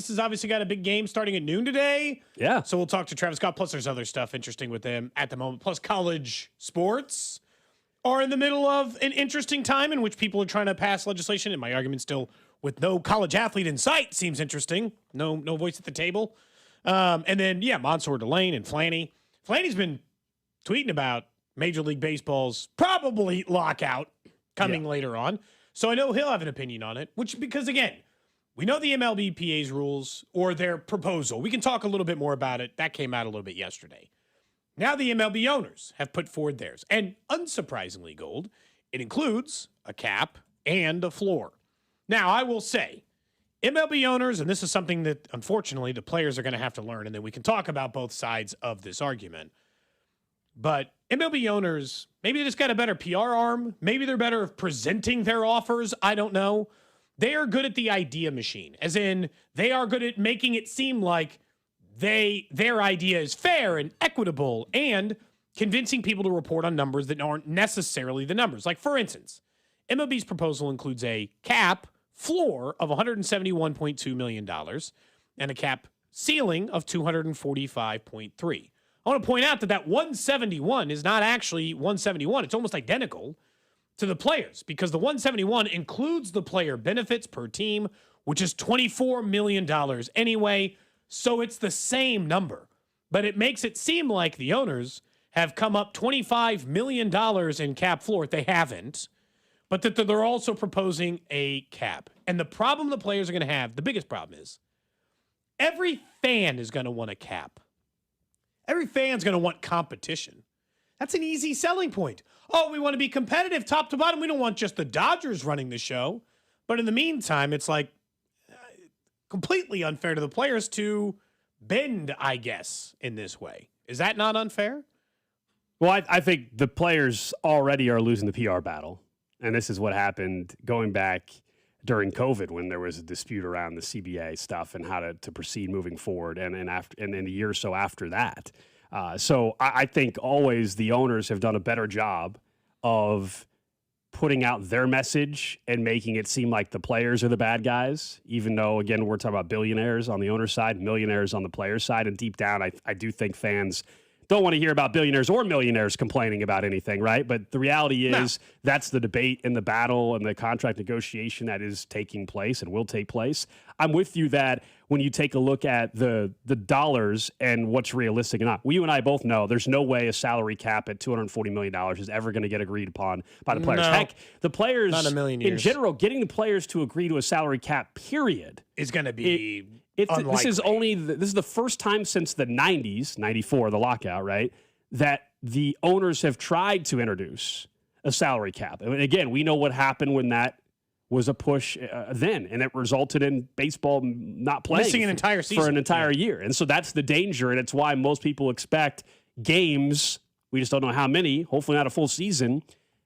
Texas has obviously got a big game starting at noon today. Yeah. So we'll talk to Travis Scott. Plus, there's other stuff interesting with them at the moment. Plus, college sports are in the middle of an interesting time in which people are trying to pass legislation. And my argument still with no college athlete in sight seems interesting. No voice at the table. And then, Mansour Delane and Flanny. Flanny's been tweeting about Major League Baseball's probably lockout coming later on. So I know he'll have an opinion on it, because again, we know the MLBPA's rules or their proposal. We can talk a little bit more about it. That came out a little bit yesterday. Now the MLB owners have put forward theirs. And unsurprisingly, Gold, it includes a cap and a floor. Now, I will say, MLB owners, and this is something that, unfortunately, the players are going to have to learn, and then we can talk about both sides of this argument. But MLB owners, maybe they just got a better PR arm. Maybe they're better at presenting their offers. I don't know. They are good at the idea machine, as in they are good at making it seem like their idea is fair and equitable and convincing people to report on numbers that aren't necessarily the numbers. Like, for instance, MLB's proposal includes a cap floor of $171.2 million and a cap ceiling of $245.3. I want to point out that 171 is not actually 171. It's almost identical to the players because the 171 includes the player benefits per team, which is $24 million anyway. So it's the same number, but it makes it seem like the owners have come up $25 million in cap floor. They haven't, but that they're also proposing a cap. And the problem the players are going to have, the biggest problem is every fan is going to want a cap. Every fan's going to want competition. That's an easy selling point. Oh, we want to be competitive top to bottom. We don't want just the Dodgers running the show. But in the meantime, it's like completely unfair to the players to bend, I guess, in this way. Is that not unfair? Well, I think the players already are losing the PR battle. And this is what happened going back during COVID when there was a dispute around the CBA stuff and how to proceed moving forward and then a year or so after that. So I think always the owners have done a better job of putting out their message and making it seem like the players are the bad guys, even though, again, we're talking about billionaires on the owner's side, millionaires on the player's side. And deep down, I do think fans don't want to hear about billionaires or millionaires complaining about anything, right? But the reality is that's the debate and the battle and the contract negotiation that is taking place and will take place. I'm with you that when you take a look at the dollars and what's realistic or not, you and I both know there's no way a salary cap at $240 million is ever going to get agreed upon by the players. No, heck, the players not a million years. in general, getting the players to agree to a salary cap period is going to be unlikely. This is the first time since the 90s, 94, the lockout, right, that the owners have tried to introduce a salary cap. And again, we know what happened when that was a push then, and it resulted in baseball not playing missing an entire season for an entire year. And so that's the danger, and it's why most people expect games, we just don't know how many, hopefully not a full season,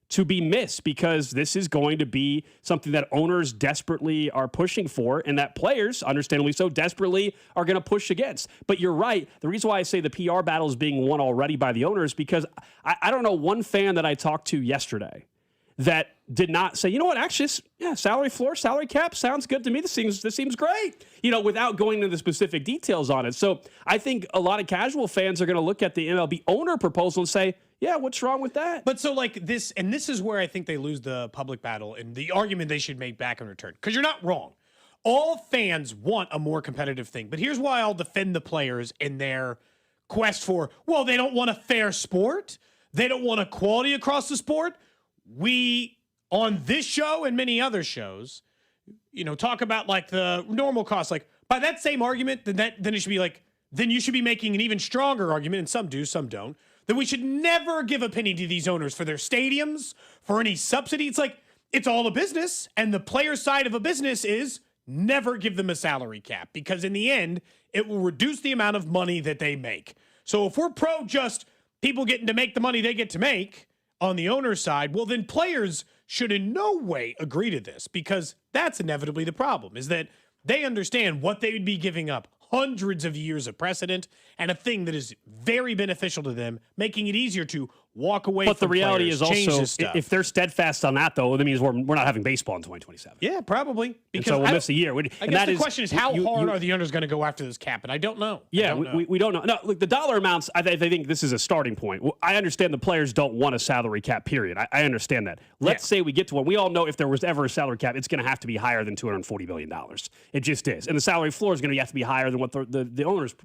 to be missed, because this is going to be something that owners desperately are pushing for and that players, understandably so, desperately are going to push against. But you're right. The reason why I say the PR battle is being won already by the owners, because I don't know one fan that I talked to yesterday that did not say, you know what, actually, salary floor, salary cap sounds good to me. This seems great, without going into the specific details on it. So I think a lot of casual fans are going to look at the MLB owner proposal and say, yeah, what's wrong with that? But so like this, and this is where I think they lose the public battle and the argument they should make back in return. Because you're not wrong. All fans want a more competitive thing. But here's why I'll defend the players in their quest for, well, they don't want a fair sport. They don't want equality across the sport. We, on this show and many other shows, talk about like the normal cost. Like by that same argument, then it should be like, then you should be making an even stronger argument, and some do, some don't, that we should never give a penny to these owners for their stadiums, for any subsidy. It's like, it's all a business, and the player side of a business is never give them a salary cap, because in the end, it will reduce the amount of money that they make. So if we're pro just people getting to make the money they get to make on the owner's side, well, then players should in no way agree to this, because that's inevitably the problem, is that they understand what they would be giving up. Hundreds of years of precedent and a thing that is very beneficial to them, making it easier to walk away But from the reality players, is change also, this stuff. if they're steadfast on that, though, that means we're not having baseball in 2027. Yeah, probably. And Because so we'll miss a year. I guess the question is, how hard are the owners going to go after this cap? And I don't know. Yeah, I don't know. we don't know. No, look, the dollar amounts, I think this is a starting point. Well, I understand the players don't want a salary cap, period. I understand that. Let's say we get to one. We all know if there was ever a salary cap, it's going to have to be higher than $240 billion. It just is. And the salary floor is going to have to be higher than what the owners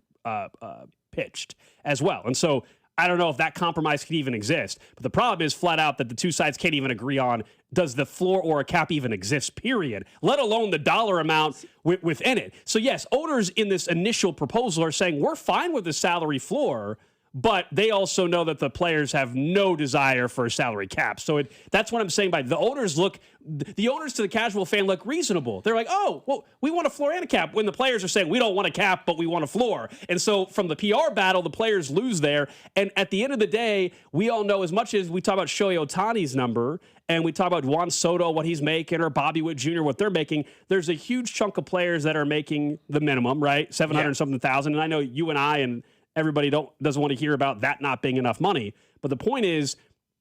pitched as well. And so I don't know if that compromise can even exist. But the problem is flat out that the two sides can't even agree on, does the floor or a cap even exist, period, let alone the dollar amount within it. So, yes, owners in this initial proposal are saying we're fine with the salary floor, but they also know that the players have no desire for a salary cap. So that's what I'm saying by the owners to the casual fan look reasonable. They're like, oh, well, we want a floor and a cap, when the players are saying we don't want a cap, but we want a floor. And so from the PR battle, the players lose there. And at the end of the day, we all know, as much as we talk about Shohei Ohtani's number and we talk about Juan Soto, what he's making, or Bobby Witt Jr., what they're making, there's a huge chunk of players that are making the minimum, right? 700 something thousand. And I know you and I and everybody doesn't want to hear about that not being enough money. But the point is,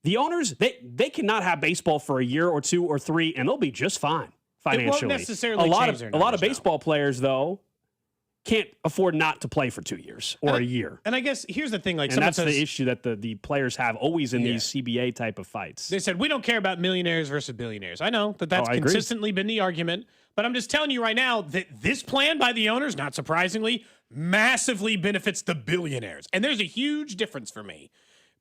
the owners, they cannot have baseball for a year or two or three, and they'll be just fine financially. It won't necessarily change their numbers, a lot of baseball players, though, can't afford not to play for 2 years or a year. And I guess here's the thing. And that's the issue that the players have always in these CBA type of fights. They said, we don't care about millionaires versus billionaires. I know that's consistently been the argument. But I'm just telling you right now that this plan by the owners, not surprisingly, massively benefits the billionaires. And there's a huge difference for me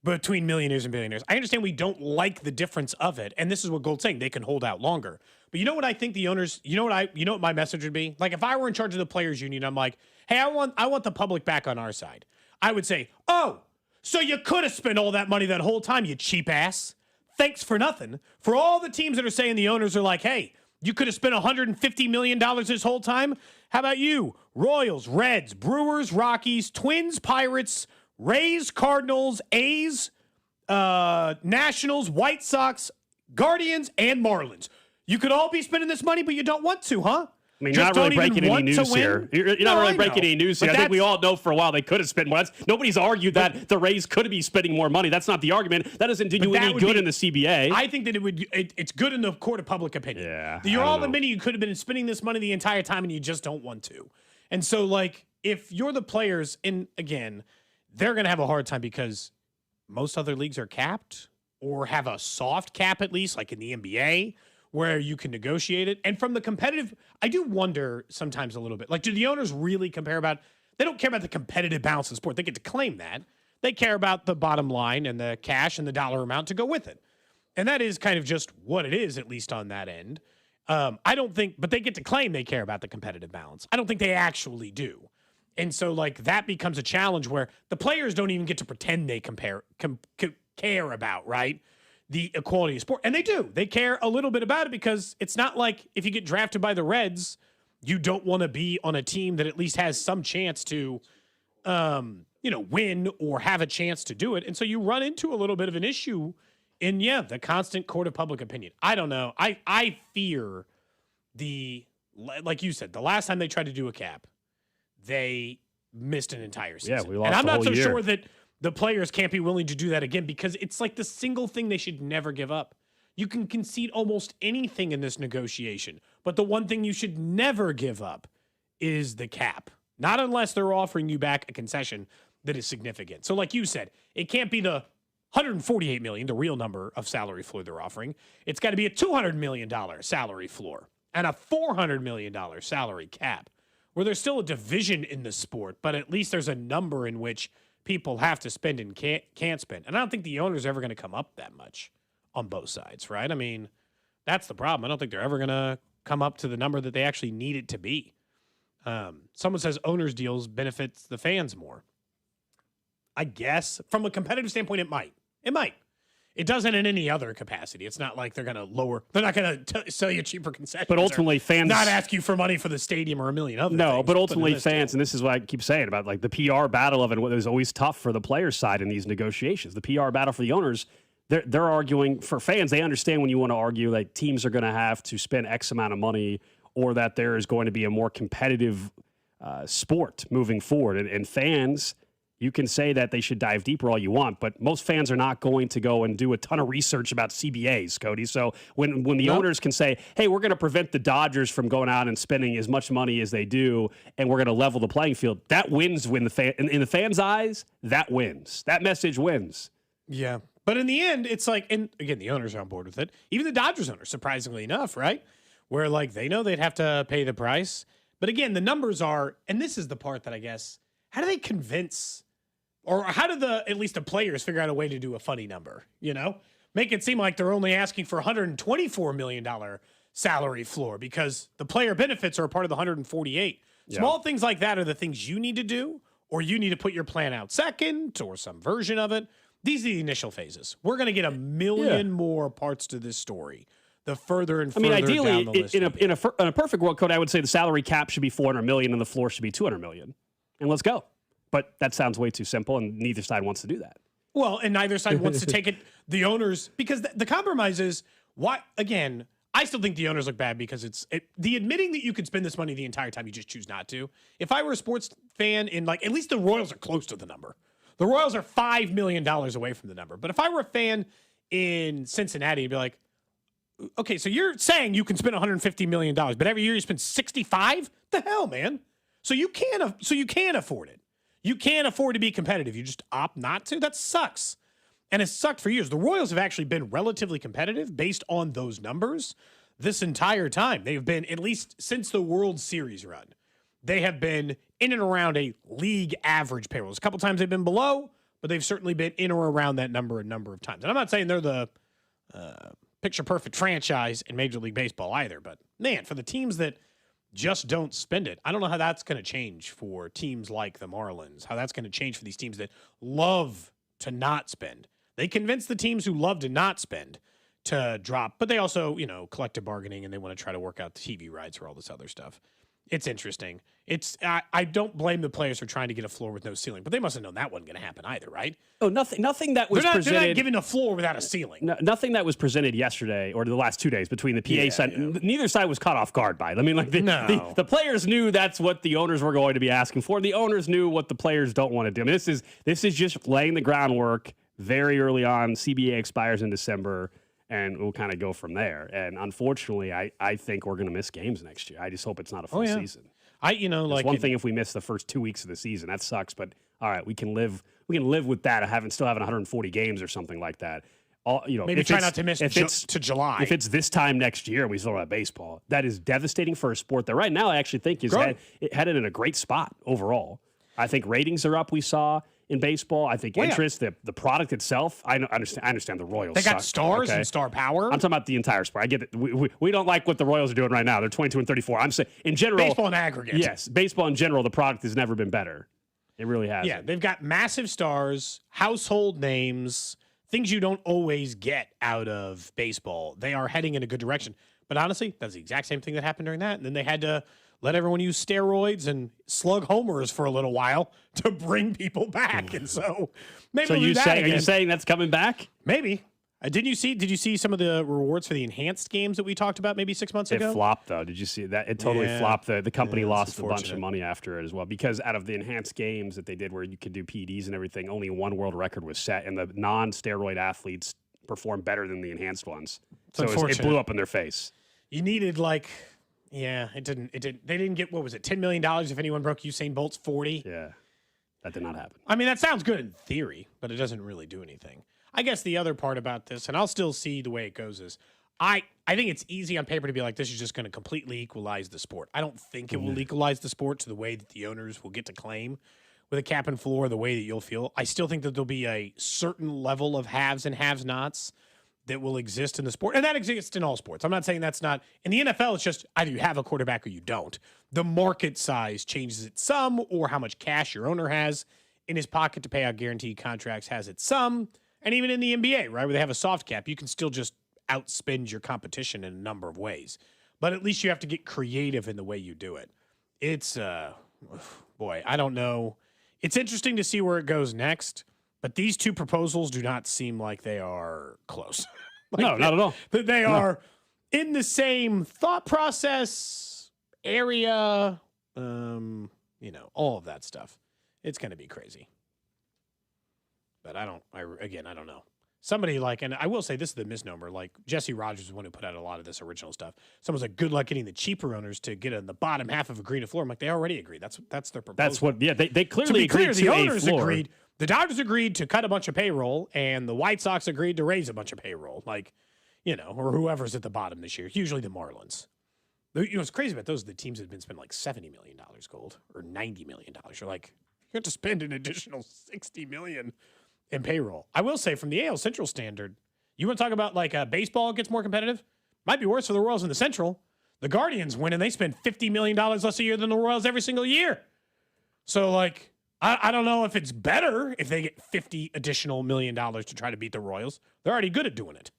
between millionaires and billionaires. I understand we don't like the difference of it. And this is what Gold's saying. They can hold out longer. But you know what I think the owners, you know what my message would be? Like if I were in charge of the players union, I'm like, hey, I want the public back on our side. I would say, oh, so you could have spent all that money that whole time, you cheap ass. Thanks for nothing. For all the teams that are saying the owners are like, hey, you could have spent $150 million this whole time. How about you? Royals, Reds, Brewers, Rockies, Twins, Pirates, Rays, Cardinals, A's, Nationals, White Sox, Guardians, and Marlins. You could all be spending this money, but you don't want to, huh? I mean, you're not really breaking any news here. You're not really breaking any news here. I think we all know for a while they could have spent more. Nobody's argued that the Rays could be spending more money. That's not the argument. That doesn't do you any good in the CBA. I think that it's good in the court of public opinion. Yeah, you're all admitting you could have been spending this money the entire time and you just don't want to. And so, like, if you're the players, and again, they're going to have a hard time because most other leagues are capped or have a soft cap at least, like in the NBA, where you can negotiate it. And from the competitive, I do wonder sometimes a little bit, like, do the owners really they don't care about the competitive balance of sport. They get to claim that. They care about the bottom line and the cash and the dollar amount to go with it. And that is kind of just what it is, at least on that end. I don't think, but they get to claim they care about the competitive balance. I don't think they actually do. And so, like, that becomes a challenge where the players don't even get to pretend they care about, right, the equality of sport. And they do. They care a little bit about it because it's not like if you get drafted by the Reds, you don't want to be on a team that at least has some chance to, win or have a chance to do it. And so you run into a little bit of an issue in, the constant court of public opinion. I don't know. I fear like you said, the last time they tried to do a cap, they missed an entire season. Yeah, we lost and I'm not so year. sure that the players can't be willing to do that again because it's like the single thing they should never give up. You can concede almost anything in this negotiation, but the one thing you should never give up is the cap. Not unless they're offering you back a concession that is significant. So like you said, it can't be the $148 million, the real number of salary floor they're offering. It's got to be a $200 million salary floor and a $400 million salary cap, where there's still a division in the sport, but at least there's a number in which people have to spend and can't spend. And I don't think the owner's ever going to come up that much on both sides, right? I mean, that's the problem. I don't think they're ever going to come up to the number that they actually need it to be. Someone says owners' deals benefits the fans more. I guess from a competitive standpoint, it might. It might. It doesn't in any other capacity. It's not like they're going to lower. They're not going to sell you cheaper concessions. But ultimately, fans not ask you for money for the stadium or a million other things. No, but ultimately, fans, and this is what I keep saying about like the PR battle of it. What is always tough for the players' side in these negotiations. The PR battle for the owners. They're arguing for fans. They understand when you want to argue like teams are going to have to spend X amount of money, or that there is going to be a more competitive sport moving forward, and fans. You can say that they should dive deeper all you want, but most fans are not going to go and do a ton of research about CBAs, Cody. So when the owners can say, hey, we're going to prevent the Dodgers from going out and spending as much money as they do, and we're going to level the playing field, that wins when in the fans' eyes, that wins. That message wins. Yeah. But in the end, it's like, and again, the owners are on board with it. Even the Dodgers owners, surprisingly enough, right? Where like they know they'd have to pay the price. But again, the numbers are, and this is the part that I guess, how do they convince, or how do at least the players figure out a way to do a funny number, Make it seem like they're only asking for $124 million salary floor because the player benefits are a part of the 148. Yeah. Small things like that are the things you need to do, or you need to put your plan out second or some version of it. These are the initial phases. We're going to get a million more parts to this story the further and further ideally, down the list. In a perfect world, Code, I would say the salary cap should be $400 million and the floor should be $200 million. And let's go. But that sounds way too simple, and neither side wants to do that. Well, and neither side wants to take it, the owners, because the compromise is, again, I still think the owners look bad because the admitting that you could spend this money the entire time, you just choose not to. If I were a sports fan at least the Royals are close to the number. The Royals are $5 million away from the number. But if I were a fan in Cincinnati, I'd be like, okay, so you're saying you can spend $150 million, but every year you spend 65? The hell, man. So you can't afford it. You can't afford to be competitive. You just opt not to. That sucks. And it's sucked for years. The Royals have actually been relatively competitive based on those numbers this entire time. They've been, at least since the World Series run, they have been in and around a league average payroll. A couple times they've been below, but they've certainly been in or around that number a number of times. And I'm not saying they're the picture-perfect franchise in Major League Baseball either, but man, for the teams that just don't spend it, I don't know how that's going to change for teams like the Marlins, how that's going to change for these teams that love to not spend. They convince the teams who love to not spend to drop, but they also, collective bargaining, and they want to try to work out the TV rights or all this other stuff. It's interesting. I don't blame the players for trying to get a floor with no ceiling, but they must have known that wasn't going to happen either, right? Oh, nothing that was presented. They're not giving a floor without a ceiling. Nothing that was presented yesterday or the last 2 days between the PA side. Yeah. Neither side was caught off guard by it. I mean, the players knew that's what the owners were going to be asking for. The owners knew what the players don't want to do. I mean, this is just laying the groundwork very early on. CBA expires in December, and we'll kind of go from there. And unfortunately, I think we're going to miss games next year. I just hope it's not a full season. It's one thing if we miss the first 2 weeks of the season. That sucks, but all right, we can live with that. Still having 140 games or something like that. Maybe try not to miss to July. If it's this time next year and we still have baseball, that is devastating for a sport that right now I actually think is headed in a great spot overall. I think ratings are up. We saw in baseball. I think interest, the product itself. I understand the Royals. They got stars and star power. I'm talking about the entire sport. I get it. We don't like what the Royals are doing right now. They're 22 and 34. I'm saying in general, baseball in aggregate. Yes, baseball in general, the product has never been better. It really has. Yeah, they've got massive stars, household names, things you don't always get out of baseball. They are heading in a good direction. But honestly, that's the exact same thing that happened during that. And then they had to let everyone use steroids and slug homers for a little while to bring people back. And so maybe we'll do that again. Are you saying that's coming back? Maybe. Did you see some of the rewards for the enhanced games that we talked about maybe 6 months ago? It flopped, though. Did you see that? It totally flopped. The company lost a bunch of money after it as well, because out of the enhanced games that they did where you could do PEDs and everything, only one world record was set, and the non-steroid athletes performed better than the enhanced ones. So it blew up in their face. You needed it didn't. They didn't get, what was it, $10 million if anyone broke Usain Bolt's 40? Yeah, that did not happen. I mean, that sounds good in theory, but it doesn't really do anything. I guess the other part about this, and I'll still see the way it goes, is I think it's easy on paper to be like, this is just going to completely equalize the sport. I don't think it will equalize the sport to the way that the owners will get to claim with a cap and floor, the way that you'll feel. I still think that there'll be a certain level of haves and have-nots that will exist in the sport, and that exists in all sports. I'm not saying that's not. In the NFL, it's just either you have a quarterback or you don't. The market size changes it some, or how much cash your owner has in his pocket to pay out guaranteed contracts has it some. And even in the NBA, right, where they have a soft cap, you can still just outspend your competition in a number of ways. But at least you have to get creative in the way you do it. It's, boy, I don't know. It's interesting to see where it goes next, but these two proposals do not seem like they are close. No, not at all. That they are in the same thought process, area, all of that stuff. It's going to be crazy. But I don't know. Somebody like, and I will say this is the misnomer, like Jesse Rogers is the one who put out a lot of this original stuff. Someone's like, good luck getting the cheaper owners to get in the bottom half of agree to floor. I'm like, they already agreed. That's their proposal. That's what, yeah, they clearly to be clear, agreed the to owners a floor. agreed. The Dodgers agreed to cut a bunch of payroll, and the White Sox agreed to raise a bunch of payroll. Like, or whoever's at the bottom this year, usually the Marlins. What's crazy about those are the teams that have been spending like $70 million gold or $90 million. You're like, you have to spend an additional $60 million in payroll. I will say from the AL Central standard, you want to talk about like baseball gets more competitive? Might be worse for the Royals in the Central. The Guardians win and they spend $50 million less a year than the Royals every single year. So like, I don't know if it's better if they get $50 additional million to try to beat the Royals. They're already good at doing it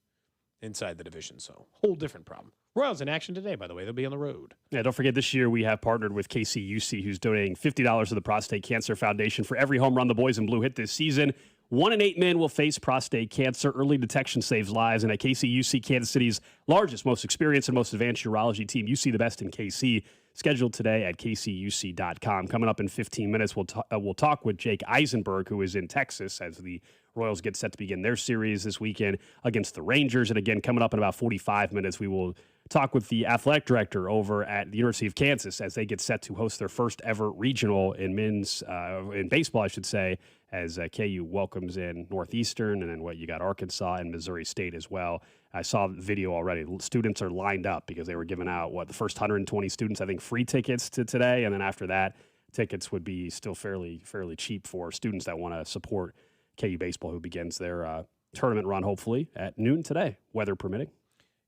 inside the division. So whole different problem. Royals in action today, by the way. They'll be on the road. Yeah, don't forget this year we have partnered with KCUC, who's donating $50 to the Prostate Cancer Foundation for every home run the boys in blue hit this season. 1 in 8 men will face prostate cancer. Early detection saves lives. And at KCUC, Kansas City's largest, most experienced, and most advanced urology team, you see the best in KC. Scheduled today at kcuc.com. Coming up in 15 minutes, we'll talk with Jake Eisenberg, who is in Texas, as the Royals get set to begin their series this weekend against the Rangers. And again, coming up in about 45 minutes, we will talk with the athletic director over at the University of Kansas as they get set to host their first ever regional in in baseball, I should say, as KU welcomes in Northeastern, and then you got Arkansas and Missouri State as well. I saw the video already. Students are lined up because they were giving out, the first 120 students, I think, free tickets to today. And then after that, tickets would be still fairly cheap for students that want to support KU baseball, who begins their tournament run, hopefully, at noon today, weather permitting.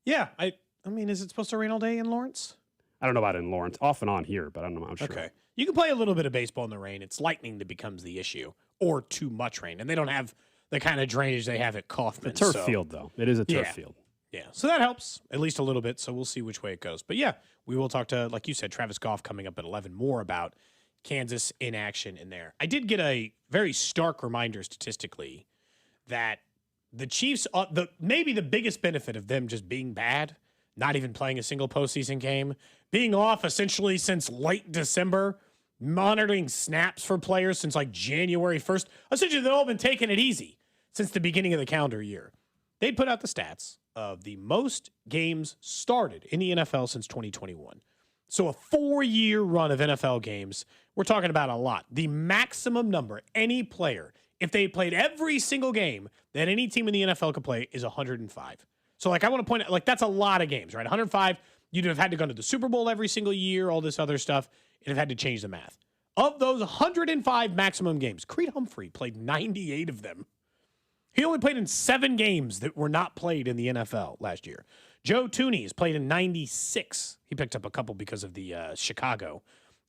Yeah. I mean, is it supposed to rain all day in Lawrence? I don't know about in Lawrence. Off and on here, but I don't know. I'm sure. Okay. You can play a little bit of baseball in the rain. It's lightning that becomes the issue, or too much rain. And they don't have the kind of drainage they have at Kauffman. It's a turf field, though. It is a turf field. Yeah. So that helps, at least a little bit. So we'll see which way it goes. But yeah, we will talk to, like you said, Travis Goff coming up at 11 more about Kansas in action in there. I did get a very stark reminder statistically that the Chiefs, maybe the biggest benefit of them just being bad, not even playing a single postseason game, being off essentially since late December, monitoring snaps for players since like January 1st. Essentially, they've all been taking it easy since the beginning of the calendar year. They'd put out the stats of the most games started in the NFL since 2021. So a 4-year run of NFL games, we're talking about a lot. The maximum number any player, if they played every single game that any team in the NFL could play, is 105. So like I want to point out, like that's a lot of games, right? 105, you'd have had to go to the Super Bowl every single year, all this other stuff, and have had to change the math. Of those 105 maximum games, Creed Humphrey played 98 of them. He only played in 7 games that were not played in the NFL last year. Joe Tooney has played in 96. He picked up a couple because of the Chicago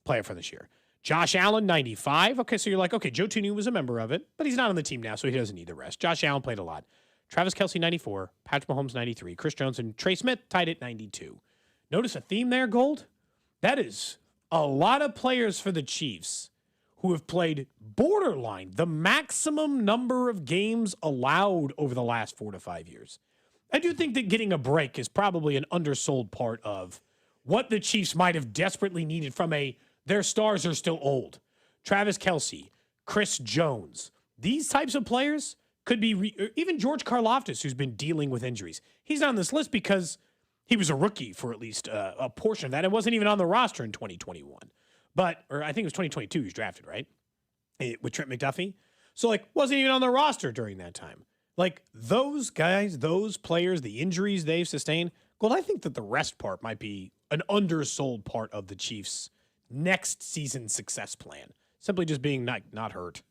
player for this year. Josh Allen, 95. Okay, so you're like, okay, Joe Tooney was a member of it, but he's not on the team now, so he doesn't need the rest. Josh Allen played a lot. Travis Kelce, 94. Patrick Mahomes, 93. Chris Jones and Trey Smith tied at 92. Notice a theme there, Gold? That is a lot of players for the Chiefs who have played borderline the maximum number of games allowed over the last 4 to 5 years. I do think that getting a break is probably an undersold part of what the Chiefs might have desperately needed from their stars are still old. Travis Kelce, Chris Jones, these types of players could be, even George Karlaftis, who's been dealing with injuries. He's on this list because he was a rookie for at least a portion of that. It wasn't even on the roster in 2021. Or I think it was 2022 he was drafted, right? With Trent McDuffie. So, wasn't even on the roster during that time. Those guys, those players, the injuries they've sustained, Gold, I think that the rest part might be an undersold part of the Chiefs' next season success plan. Simply just being not hurt.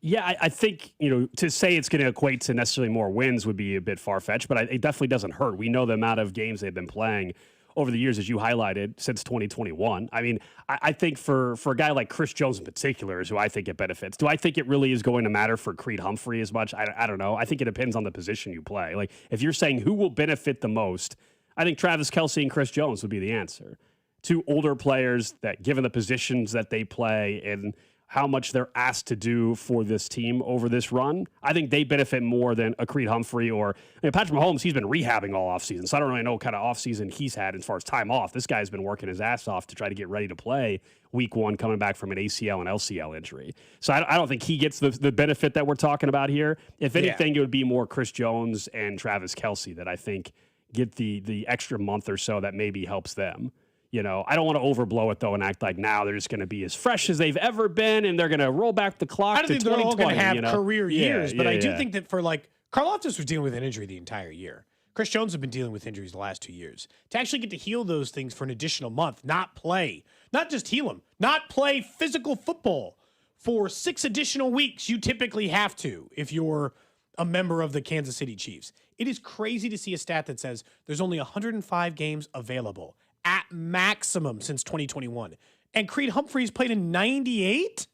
Yeah, I think, to say it's going to equate to necessarily more wins would be a bit far-fetched, but it definitely doesn't hurt. We know the amount of games they've been playing over the years, as you highlighted, since 2021. I mean, I think for a guy like Chris Jones in particular is who I think it benefits. Do I think it really is going to matter for Creed Humphrey as much? I don't know. I think it depends on the position you play. If you're saying who will benefit the most, I think Travis Kelce and Chris Jones would be the answer. 2 older players that, given the positions that they play, and how much they're asked to do for this team over this run, I think they benefit more than a Creed Humphrey or Patrick Mahomes. He's been rehabbing all offseason, so I don't really know what kind of offseason he's had as far as time off. This guy's been working his ass off to try to get ready to play week one, coming back from an ACL and LCL injury. So I don't think he gets the benefit that we're talking about here. If anything, it would be more Chris Jones and Travis Kelce that I think get the extra month or so that maybe helps them. I don't want to overblow it, though, and act like now they're just going to be as fresh as they've ever been, and they're going to roll back the clock to 2020. I don't think they're all going to have career years, but I do yeah. think that for, Karlaftis was dealing with an injury the entire year. Chris Jones has been dealing with injuries the last 2 years. To actually get to heal those things for an additional month, not play, not just heal them, not play physical football for 6 additional weeks, you typically have to if you're a member of the Kansas City Chiefs. It is crazy to see a stat that says there's only 105 games available at maximum since 2021. And Creed Humphreys played in 98?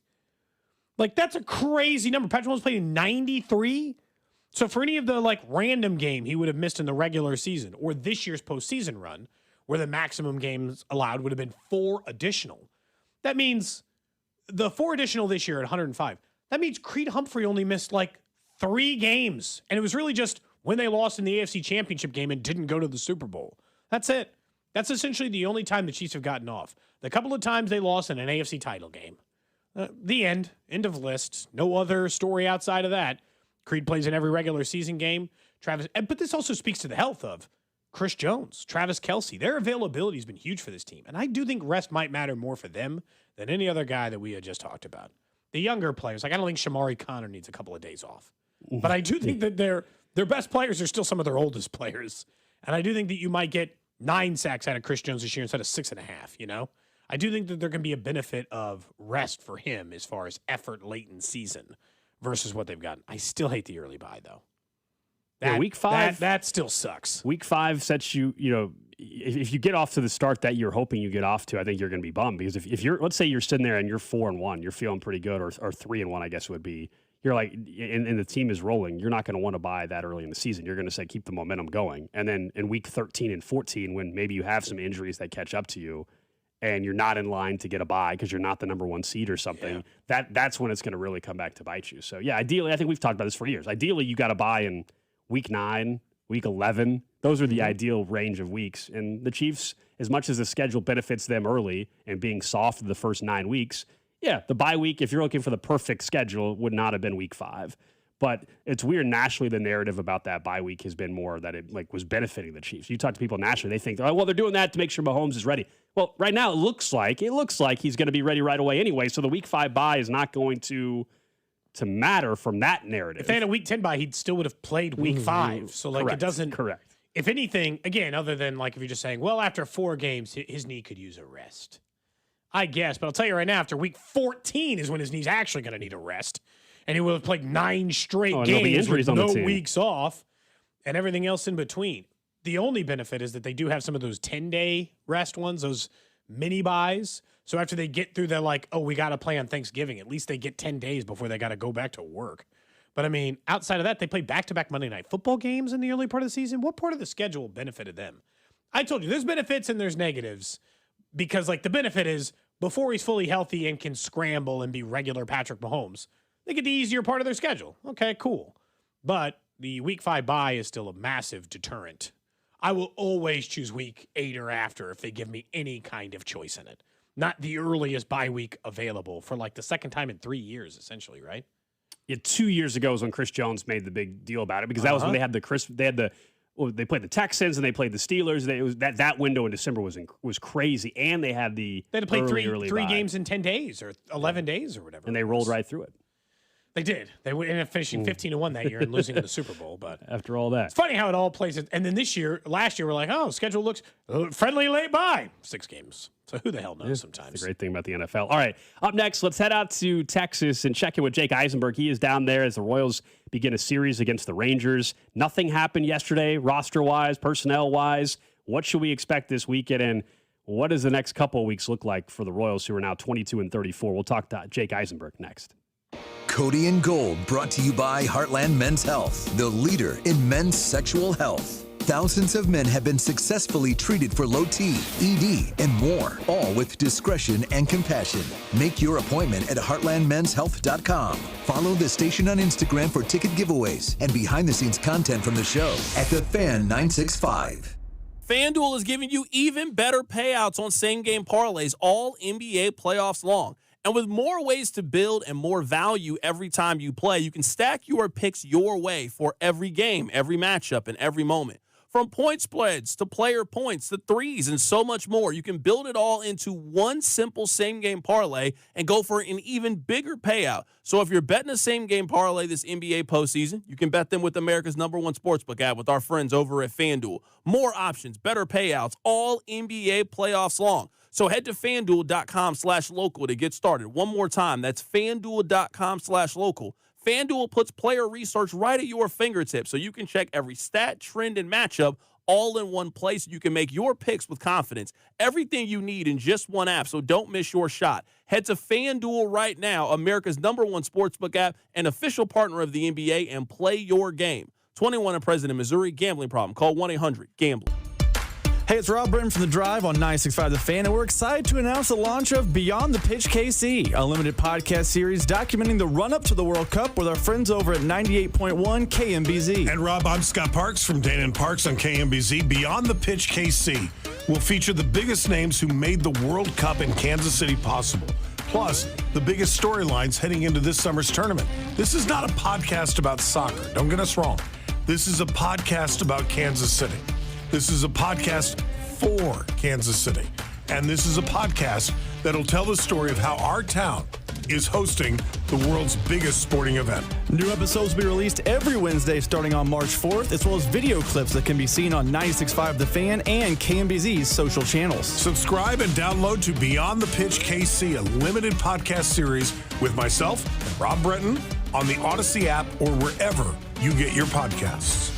That's a crazy number. Patrick Mahomes played in 93? So for any of the random game he would have missed in the regular season or this year's postseason run, where the maximum games allowed would have been 4 additional. That means the 4 additional this year at 105. That means Creed Humphrey only missed 3 games. And it was really just when they lost in the AFC Championship game and didn't go to the Super Bowl. That's it. That's essentially the only time the Chiefs have gotten off. The couple of times they lost in an AFC title game. The end. End of list. No other story outside of that. Creed plays in every regular season game. But this also speaks to the health of Chris Jones, Travis Kelce. Their availability has been huge for this team. And I do think rest might matter more for them than any other guy that we had just talked about. The younger players, I don't think Shamari Connor needs a couple of days off. But I do think that their best players are still some of their oldest players. And I do think that you might get 9 sacks out of Chris Jones this year instead of 6.5, I do think that there can be a benefit of rest for him as far as effort late in season versus what they've gotten. I still hate the early bye, though. Week 5. That still sucks. Week 5 sets you, if you get off to the start that you're hoping you get off to, I think you're going to be bummed because if you're, let's say you're sitting there and you're 4-1, you're feeling pretty good, or 3-1, I guess it would be. You're and the team is rolling. You're not going to want to buy that early in the season. You're going to say keep the momentum going, and then in week 13 and 14, when maybe you have some injuries that catch up to you, and you're not in line to get a bye because you're not the number 1 seed or something, that's when it's going to really come back to bite you. So ideally, I think we've talked about this for years. Ideally, you got to buy in week 9, week 11. Those are the ideal range of weeks. And the Chiefs, as much as the schedule benefits them early and being soft the first 9 weeks, the bye week, if you're looking for the perfect schedule, would not have been week 5. But it's weird nationally, the narrative about that bye week has been more that it was benefiting the Chiefs. You talk to people nationally, they think, oh, well, they're doing that to make sure Mahomes is ready. Well, right now it looks like he's going to be ready right away anyway. So the week 5 bye is not going to matter from that narrative. If they had a week 10 bye, he still would have played week 5. So Correct. It doesn't. Correct. If anything, again, other than if you're just saying, well, after 4 games, his knee could use a rest. I guess, but I'll tell you right now, after week 14 is when his knee's actually going to need a rest. And he will have played 9 straight games with no weeks off and everything else in between. The only benefit is that they do have some of those 10-day rest ones, those mini buys. So after they get through the we got to play on Thanksgiving, at least they get 10 days before they got to go back to work. But I mean, outside of that, they play back-to-back Monday Night Football games in the early part of the season. What part of the schedule benefited them? I told you, there's benefits and there's negatives because the benefit is before he's fully healthy and can scramble and be regular Patrick Mahomes, they get the easier part of their schedule. Okay, cool. But the week 5 bye is still a massive deterrent. I will always choose week 8 or after if they give me any kind of choice in it. Not the earliest bye week available for the second time in 3 years, essentially, right? 2 years ago is when Chris Jones made the big deal about it because that was when they had they played the Texans and they played the Steelers. That window in December was crazy, and they had they had to play three games in 10 days or 11 days or whatever, and they rolled right through it. They did. They ended up finishing 15-1 that year and losing in the Super Bowl. But after all that, it's funny how it all plays. And then last year, we're like, oh, schedule looks friendly late bye. 6 games. So who the hell knows sometimes? That's the great thing about the NFL. All right, up next, let's head out to Texas and check in with Jake Eisenberg. He is down there as the Royals begin a series against the Rangers. Nothing happened yesterday, roster-wise, personnel-wise. What should we expect this weekend, and what does the next couple of weeks look like for the Royals, who are now 22-34? We'll talk to Jake Eisenberg next. Cody Gold, brought to you by Heartland Men's Health, the leader in men's sexual health. Thousands of men have been successfully treated for low T, ED, and more, all with discretion and compassion. Make your appointment at heartlandmenshealth.com. Follow the station on Instagram for ticket giveaways and behind-the-scenes content from the show at The Fan 965. FanDuel is giving you even better payouts on same-game parlays all NBA playoffs long. And with more ways to build and more value every time you play, you can stack your picks your way for every game, every matchup, and every moment. From point spreads to player points to threes and so much more, you can build it all into one simple same-game parlay and go for an even bigger payout. So if you're betting a same-game parlay this NBA postseason, you can bet them with America's #1 sportsbook app with our friends over at FanDuel. More options, better payouts, all NBA playoffs long. So head to FanDuel.com/local to get started. One more time, that's FanDuel.com/local. FanDuel puts player research right at your fingertips so you can check every stat, trend, and matchup all in one place. You can make your picks with confidence. Everything you need in just one app, so don't miss your shot. Head to FanDuel right now, America's #1 sportsbook app and official partner of the NBA, and play your game. 21 and present in Missouri. Gambling problem. Call 1-800-GAMBLER. Hey, it's Rob Britton from The Drive on 96.5 The Fan, and we're excited to announce the launch of Beyond the Pitch KC, a limited podcast series documenting the run-up to the World Cup with our friends over at 98.1 KMBZ. And Rob, I'm Scott Parks from Dana and Parks on KMBZ. Beyond the Pitch KC will feature the biggest names who made the World Cup in Kansas City possible, plus the biggest storylines heading into this summer's tournament. This is not a podcast about soccer. Don't get us wrong. This is a podcast about Kansas City. This is a podcast for Kansas City. And this is a podcast that'll tell the story of how our town is hosting the world's biggest sporting event. New episodes will be released every Wednesday starting on March 4th, as well as video clips that can be seen on 96.5 The Fan and KMBZ's social channels. Subscribe and download to Beyond the Pitch KC, a limited podcast series with myself and Rob Britton on the Odyssey app or wherever you get your podcasts.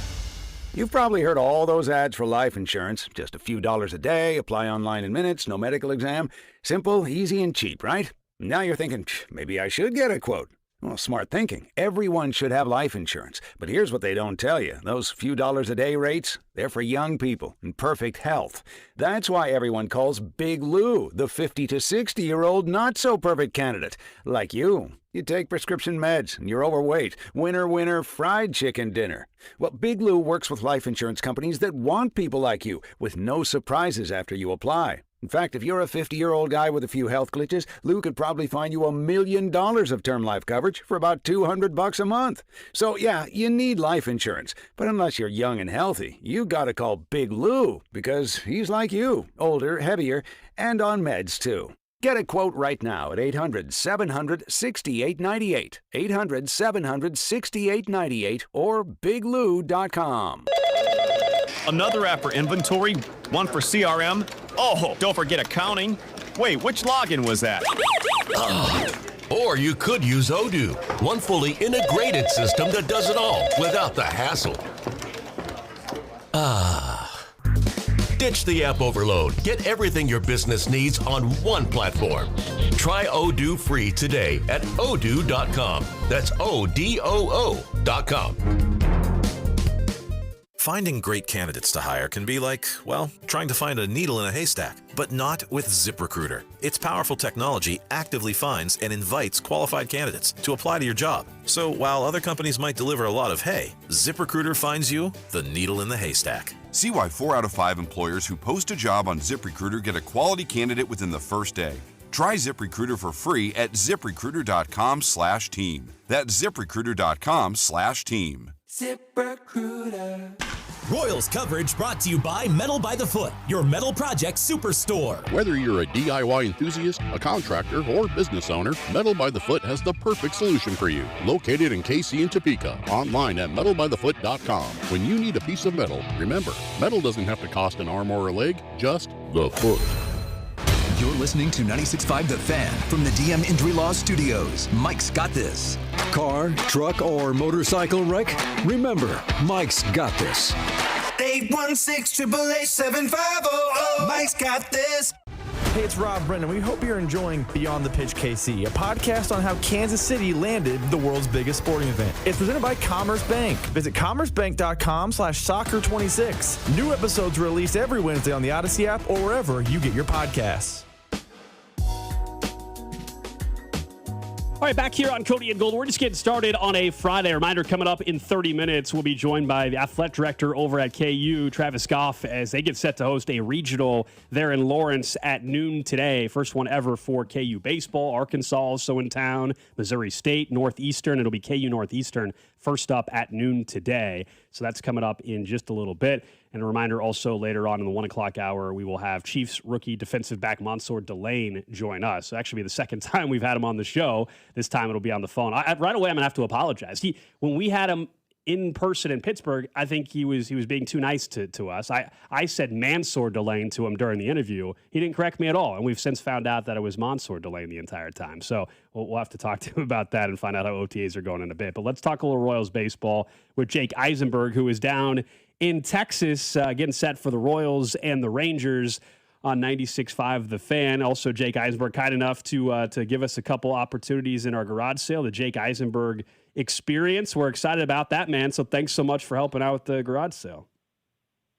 You've probably heard all those ads for life insurance. Just a few dollars a day, apply online in minutes, no medical exam. Simple, easy, and cheap, right? Now you're thinking, maybe I should get a quote. Well, smart thinking. Everyone should have life insurance. But here's what they don't tell you. Those few dollars a day rates, they're for young people in perfect health. That's why everyone calls Big Lou the 50 to 60-year-old not-so-perfect candidate. Like you. You take prescription meds and you're overweight. Winner, fried chicken dinner. Well, Big Lou works with life insurance companies that want people like you with no surprises after you apply. In fact, if you're a 50-year-old guy with a few health glitches, Lou could probably find you $1 million of term life coverage for about $200 a month. So, yeah, you need life insurance. But unless you're young and healthy, you gotta call Big Lou because he's like you, older, heavier, and on meds, too. Get a quote right now at 800-700-6898, 800-700-6898, or biglou.com. Another app for inventory, one for CRM. Oh, don't forget accounting. Wait, which login was that? Or you could use Odoo, one fully integrated system that does it all without the hassle. Ditch the app overload. Get everything your business needs on one platform. Try Odoo free today at odoo.com. That's ODOO.com. Finding great candidates to hire can be like, well, trying to find a needle in a haystack, but not with ZipRecruiter. Its powerful technology actively finds and invites qualified candidates to apply to your job. So while other companies might deliver a lot of hay, ZipRecruiter finds you the needle in the haystack. See why 4 out of 5 employers who post a job on ZipRecruiter get a quality candidate within the first day. Try ZipRecruiter for free at ZipRecruiter.com/team. That's ZipRecruiter.com/team. ZipRecruiter. Royals coverage brought to you by Metal by the Foot, your metal project superstore. Whether you're a DIY enthusiast, a contractor, or business owner, Metal by the Foot has the perfect solution for you. Located in KC and Topeka, online at metalbythefoot.com. When you need a piece of metal, remember, metal doesn't have to cost an arm or a leg, just the foot. You're listening to 96.5 The Fan from the DM Injury Law Studios. Mike's got this. Car, truck, or motorcycle wreck? Remember, Mike's got this. 816-888-7500. Mike's got this. Hey, it's Rob Brennan. We hope you're enjoying Beyond the Pitch KC, a podcast on how Kansas City landed the world's biggest sporting event. It's presented by Commerce Bank. Visit commercebank.com/soccer26. New episodes released every Wednesday on the Odyssey app or wherever you get your podcasts. All right, back here on Cody and Gold. We're just getting started on a Friday. Reminder, coming up in 30 minutes, we'll be joined by the athletic director over at KU, Travis Goff, as they get set to host a regional there in Lawrence at noon today. First one ever for KU baseball. Arkansas also in town, Missouri State, Northeastern. It'll be KU Northeastern first up at noon today. So that's coming up in just a little bit. And a reminder also later on in the 1 o'clock hour, we will have Chiefs rookie defensive back Mansour Delane join us. It'll actually be the second time we've had him on the show. This time it'll be on the phone. Right away, I'm going to have to apologize. When we had him in person in Pittsburgh, I think he was being too nice to us. I said Mansour Delane to him during the interview. He didn't correct me at all, and we've since found out that it was Mansour Delane the entire time. So we'll have to talk to him about that and find out how OTAs are going in a bit. But let's talk a little Royals baseball with Jake Eisenberg, who is down in Texas, getting set for the Royals and the Rangers on 96.5 The Fan. Also, Jake Eisenberg, kind enough to give us a couple opportunities in our garage sale, the Jake Eisenberg Experience. We're excited about that, man. So thanks so much for helping out with the garage sale.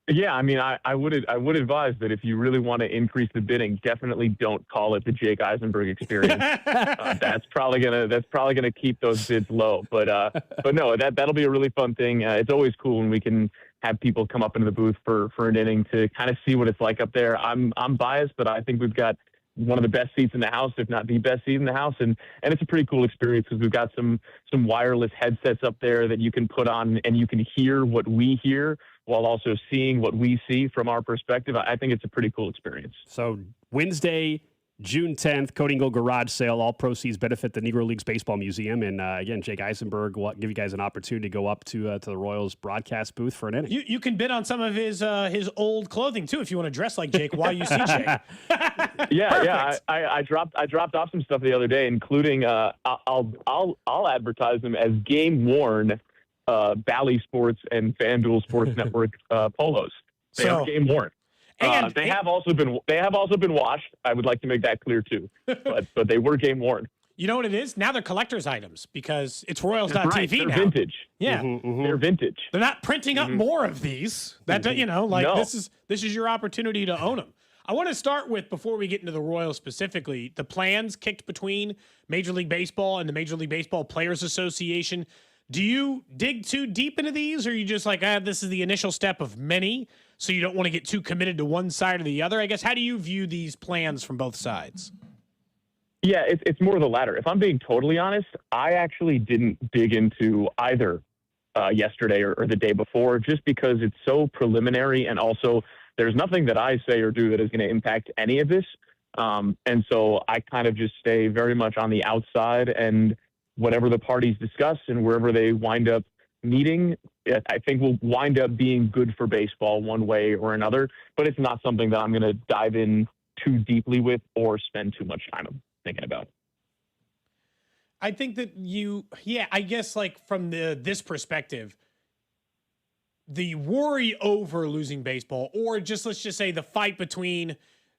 Yeah, I mean, I would advise that if you really want to increase the bidding, definitely don't call it the Jake Eisenberg Experience. That's probably gonna keep those bids low. But no, that'll be a really fun thing. It's always cool when we can have people come up into the booth for an inning to kind of see what it's like up there. I'm biased, but I think we've got one of the best seats in the house, if not the best seat in the house. And it's a pretty cool experience because we've got some wireless headsets up there that you can put on and you can hear what we hear while also seeing what we see from our perspective. I think it's a pretty cool experience. So Wednesday, June 10th, Cody Gold garage sale. All proceeds benefit the Negro Leagues Baseball Museum. And again, Jake Eisenberg will give you guys an opportunity to go up to the Royals broadcast booth for an inning. You can bid on some of his old clothing too if you want to dress like Jake while you see Jake. Yeah. I dropped off some stuff the other day, including I'll advertise them as game worn Bally Sports and FanDuel Sports Network polos. They are game worn. And they have also been washed. I would like to make that clear too, but they were game worn. You know what it is? Now they're collector's items because it's Royals.TV right. They're now. Vintage. Yeah, They're vintage. They're not printing up more of these. That No. this is your opportunity to own them. I want to start with, before we get into the Royals specifically, the plans kicked between Major League Baseball and the Major League Baseball Players Association. Do you dig too deep into these, or are you just like, this is the initial step of many, so you don't want to get too committed to one side or the other? I guess, how do you view these plans from both sides? Yeah, it's more of the latter. If I'm being totally honest, I actually didn't dig into either yesterday or the day before, just because it's so preliminary, and also there's nothing that I say or do that is going to impact any of this. And so I kind of just stay very much on the outside, and whatever the parties discuss and wherever they wind up meeting, I think will wind up being good for baseball one way or another. But it's not something that I'm going to dive in too deeply with or spend too much time thinking about. I think that I guess like from this perspective, the worry over losing baseball, or just let's just say the fight between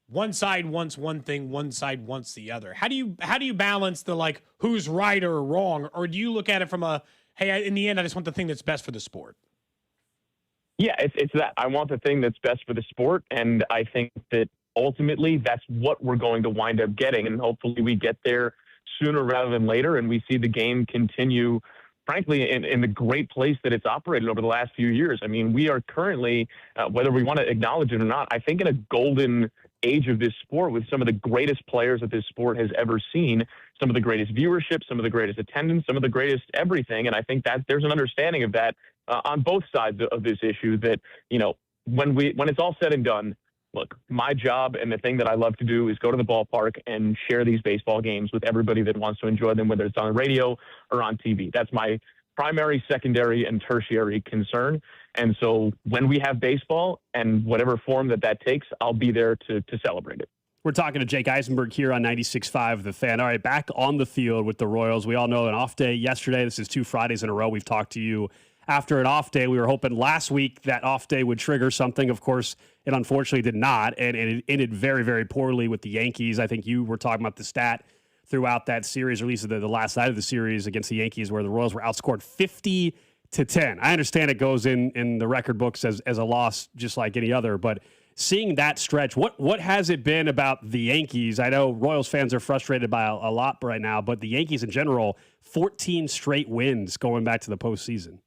one side wants one thing, one side wants the other. How do you balance the like who's right or wrong, or do you look at it from a hey, in the end, I just want the thing that's best for the sport? Yeah, it's that I want the thing that's best for the sport, and I think that ultimately that's what we're going to wind up getting, and hopefully we get there sooner rather than later, and we see the game continue, frankly, in the great place that it's operated over the last few years. I mean, we are currently, whether we want to acknowledge it or not, I think in a golden age of this sport with some of the greatest players that this sport has ever seen, some of the greatest viewership, some of the greatest attendance, some of the greatest everything. And I think that there's an understanding of that on both sides of this issue, that, when it's all said and done, look, my job and the thing that I love to do is go to the ballpark and share these baseball games with everybody that wants to enjoy them, whether it's on the radio or on TV. That's my primary, secondary, and tertiary concern. And so when we have baseball, and whatever form that takes, I'll be there to celebrate it. We're talking to Jake Eisenberg here on 96.5 The Fan. All right, back on the field with the Royals. We all know an off day yesterday. This is 2 Fridays in a row. We've talked to you after an off day. We were hoping last week that off day would trigger something. Of course, it unfortunately did not, and it ended very, very poorly with the Yankees. I think you were talking about the stat throughout that series, or at least the last night of the series against the Yankees, where the Royals were outscored 50-10. I understand it goes in the record books as a loss just like any other, but seeing that stretch, what has it been about the Yankees? I know Royals fans are frustrated by a lot right now, but the Yankees in general, 14 straight wins going back to the postseason.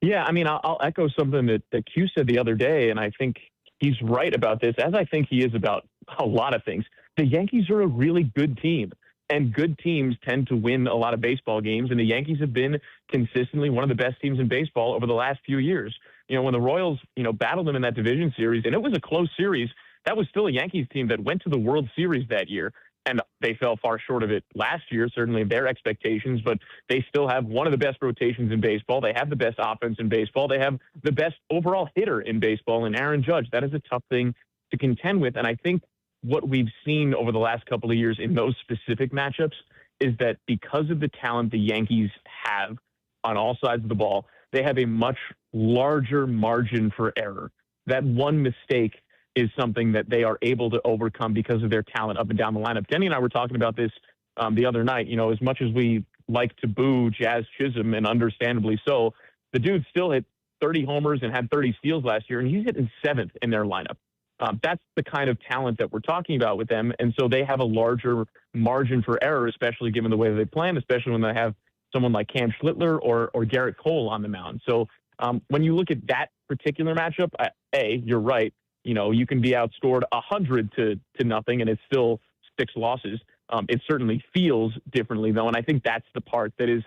Yeah, I mean, I'll echo something that Q said the other day, and I think he's right about this, as I think he is about a lot of things. The Yankees are a really good team, and good teams tend to win a lot of baseball games, and the Yankees have been consistently one of the best teams in baseball over the last few years. When the Royals, battled them in that division series, and it was a close series, that was still a Yankees team that went to the World Series that year. And they fell far short of it last year, certainly their expectations, but they still have one of the best rotations in baseball. They have the best offense in baseball. They have the best overall hitter in baseball, and Aaron Judge. That is a tough thing to contend with. And I think what we've seen over the last couple of years in those specific matchups is that because of the talent the Yankees have on all sides of the ball, they have a much larger margin for error. That one mistake is something that they are able to overcome because of their talent up and down the lineup. Denny and I were talking about this the other night. As much as we like to boo Jazz Chisholm, and understandably so, the dude still hit 30 homers and had 30 steals last year, and he's hitting 7th in their lineup. That's the kind of talent that we're talking about with them, and so they have a larger margin for error, especially given the way that they play, especially when they have someone like Cam Schlittler or Garrett Cole on the mound. So when you look at that particular matchup, you're right. You can be outscored 100-0, and it's still 6 losses. It certainly feels differently, though, and I think that's the part that is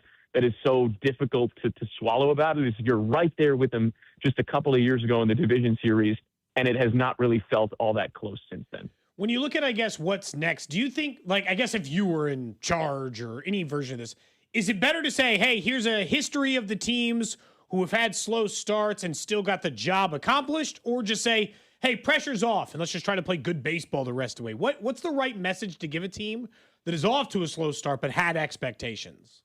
so difficult to swallow about it. Is you're right there with them just a couple of years ago in the division series, and it has not really felt all that close since then. When you look at, I guess, what's next, do you think, I guess if you were in charge or any version of this, is it better to say, hey, here's a history of the teams who have had slow starts and still got the job accomplished, or just say, hey, pressure's off, and let's just try to play good baseball the rest of the way? What's the right message to give a team that is off to a slow start but had expectations?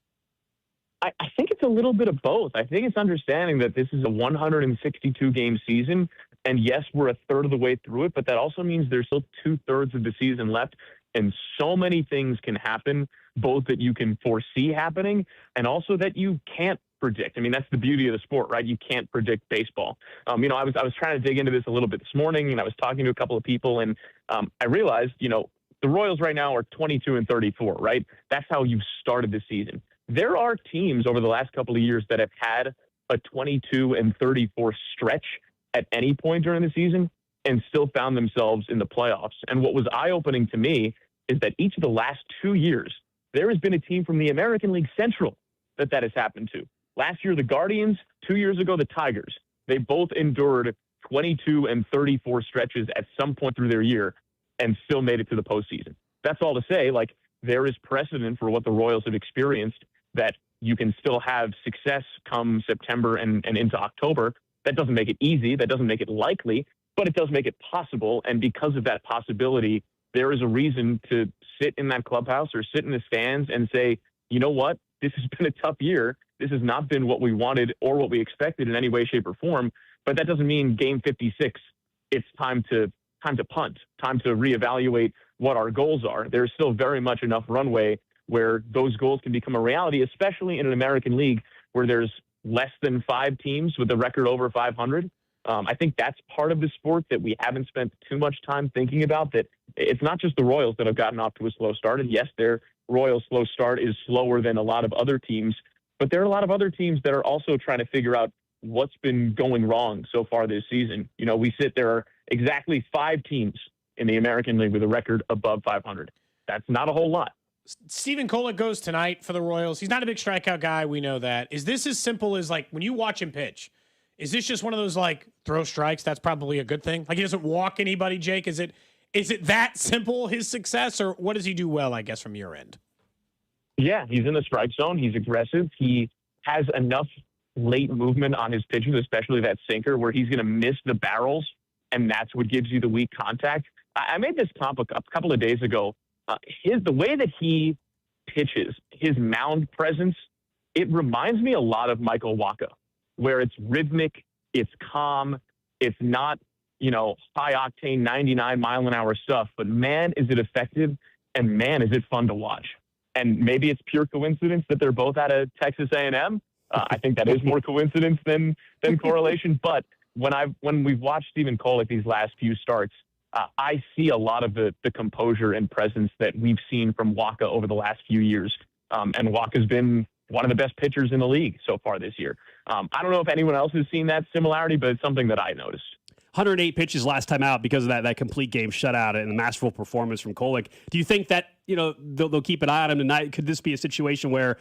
I think it's a little bit of both. I think it's understanding that this is a 162-game season, and yes, we're a third of the way through it, but that also means there's still 2/3 of the season left, and so many things can happen, both that you can foresee happening and also that you can't predict. I mean, that's the beauty of the sport, right? You can't predict baseball. I was trying to dig into this a little bit this morning, and I was talking to a couple of people, and I realized, the Royals right now are 22-34, right? That's how you've started the season. There are teams over the last couple of years that have had a 22-34 stretch at any point during the season and still found themselves in the playoffs. And what was eye-opening to me is that each of the last 2 years, there has been a team from the American League Central that has happened to. Last year, the Guardians. 2 years ago, the Tigers. They both endured 22-34 stretches at some point through their year and still made it to the postseason. That's all to say, there is precedent for what the Royals have experienced, that you can still have success come September and into October. That doesn't make it easy. That doesn't make it likely, but it does make it possible. And because of that possibility, there is a reason to sit in that clubhouse or sit in the stands and say, you know what? This has been a tough year. This has not been what we wanted or what we expected in any way, shape, or form. But that doesn't mean game 56, it's time to punt, time to reevaluate what our goals are. There's still very much enough runway where those goals can become a reality, especially in an American League where there's less than 5 teams with a record over 500. I think that's part of the sport that we haven't spent too much time thinking about, that it's not just the Royals that have gotten off to a slow start. And yes, their Royals slow start is slower than a lot of other teams, but there are a lot of other teams that are also trying to figure out what's been going wrong so far this season. There are exactly 5 teams in the American League with a record above 500. That's not a whole lot. Steven Kolek goes tonight for the Royals. He's not a big strikeout guy. We know that. Is this as simple as, when you watch him pitch, is this just one of those, throw strikes? That's probably a good thing. He doesn't walk anybody, Jake. Is it that simple, his success, or what does he do well, I guess, from your end? Yeah, he's in the strike zone. He's aggressive. He has enough late movement on his pitches, especially that sinker, where he's going to miss the barrels, and that's what gives you the weak contact. I made this topic a couple of days ago. The way that he pitches, his mound presence it reminds me a lot of Michael Wacha, where it's rhythmic, it's calm, it's not, high octane 99 mile an hour stuff, but man, is it effective, and man, is it fun to watch. And maybe it's pure coincidence that they're both out of Texas A&M. I think that is more coincidence than correlation. But when we've watched Stephen Kolek these last few starts, I see a lot of the composure and presence that we've seen from Wacha over the last few years. And Waka's been one of the best pitchers in the league so far this year. I don't know if anyone else has seen that similarity, but it's something that I noticed. 108 pitches last time out because of that complete game shutout and the masterful performance from Kolek. Do you think that they'll keep an eye on him tonight? Could this be a situation where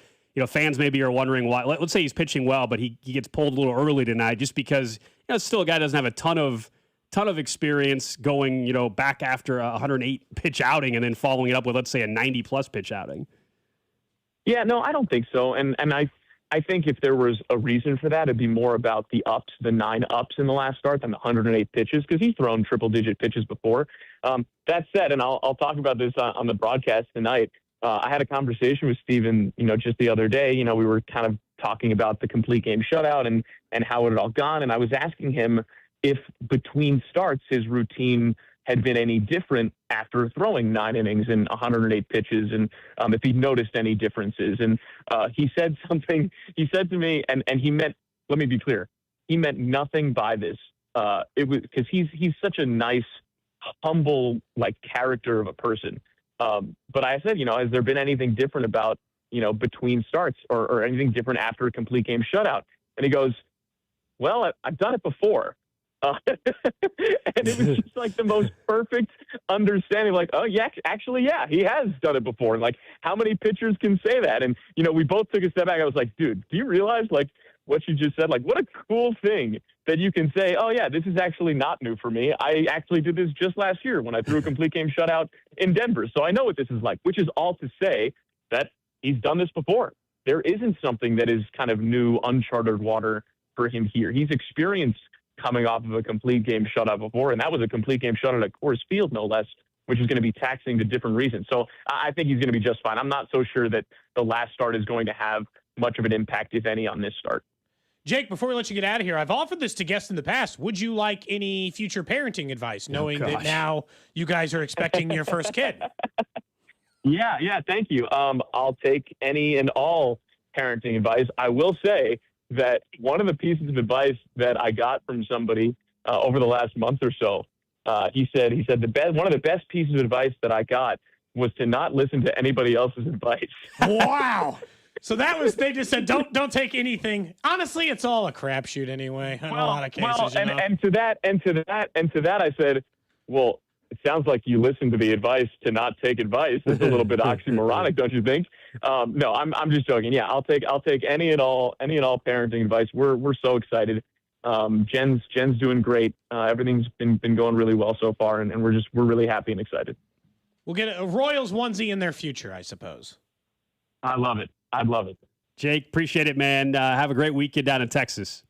fans maybe are wondering why? Let's say he's pitching well, but he gets pulled a little early tonight just because still a guy doesn't have a ton of experience going back after a 108 pitch outing and then following it up with, let's say, a 90 plus pitch outing. Yeah, no, I don't think so. And I think if there was a reason for that, it'd be more about the 9 ups in the last start than the 108 pitches, because he's thrown triple-digit pitches before. That said, and I'll talk about this on the broadcast tonight, I had a conversation with Steven, just the other day. We were kind of talking about the complete game shutout and how it had all gone, and I was asking him if between starts his routine had been any different after throwing 9 innings and 108 pitches, and if he noticed any differences. And he said something, he said to me, and he meant, let me be clear, he meant nothing by this. It was because he's such a nice, humble, character of a person. But I said, has there been anything different about, between starts or anything different after a complete game shutout? And he goes, well, I've done it before. And it was just the most perfect understanding. Oh, yeah, actually, yeah, he has done it before. And how many pitchers can say that? And, we both took a step back. I was like, dude, do you realize what you just said? What a cool thing that you can say, oh, yeah, this is actually not new for me. I actually did this just last year when I threw a complete game shutout in Denver. So I know what this is like, which is all to say that he's done this before. There isn't something that is kind of new, uncharted water for him here. He's experienced coming off of a complete game shutout before, and that was a complete game shutout at Coors Field, no less, which is going to be taxing to different reasons. So I think he's going to be just fine. I'm not so sure that the last start is going to have much of an impact, if any, on this start. Jake, before we let you get out of here, I've offered this to guests in the past. Would you like any future parenting advice, knowing that now you guys are expecting your first kid? Yeah, thank you. I'll take any and all parenting advice. I will say that one of the pieces of advice that I got from somebody over the last month or so, he said one of the best pieces of advice that I got was to not listen to anybody else's advice. Wow. So they just said, don't take anything. Honestly, it's all a crapshoot anyway. In a lot of cases. And to that, I said, well, it sounds like you listen to the advice to not take advice. It's a little bit oxymoronic, don't you think? No, I'm just joking. Yeah, I'll take any and all parenting advice. We're so excited. Jen's doing great. Everything's been going really well so far, and we're really happy and excited. We'll get a Royals onesie in their future, I suppose. I love it. I'd love it. Jake, appreciate it, man. Have a great weekend down in Texas.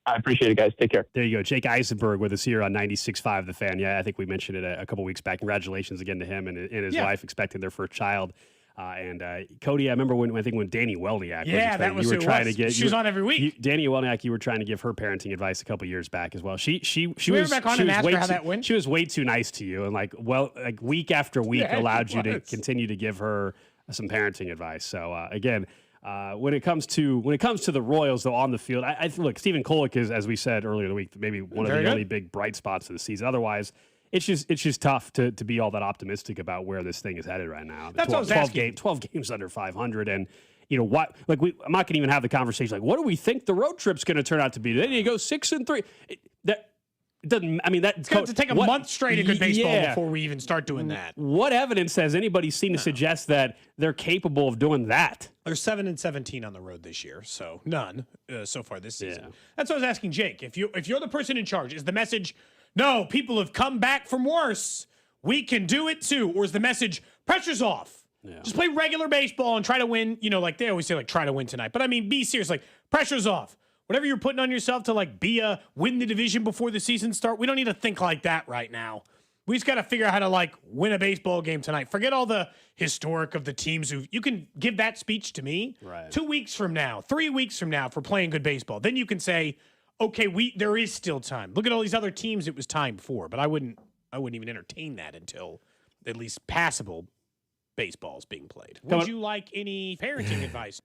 I appreciate it, guys. Take care. There you go. Jake Eisenberg with us here on 96.5 The Fan. Yeah, I think we mentioned it a couple weeks back. Congratulations again to him and his wife expecting their first child. And Cody, I remember when Danny Welniak was trying to get. She was on every week. Danny Welniak, you were trying to give her parenting advice a couple years back as well. She was back on and asked her how that went. She was way too nice to you, and week after week allowed you to continue to give her some parenting advice. So again. When it comes to the Royals, though, on the field, I look, Stephen Kolek is, as we said earlier in the week, maybe one of the only big bright spots of the season. Otherwise, it's just tough to be all that optimistic about where this thing is headed right now. That's 12 games under 500, and what? I'm not going to even have the conversation. What do we think the road trip's going to turn out to be? Then you go 6-3. It doesn't. I mean, it's going to take a month straight of good baseball before we even start doing that. What evidence has anybody seen to suggest that they're capable of doing that? They're 7-17 on the road this year, so none so far this season. Yeah. That's what I was asking Jake. If you're the person in charge, is the message, no, people have come back from worse, we can do it too, or is the message, pressure's off? Yeah. Just play regular baseball and try to win. They always say try to win tonight, but I mean, be serious. Pressure's off. Whatever you're putting on yourself to win the division before the season start, we don't need to think like that right now. We just got to figure out how to like win a baseball game tonight. Forget all the historic of the teams who you can give that speech to me 2 weeks from now, 3 weeks from now for playing good baseball. Then you can say, okay, there is still time. Look at all these other teams it was time for, but I wouldn't even entertain that until at least passable baseball's being played. Would you like any parenting advice?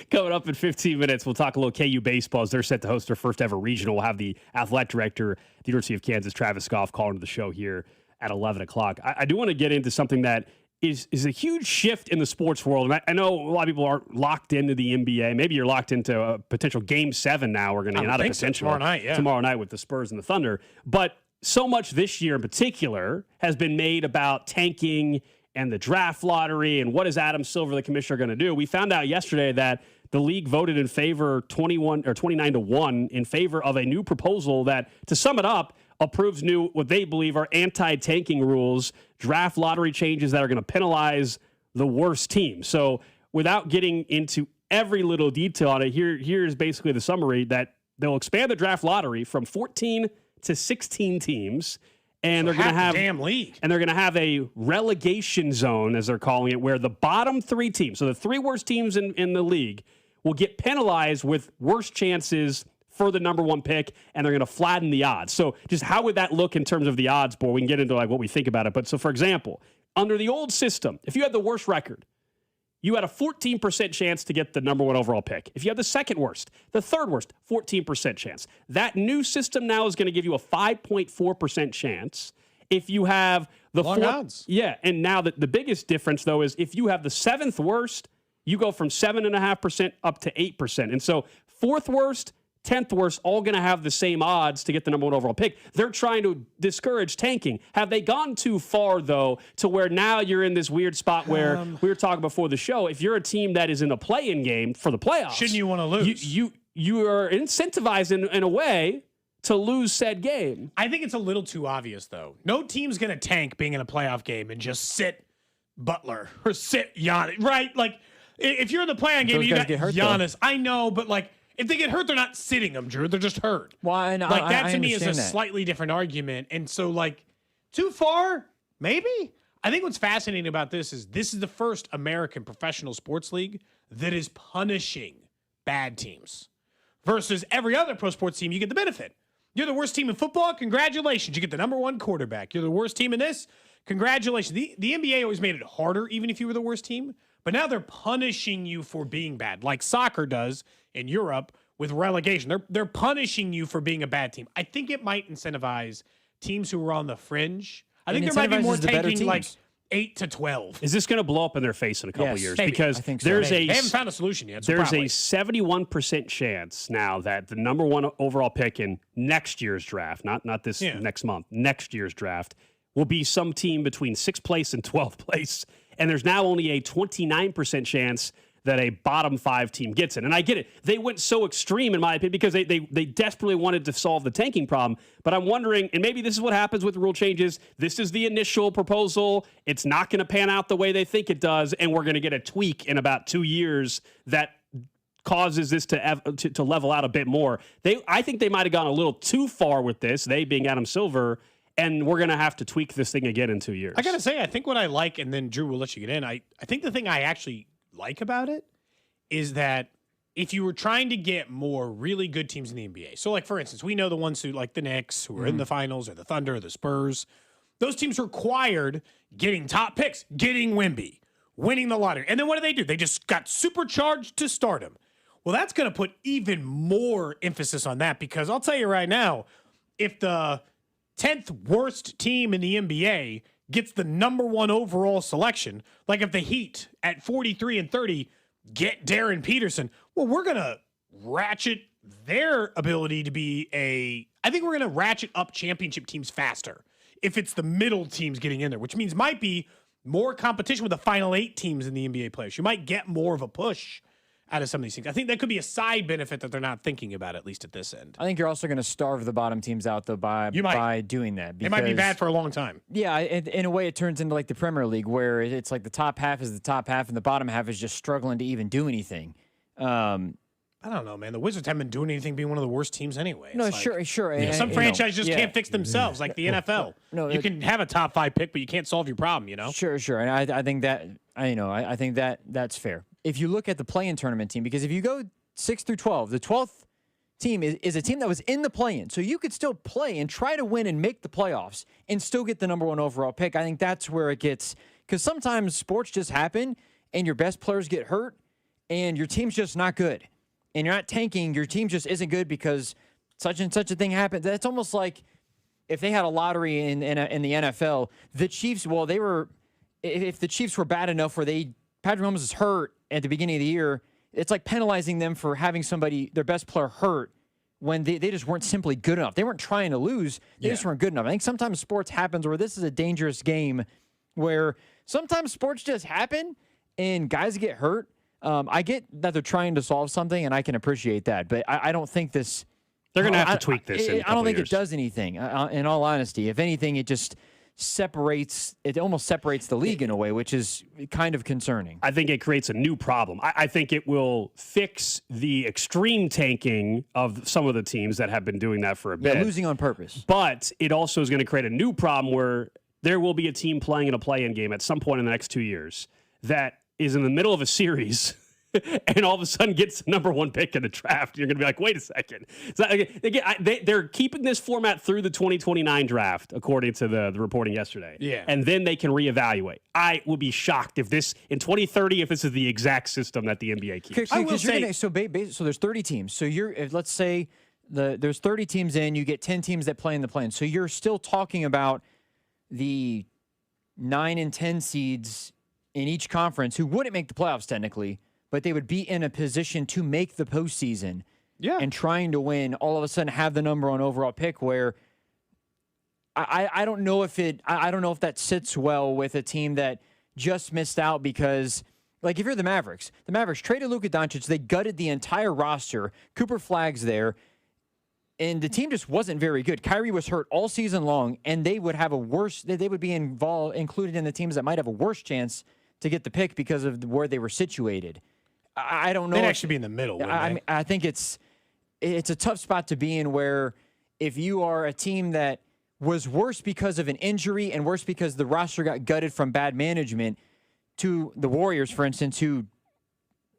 Coming up in 15 minutes, we'll talk a little KU baseball as they're set to host their first ever regional. We'll have the athletic director, the University of Kansas, Travis Goff, calling to the show here at 11 o'clock. I do want to get into something that is a huge shift in the sports world. And I know a lot of people aren't locked into the NBA. Maybe you're locked into a potential Game 7 now. We're going to get out of potential tomorrow night with the Spurs and the Thunder. But so much this year in particular has been made about tanking and the draft lottery and what is Adam Silver, the commissioner, going to do. We found out yesterday that the league voted in favor 29-1 in favor of a new proposal that, to sum it up, approves new, what they believe are anti-tanking rules, draft lottery changes that are going to penalize the worst team. So without getting into every little detail on it, here's basically the summary that they'll expand the draft lottery from 14 to 16 teams. And they're going to have damn league. And they're going to have a relegation zone, as they're calling it, where the bottom 3 teams, so the 3 worst teams in the league, will get penalized with worse chances for the number 1 pick, and they're going to flatten the odds. So just how would that look in terms of the odds board? We can get into like what we think about it. But so, for example, under the old system, if you had the worst record, you had a 14% chance to get the number 1 overall pick. If you had the second worst, the third worst, 14% chance. That new system now is going to give you a 5.4% chance. If you have the long odds. Yeah, and now the biggest difference, though, is if you have the 7th worst, you go from 7.5% up to 8%. And so 4th worst, 10th worst, all going to have the same odds to get the number 1 overall pick. They're trying to discourage tanking. Have they gone too far, though, to where now you're in this weird spot where we were talking before the show, if you're a team that is in a play-in game for the playoffs, shouldn't you want to lose? You are incentivized in a way to lose said game. I think it's a little too obvious, though. No team's going to tank being in a playoff game and just sit Butler or sit Giannis, right? Like, if you're in the play-in game, you got Giannis. I know, but like, if they get hurt, they're not sitting them, Drew. They're just hurt. Well, no, like that I to me is a that. slightly different argument. And so, like, too far? Maybe. I think what's fascinating about this is the first American professional sports league that is punishing bad teams versus every other pro sports team. You get the benefit. You're the worst team in football. Congratulations. You get the number 1 quarterback. You're the worst team in this. Congratulations. The NBA always made it harder, even if you were the worst team. But now they're punishing you for being bad, like soccer does in Europe with relegation. They're punishing you for being a bad team. I think it might incentivize teams who are on the fringe. I think there might be more tanking like 8 to 12. Is this going to blow up in their face in a couple years? Maybe. Because I think there's they haven't found a solution yet. So there's probably. a 71% chance now that the number 1 overall pick in next year's draft, not this next month, next year's draft, will be some team between 6th place and 12th place. And there's now only a 29% chance that a bottom 5 team gets it. And I get it. They went so extreme, in my opinion, because they desperately wanted to solve the tanking problem. But I'm wondering, and maybe this is what happens with rule changes. This is the initial proposal. It's not going to pan out the way they think it does. And we're going to get a tweak in about 2 years that causes this to level out a bit more. I think they might have gone a little too far with this, they being Adam Silver, and we're going to have to tweak this thing again in 2 years. I got to say, I think what I like, and then Drew will let you get in, I think the thing I actually like about it is that if you were trying to get more really good teams in the NBA, so like, for instance, we know the ones who, like the Knicks, who are in the finals, or the Thunder, or the Spurs, those teams required getting top picks, getting Wemby, winning the lottery. And then what do? They just got supercharged to stardom. Well, that's going to put even more emphasis on that, because I'll tell you right now, if the 10th worst team in the NBA gets the number 1 overall selection, like if the Heat at 43 and 30 get Darren Peterson, well, we're going to ratchet their ability to be I think we're going to ratchet up championship teams faster if it's the middle teams getting in there, which means might be more competition with the final 8 teams in the NBA playoffs. You might get more of a push out of some of these things. I think that could be a side benefit that they're not thinking about, at least at this end. I think you're also going to starve the bottom teams out, though, by doing that. It might be bad for a long time. Yeah, in a way, it turns into like the Premier League, where it's like the top half is the top half, and the bottom half is just struggling to even do anything. I don't know, man. The Wizards haven't been doing anything being one of the worst teams anyway. No, It's like, sure. Yeah, some franchises just yeah. can't fix themselves, like the NFL. No, you can have a top 5 pick, but you can't solve your problem, you know? Sure. And I think that I think that's fair. If you look at the play-in tournament team, because if you go 6 through 12, the 12th team is a team that was in the play-in, so you could still play and try to win and make the playoffs and still get the number 1 overall pick. I think that's where it gets, because sometimes sports just happen and your best players get hurt and your team's just not good. And you're not tanking, your team just isn't good because such and such a thing happened. That's almost like if they had a lottery in the NFL, the Chiefs, if the Chiefs were bad enough where Patrick Mahomes is hurt at the beginning of the year, it's like penalizing them for having their best player hurt when they just weren't simply good enough. They weren't trying to lose. They just weren't good enough. I think sometimes sports happens where this is a dangerous game where sometimes sports just happen and guys get hurt. I get that they're trying to solve something, and I can appreciate that. But I don't think this... They're going to have to tweak this in a couple I don't think years. it does anything, in all honesty. If anything, it just almost separates the league in a way, which is kind of concerning. I think it creates a new problem. I think it will fix the extreme tanking of some of the teams that have been doing that for a bit. Yeah, losing on purpose. But it also is going to create a new problem where there will be a team playing in a play-in game at some point in the next 2 years that is in the middle of a series and all of a sudden gets the number 1 pick in the draft. You're going to be like, wait a second. So, they're keeping this format through the 2029 draft, according to the reporting yesterday. Yeah. And then they can reevaluate. I would be shocked if this, in 2030, if this is the exact system that the NBA keeps. I will say, so there's 30 teams. So let's say there's 30 teams in, you get 10 teams that play in the play-in. So you're still talking about the 9 and 10 seeds in each conference who wouldn't make the playoffs technically, but they would be in a position to make the postseason. Yeah. And trying to win, all of a sudden have the number 1 overall pick where I don't know if that sits well with a team that just missed out because, like, if you're the Mavericks traded Luka Doncic, they gutted the entire roster. Cooper Flagg's there, and the team just wasn't very good. Kyrie was hurt all season long, and they would have they would be included in the teams that might have a worse chance to get the pick because of where they were situated. I don't know. They'd actually be in the middle. I think it's a tough spot to be in where if you are a team that was worse because of an injury and worse because the roster got gutted from bad management to the Warriors, for instance, who,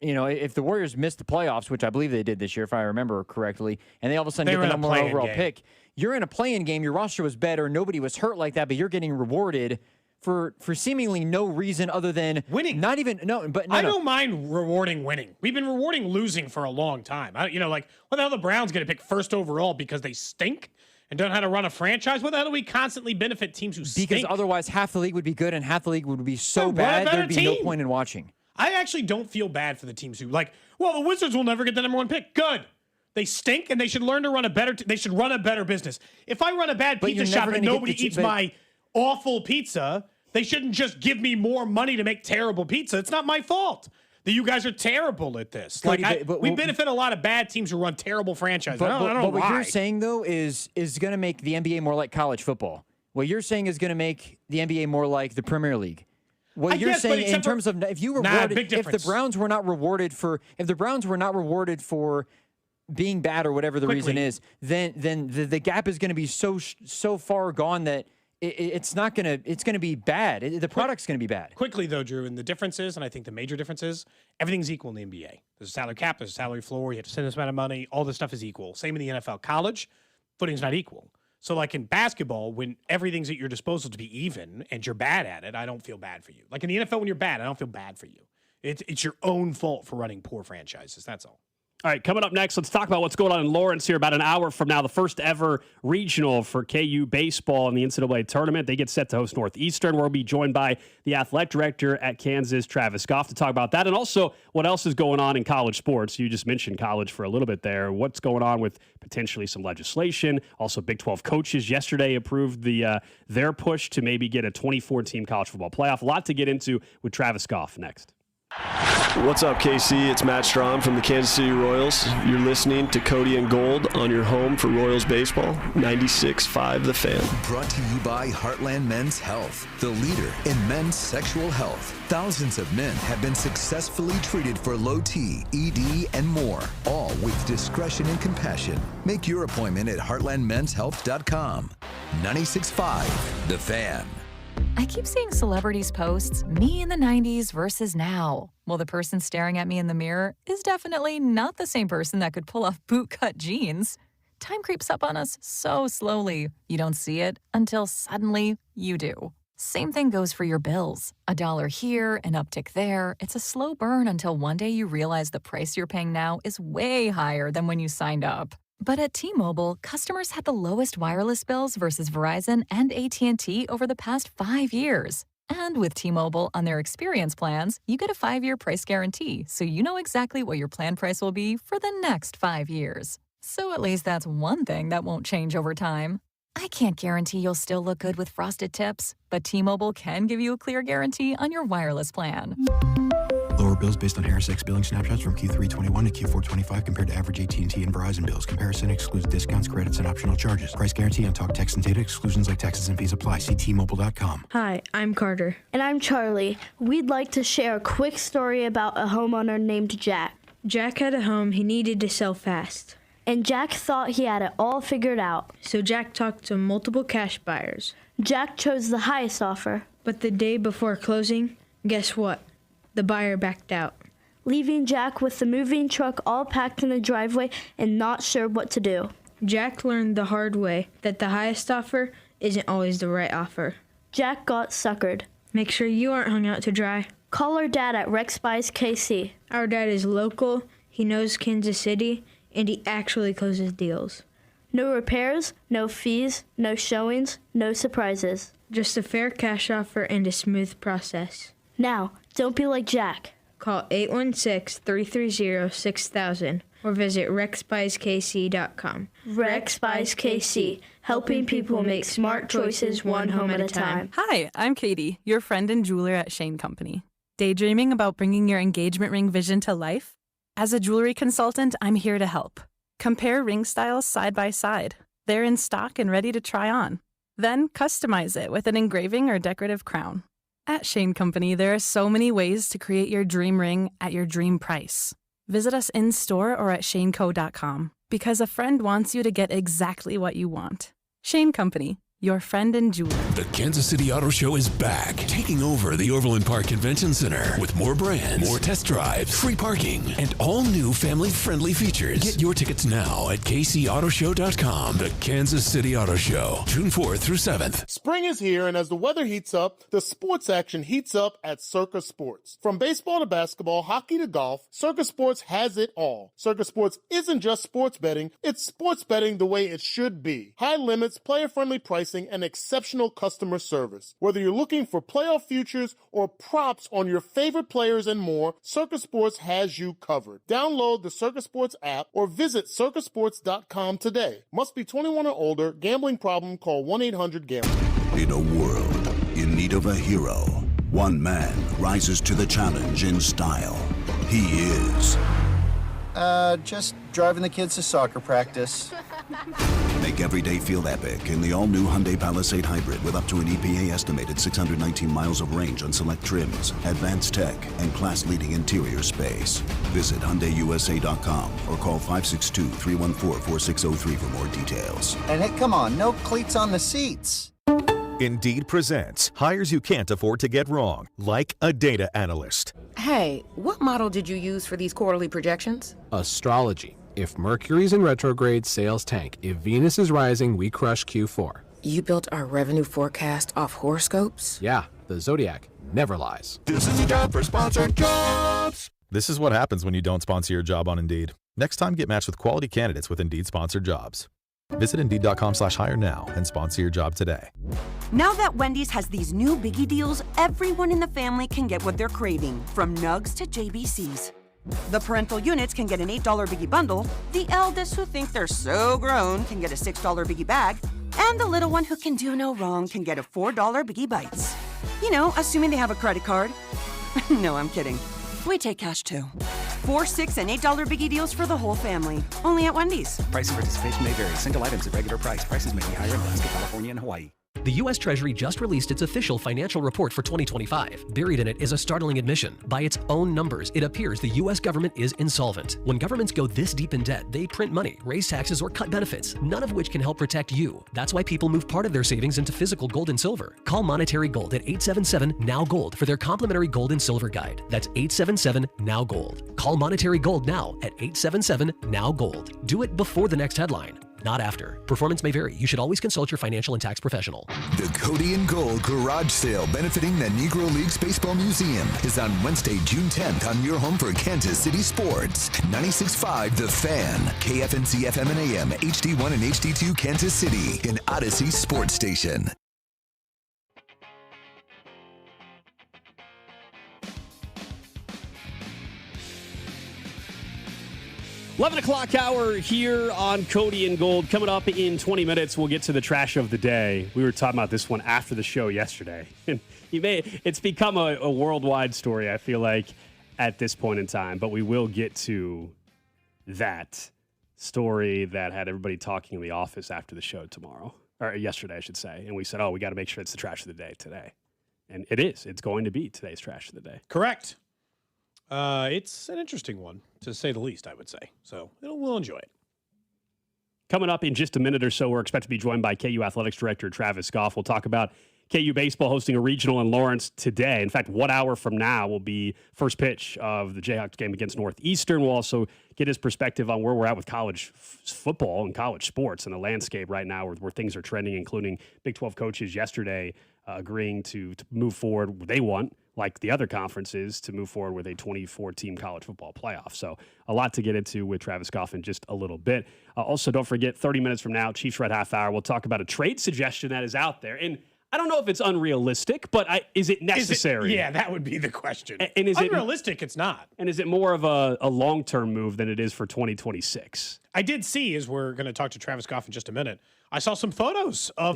if the Warriors missed the playoffs, which I believe they did this year, if I remember correctly, and they all of a sudden get the number 1 overall pick, you're in a play-in game, your roster was better, nobody was hurt like that, but you're getting rewarded for seemingly no reason other than winning. Not even no. I don't mind rewarding winning. We've been rewarding losing for a long time. What the hell? The Browns going to pick 1st overall because they stink and don't know how to run a franchise? What the hell do we constantly benefit teams who stink? Because otherwise, half the league would be good and half the league would be so bad there'd be no point in watching. I actually don't feel bad for the teams who the Wizards will never get the number 1 pick. Good. They stink and they should learn to run a better. They should run a better business. If I run a bad pizza shop and nobody eats my awful pizza, they shouldn't just give me more money to make terrible pizza. It's not my fault that you guys are terrible at this. We benefit a lot of bad teams who run terrible franchises. I don't know why. What you're saying, though, is going to make the NBA more like college football. What you're saying is going to make the NBA more like the Premier League. What you're saying in terms of if the Browns were not rewarded for being bad or whatever the reason is, then the gap is going to be so far gone that it's going to be bad. The product's going to be bad. Quickly, though, Drew, and the difference is, and I think the major difference is, everything's equal in the NBA. There's a salary cap, there's a salary floor, you have to spend this amount of money, all this stuff is equal. Same in the NFL. College, footing's not equal. So, like in basketball, when everything's at your disposal to be even and you're bad at it, I don't feel bad for you. Like in the NFL, when you're bad, I don't feel bad for you. It's your own fault for running poor franchises. That's all. All right, coming up next, let's talk about what's going on in Lawrence here about an hour from now. The first ever regional for KU baseball in the NCAA tournament. They get set to host Northeastern. We'll be joined by the athletic director at Kansas, Travis Goff, to talk about that. And also what else is going on in college sports. You just mentioned college for a little bit there. What's going on with potentially some legislation. Also, Big 12 coaches yesterday approved their push to maybe get a 24-team college football playoff. A lot to get into with Travis Goff next. What's up, KC? It's Matt Strom from the Kansas City Royals. You're listening to Cody and Gold on your home for Royals baseball, 96.5 The Fan. Brought to you by Heartland Men's Health, the leader in men's sexual health. Thousands of men have been successfully treated for low T, ED, and more, all with discretion and compassion. Make your appointment at heartlandmenshealth.com. 96.5 The Fan. I keep seeing celebrities posts, me in the 90s versus now. Well, the person staring at me in the mirror is definitely not the same person that could pull off bootcut jeans. Time creeps up on us so slowly. You don't see it until suddenly you do. Same thing goes for your bills. $1 here, an uptick there. It's a slow burn until one day you realize the price you're paying now is way higher than when you signed up. But at T-Mobile, customers had the lowest wireless bills versus Verizon and AT&T over the past 5 years. And with T-Mobile on their experience plans, you get a 5-year price guarantee, so you know exactly what your plan price will be for the next 5 years. So at least that's one thing that won't change over time. I can't guarantee you'll still look good with frosted tips, but T-Mobile can give you a clear guarantee on your wireless plan. Lower bills based on Harris X billing snapshots from Q3 21 to Q4 25 compared to average AT&T and Verizon bills. Comparison excludes discounts, credits, and optional charges. Price guarantee on talk, text, and data. Exclusions like taxes and fees apply. See T-Mobile.com. Hi, I'm Carter. And I'm Charlie. We'd like to share a quick story about a homeowner named Jack. Jack had a home he needed to sell fast. And Jack thought he had it all figured out. So Jack talked to multiple cash buyers. Jack chose the highest offer. But the day before closing, guess what? The buyer backed out, leaving Jack with the moving truck all packed in the driveway and not sure what to do. Jack learned the hard way that the highest offer isn't always the right offer. Jack got suckered. Make sure you aren't hung out to dry. Call our dad at Rex Buys KC. Our dad is local, he knows Kansas City, and he actually closes deals. No repairs, no fees, no showings, no surprises. Just a fair cash offer and a smooth process. Now, don't be like Jack. Call 816-330-6000 or visit rexbuyskc.com. Rex Buys KC, helping people make smart choices one home at a time. Hi, I'm Katie, your friend and jeweler at Shane Company. Daydreaming about bringing your engagement ring vision to life? As a jewelry consultant, I'm here to help. Compare ring styles side by side. They're in stock and ready to try on. Then customize it with an engraving or decorative crown. At Shane Company, there are so many ways to create your dream ring at your dream price. Visit us in-store or at shaneco.com because a friend wants you to get exactly what you want. Shane Company, your friend and jeweler. The Kansas City Auto Show is back, taking over the Overland Park Convention Center with more brands, more test drives, free parking, and all new family-friendly features. Get your tickets now at kcautoshow.com. The Kansas City Auto Show, June 4th through 7th. Spring is here, and as the weather heats up, the sports action heats up at Circa Sports. From baseball to basketball, hockey to golf, Circa Sports has it all. Circa Sports isn't just sports betting, it's sports betting the way it should be. High limits, player-friendly pricing, and exceptional customer service. Whether you're looking for playoff futures or props on your favorite players and more, Circa Sports has you covered. Download the Circa Sports app or visit circasports.com today. Must be 21 or older. Gambling problem? Call 1-800-GAMBLER. In a world in need of a hero, one man rises to the challenge in style. He is... just driving the kids to soccer practice. Make every day feel epic in the all-new Hyundai Palisade Hybrid with up to an EPA-estimated 619 miles of range on select trims, advanced tech, and class-leading interior space. Visit HyundaiUSA.com or call 562-314-4603 for more details. And hey, come on, no cleats on the seats. Indeed presents hires you can't afford to get wrong, like a data analyst. Hey, what model did you use for these quarterly projections? Astrology. If Mercury's in retrograde, sales tank. If Venus is rising, we crush Q4. You built our revenue forecast off horoscopes? Yeah, the Zodiac never lies. This is a job for sponsored jobs. This is what happens when you don't sponsor your job on Indeed. Next time, get matched with quality candidates with Indeed sponsored jobs. Visit Indeed.com/hire now and sponsor your job today. Now that Wendy's has these new biggie deals, everyone in the family can get what they're craving, from nugs to JBCs. The parental units can get an $8 biggie bundle, the eldest who think they're so grown can get a $6 biggie bag, and the little one who can do no wrong can get a $4 biggie bites. You know, assuming they have a credit card. No, I'm kidding. We take cash too. 4, 6, and $8 biggie deals for the whole family. Only at Wendy's. Price and participation may vary. Single items at regular price. Prices may be higher in Alaska, California, and Hawaii. The U.S. Treasury just released its official financial report for 2025. Buried in it is a startling admission. By its own numbers, it appears the U.S. government is insolvent. When governments go this deep in debt, they print money, raise taxes, or cut benefits, none of which can help protect you. That's why people move part of their savings into physical gold and silver. Call Monetary Gold at 877-NOW-GOLD for their complimentary gold and silver guide. That's 877-NOW-GOLD. Call Monetary Gold now at 877-NOW-GOLD. Do it before the next headline, not after. Performance may vary. You should always consult your financial and tax professional. The Cody and Gold Garage Sale benefiting the Negro Leagues Baseball Museum is on Wednesday, June 10th on your home for Kansas City sports. 96.5 The Fan, KFNC FM and AM, HD1 and HD2 Kansas City, an Odyssey sports station. 11 o'clock hour here on Cody and Gold. Coming up in 20 minutes, we'll get to the trash of the day. We were talking about this one after the show yesterday. And it's become a worldwide story, I feel like, at this point in time. But we will get to that story that had everybody talking in the office after the show tomorrow. Or yesterday, I should say. And we said, we got to make sure it's the trash of the day today. And it is. It's going to be today's trash of the day. Correct. It's an interesting one, to say the least, I would say. So we'll enjoy it. Coming up in just a minute or so, we're expected to be joined by KU Athletics Director Travis Goff. We'll talk about KU baseball hosting a regional in Lawrence today. In fact, 1 hour from now will be first pitch of the Jayhawks game against Northeastern. We'll also get his perspective on where we're at with college football and college sports and the landscape right now where things are trending, including Big 12 coaches yesterday agreeing to move forward. They want, like the other conferences, to move forward with a 24-team college football playoff. So a lot to get into with Travis Goff in just a little bit. Also, don't forget, 30 minutes from now, Chiefs Red Half Hour, we'll talk about a trade suggestion that is out there. And I don't know if it's unrealistic, but is it necessary? Yeah, that would be the question. And is unrealistic? It's not. And is it more of a long-term move than it is for 2026? I did see, as we're going to talk to Travis Goff in just a minute, I saw some photos of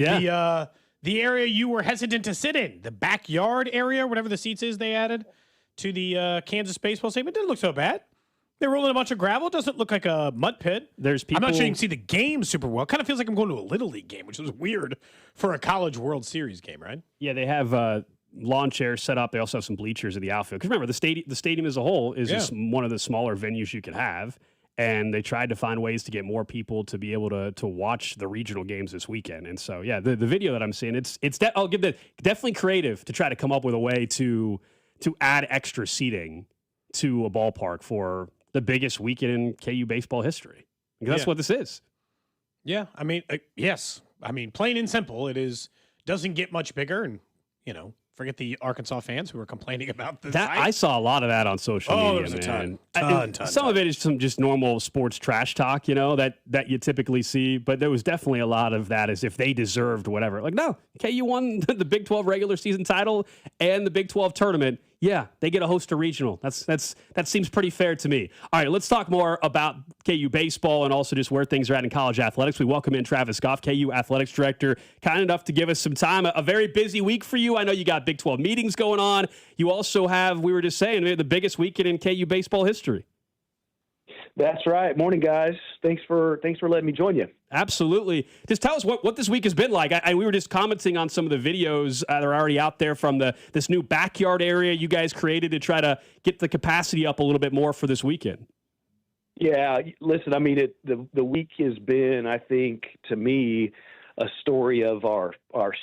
the area you were hesitant to sit in, the backyard area, whatever the seats is they added to the Kansas baseball stadium. It didn't look so bad. They rolled in a bunch of gravel. It doesn't look like a mud pit. There's people. I'm not sure you can see the game super well. It kind of feels like I'm going to a Little League game, which is weird for a College World Series game, right? Yeah, they have lawn chairs set up. They also have some bleachers in the outfield. Because remember, the stadium as a whole is just one of the smaller venues you can have. And they tried to find ways to get more people to be able to watch the regional games this weekend. And so, yeah, the video that I'm seeing, I'll give definitely creative to try to come up with a way to add extra seating to a ballpark for the biggest weekend in KU baseball history. Because that's what this is. Yeah, I mean, yes. I mean, plain and simple, doesn't get much bigger. And, forget the Arkansas fans who were complaining about this. I saw a lot of that on social media. There's a ton. Some of it is some just normal sports trash talk, that you typically see. But there was definitely a lot of that as if they deserved whatever. Like, no, KU won the Big 12 regular season title and the Big 12 tournament. Yeah, they get a host a regional. That seems pretty fair to me. All right, let's talk more about KU baseball and also just where things are at in college athletics. We welcome in Travis Goff, KU Athletics Director, kind enough to give us some time. A very busy week for you. I know you got Big 12 meetings going on. You also have, we were just saying, the biggest weekend in KU baseball history. That's right. Morning, guys. Thanks for letting me join you. Absolutely. Just tell us what this week has been like. We were just commenting on some of the videos that are already out there from this new backyard area you guys created to try to get the capacity up a little bit more for this weekend. Yeah, listen, I mean, the week has been, I think, to me, a story of our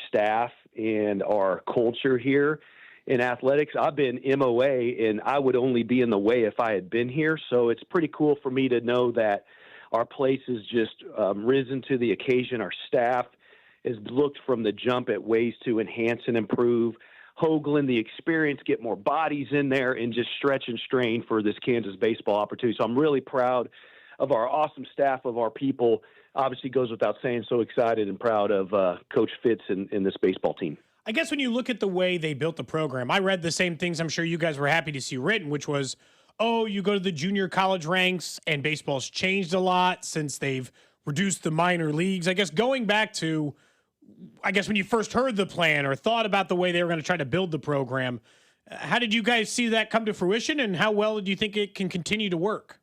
staff and our culture here in athletics. I've been MOA, and I would only be in the way if I had been here. So it's pretty cool for me to know that our place has just risen to the occasion. Our staff has looked from the jump at ways to enhance and improve, Hoagland the experience, get more bodies in there, and just stretch and strain for this Kansas baseball opportunity. So I'm really proud of our awesome staff, of our people. Obviously goes without saying, so excited and proud of Coach Fitz and this baseball team. I guess when you look at the way they built the program, I read the same things I'm sure you guys were happy to see written, which was, you go to the junior college ranks and baseball's changed a lot since they've reduced the minor leagues. I guess going back to, when you first heard the plan or thought about the way they were going to try to build the program, How did you guys see that come to fruition, and how well do you think it can continue to work?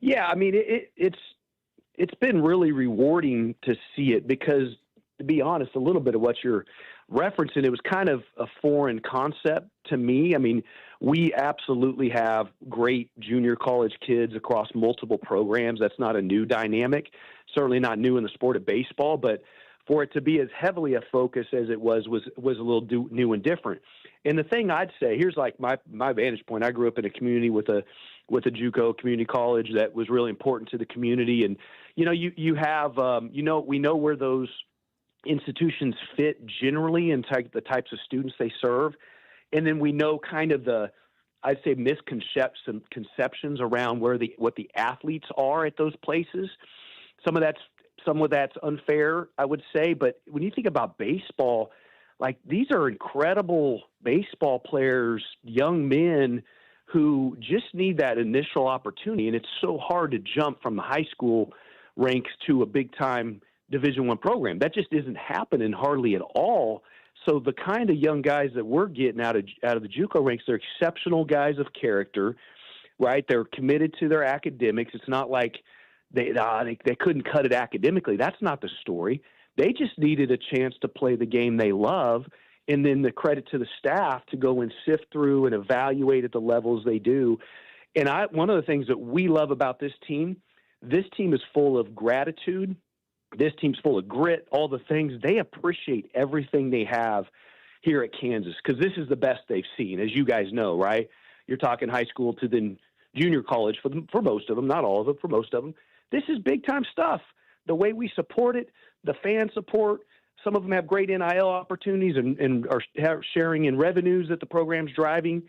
Yeah, I mean, it's been really rewarding to see it because, to be honest, a little bit of what you're referencing, it was kind of a foreign concept to me. I mean, we absolutely have great junior college kids across multiple programs. That's not a new dynamic, certainly not new in the sport of baseball, but for it to be as heavily a focus as it was a little new and different. And the thing I'd say, here's like my vantage point. I grew up in a community with a JUCO community college that was really important to the community. And, you have, we know where those institutions fit generally and the types of students they serve. And then we know kind of I'd say misconceptions around what the athletes are at those places. Some of that's unfair, I would say. But when you think about baseball, like these are incredible baseball players, young men who just need that initial opportunity. And it's so hard to jump from the high school ranks to a big time Division I program. That just isn't happening hardly at all. So the kind of young guys that we're getting out of the JUCO ranks, they're exceptional guys of character, right? They're committed to their academics. It's not like they couldn't cut it academically. That's not the story. They just needed a chance to play the game they love, and then the credit to the staff to go and sift through and evaluate at the levels they do. And one of the things that we love about this team is full of gratitude. This team's full of grit, all the things. They appreciate everything they have here at Kansas because this is the best they've seen, as you guys know, right? You're talking high school to then junior college for most of them, not all of them, for most of them. This is big-time stuff. The way we support it, the fan support, some of them have great NIL opportunities and are sharing in revenues that the program's driving,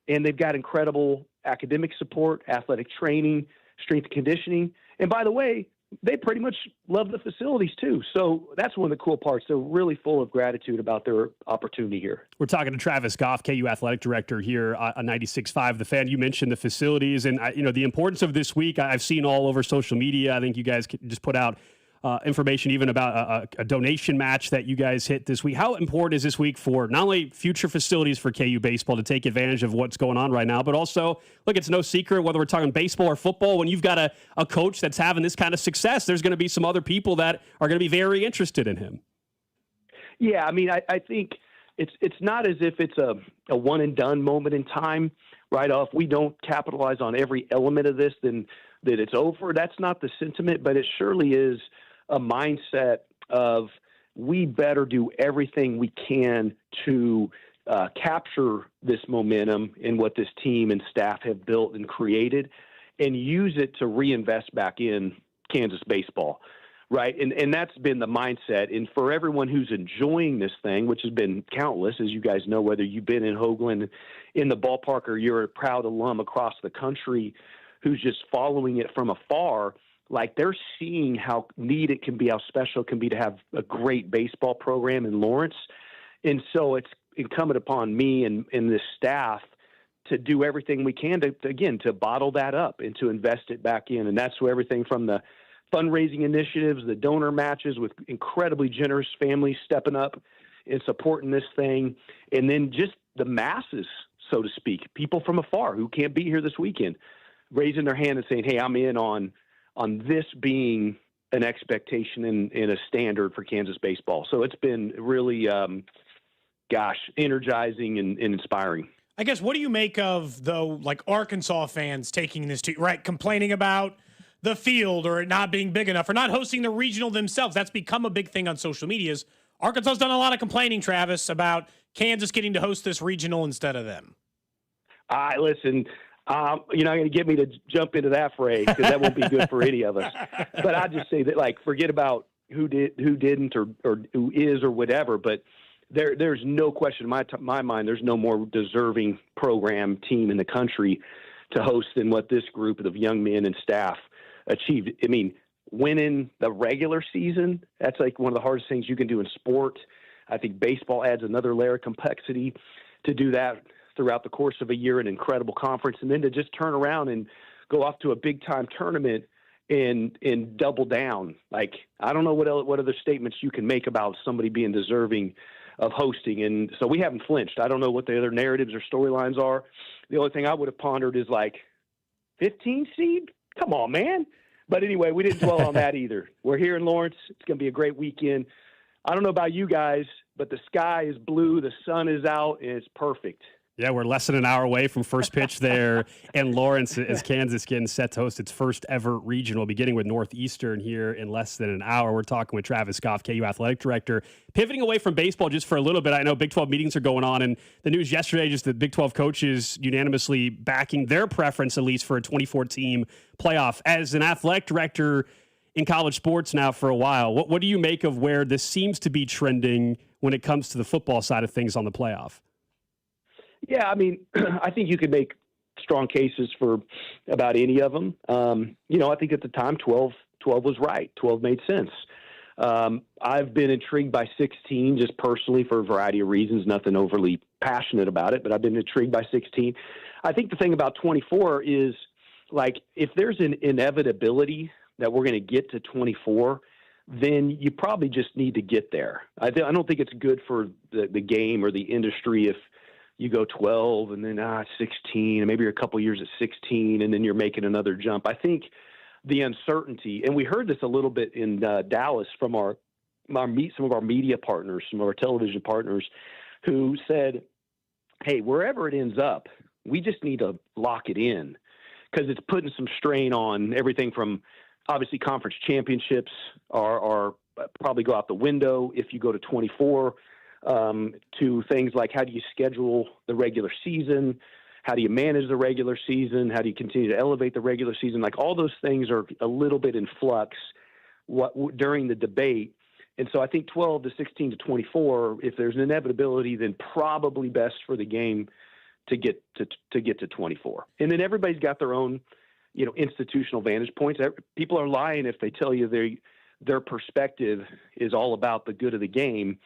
and they've got incredible academic support, athletic training, strength and conditioning. And by the way, they pretty much love the facilities too. So that's one of the cool parts. They're really full of gratitude about their opportunity here. We're talking to Travis Goff, KU athletic director here on 96.5 The Fan. You mentioned the facilities and the importance of this week. I've seen all over social media. I think you guys just put out information even about a donation match that you guys hit this week. How important is this week for not only future facilities for KU baseball to take advantage of what's going on right now, but also, look, it's no secret whether we're talking baseball or football, when you've got a coach that's having this kind of success, there's going to be some other people that are going to be very interested in him. Yeah, I mean, I think it's not as if it's a one and done moment in time, right? If we don't capitalize on every element of this, then that it's over. That's not the sentiment, but it surely is a mindset of we better do everything we can to capture this momentum in what this team and staff have built and created and use it to reinvest back in Kansas baseball, right? And that's been the mindset. And for everyone who's enjoying this thing, which has been countless, as you guys know, whether you've been in Hoagland in the ballpark or you're a proud alum across the country who's just following it from afar, like they're seeing how neat it can be, how special it can be to have a great baseball program in Lawrence. And so it's incumbent upon me and this staff to do everything we can to bottle that up and to invest it back in. And that's where everything from the fundraising initiatives, the donor matches with incredibly generous families stepping up and supporting this thing. And then just the masses, so to speak, people from afar who can't be here this weekend, raising their hand and saying, hey, I'm in on this being an expectation and a standard for Kansas baseball. So it's been really, energizing and inspiring. I guess, what do you make of, though, like Arkansas fans taking this to, right, complaining about the field or it not being big enough or not hosting the regional themselves? That's become a big thing on social media. Arkansas's done a lot of complaining, Travis, about Kansas getting to host this regional instead of them. Listen, you're not going to get me to jump into that phrase because that won't be good for any of us. But I just say that, like, forget about who didn't, or who is, or whatever. But there's no question in my mind. There's no more deserving program team in the country to host than what this group of young men and staff achieved. I mean, winning the regular season, that's like one of the hardest things you can do in sport. I think baseball adds another layer of complexity to do that throughout the course of a year, an incredible conference, and then to just turn around and go off to a big time tournament and double down. Like, I don't know what other statements you can make about somebody being deserving hosting. And so we haven't flinched. I don't know what the other narratives or storylines are. The only thing I would have pondered is like 15 seed. Come on, man. But anyway, we didn't dwell on that either. We're here in Lawrence. It's going to be a great weekend. I don't know about you guys, but the sky is blue, the sun is out, and it's perfect. Yeah, we're less than an hour away from first pitch there in Lawrence as Kansas getting set to host its first ever regional, beginning with Northeastern here in less than an hour. We're talking with Travis Goff, KU Athletic Director. Pivoting away from baseball just for a little bit, I know Big 12 meetings are going on, and the news yesterday, just the Big 12 coaches unanimously backing their preference, at least for a 24-team playoff. As an athletic director in college sports now for a while, what do you make of where this seems to be trending when it comes to the football side of things on the playoff? Yeah, I mean, I think you could make strong cases for about any of them. I think at the time 12 was right. 12 made sense. I've been intrigued by 16 just personally for a variety of reasons, nothing overly passionate about it, but I've been intrigued by 16. I think the thing about 24 is, like, if there's an inevitability that we're going to get to 24, then you probably just need to get there. I don't think it's good for the game or the industry if you go 12 and then 16, and maybe you're a couple years at 16, and then you're making another jump. I think the uncertainty, and we heard this a little bit in Dallas from some of our media partners, some of our television partners, who said, hey, wherever it ends up, we just need to lock it in because it's putting some strain on everything from obviously conference championships are probably go out the window if you go to 24. To things like how do you schedule the regular season? How do you manage the regular season? How do you continue to elevate the regular season? Like all those things are a little bit in flux during the debate. And so I think 12 to 16 to 24, if there's an inevitability, then probably best for the game to get to 24. And then everybody's got their own, institutional vantage points. People are lying if they tell you their perspective is all about the good of the game.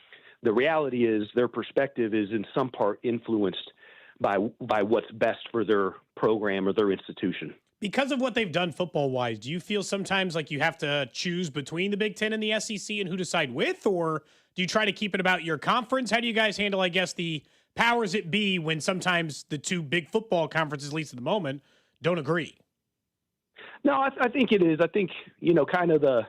The reality is their perspective is in some part influenced by what's best for their program or their institution. Because of what they've done football-wise, do you feel sometimes like you have to choose between the Big Ten and the SEC and who to side with, or do you try to keep it about your conference? How do you guys handle, I guess, the powers it be when sometimes the two big football conferences, at least at the moment, don't agree? No, I think it is. I think, kind of the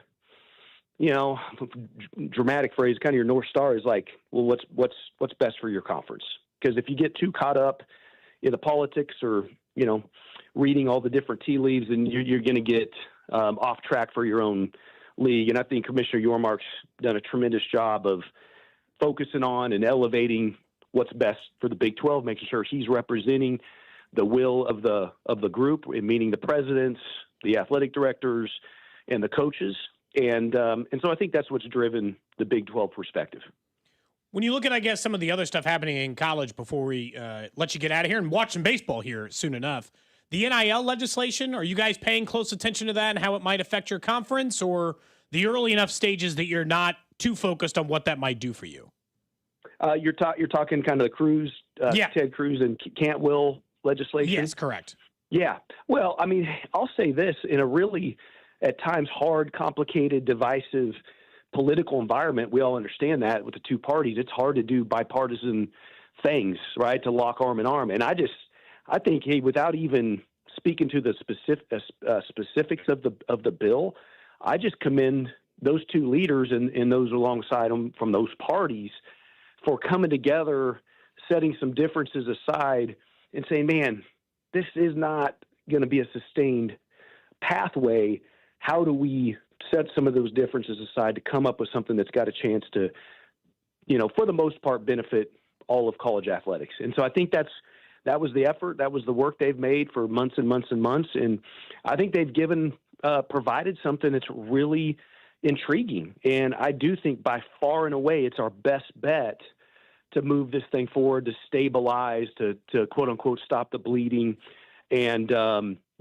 dramatic phrase, kind of your North Star is like, well, what's best for your conference? Because if you get too caught up in the politics or, reading all the different tea leaves, and you're going to get off track for your own league. And I think Commissioner Yormark's done a tremendous job of focusing on and elevating what's best for the Big 12, making sure he's representing the will of the group, meaning the presidents, the athletic directors, and the coaches. And so I think that's what's driven the Big 12 perspective. When you look at, I guess, some of the other stuff happening in college before we let you get out of here and watch some baseball here soon enough, the NIL legislation, are you guys paying close attention to that and how it might affect your conference, or the early enough stages that you're not too focused on what that might do for you? You're talking kind of the Cruz, Ted Cruz and Cantwell legislation? Yes, correct. Yeah. Well, I mean, I'll say this, in a really, at times, hard, complicated, divisive political environment, we all understand that with the two parties, it's hard to do bipartisan things, right, to lock arm in arm. And I think, hey, without even speaking to the specifics of the bill, I just commend those two leaders and those alongside them from those parties for coming together, setting some differences aside, and saying, man, this is not going to be a sustained pathway. How do we set some of those differences aside to come up with something that's got a chance to, for the most part, benefit all of college athletics? And so I think that was the effort. That was the work they've made for months and months and months. And I think they've provided something that's really intriguing. And I do think by far and away, it's our best bet to move this thing forward, to stabilize, to quote unquote, stop the bleeding and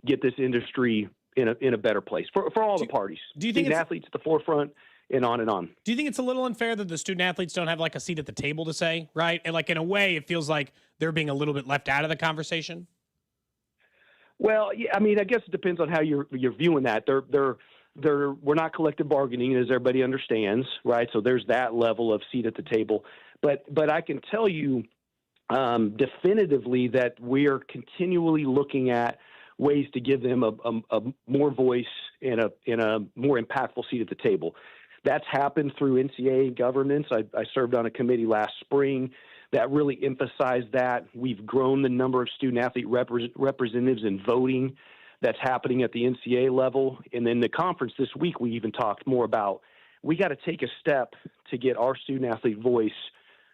get this industry in a better place for all the parties. Do you think athletes at the forefront and on and on? Do you think it's a little unfair that the student athletes don't have like a seat at the table to say, right? And like in a way, it feels like they're being a little bit left out of the conversation. Well, yeah, I mean, I guess it depends on how you're viewing that. We're not collective bargaining, as everybody understands, right? So there's that level of seat at the table. But I can tell you definitively that we are continually looking at ways to give them a more voice and a more impactful seat at the table. That's happened through NCAA governance. I served on a committee last spring that really emphasized that. We've grown the number of student-athlete representatives in voting that's happening at the NCAA level. And then the conference this week, we even talked more about we got to take a step to get our student-athlete voice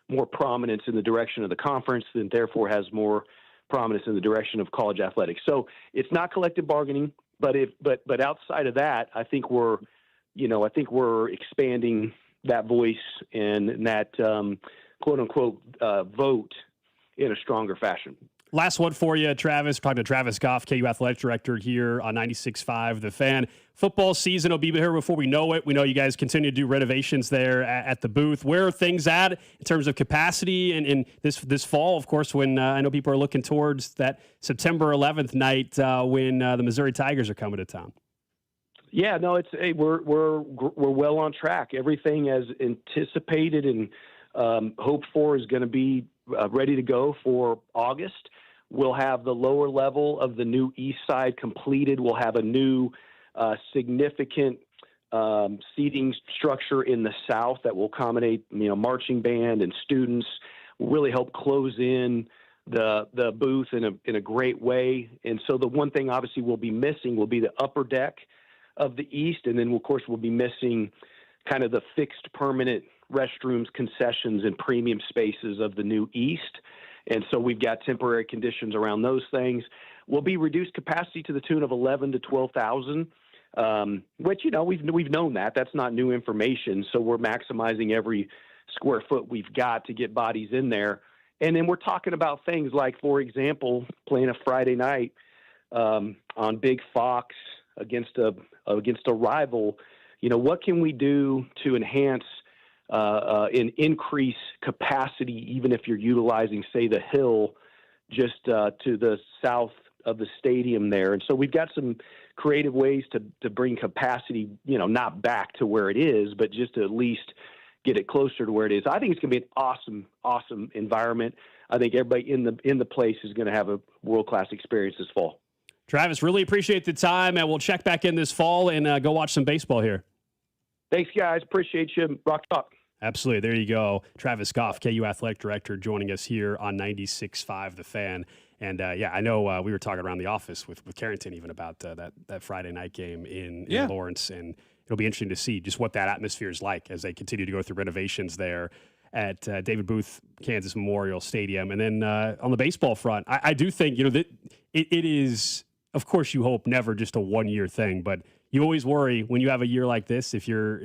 more prominence in the direction of the conference, and therefore has more prominence in the direction of college athletics. So it's not collective bargaining, but outside of that, I think we're expanding that voice and that quote unquote vote in a stronger fashion. Last one for you, Travis. Talking to Travis Goff, KU Athletic Director here on 96.5 The Fan. Football season will be here before we know it. We know you guys continue to do renovations there at the booth. Where are things at in terms of capacity and this fall, of course, when I know people are looking towards that September 11th night when the Missouri Tigers are coming to town? Yeah, no, we're well on track. Everything as anticipated and hoped for is going to be ready to go for August. We'll have the lower level of the new east side completed. We'll have a new significant seating structure in the south that will accommodate, marching band and students. Will really help close in the booth in a great way. And so the one thing obviously we'll be missing will be the upper deck of the east, and then of course we'll be missing kind of the fixed permanent restrooms, concessions, and premium spaces of the new east. And so we've got temporary conditions around those things. We'll be reduced capacity to the tune of 11 to 12,000, which, we've known that. That's not new information. So we're maximizing every square foot we've got to get bodies in there. And then we're talking about things like, for example, playing a Friday night on Big Fox against a rival. What can we do to enhance and increase capacity, even if you're utilizing, say, the hill just to the south of the stadium there? And so we've got some creative ways to bring capacity, not back to where it is, but just to at least get it closer to where it is. I think it's going to be an awesome environment. I think everybody in the place is going to have a world-class experience this fall. Travis, really appreciate the time, and we'll check back in this fall and go watch some baseball here. Thanks, guys. Appreciate you. Rock Talk. Absolutely. There you go. Travis Goff, KU Athletic Director, joining us here on 96.5 The Fan. And, I know we were talking around the office with Carrington even about that Friday night game in Lawrence. And it'll be interesting to see just what that atmosphere is like as they continue to go through renovations there at David Booth Kansas Memorial Stadium. And then on the baseball front, I do think, that it is, of course, you hope never just a one-year thing, but you always worry when you have a year like this, if you're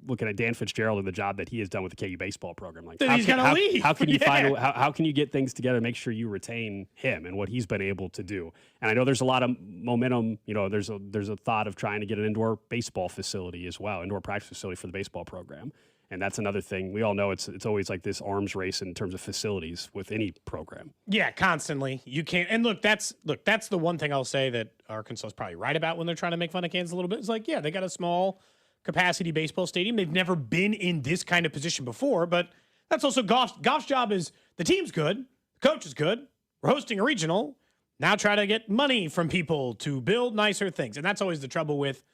looking at Dan Fitzgerald and the job that he has done with the KU baseball program. Like, he's going to leave. How can you how can you get things together, make sure you retain him and what he's been able to do? And I know there's a lot of momentum. There's a thought of trying to get an indoor baseball facility as well, indoor practice facility for the baseball program. And that's another thing. We all know it's always like this arms race in terms of facilities with any program. Yeah, constantly. You can't. And that's the one thing I'll say that Arkansas is probably right about when they're trying to make fun of Kansas a little bit. It's like, yeah, they got a small capacity baseball stadium. They've never been in this kind of position before, but that's also Goff's job. Is the team's good, the coach is good, we're hosting a regional, now try to get money from people to build nicer things. And that's always the trouble with,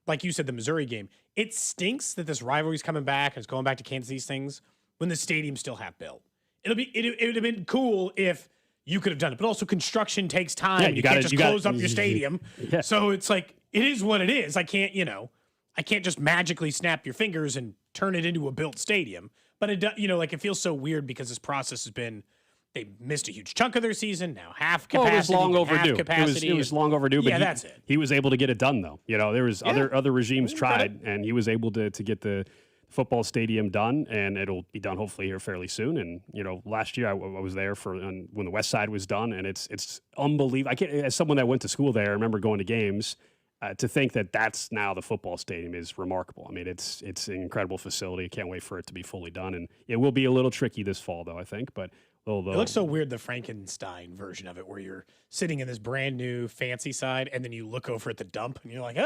like you said, the Missouri game. It stinks that this rivalry's coming back and it's going back to Kansas, these things, when the stadium's still half built. It would have been cool if you could have done it, but also construction takes time. Yeah, you can't just close up your stadium. Yeah. So it's like, it is what it is. I can't just magically snap your fingers and turn it into a built stadium. But it feels so weird because this process has been, they missed a huge chunk of their season. Now half capacity. Well, it was long overdue. It was long overdue. But that's it. He was able to get it done, though. There was other regimes tried, and he was able to get the football stadium done, and it'll be done hopefully here fairly soon. And last year I was there when the West Side was done, and it's unbelievable. As someone that went to school there, I remember going to games. To think that that's now the football stadium is remarkable. I mean, it's an incredible facility. Can't wait for it to be fully done, and it will be a little tricky this fall, though, I think. But it looks so weird, the Frankenstein version of it, where you're sitting in this brand new fancy side, and then you look over at the dump, and you're like,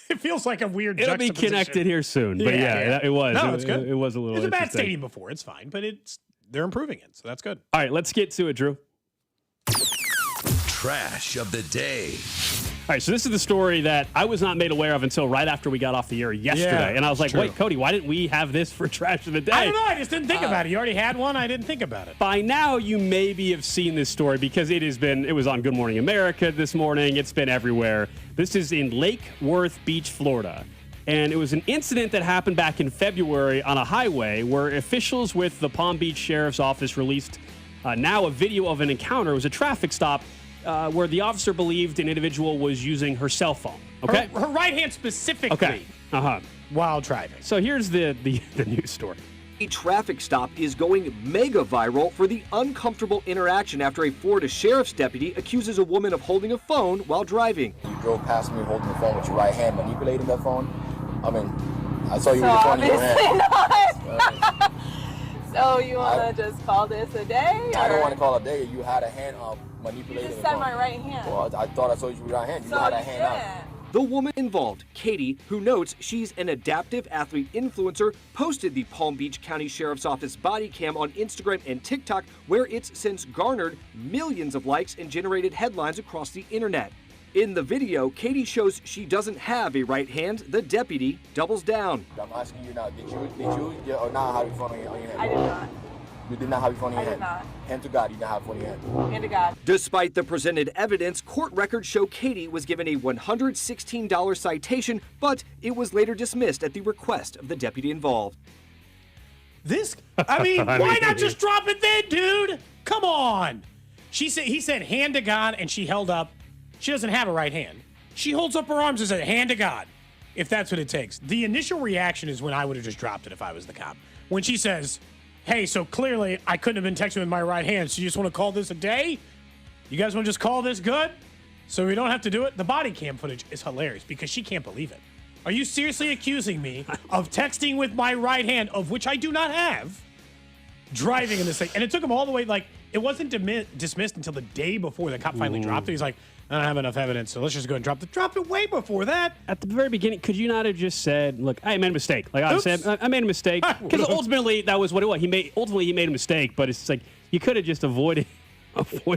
It feels like a weird It'll be juxtaposition. connected here soon. But yeah, it was. No, it's good. It was a little It was a bad interesting. stadium before. It's fine, but they're improving it, so that's good. All right, let's get to it, Drew. Trash of the day. All right, so this is the story that I was not made aware of until right after we got off the air yesterday. Yeah, and I was like, true. wait, Cody, why didn't we have this for Trash of the Day? I don't know. I just didn't think about it. You already had one. I didn't think about it. By now, you maybe have seen this story because it was on Good Morning America this morning. It's been everywhere. This is in Lake Worth Beach, Florida. And it was an incident that happened back in February on a highway where officials with the Palm Beach Sheriff's Office released now a video of an encounter. It was a traffic stop where the officer believed an individual was using her cell phone. Okay? Her right hand specifically. Okay. Uh-huh. While driving. So here's the news story. A traffic stop is going mega viral for the uncomfortable interaction after a Florida sheriff's deputy accuses a woman of holding a phone while driving. You drove past me holding the phone with your right hand, manipulating that phone. I mean, I saw you with your phone in your hand. Not. So you want to just call this a day? I don't want to call it a day. You had a hand up manipulating. You just said my right hand. Well, I thought I saw you with your right hand. You So had a you hand didn't. up. The woman involved, Katie, who notes she's an adaptive athlete influencer, posted the Palm Beach County Sheriff's Office body cam on Instagram and TikTok, where it's since garnered millions of likes and generated headlines across the internet. In the video, Katie shows she doesn't have a right hand. The deputy doubles down. I'm asking you now, did you or not have your phone on your hand? I did not. You did not have your phone in your I hand? did not. Hand to God, you did not have your phone in your hand. Hand to God. Despite the presented evidence, court records show Katie was given a $116 citation, but it was later dismissed at the request of the deputy involved. Why not just drop it then, dude? Come on. He said hand to God, and she held up. She doesn't have a right hand. She holds up her arms and said hand to God, if that's what it takes. The initial reaction is when I would have just dropped it if I was the cop. When she says, hey, so clearly I couldn't have been texting with my right hand, so you just want to call this a day? You guys want to just call this good? So we don't have to do it? The body cam footage is hilarious because she can't believe it. Are you seriously accusing me of texting with my right hand, of which I do not have, driving in this thing? And it took him all the way, it wasn't dismissed until the day before the cop finally dropped it. He's like, I don't have enough evidence, so let's just go and drop it way before that. At the very beginning, could you not have just said, look, I made a mistake. I made a mistake. Because ultimately, that was what it was. He made a mistake, but it's like, you could have just avoided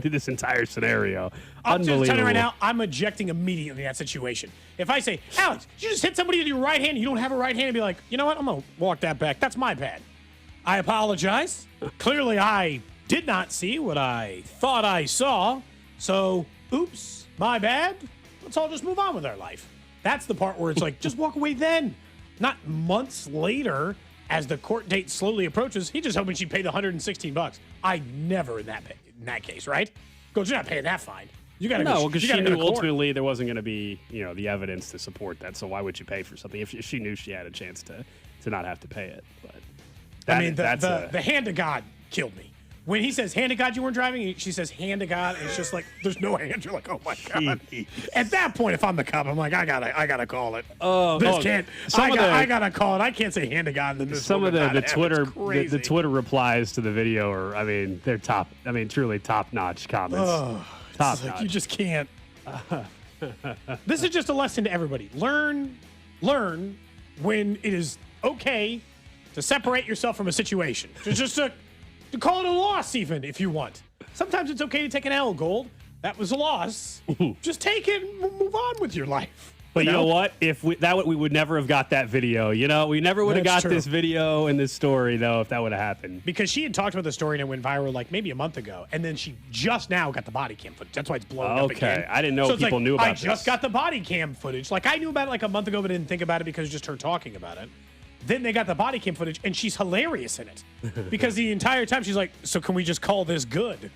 this entire scenario. I'm just Unbelievable. telling you right now, I'm ejecting immediately in that situation. If I say, Alex, you just hit somebody with your right hand, you don't have a right hand, and be like, you know what, I'm going to walk that back. That's my bad. I apologize. Clearly, I did not see what I thought I saw, so oops. My bad. Let's all just move on with our life. That's the part where it's like, just walk away then. Not months later, as the court date slowly approaches. He just hoping she'd pay the $116. I never in that case, right? Go, you're not paying that fine. You got to go. No, because she go knew to court. ultimately there wasn't going to be, the evidence to support that. So why would you pay for something if she knew she had a chance to not have to pay it? But the hand to God killed me. When he says, hand to God, you weren't driving, she says, hand to God, and it's just like, there's no hand. You're like, oh, my God. At that point, if I'm the cop, I'm like, I gotta call it. I gotta call it. I can't say hand to God. And then some of the Twitter replies to the video are, they're truly top-notch comments. Top-notch. You just can't. This is just a lesson to everybody. Learn when it is okay to separate yourself from a situation. Just to call it a loss, even if you want. Sometimes it's okay to take an L, Gold. That was a loss. Just take it and move on with your life. But you know what? If we would never have got that video. We never would have got this video and this story, though, if that would have happened. Because she had talked about the story and it went viral maybe a month ago, and then she just now got the body cam footage. That's why it's blowing up again. Okay, I didn't know people knew about this. I just got the body cam footage. I knew about it a month ago, but didn't think about it because just her talking about it. Then they got the body cam footage, and she's hilarious in it. Because the entire time she's like, so can we just call this good?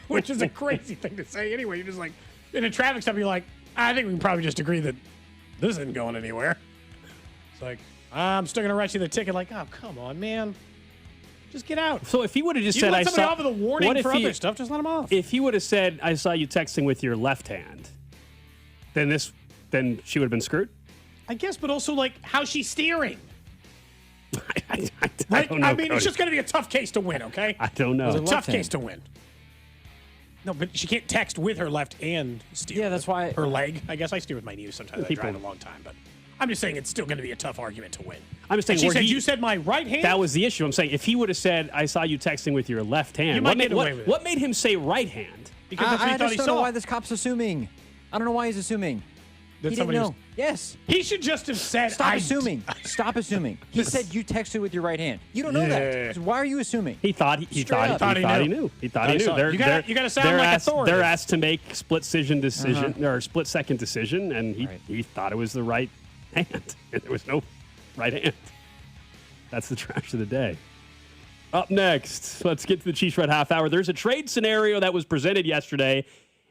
Which is a crazy thing to say anyway. You're just like, in a traffic stop, you're like, I think we can probably just agree that this isn't going anywhere. It's like, I'm still going to write you the ticket. Like, oh, come on, man. Just get out. So if he would have just said, I saw... off with a warning for other stuff, just let him off. If he would have said, I saw you texting with your left hand, then she would have been screwed? I guess, but also, how's she steering? I don't know, it's just going to be a tough case to win, okay? I don't know. It's a tough case to win. No, but she can't text with her left and steer. Yeah, that's why her leg. I guess I steer with my knee sometimes. I drive a long time, but I'm just saying it's still going to be a tough argument to win. I'm just saying. She said you said my right hand. That was the issue. I'm saying if he would have said, "I saw you texting with your left hand," You might get away with it. What made him say right hand? Because that's what he thought he don't know saw. why this cop's assuming. I don't know why he's assuming. That He didn't somebody was- know. Yes. He should just have said. Stop assuming. Stop assuming. He said you texted with your right hand. You don't know that. So why are you assuming? He thought he thought he knew. He thought he knew. You gotta sound like authority. They're asked to make split second decision, and he thought it was the right hand. And there was no right hand. That's the trash of the day. Up next, let's get to the Chiefs Red Half Hour. There's a trade scenario that was presented yesterday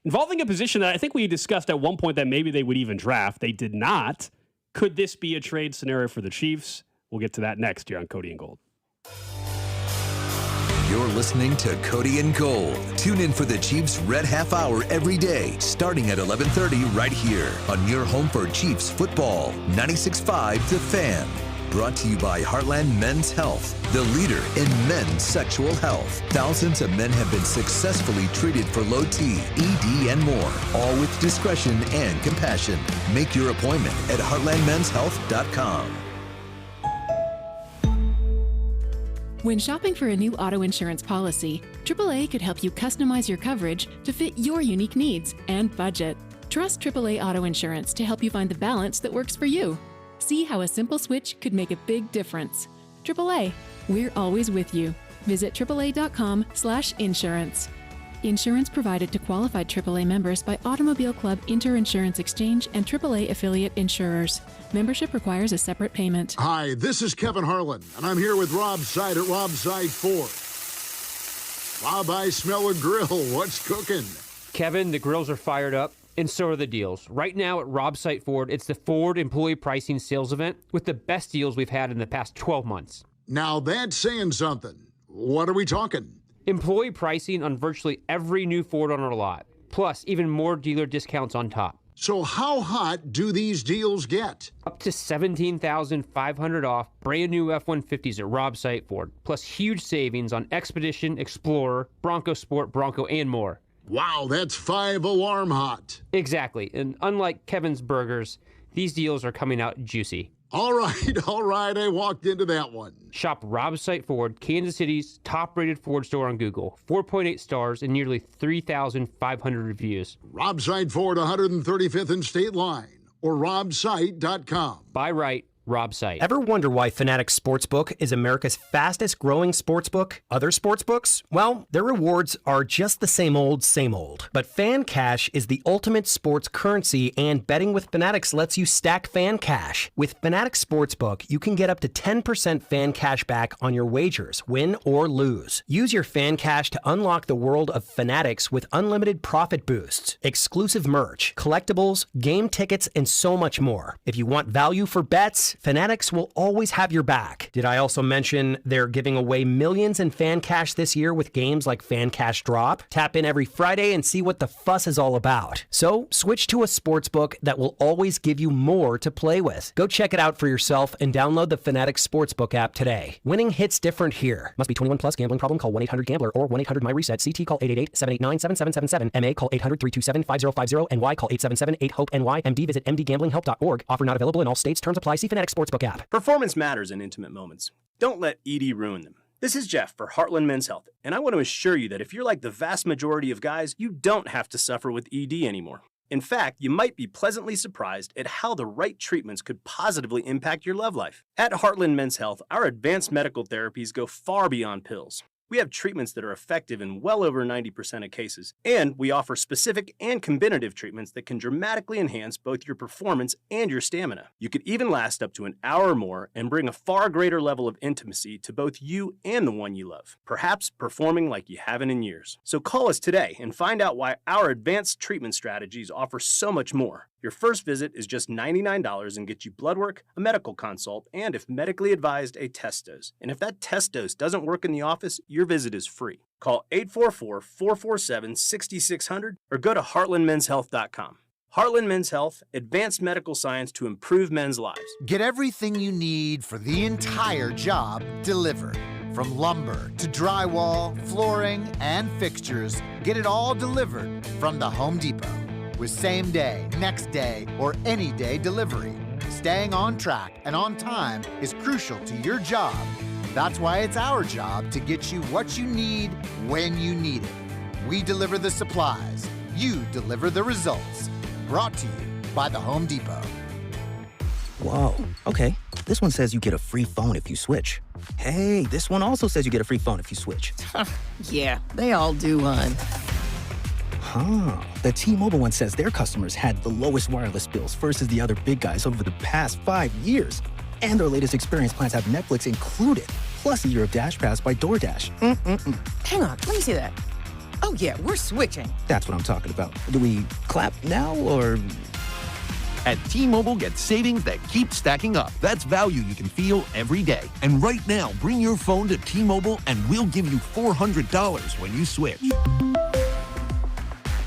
involving a position that I think we discussed at one point that maybe they would even draft. They did not. Could this be a trade scenario for the Chiefs? We'll get to that next here on Cody and Gold. You're listening to Cody and Gold. Tune in for the Chiefs Red Half Hour every day, starting at 11:30 right here on your home for Chiefs football. 96.5 The Fan. Brought to you by Heartland Men's Health, the leader in men's sexual health. Thousands of men have been successfully treated for low T, ED, and more, all with discretion and compassion. Make your appointment at heartlandmenshealth.com. When shopping for a new auto insurance policy, AAA could help you customize your coverage to fit your unique needs and budget. Trust AAA Auto Insurance to help you find the balance that works for you. See how a simple switch could make a big difference. AAA, we're always with you. Visit AAA.com/insurance. Insurance provided to qualified AAA members by Automobile Club Inter-Insurance Exchange and AAA affiliate insurers. Membership requires a separate payment. Hi, this is Kevin Harlan, and I'm here with Rob Seid at Rob Seid Ford. Rob, I smell a grill. What's cooking? Kevin, the grills are fired up, and so are the deals. Right now at Rob Seid Ford, it's the Ford Employee Pricing Sales Event with the best deals we've had in the past 12 months. Now that's saying something. What are we talking? Employee pricing on virtually every new Ford on our lot, plus even more dealer discounts on top. So how hot do these deals get? Up to $17,500 off brand new F-150s at Rob Seid Ford, plus huge savings on Expedition, Explorer, Bronco Sport, Bronco, and more. Wow, that's 5 alarm hot. Exactly, and unlike Kevin's Burgers, these deals are coming out juicy. All right, I walked into that one. Shop Rob Seid Ford, Kansas City's top-rated Ford store on Google. 4.8 stars and nearly 3,500 reviews. Rob Seid Ford, 135th and State Line, or robseid.com. Buy right, Rob Seid. Ever wonder why Fanatics Sportsbook is America's fastest growing sportsbook? Other sportsbooks? Well, their rewards are just the same old, same old. But Fan Cash is the ultimate sports currency, and betting with Fanatics lets you stack Fan Cash. With Fanatics Sportsbook, you can get up to 10% Fan Cash back on your wagers, win or lose. Use your Fan Cash to unlock the world of Fanatics with unlimited profit boosts, exclusive merch, collectibles, game tickets, and so much more. If you want value for bets, Fanatics will always have your back. Did I also mention they're giving away millions in Fan Cash this year with games like Fan Cash Drop? Tap in every Friday and see what the fuss is all about. So switch to a sportsbook that will always give you more to play with. Go check it out for yourself and download the Fanatics Sportsbook app today. Winning hits different here. Must be 21 plus. Gambling problem? Call 1-800-GAMBLER or 1-800-MyReset. CT call 888-789-7777. MA call 800-327-5050. NY call 877-8-HOPE-NY. MD visit mdgamblinghelp.org. Offer not available in all states. Terms apply. See Fanatics Sportsbook app. Performance matters in intimate moments. Don't let ED ruin them. This is Jeff for Heartland Men's Health, and I want to assure you that if you're like the vast majority of guys, you don't have to suffer with ED anymore. In fact, you might be pleasantly surprised at how the right treatments could positively impact your love life. At Heartland Men's Health, our advanced medical therapies go far beyond pills. We have treatments that are effective in well over 90% of cases, and we offer specific and combinative treatments that can dramatically enhance both your performance and your stamina. You could even last up to an hour or more and bring a far greater level of intimacy to both you and the one you love, perhaps performing like you haven't in years. So call us today and find out why our advanced treatment strategies offer so much more. Your first visit is just $99 and gets you blood work, a medical consult, and if medically advised, a test dose. And if that test dose doesn't work in the office, your visit is free. Call 844-447-6600 or go to heartlandmenshealth.com. Heartland Men's Health, advanced medical science to improve men's lives. Get everything you need for the entire job delivered. From lumber to drywall, flooring, and fixtures, get it all delivered from the Home Depot. With same day, next day, or any day delivery. Staying on track and on time is crucial to your job. That's why it's our job to get you what you need when you need it. We deliver the supplies. You deliver the results. Brought to you by the Home Depot. Whoa, okay. This one says you get a free phone if you switch. Hey, this one also says you get a free phone if you switch. Yeah, they all do, hon. Huh. The T-Mobile one says their customers had the lowest wireless bills versus the other big guys over the past 5 years. And their latest experience plans have Netflix included, plus a year of Dash Pass by DoorDash. Hang on, let me see that. Oh yeah, we're switching. That's what I'm talking about. Do we clap now or... At T-Mobile, get savings that keep stacking up. That's value you can feel every day. And right now, bring your phone to T-Mobile and we'll give you $400 when you switch.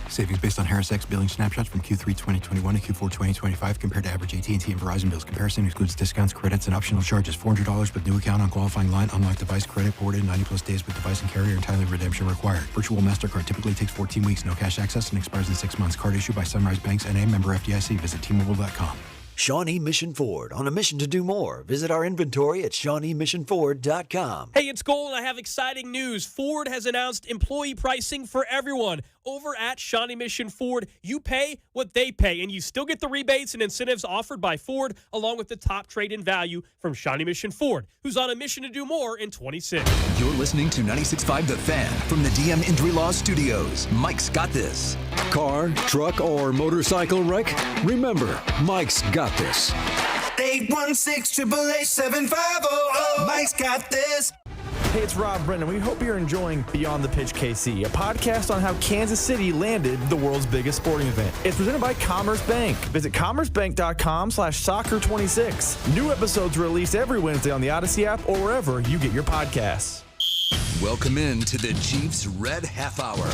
Savings based on Harris X billing snapshots from Q3 2021 to Q4 2025 compared to average AT&T and Verizon bills. Comparison excludes discounts, credits, and optional charges. $400 with new account on qualifying line. Unlocked device credit ported 90-plus days with device and carrier and timely redemption required. Virtual MasterCard typically takes 14 weeks. No cash access and expires in 6 months. Card issued by Sunrise Banks N.A. member FDIC. Visit T-Mobile.com. Shawnee Mission Ford, on a mission to do more. Visit our inventory at ShawneeMissionFord.com. Hey, it's Gold, and I have exciting news. Ford has announced employee pricing for everyone. Over at Shawnee Mission Ford, you pay what they pay, and you still get the rebates and incentives offered by Ford, along with the top trade-in value from Shawnee Mission Ford, who's on a mission to do more in 26. You're listening to 96.5 The Fan from the DM Injury Law Studios. Mike's got this. Car, truck, or motorcycle wreck? Remember, Mike's got this. 816-888-7500. Mike's got this. Hey, it's Rob Brennan. We hope you're enjoying Beyond the Pitch KC, a podcast on how Kansas City landed the world's biggest sporting event. It's presented by Commerce Bank. Visit commercebank.com/soccer26. New episodes released every Wednesday on the Odyssey app or wherever you get your podcasts. Welcome in to the Chiefs Red Half Hour.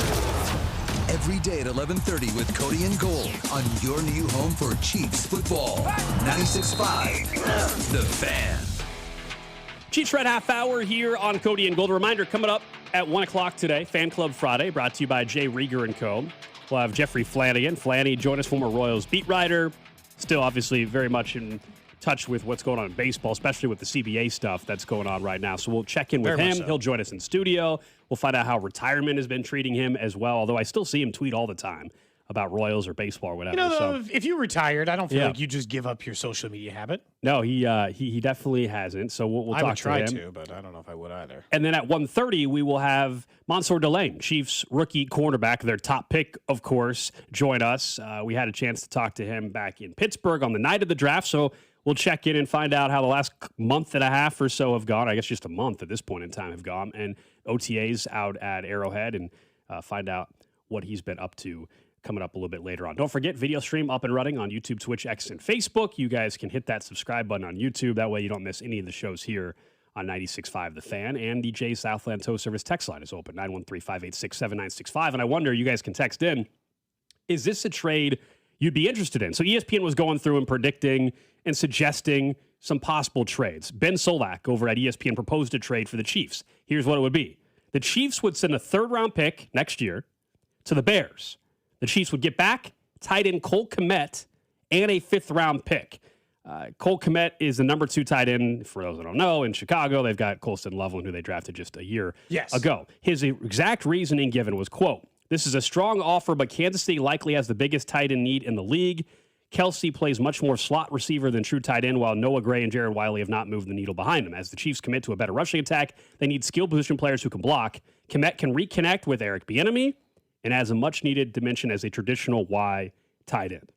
Every day at 11:30 with Cody and Gold on your new home for Chiefs football. 96.5 The Fan. Chiefs Red Half Hour here on Cody and Gold. A reminder, coming up at 1 o'clock today, Fan Club Friday, brought to you by Jay Rieger & Co. We'll have Jeffrey Flanagan. Flanny, join us, former Royals beat writer. Still, obviously, very much in touch with what's going on in baseball, especially with the CBA stuff that's going on right now. So we'll check in with him. So. He'll join us in studio. We'll find out how retirement has been treating him as well, although I still see him tweet all the time about Royals or baseball or whatever. You know, so, if you retired, I don't feel like you just give up your social media habit. No, he definitely hasn't. So we'll talk to him. I would try to, but I don't know if I would either. And then at 1:30, we will have Mansour Delane, Chiefs rookie cornerback, their top pick, of course, join us. We had a chance to talk to him back in Pittsburgh on the night of the draft, so we'll check in and find out how the last month and a half or so have gone. I guess just a month at this point in time have gone. And OTAs out at Arrowhead and find out what he's been up to coming up a little bit later on. Don't forget, video stream up and running on YouTube, Twitch, X, and Facebook. You guys can hit that subscribe button on YouTube. That way you don't miss any of the shows here on 96.5 The Fan. And the J Southland Tow Service text line is open, 913-586-7965. And I wonder, you guys can text in, is this a trade you'd be interested in? So ESPN was going through and predicting and suggesting some possible trades. Ben Solak over at ESPN proposed a trade for the Chiefs. Here's what it would be. The Chiefs would send a third-round pick next year to the Bears. The Chiefs would get back tight end Cole Kmet and a fifth-round pick. Cole Kmet is the number 2 tight end, for those that don't know, in Chicago. They've got Colston Loveland, who they drafted just a year ago. His exact reasoning given was, quote, "This is a strong offer, but Kansas City likely has the biggest tight end need in the league. Kelsey plays much more slot receiver than true tight end, while Noah Gray and Jared Wiley have not moved the needle behind him. As the Chiefs commit to a better rushing attack, they need skilled position players who can block. Kmet can reconnect with Eric Bieniemy and has a much-needed dimension as a traditional Y tight end."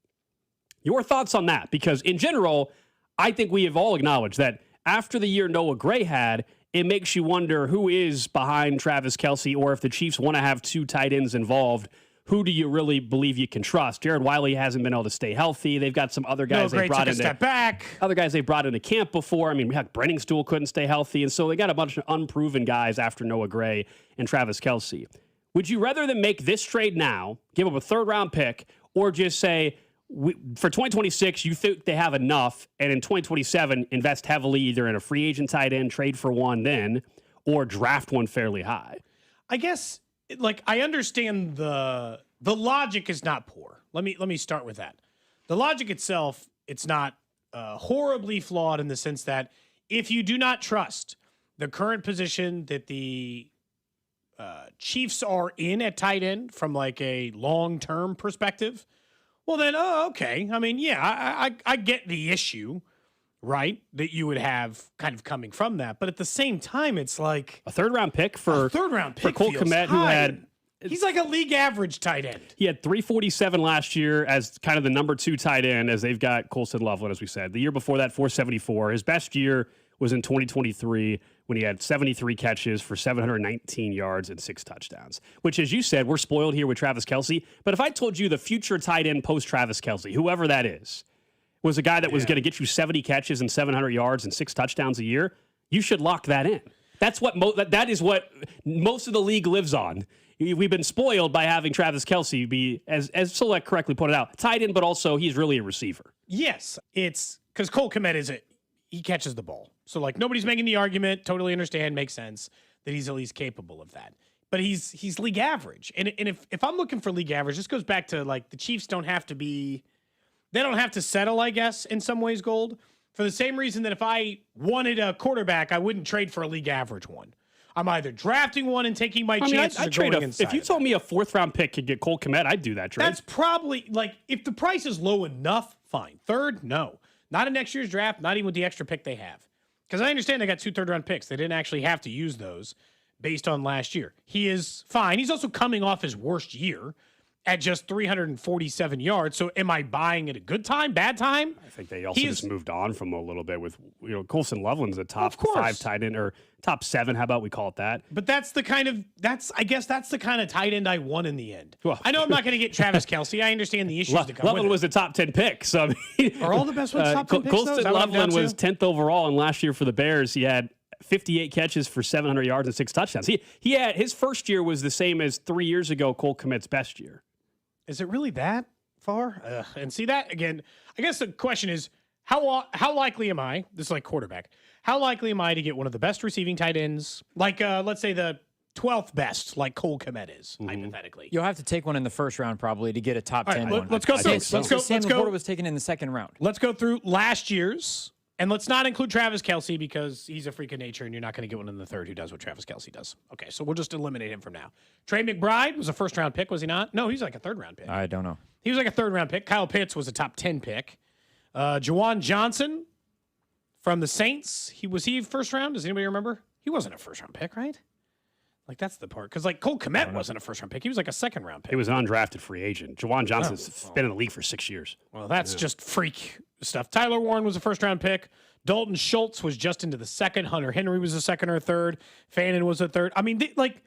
Your thoughts on that? Because in general, I think we have all acknowledged that after the year Noah Gray had, it makes you wonder who is behind Travis Kelsey, or if the Chiefs want to have 2 tight ends involved, who do you really believe you can trust? Jared Wiley hasn't been able to stay healthy. They've got some other guys they brought in. Step back. Other guys they brought into camp before. I mean, Brenningstool couldn't stay healthy, and so they got a bunch of unproven guys after Noah Gray and Travis Kelsey. Would you rather than make this trade now, give up a third-round pick, or just say, for 2026, you think they have enough, and in 2027, invest heavily either in a free agent tight end, trade for one then, or draft one fairly high. I guess, like, I understand the logic is not poor. Let me start with that. The logic itself, it's not horribly flawed in the sense that if you do not trust the current position that the Chiefs are in at tight end from like a long-term perspective, well then, okay. I mean, yeah, I get the issue, right, that you would have kind of coming from that. But at the same time, it's like a third-round pick for Cole Kmet, who had... He's like a league average tight end. He had 347 last year as kind of the number 2 tight end, as they've got Colston Loveland, as we said. The year before that, 474. His best year was in 2023 when he had 73 catches for 719 yards and 6 touchdowns, which, as you said, we're spoiled here with Travis Kelce. But if I told you the future tight end post-Travis Kelce, whoever that is, was a guy that was going to get you 70 catches and 700 yards and 6 touchdowns a year, you should lock that in. That's what that is what most of the league lives on. We've been spoiled by having Travis Kelce be, as Select correctly pointed out, tight end, but also he's really a receiver. Yes, it's because Cole Kmet he catches the ball. So, like, nobody's making the argument. Totally understand, makes sense that he's at least capable of that. But he's league average. And if I'm looking for league average, this goes back to, like, the Chiefs don't have to settle, I guess, in some ways, Gold, for the same reason that if I wanted a quarterback, I wouldn't trade for a league average one. I'm either drafting one and taking my chances or going inside. If you told me a 4th-round pick could get Cole Kmet, I'd do that trade. That's probably, like, if the price is low enough, fine. Third, no. Not in next year's draft, not even with the extra pick they have. Because I understand they got 2 third-round picks. They didn't actually have to use those based on last year. He is fine. He's also coming off his worst year at just 347 yards. So am I buying at a good time, bad time? I think they also just moved on from a little bit with, Colston Loveland's a top 5 tight end, or top 7. How about we call it that? But I guess that's the kind of tight end I want in the end. Well, I know I'm not going to get Travis Kelce. I understand the issues that come Loveland with was a top 10 pick. So I mean, are all the best ones top 10 picks? Colston Loveland was 10th overall, and last year for the Bears, he had 58 catches for 700 yards and 6 touchdowns. He had his first year was the same as 3 years ago Cole Kmet's best year. Is it really that far? And see that again, I guess the question is how likely am I, this is like quarterback, how likely am I to get one of the best receiving tight ends, like let's say the 12th best, like Cole Kmet is, hypothetically? You'll have to take one in the first round probably to get a top 10 one. Let's go through. Sam Laporta was taken in the second round. Let's go through last year's, and let's not include Travis Kelce because he's a freak of nature, and you're not going to get one in the third who does what Travis Kelce does. Okay, so we'll just eliminate him from now. Trey McBride was a first-round pick, was he not? No, he's like a third-round pick. I don't know. He was like a third-round pick. Kyle Pitts was a top 10 pick. Juwan Johnson from the Saints, was he first round? Does anybody remember? He wasn't a first-round pick, right? Like, that's the part. Because, like, Cole Kmet wasn't a first-round pick. He was like a second-round pick. He was an undrafted free agent. Juwan Johnson's been in the league for 6 years. Well, that's just freak stuff. Tyler Warren was a first-round pick. Dalton Schultz was just into the second. Hunter Henry was a second or third. Fannin was a third. I mean,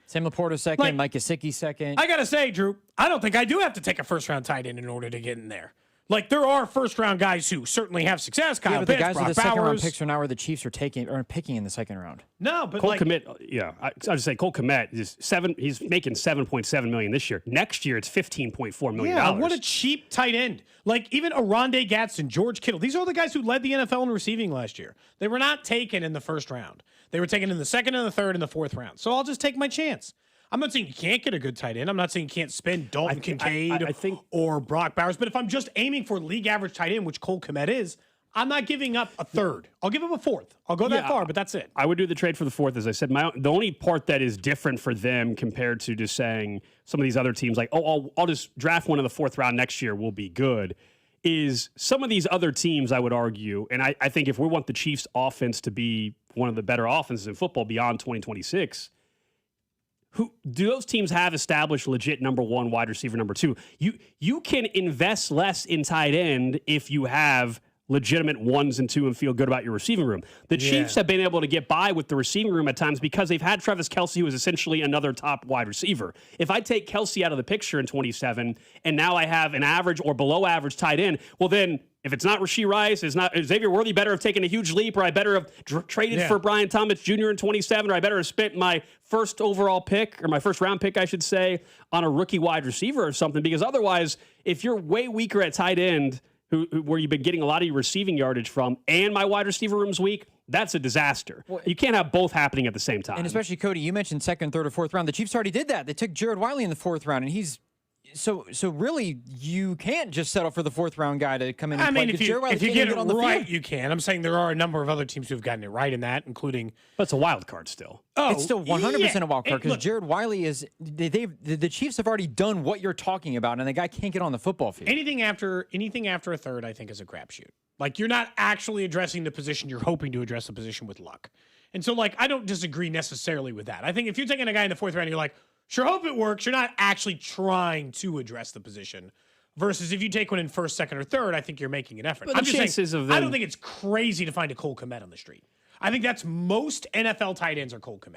Sam Laporta second, Mike Gesicki second. I got to say, Drew, I don't think I do have to take a first-round tight end in order to get in there. Like, there are first-round guys who certainly have success. Kyle but Pitts, the guys Brock with the second-round Bowers. picks are now where the Chiefs are picking in the second round. No, but Cole Kmet, I would say Cole Kmet is he's making $7.7 million this year. Next year, it's $15.4 million. Yeah, what a cheap tight end. Like, even Aronde Gadsden, George Kittle. These are the guys who led the NFL in receiving last year. They were not taken in the first round. They were taken in the second and the third and the fourth round. So I'll just take my chance. I'm not saying you can't get a good tight end. I'm not saying you can't spend Dalton Kincaid or Brock Bowers. But if I'm just aiming for league average tight end, which Cole Kmet is, I'm not giving up a third. I'll give him a fourth. I'll go that far, but that's it. I would do the trade for the fourth. As I said, the only part that is different for them compared to just saying some of these other teams like, I'll just draft one in the fourth round next year, will be good, is some of these other teams, I would argue, and I think if we want the Chiefs offense to be one of the better offenses in football beyond 2026, do those teams have established legit number one, wide receiver number two? You can invest less in tight end if you have legitimate 1s and 2 and feel good about your receiving room. The Chiefs have been able to get by with the receiving room at times because they've had Travis Kelce, who is essentially another top wide receiver. If I take Kelce out of the picture in 27 and now I have an average or below average tight end, well then if it's not Rashee Rice, is Xavier Worthy better have taken a huge leap, or I better have traded for Brian Thomas Jr. in 27, or I better have spent my first overall pick, or my first round pick, I should say, on a rookie wide receiver or something. Because otherwise, if you're way weaker at tight end, where you've been getting a lot of your receiving yardage from, and my wide receiver room's weak, That's a disaster. You can't have both happening at the same time. And especially, Cody, you mentioned second, third, or fourth round. The Chiefs already did that. They took Jared Wiley in the fourth round, and he's so really you can't just settle for the fourth round guy to come in and I play. mean, if you get it on the right, field. you can. I'm saying there are a number of other teams who've gotten it right in that, including. But it's a wild card still. Oh, It's still 100% a wild card because Look, Jared Wiley is. The Chiefs have already done what you're talking about, and the guy can't get on the football field. anything after a third, I think, is a crapshoot. Like, you're not actually addressing the position. You're hoping to address the position with luck. And so, like, I don't disagree necessarily with that. I think if you're taking a guy in the fourth round, you're like, sure, hope it works. You're not actually trying to address the position. Versus if you take one in first, second, or third, I think you're making an effort. But I'm the just chances saying, of them- I don't think it's crazy to find a Cole Kmet on the street. I think that's most NFL tight ends are Cole Kmet.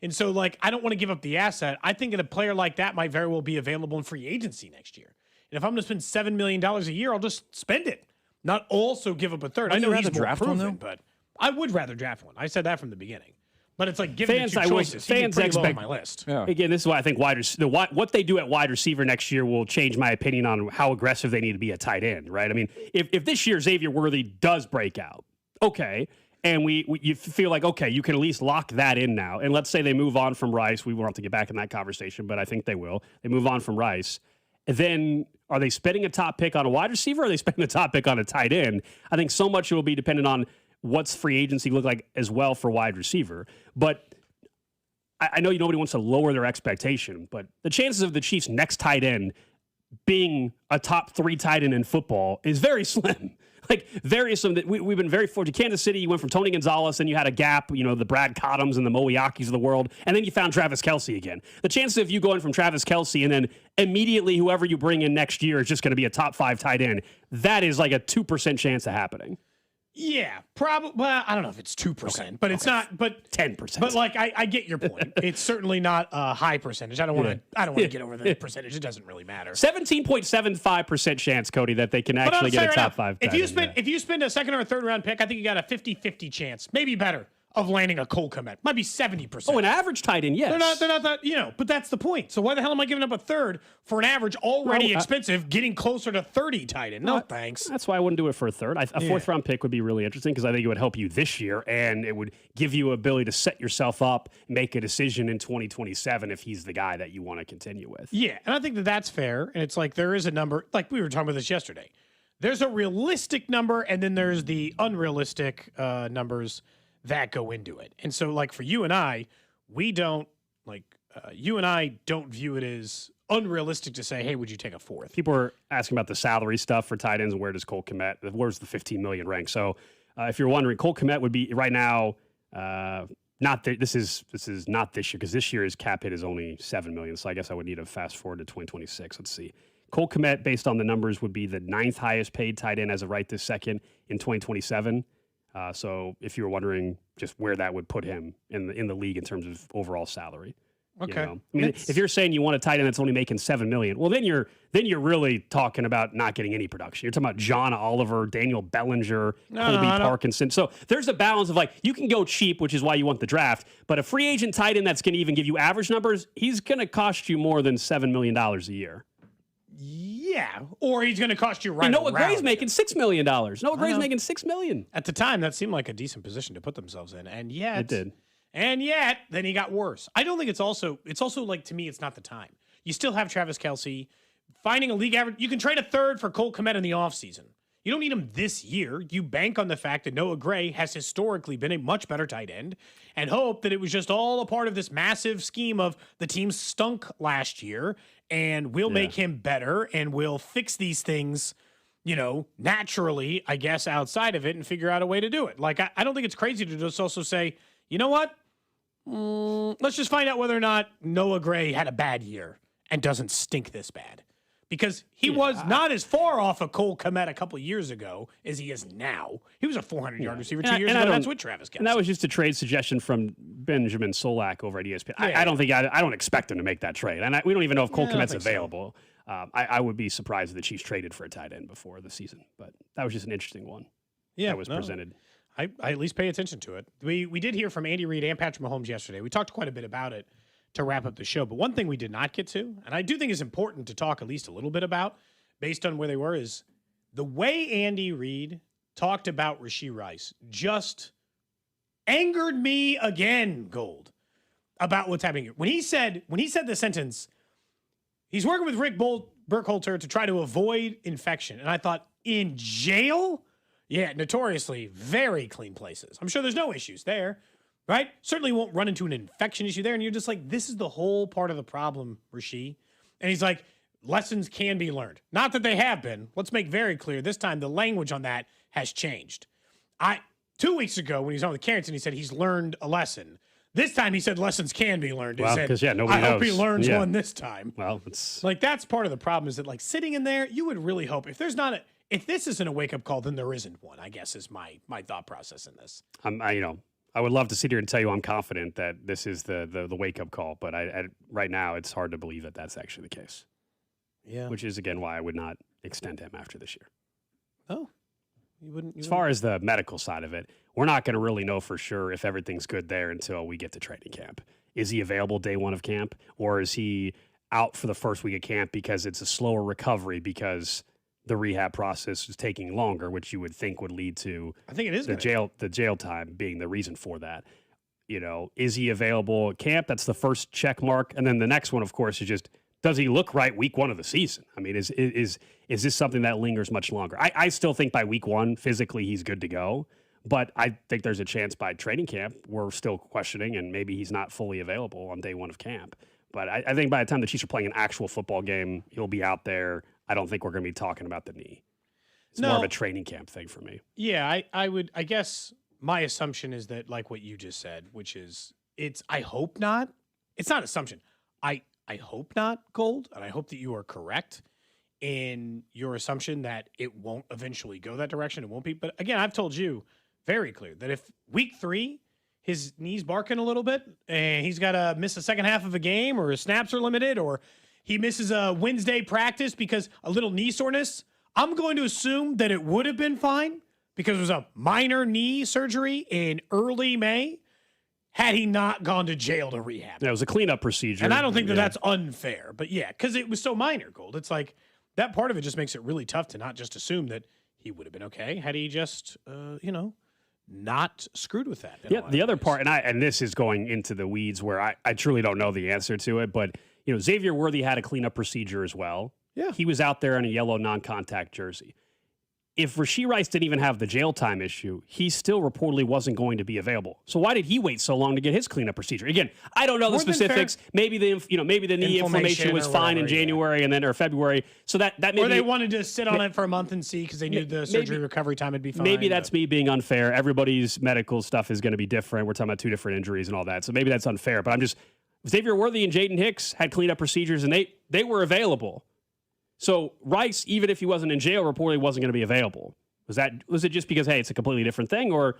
And so, like, I don't want to give up the asset. I think that a player like that might very well be available in free agency next year. And if I'm going to spend $7 million a year, I'll just spend it. Not also give up a third. I know he's more draft one, proven, though? but I would rather draft one. I said that from the beginning. But it's like giving Fans, the I two will- choices. He'd be fans pretty low on expect- my list. Again, this is why I think what they do at wide receiver next year will change my opinion on how aggressive they need to be at tight end, right? I mean, if this year Xavier Worthy does break out, okay, and you feel like, okay, you can at least lock that in now. And let's say they move on from Rice. We won't have to get back in that conversation, but I think they will. They move on from Rice. Then are they spending a top pick on a wide receiver or are they spending a top pick on a tight end? I think so much will be dependent on what's free agency look like as well for wide receiver. But I know nobody wants to lower their expectation, but the chances of the Chiefs' next tight end being a top 3 tight end in football is very slim. Like, very slim. We've been very fortunate. Kansas City, you went from Tony Gonzalez, and you had a gap, the Brad Cottums and the Moiakis of the world, and then you found Travis Kelce again. The chances of you going from Travis Kelce and then immediately whoever you bring in next year is just going to be a top 5 tight end, that is like a 2% chance of happening. Yeah, probably. Well, I don't know if it's 2%, but it's not. But 10%. But like, I get your point. It's certainly not a high percentage. I don't want to. I don't want to get over the percentage. It doesn't really matter. 17.75% chance, Cody, that they can actually get a top 5. If you spend a second or a third round pick, I think you got a 50-50 chance, maybe better, of landing a Cole Kmet. Might be 70%. Oh, an average tight end, yes. They're not that, but that's the point. So why the hell am I giving up a third for an average already expensive, getting closer to 30 tight end? No, thanks. That's why I wouldn't do it for a third. A fourth round pick would be really interesting because I think it would help you this year and it would give you ability to set yourself up, make a decision in 2027 if he's the guy that you want to continue with. Yeah, and I think that that's fair. And it's like there is a number, like we were talking about this yesterday. There's a realistic number and then there's the unrealistic numbers that go into it. And so, like, for you and I, we don't, you and I don't view it as unrealistic to say, hey, would you take a fourth? People are asking about the salary stuff for tight ends and where does Cole Kmet, where's the $15 million rank? So if you're wondering, Cole Kmet would be right now, this is not this year because this year his cap hit is only $7 million. So I guess I would need to fast forward to 2026. Let's see. Cole Kmet, based on the numbers, would be the 9th highest paid tight end as of right this second in 2027. So if you were wondering just where that would put him in the league in terms of overall salary. Okay. I mean, if you're saying you want a tight end that's only making $7 million, well, then you're really talking about not getting any production. You're talking about John Oliver, Daniel Bellinger, Colby Parkinson. So there's a balance of you can go cheap, which is why you want the draft, but a free agent tight end that's going to even give you average numbers, he's going to cost you more than $7 million a year. Yeah, or he's going to cost you right. And Noah Gray's making $6 million. Noah Gray's making $6 million. At the time, that seemed like a decent position to put themselves in, and yet it did. And yet, then he got worse. I don't think it's also like, to me, it's not the time. You still have Travis Kelce. Finding a league average, you can trade a third for Cole Kmet in the offseason. You don't need him this year. You bank on the fact that Noah Gray has historically been a much better tight end and hope that it was just all a part of this massive scheme of the team stunk last year and we'll make him better and we'll fix these things, naturally, I guess, outside of it and figure out a way to do it. Like, I don't think it's crazy to just also say, you know what? Let's just find out whether or not Noah Gray had a bad year and doesn't stink this bad. Because he was not as far off of Cole Kmet a couple of years ago as he is now. He was a 400-yard receiver 2 years ago. That's with Travis Kelce. And that was just a trade suggestion from Benjamin Solak over at ESPN. I don't expect him to make that trade. And we don't even know if Cole Kmet's available. So. I would be surprised if the Chiefs traded for a tight end before the season. But that was just an interesting one that was presented. I at least pay attention to it. We did hear from Andy Reid and Patrick Mahomes yesterday. We talked quite a bit about it to wrap up the show. But one thing we did not get to, and I do think is important to talk at least a little bit about, based on where they were, is the way Andy Reid talked about Rashee Rice just angered me again, Gold, about what's happening here. When he said the sentence, he's working with Rick Burkhalter to try to avoid infection. And I thought, in jail? Yeah, notoriously very clean places. I'm sure there's no issues there, right? Certainly won't run into an infection issue there. And you're just like, this is the whole part of the problem, Rasheed. And he's like, lessons can be learned. Not that they have been. Let's make very clear this time the language on that has changed. 2 weeks ago when he was on with Carrington, he said he's learned a lesson. This time he said lessons can be learned. Well, because nobody I knows. hope he learns one this time. Well, it's like that's part of the problem is that like sitting in there, you would really hope if this isn't a wake up call, then there isn't one. I guess is my thought process in this. I would love to sit here and tell you I'm confident that this is the wake up call, but right now it's hard to believe that that's actually the case. Yeah, which is again why I would not extend him after this year. Oh, you wouldn't. As far as the medical side of it, we're not going to really know for sure if everything's good there until we get to training camp. Is he available day one of camp, or is he out for the first week of camp because it's a slower recovery because the rehab process is taking longer, which you would think would lead to I think it is the jail time being the reason for that. Is he available at camp? That's the first check mark. And then the next one, of course, is just, does he look right week one of the season? I mean, is this something that lingers much longer? I still think by week one, physically, he's good to go. But I think there's a chance by training camp, we're still questioning, and maybe he's not fully available on day one of camp. But I think by the time the Chiefs are playing an actual football game, he'll be out there. I don't think we're going to be talking about the knee. It's more of a training camp thing for me. Yeah, I guess my assumption is that, like what you just said, which is I hope not. It's not assumption. I hope not, Gold, and I hope that you are correct in your assumption that it won't eventually go that direction. It won't be. But again, I've told you very clear that if week 3, his knee's barking a little bit and he's got to miss the second half of a game, or his snaps are limited, or he misses a Wednesday practice because a little knee soreness, I'm going to assume that it would have been fine because it was a minor knee surgery in early May had he not gone to jail to rehab. Yeah, it was a cleanup procedure. And I don't think that's unfair. But yeah, because it was so minor, Gold. It's like that part of it just makes it really tough to not just assume that he would have been okay had he just, not screwed with that. Yeah, the other part, and this is going into the weeds where I truly don't know the answer to it, but Xavier Worthy had a cleanup procedure as well. Yeah. He was out there in a yellow non-contact jersey. If Rashee Rice didn't even have the jail time issue, he still reportedly wasn't going to be available. So why did he wait so long to get his cleanup procedure? Again, I don't know the specifics. Maybe the knee inflammation was fine in January or February. So that maybe, or they wanted to sit on it for a month and see because they knew the surgery recovery time would be fine. Maybe that's me being unfair. Everybody's medical stuff is going to be different. We're talking about 2 different injuries and all that. So maybe that's unfair. But Xavier Worthy and Jaden Hicks had cleanup procedures and they were available. So Rice, even if he wasn't in jail, reportedly wasn't going to be available. Was it just because, hey, it's a completely different thing, or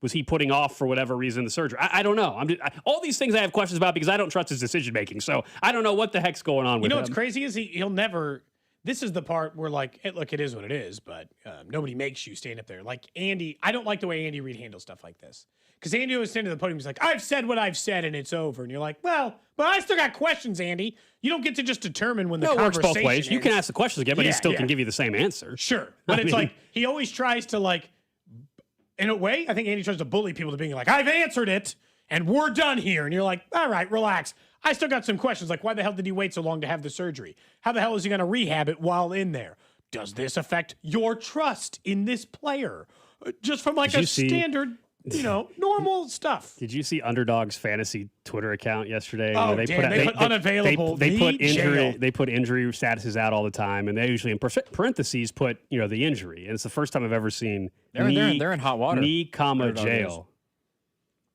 was he putting off for whatever reason the surgery? I don't know. All these things I have questions about because I don't trust his decision making. So I don't know what the heck's going on with him. What's crazy is he'll never. This is the part where look, it is what it is, but nobody makes you stand up there. Like Andy, I don't like the way Andy Reid handles stuff like this. Because Andy always standing at the podium, he's like, I've said what I've said and it's over. And you're like, well, but I still got questions, Andy. You don't get to just determine when the conversation works both ways. ends. You can ask the questions again, but he still can give you the same answer. Sure. But it's like, he always tries to in a way, I think Andy tries to bully people to being like, I've answered it and we're done here. And you're like, all right, relax. I still got some questions. Like, why the hell did he wait so long to have the surgery? How the hell is he going to rehab it while in there? Does this affect your trust in this player? Just from standard, normal stuff. Did you see Underdog's fantasy Twitter account yesterday? Oh, they put unavailable. They put injury. They put injury statuses out all the time, and they usually in parentheses put the injury. And it's the first time I've ever seen they're in hot water. Knee, jail.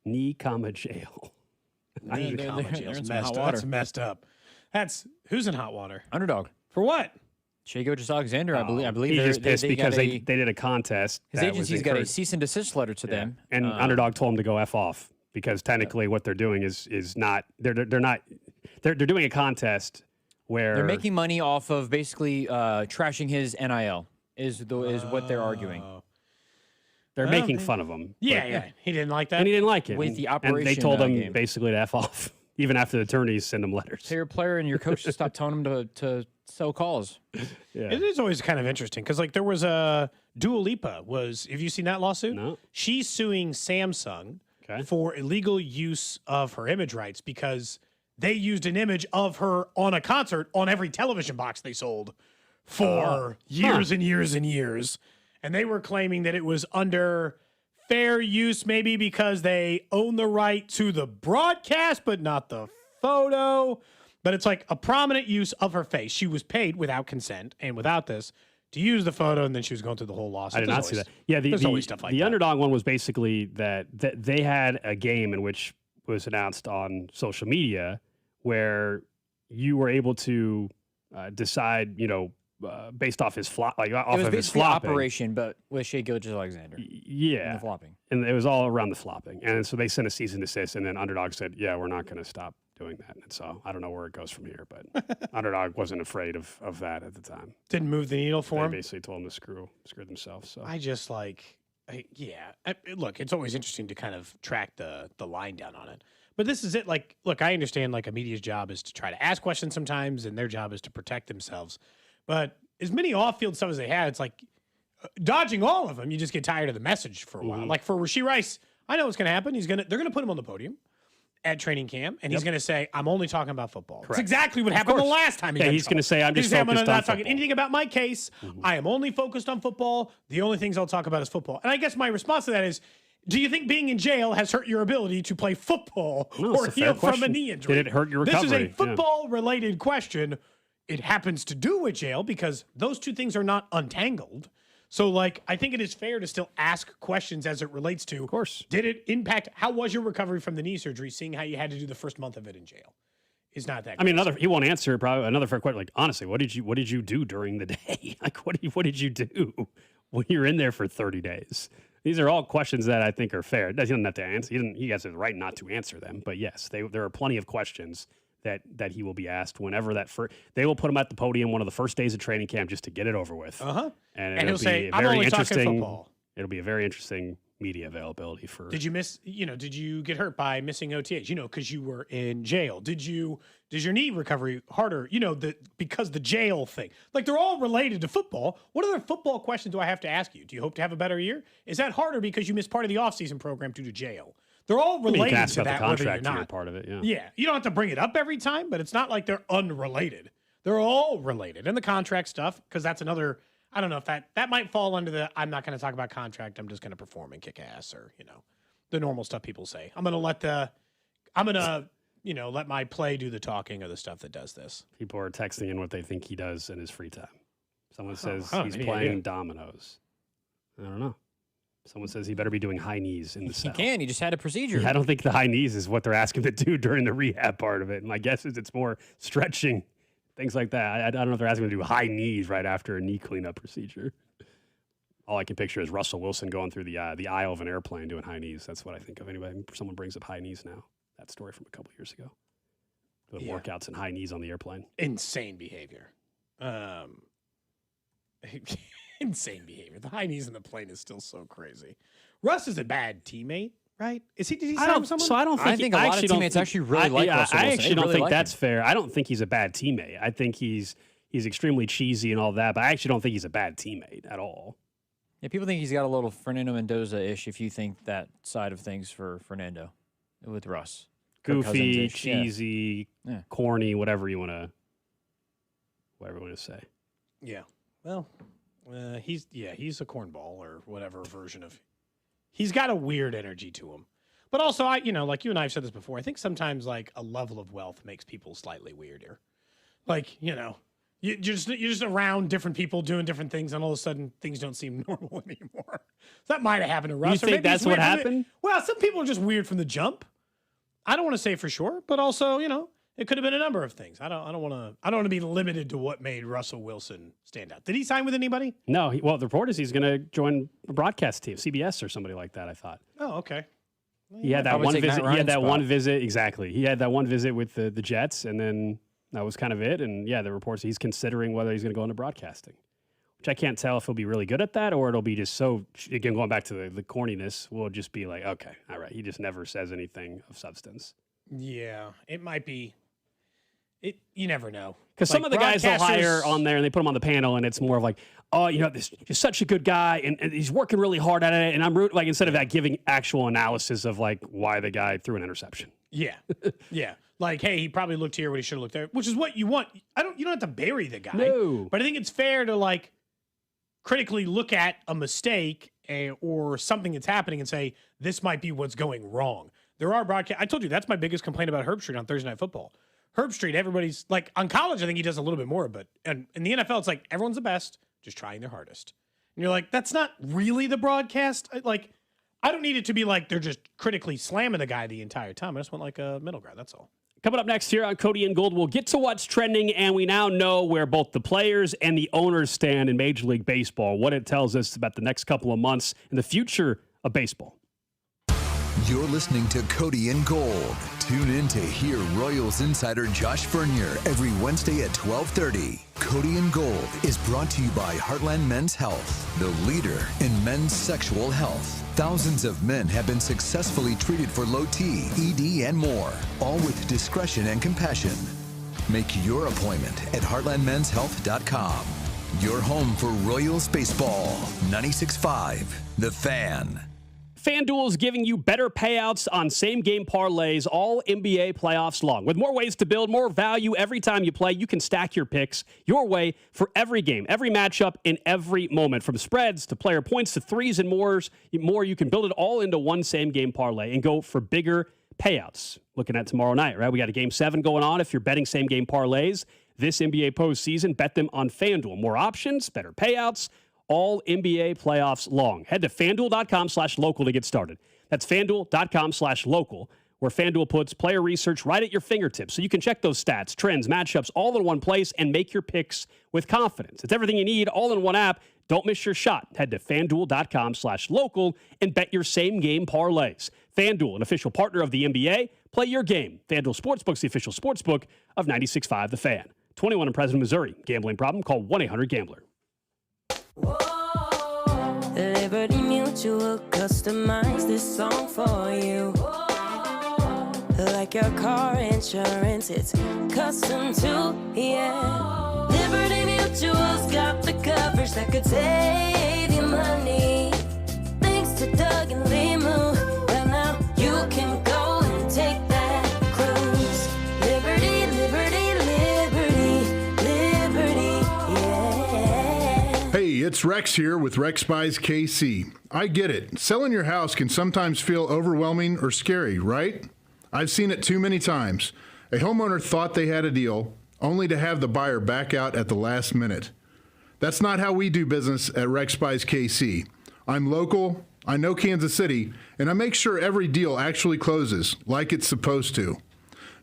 Knee, jail. That's messed up. Who's in hot water? Underdog. For what? Shea Gilgeous-Alexander, I believe he's just pissed because they did a contest. His agency's got a cease and desist letter to them, and Underdog told him to go F off because technically what they're doing is not they're doing a contest where they're making money off of basically trashing his NIL is what they're arguing. They're making fun of him. Yeah. He didn't like that, and he didn't like it. With the and operation, they told him game. basically to F off. Even after the attorneys send them letters. Tell your player and your coach to stop telling him to sell calls. Yeah. It is always kind of interesting because there was a Dua Lipa have you seen that lawsuit? No. She's suing Samsung for illegal use of her image rights because they used an image of her on a concert on every television box they sold for years and years and years. And they were claiming that it was under fair use, maybe because they own the right to the broadcast, but not the photo. But it's like a prominent use of her face. She was paid without consent and without this to use the photo, and then she was going through the whole lawsuit. I did not see that. Yeah, there's always stuff like the that. underdog one was basically that they had a game in which was announced on social media where you were able to decide, based off his flop, like off It was of his basically flopping. Operation, but with Shea Gilgeous-Alexander. Yeah, And the flopping. and it was all around the flopping. And so they sent a cease and desist, and then Underdog said, "Yeah, we're not going to stop doing that." And so I don't know where it goes from here, but Underdog wasn't afraid of that at the time. Didn't move the needle for They him. basically told him to screw themselves. So I just look, it's always interesting to kind of track the line down on it. But this is it. Like, look, I understand like a media's job is to try to ask questions sometimes, and their job is to protect themselves. But as many off-field stuff as they had, it's like dodging all of them. You just get tired of the message for a while. Like for Rashee Rice, I know what's going to happen. They're going to put him on the podium at training camp, and he's going to say, "I'm only talking about football." That's exactly what happened the last time. He's going to say, "I'm just I'm focused not on talking football." anything about my case. I am only focused on football. The only things I'll talk about is football. And I guess my response to that is, do you think being in jail has hurt your ability to play football No, or it's a fair heal from a question. knee injury? Did it hurt your This is recovery? a Yeah. football-related question. It happens to do with jail because those two things are not untangled. So, like, I think it is fair to still ask questions as it relates to, of course, did it impact, how was your recovery from the knee surgery, seeing how you had to do the first month of it in jail? Is not that I mean, crazy. he won't answer probably another fair question. Like, honestly, what did you do during the day? Like, what did you do when you're in there for 30 days? These are all questions that I think are fair. He doesn't have to answer. He has the right not to answer them. But yes, there are plenty of questions that he will be asked whenever they will put him at the podium one of the first days of training camp just to get it over with. And he'll it'll say, be "I'm very only talking interesting. football." It'll be a very interesting media availability for. Did you did you get hurt by missing OTAs? Because you were in jail. Did your knee recovery harder? Because the jail thing. Like, they're all related to football. What other football questions do I have to ask you? Do you hope to have a better year? Is that harder because you missed part of the offseason program due to jail? They're all I mean, related you can ask to about that, the whether you're contract not. part of it. Yeah. Yeah, you don't have to bring it up every time, but it's not like they're unrelated. They're all related. And the contract stuff, because that's another, I don't know if that might fall under the, I'm not going to talk about contract, I'm just going to perform and kick ass, or, the normal stuff people say. I'm going to let my play do the talking, or the stuff that does this. People are texting in what they think he does in his free time. Someone says I don't he's have any playing idea. dominoes. I don't know. Someone says he better be doing high knees in the cell. He can. He just had a procedure. Yeah, I don't think the high knees is what they're asking him to do during the rehab part of it. My guess is it's more stretching, things like that. I don't know if they're asking him to do high knees right after a knee cleanup procedure. All I can picture is Russell Wilson going through the aisle of an airplane doing high knees. That's what I think of anyway. Someone brings up high knees now. That story from a couple years ago. Doing workouts and high knees on the airplane. Insane behavior. Insane behavior. The high knees in the plane is still so crazy. Russ is a bad teammate, right? Did he sign with someone? So I don't think. I think a lot of teammates actually really like Russell I Wilson. actually They don't really think like that's him. fair. I don't think he's a bad teammate. I think he's extremely cheesy and all that, but I actually don't think he's a bad teammate at all. Yeah, people think he's got a little Fernando Mendoza-ish if you think that side of things for Fernando with Russ. Kirk Goofy, Cousins-ish, yeah. cheesy, Yeah. corny, whatever you want to say. Yeah. Well, he's a cornball or whatever version of. He's got a weird energy to him, but also like you and I have said this before. I think sometimes like a level of wealth makes people slightly weirder. Like you're just around different people doing different things, and all of a sudden things don't seem normal anymore. So that might have happened to Russ. You or think maybe it's that's what weird from the- happened? Well, some people are just weird from the jump. I don't want to say for sure, but also it could have been a number of things. I don't want to be limited to what made Russell Wilson stand out. Did he sign with anybody? No, the report is he's going to join a broadcast team, CBS or somebody like that. I thought Oh, okay. he had that Probably one take Matt visit. He had Ryan's that spot. one visit exactly. He had that one visit with the Jets, and then that was kind of it. And yeah, the reports he's considering whether he's going to go into broadcasting, which I can't tell if he'll be really good at that or it'll be just so. Again, going back to the corniness, will just be like, okay, all right. He just never says anything of substance. Yeah, it might be. You never know. Because some of the guys they'll hire on there and they put them on the panel, and it's more of like, oh, he's such a good guy, and he's working really hard at it, and I'm rooting, like, instead of that giving actual analysis of like why the guy threw an interception. Yeah, yeah. Like, hey, he probably looked here when he should have looked there, which is what you want. You don't have to bury the guy. No. But I think it's fair to like critically look at a mistake or something that's happening and say this might be what's going wrong. There are broadcasts. I told you that's my biggest complaint about Herbstreit on Thursday Night Football. Herbstreit, everybody's like on college. I think he does a little bit more, but in the NFL, it's like everyone's the best, just trying their hardest. And you're like, that's not really the broadcast. Like, I don't need it to be like they're just critically slamming the guy the entire time. I just want like a middle ground. That's all. Coming up next here on Cody and Gold, we'll get to what's trending, and we now know where both the players and the owners stand in Major League Baseball, what it tells us about the next couple of months and the future of baseball. You're listening to Cody and Gold. Tune in to hear Royals insider Josh Vernier every Wednesday at 12:30. Cody and Gold is brought to you by Heartland Men's Health, the leader in men's sexual health. Thousands of men have been successfully treated for low T, ED, and more, all with discretion and compassion. Make your appointment at heartlandmenshealth.com. Your home for Royals baseball. 96.5, The Fan. FanDuel is giving you better payouts on same-game parlays all NBA playoffs long. With more ways to build, more value every time you play, you can stack your picks your way for every game, every matchup, in every moment. From spreads to player points to threes and more, you can build it all into one same-game parlay and go for bigger payouts. Looking at tomorrow night, right? We got a Game 7 going on. If you're betting same-game parlays this NBA postseason, bet them on FanDuel. More options, better payouts, all NBA playoffs long. Head to FanDuel.com/local to get started. That's FanDuel.com/local, where FanDuel puts player research right at your fingertips, so you can check those stats, trends, matchups, all in one place and make your picks with confidence. It's everything you need, all in one app. Don't miss your shot. Head to FanDuel.com/local and bet your same-game parlays. FanDuel, an official partner of the NBA. Play your game. FanDuel Sportsbook's the official sportsbook of 96.5 The Fan. 21 in President, Missouri. Gambling problem? Call 1-800-GAMBLER. Liberty Mutual customized this song for you. Like your car insurance, it's custom too, yeah. Liberty Mutual's got the coverage that could save you money. Thanks to Doug and Limu, well now you can go and take that cruise. Liberty, liberty, liberty, liberty, yeah. Hey, it's Rex here with Rex Buys KC. I get it. Selling your house can sometimes feel overwhelming or scary, right? I've seen it too many times. A homeowner thought they had a deal, only to have the buyer back out at the last minute. That's not how we do business at Rex Buys KC. I'm local, I know Kansas City, and I make sure every deal actually closes like it's supposed to.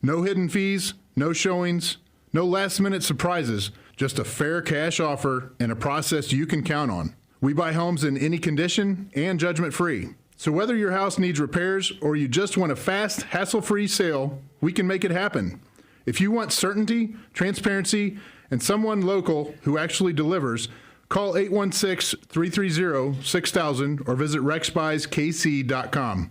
No hidden fees, no showings, no last-minute surprises, just a fair cash offer and a process you can count on. We buy homes in any condition and judgment-free. So whether your house needs repairs or you just want a fast, hassle-free sale, we can make it happen. If you want certainty, transparency, and someone local who actually delivers, call 816-330-6000 or visit rexbuyskc.com.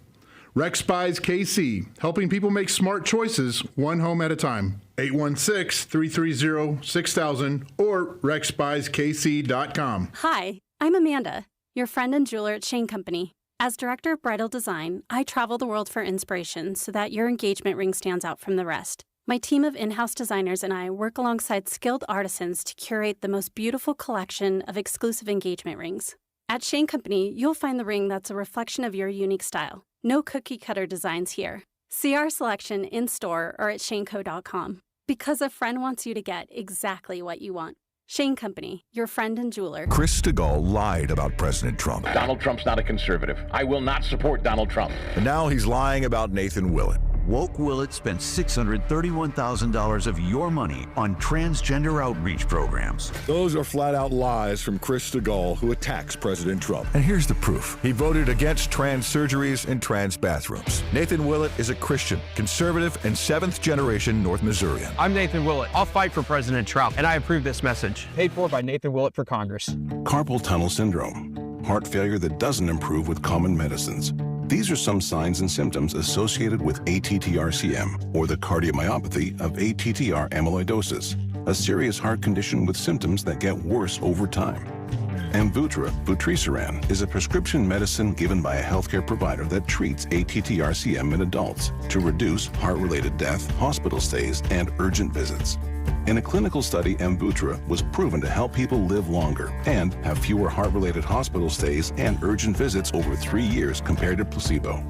Rex Buys KC, helping people make smart choices one home at a time. 816-330-6000 or rexbuyskc.com. Hi, I'm Amanda, your friend and jeweler at Shane Company. As Director of Bridal Design, I travel the world for inspiration so that your engagement ring stands out from the rest. My team of in-house designers and I work alongside skilled artisans to curate the most beautiful collection of exclusive engagement rings. At Shane Company, you'll find the ring that's a reflection of your unique style. No cookie-cutter designs here. See our selection in-store or at shaneco.com. Because a friend wants you to get exactly what you want. Shane Company, your friend and jeweler. Chris Stigall lied about President Trump. Donald Trump's not a conservative. I will not support Donald Trump. And now he's lying about Nathan Willett. Woke Willett spent $631,000 of your money on transgender outreach programs. Those are flat-out lies from Chris Stigall, who attacks President Trump. And here's the proof. He voted against trans surgeries and trans bathrooms. Nathan Willett is a Christian, conservative, and seventh-generation North Missourian. I'm Nathan Willett. I'll fight for President Trump, and I approve this message. Paid for by Nathan Willett for Congress. Carpal tunnel syndrome. Heart failure that doesn't improve with common medicines. These are some signs and symptoms associated with ATTR-CM, or the cardiomyopathy of ATTR amyloidosis, a serious heart condition with symptoms that get worse over time. Amvuttra, vutrisiran, is a prescription medicine given by a healthcare provider that treats ATTR-CM in adults to reduce heart-related death, hospital stays, and urgent visits. In a clinical study, Amvuttra was proven to help people live longer and have fewer heart-related hospital stays and urgent visits over 3 years compared to placebo.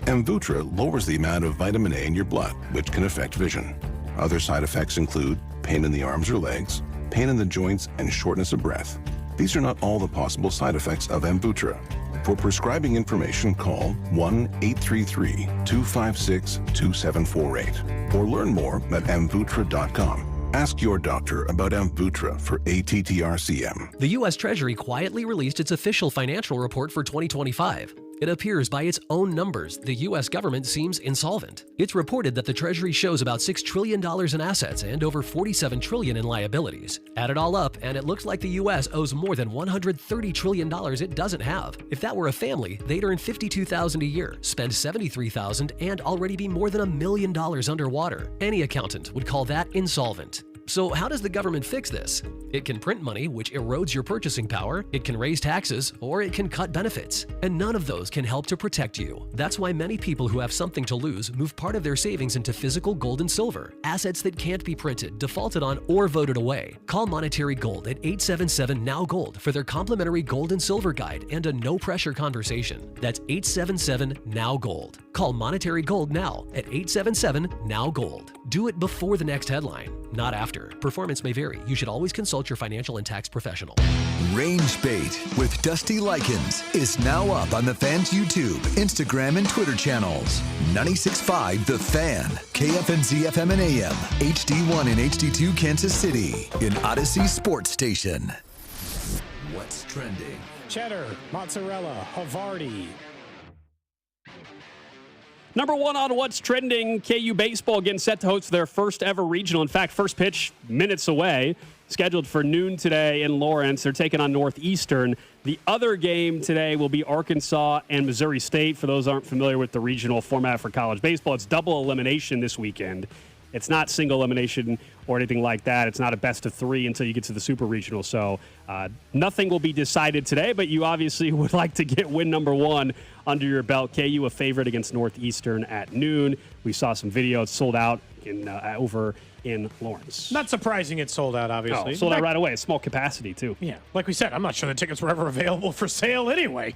Amvuttra lowers the amount of vitamin A in your blood, which can affect vision. Other side effects include pain in the arms or legs, pain in the joints, and shortness of breath. These are not all the possible side effects of Amvuttra. For prescribing information, call 1-833-256-2748 or learn more at amvuttra.com. Ask your doctor about Amvuttra for ATTR-CM. The U.S. Treasury quietly released its official financial report for 2025. It appears by its own numbers, the U.S. government seems insolvent. It's reported that the Treasury shows about $6 trillion in assets and over $47 trillion in liabilities. Add it all up, and it looks like the U.S. owes more than $130 trillion it doesn't have. If that were a family, they'd earn $52,000 a year, spend $73,000, and already be more than $1 million underwater. Any accountant would call that insolvent. So how does the government fix this? It can print money, which erodes your purchasing power, it can raise taxes, or it can cut benefits. And none of those can help to protect you. That's why many people who have something to lose move part of their savings into physical gold and silver, assets that can't be printed, defaulted on, or voted away. Call Monetary Gold at 877-NOW-GOLD for their complimentary gold and silver guide and a no-pressure conversation. That's 877-NOW-GOLD. Call Monetary Gold now at 877-NOW-GOLD. Do it before the next headline, not after. Performance may vary. You should always consult your financial and tax professional. Range Bait with Dusty Likens is now up on the Fan's YouTube, Instagram, and Twitter channels. 96.5 The Fan, KFNZ FM and AM, HD1 and HD2 Kansas City, in Odyssey Sports Station. What's trending? Cheddar, mozzarella, Havarti. Number one on What's Trending, KU baseball getting set to host their first ever regional. In fact, first pitch minutes away, scheduled for noon today in Lawrence. They're taking on Northeastern. The other game today will be Arkansas and Missouri State. For those who aren't familiar with the regional format for college baseball, it's double elimination this weekend. It's not single elimination or anything like that. It's not a best of three until you get to the super regional. So nothing will be decided today, but you obviously would like to get win number one under your belt. KU a favorite against Northeastern at noon. We saw some video. It's sold out over in Lawrence. Not surprising it's sold out, obviously. No, sold out right away. It's small capacity, too. Yeah. Like we said, I'm not sure the tickets were ever available for sale anyway,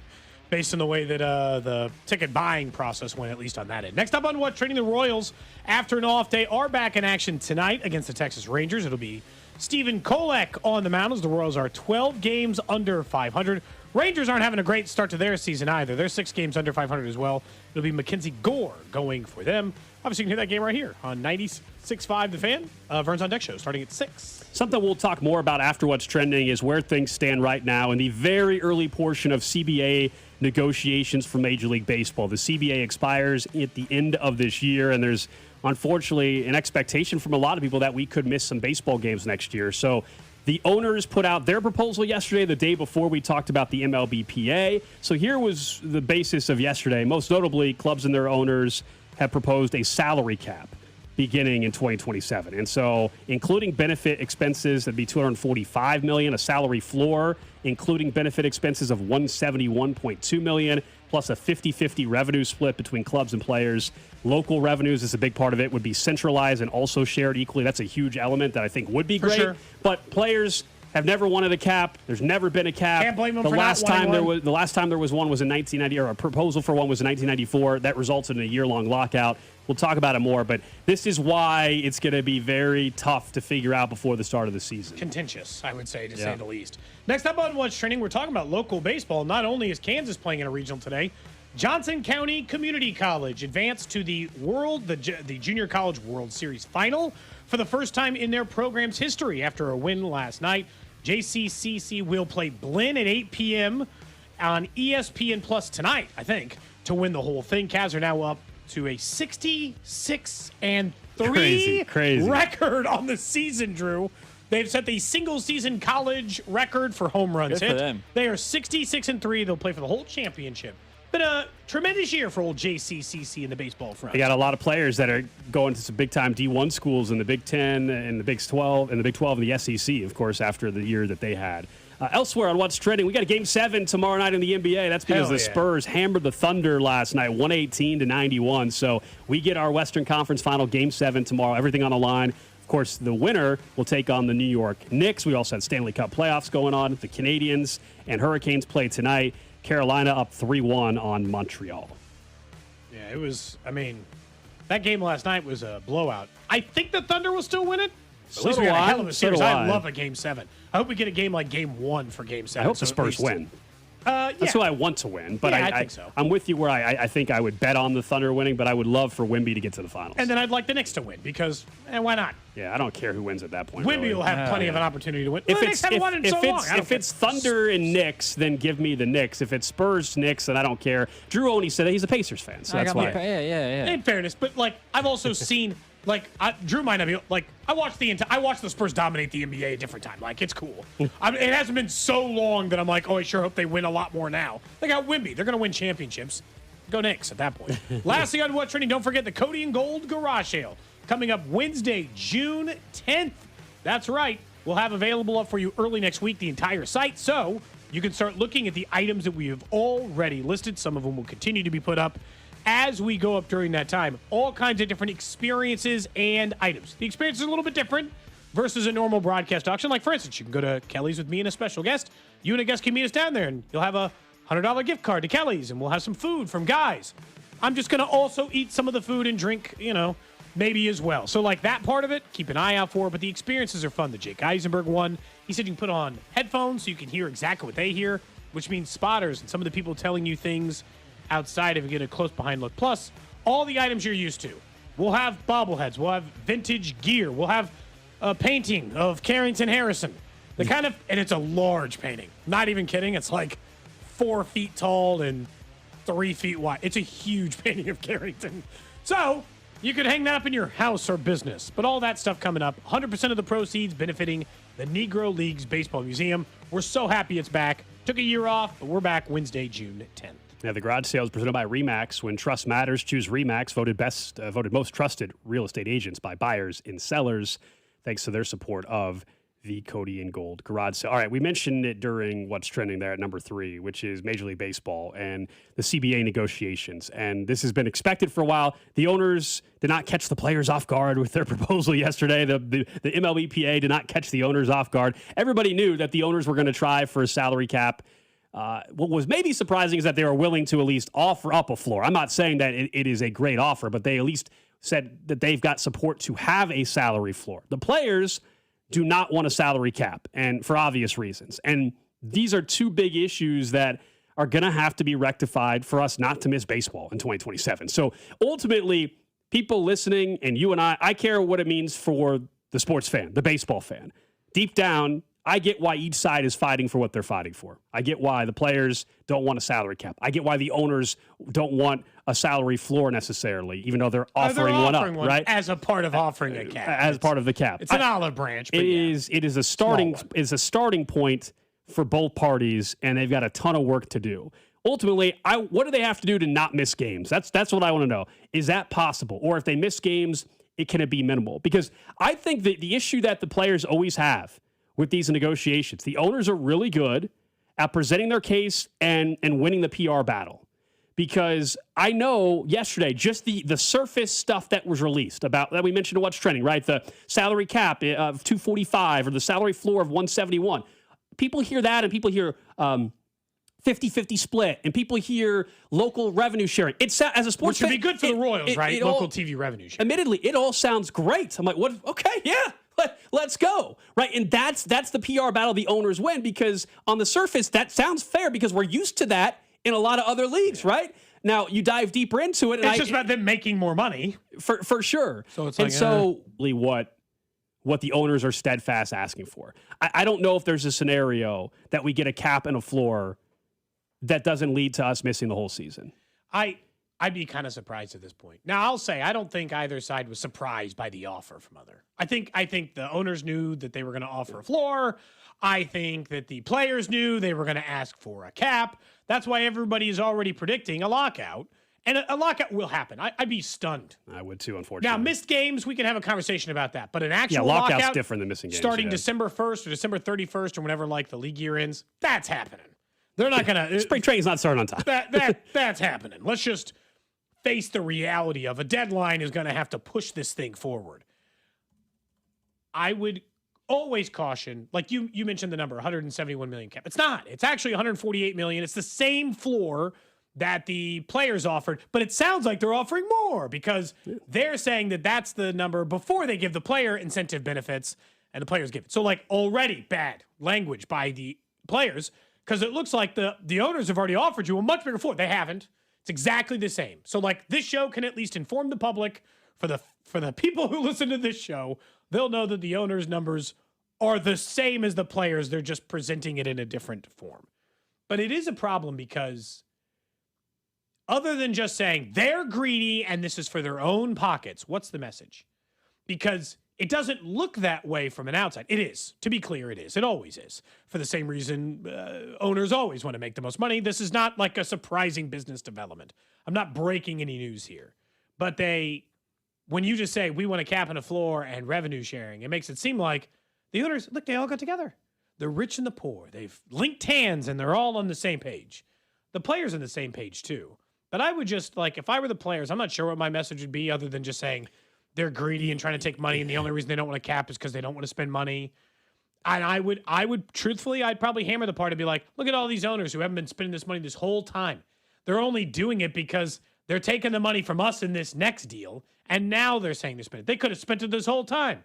based on the way that the ticket buying process went, at least on that end. Next up on What's Trending, the Royals, after an off day, are back in action tonight against the Texas Rangers. It'll be Stephen Kolek on the mound as the Royals are 12 games under 500. Rangers aren't having a great start to their season either. They're 6 games under 500 as well. It'll be Mackenzie Gore going for them. Obviously, you can hear that game right here on 96.5 The Fan. Vern's on Deck show starting at 6. Something we'll talk more about after What's Trending is where things stand right now in the very early portion of CBA negotiations for Major League Baseball. The CBA expires at the end of this year, and there's unfortunately an expectation from a lot of people that we could miss some baseball games next year. So the owners put out their proposal yesterday, the day before we talked about the MLBPA. So here was the basis of yesterday. Most notably, clubs and their owners have proposed a salary cap beginning in 2027. And so including benefit expenses, that'd be $245 million, a salary floor, including benefit expenses of $171.2 million, plus a 50-50 revenue split between clubs and players. Local revenues is a big part of it, would be centralized and also shared equally. That's a huge element that I think would be great. Sure. But players have never wanted a cap. There's never been a cap. Can't blame them for not wanting one. The last time there was one was in 1990, or a proposal for one was in 1994. That resulted in a year-long lockout. We'll talk about it more, but this is why it's going to be very tough to figure out before the start of the season. Contentious, I would say, to say the least. Next up on What's Trending, we're talking about local baseball. Not only is Kansas playing in a regional today, Johnson County Community College advanced to the Junior College World Series final for the first time in their program's history after a win last night. JCCC will play Blinn at 8 p.m. on ESPN Plus tonight, I think, to win the whole thing. Cavs are now up to a 66-3 crazy record on the season, Drew. They've set the single-season college record for home runs hit. They are 66-3. They'll play for the whole championship Been a tremendous year for old JCCC in the baseball front. They got a lot of players that are going to some big-time D1 schools in the Big Ten, and the Big 12, and the Big 12, and the SEC, of course, after the year that they had. Elsewhere on What's Trending, we got a Game 7 tomorrow night in the NBA. That's because the Spurs hammered the Thunder last night, 118-91. So we get our Western Conference Final Game 7 tomorrow. Everything on the line. Of course, the winner will take on the New York Knicks. We also had Stanley Cup playoffs going on. The Canadians and Hurricanes play tonight. Carolina up 3-1 on Montreal. Yeah, it was, that game last night was a blowout. I think the Thunder will still win it. At least we got a hell of a series. I love a Game 7. I hope we get a game like Game 1 for Game 7. I hope the Spurs win. That's who I want to win. But I think so. I'm with you where I think I would bet on the Thunder winning, but I would love for Wemby to get to the finals. And then I'd like the Knicks to win because, why not? Yeah, I don't care who wins at that point. Wemby really. will have plenty of an opportunity to win. If the Knicks haven't won in so long. If it's Thunder and Knicks, then give me the Knicks. If it's Spurs, Knicks, then I don't care. Drew only said that he's a Pacers fan, so that's why. Yeah. In fairness, but I've also seen Drew might not be I watched the Spurs dominate the NBA a different time. It's cool. It hasn't been so long that I'm I sure hope they win a lot more now. They got Wemby. They're going to win championships. Go Knicks at that point. Lastly on What's Trending, don't forget the Cody Gold Garage Sale coming up Wednesday, June 10th. That's right. We'll have available up for you early next week the entire site, so you can start looking at the items that we have already listed. Some of them will continue to be put up as we go up during that time. All kinds of different experiences and items. The experience is a little bit different versus a normal broadcast auction. Like, for instance, you can go to Kelly's with me and a special guest. You and a guest can meet us down there, and you'll have a $100 gift card to Kelly's, and we'll have some food from Guys. I'm just going to also eat some of the food and drink, maybe as well. So, that part of it, keep an eye out for. But the experiences are fun. The Jake Eisenberg one, he said you can put on headphones so you can hear exactly what they hear, which means spotters and some of the people telling you things outside if you get a close behind look. Plus, all the items you're used to. We'll have bobbleheads. We'll have vintage gear. We'll have a painting of Carrington Harrison. And it's a large painting. Not even kidding. It's 4 feet tall and 3 feet wide. It's a huge painting of Carrington. So you could hang that up in your house or business. But all that stuff coming up. 100% of the proceeds benefiting the Negro Leagues Baseball Museum. We're so happy it's back. Took a year off, but we're back Wednesday, June 10th. Yeah, the garage sale is presented by RE/MAX. When trust matters, choose RE/MAX. Voted most trusted real estate agents by buyers and sellers, thanks to their support of the Cody and Gold garage sale. All right, we mentioned it during What's Trending there at number 3, which is Major League Baseball and the CBA negotiations. And this has been expected for a while. The owners did not catch the players off guard with their proposal yesterday. The MLBPA did not catch the owners off guard. Everybody knew that the owners were going to try for a salary cap. What was maybe surprising is that they were willing to at least offer up a floor. I'm not saying that it is a great offer, but they at least said that they've got support to have a salary floor. The players do not want a salary cap, and for obvious reasons. And these are two big issues that are going to have to be rectified for us not to miss baseball in 2027. So ultimately, people listening, and you and I care what it means for the sports fan, the baseball fan. Deep down, I get why each side is fighting for what they're fighting for. I get why the players don't want a salary cap. I get why the owners don't want a salary floor necessarily, even though they're offering one up, right? As a part of offering a cap. As part of the cap. It's an olive branch. But it is a starting point for both parties, and they've got a ton of work to do. Ultimately, what do they have to do to not miss games? That's what I want to know. Is that possible? Or if they miss games, can it be minimal? Because I think that the issue that the players always have with these negotiations, the owners are really good at presenting their case and winning the PR battle. Because I know yesterday, just the surface stuff that was released about that we mentioned in What's Trending, right? The salary cap of 245 or the salary floor of 171. People hear that and people hear 50-50 split, and people hear local revenue sharing. It's as a sports fan, which would be good for the Royals, right? Local TV revenue sharing. Admittedly, it all sounds great. I'm like, what? Okay, yeah. Let's go, right? And that's the PR battle the owners win, because on the surface, that sounds fair because we're used to that in a lot of other leagues, right? Now, you dive deeper into it. And it's just about them making more money. For sure. So it's what the owners are steadfast asking for. I don't know if there's a scenario that we get a cap and a floor that doesn't lead to us missing the whole season. I'd be kind of surprised at this point. Now, I'll say I don't think either side was surprised by the offer from other. I think the owners knew that they were going to offer a floor. I think that the players knew they were going to ask for a cap. That's why everybody is already predicting a lockout. And a lockout will happen. I'd be stunned. I would too, unfortunately. Now, missed games, we can have a conversation about that. But an actual lockout's lockout different than missing games. Starting December 1st or December 31st or whenever the league year ends, that's happening. They're not going to. Spring training's not starting on time. That's happening. Let's just face the reality of a deadline is going to have to push this thing forward. I would always caution, like you mentioned the number, 171 million cap. It's not. It's actually 148 million. It's the same floor that the players offered, but it sounds like they're offering more because they're saying that that's the number before they give the player incentive benefits and the players give it. So already bad language by the players because it looks like the owners have already offered you a much bigger floor. They haven't. It's exactly the same. So this show can at least inform the public for the people who listen to this show, they'll know that the owners' numbers are the same as the players. They're just presenting it in a different form. But it is a problem because other than just saying they're greedy and this is for their own pockets, what's the message? Because it doesn't look that way from an outside. It is. To be clear, it is. It always is. For the same reason owners always want to make the most money. This is not like a surprising business development. I'm not breaking any news here. But when you just say we want a cap and a floor and revenue sharing, it makes it seem like the owners, look, they all got together. The rich and the poor. They've linked hands and they're all on the same page. The players are on the same page too. But I would just, if I were the players, I'm not sure what my message would be other than just saying they're greedy and trying to take money, and the only reason they don't want a cap is because they don't want to spend money. And I would truthfully, I'd probably hammer the part and be like, look at all these owners who haven't been spending this money this whole time. They're only doing it because they're taking the money from us in this next deal, and now they're saying they're spending it. They could have spent it this whole time.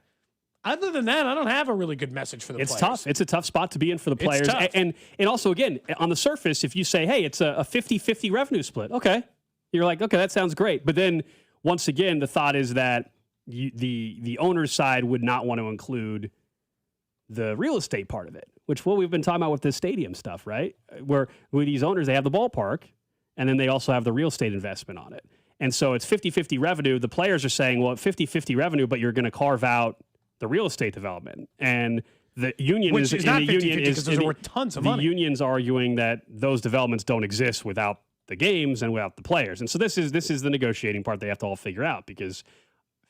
Other than that, I don't have a really good message for the players. It's tough. It's a tough spot to be in for the players. It's tough. And also, again, on the surface, if you say, hey, it's a 50-50 revenue split, okay. You're like, okay, that sounds great. But then, once again, the thought is that the owner's side would not want to include the real estate part of it, which we've been talking about with this stadium stuff, right? Where with these owners, they have the ballpark, and then they also have the real estate investment on it. And so it's 50-50 revenue. The players are saying, well, 50-50 revenue, but you're going to carve out the real estate development. And the union Which is not 50-50 because those are worth tons of money. The union's arguing that those developments don't exist without the games and without the players. And so this is the negotiating part they have to all figure out, because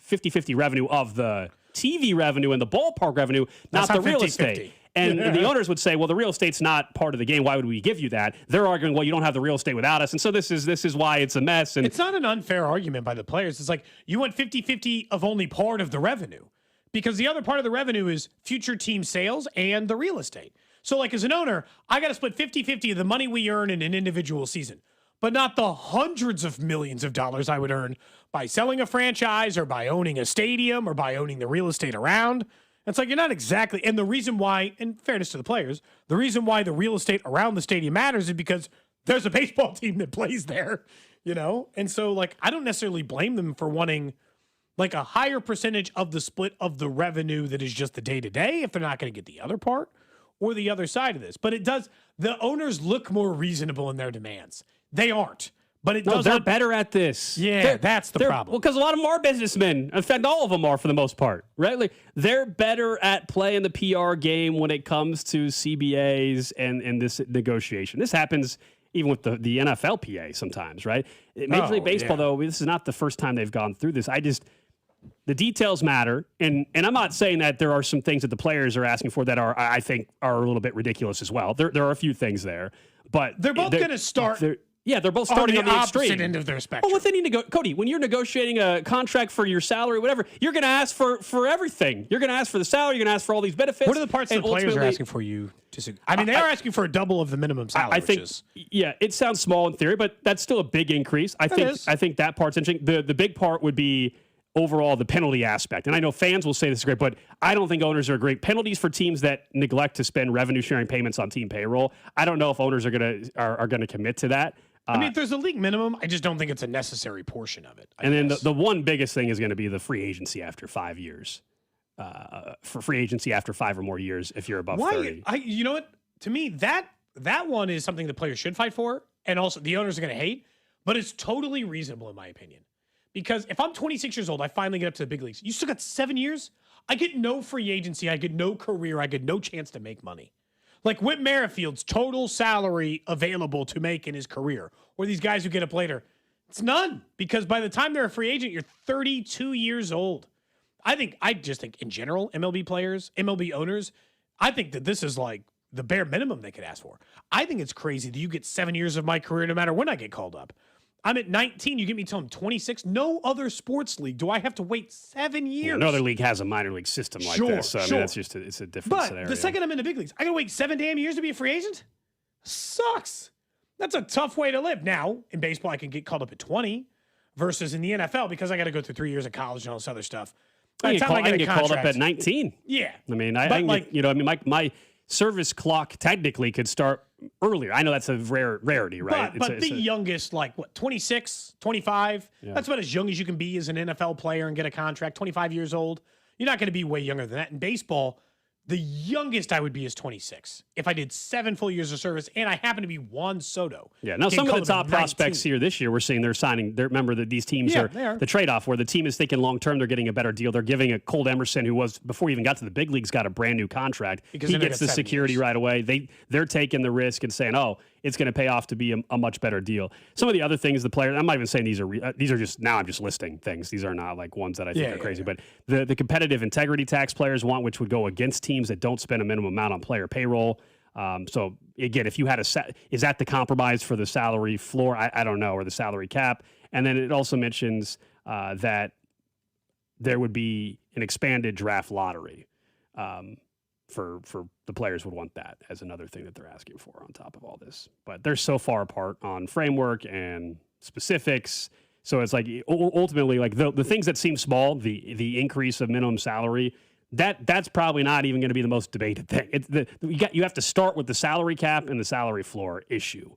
50-50 revenue of the TV revenue and the ballpark revenue, not the real estate. And the owners would say, well, the real estate's not part of the game. Why would we give you that? They're arguing, well, you don't have the real estate without us. And so this is why it's a mess. And it's not an unfair argument by the players. It's like you want 50-50 of only part of the revenue, because the other part of the revenue is future team sales and the real estate. So as an owner, I got to split 50-50 of the money we earn in an individual season, but not the hundreds of millions of dollars I would earn by selling a franchise or by owning a stadium or by owning the real estate around. It's like you're not exactly. And the reason why, in fairness to the players, the reason why the real estate around the stadium matters is because there's a baseball team that plays there, And so, I don't necessarily blame them for wanting a higher percentage of the split of the revenue that is just the day-to-day if they're not going to get the other part or the other side of this. But the owners look more reasonable in their demands. They aren't. But they're better at this. Yeah, that's the problem. Well, because a lot of them are businessmen. In fact, all of them are for the most part, right? They're better at playing the PR game when it comes to CBAs and this negotiation. This happens even with the NFLPA sometimes, right? Major League Baseball, though, this is not the first time they've gone through this. The details matter, and I'm not saying that there are some things that the players are asking for that I think are a little bit ridiculous as well. There are a few things there, but they're both going to start. They're both starting on the opposite extreme end of their spectrum. Well, Cody, when you're negotiating a contract for your salary, whatever, you're going to ask for everything. You're going to ask for the salary. You're going to ask for all these benefits. What are the parts that the players are asking for you to? I mean, they are asking for a double of the minimum salary. I think, it sounds small in theory, but that's still a big increase. I think that part's interesting. The big part would be overall the penalty aspect. And I know fans will say this is great, but I don't think owners are great. Penalties for teams that neglect to spend revenue sharing payments on team payroll. I don't know if owners are going to commit to that. I mean, if there's a league minimum, I just don't think it's a necessary portion of it. Then the one biggest thing is going to be the free agency after 5 years. For free agency after 5 or more years if you're above 30. You know what? To me, that one is something the players should fight for, and also the owners are going to hate. but it's totally reasonable in my opinion. Because if I'm 26 years old, I finally get up to the big leagues. You still got 7 years? I get no free agency. I get no career. I get no chance to make money. Like Whit Merrifield's total salary available to make in his career, or these guys who get up later, it's none. Because by the time they're a free agent, you're 32 years old. I just think in general, MLB players, MLB owners, I think that this is like the bare minimum they could ask for. I think it's crazy that you get 7 years of my career no matter when I get called up. I'm at 19. You get me till I'm 26. No other sports league do I have to wait 7 years. Yeah, no other league has a minor league system like this. So, I mean, that's just it's a different scenario. But the second I'm in the big leagues, I got to wait 7 damn years to be a free agent? Sucks. That's a tough way to live. Now, in baseball, I can get called up at 20 versus in the NFL because I got to go through 3 years of college and all this other stuff. I can get called up at 19. Yeah. I mean, my service clock technically could start earlier. I know that's a rarity, right? But the youngest, 26, 25, Yeah. that's about as young as you can be as an NFL player and get a contract, 25 years old. You're not going to be way younger than that. In baseball, the youngest I would be is 26. If I did 7 full years of service and I happen to be Juan Soto. Yeah, now some of the top prospects here this year, we're seeing they're signing. Remember that these teams are the trade-off where the team is thinking long-term, they're getting a better deal. They're giving a Colt Emerson, who was, before he even got to the big leagues, got a brand new contract. Because he gets the security right away. They're taking the risk and saying, oh, it's going to pay off to be a much better deal. Some of the other things the players, I'm not even saying these are just, now I'm just listing things. These are not like ones that I think are crazy. But the competitive integrity tax players want, which would go against teams that don't spend a minimum amount on player payroll. So again, if you had is that the compromise for the salary floor? I don't know, or the salary cap. And then it also mentions that there would be an expanded draft lottery. For the players would want that as another thing that they're asking for on top of all this. But they're so far apart on framework and specifics. So it's like ultimately, like the things that seem small, the increase of minimum salary, that's probably not even going to be the most debated thing. You have to start with the salary cap and the salary floor issue.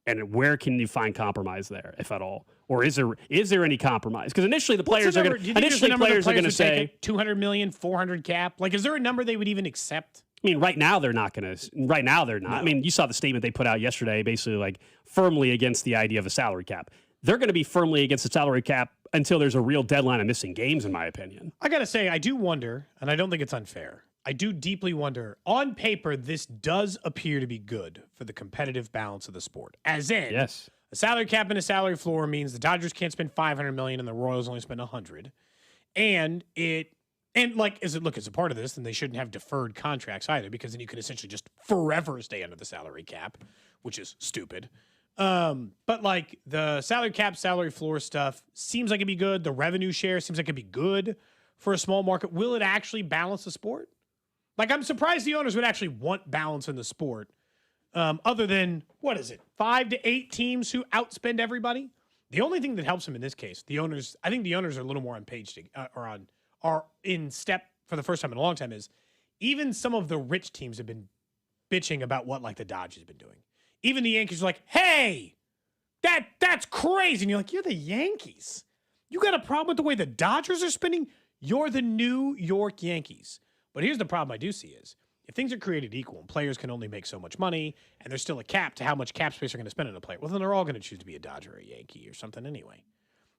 And where can you find compromise there, if at all? Or is there any compromise? Because initially the players are going to say $200 million, $400 cap. Like, is there a number they would even accept? I mean, right now they're not going to. Right now they're not. No. I mean, you saw the statement they put out yesterday, basically like firmly against the idea of a salary cap. They're going to be firmly against the salary cap until there's a real deadline of missing games, in my opinion. I got to say, I do wonder, and I don't think it's unfair. I do deeply wonder, on paper, this does appear to be good for the competitive balance of the sport. As in, yes, a salary cap and a salary floor means the Dodgers can't spend $500 million and the Royals only spend $100. And as a part of this, then they shouldn't have deferred contracts either, because then you can essentially just forever stay under the salary cap, which is stupid. But like the salary cap, salary floor stuff seems like it'd be good. The revenue share seems like it'd be good for a small market. Will it actually balance the sport? Like, I'm surprised the owners would actually want balance in the sport, other than, 5 to 8 teams who outspend everybody? The only thing that helps them in this case, I think the owners are a little more on page, are in step for the first time in a long time, is even some of the rich teams have been bitching about what, like, the Dodgers have been doing. Even the Yankees are like, hey, that's crazy. And you're like, you're the Yankees. You got a problem with the way the Dodgers are spending? You're the New York Yankees. But here's the problem I do see is, if things are created equal and players can only make so much money and there's still a cap to how much cap space they're going to spend on a player, well, then they're all going to choose to be a Dodger or a Yankee or something anyway.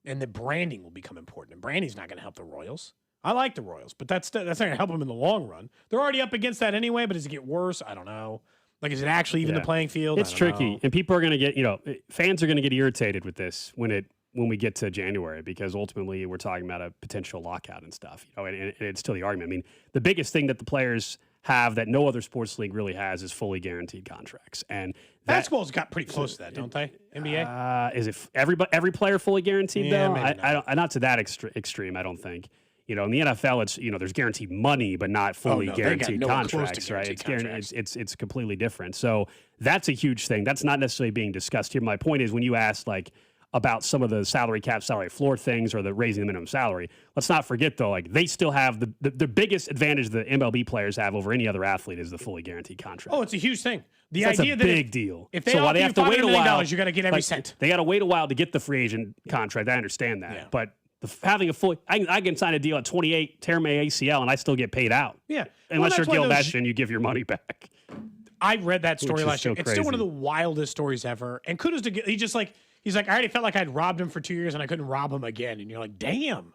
And the branding will become important. And branding's not going to help the Royals. I like the Royals, but that's not going to help them in the long run. They're already up against that anyway, but does it get worse? I don't know. Like, is it actually even the playing field? It's tricky. And people are going to get, fans are going to get irritated with this when we get to January, because ultimately we're talking about a potential lockout and stuff, and it's still the argument. I mean, the biggest thing that the players have that no other sports league really has is fully guaranteed contracts. And basketball's got pretty close to that, don't they? NBA? Is it every player fully guaranteed though? Not. Not to that extreme, I don't think. In the NFL, it's there's guaranteed money, but not fully guaranteed contracts, right? It's completely different. So that's a huge thing. That's not necessarily being discussed here. My point is, when you ask about some of the salary cap, salary floor things, or the raising the minimum salary, let's not forget though, they still have the biggest advantage the MLB players have over any other athlete is the fully guaranteed contract. Oh, it's a huge thing. That's a big deal. If they offer you $500 million, you got to get every cent. They got to wait a while to get the free agent contract. I understand that, but having a full, I can sign a deal at 28, tear my ACL, and I still get paid out. Yeah, unless you're Gil Nash and you give your money back. I read that story Which is last year. so It's still one of the crazy. wildest stories ever. And kudos to he's like, I already felt like I'd robbed him for 2 years and I couldn't rob him again. And you're like, damn,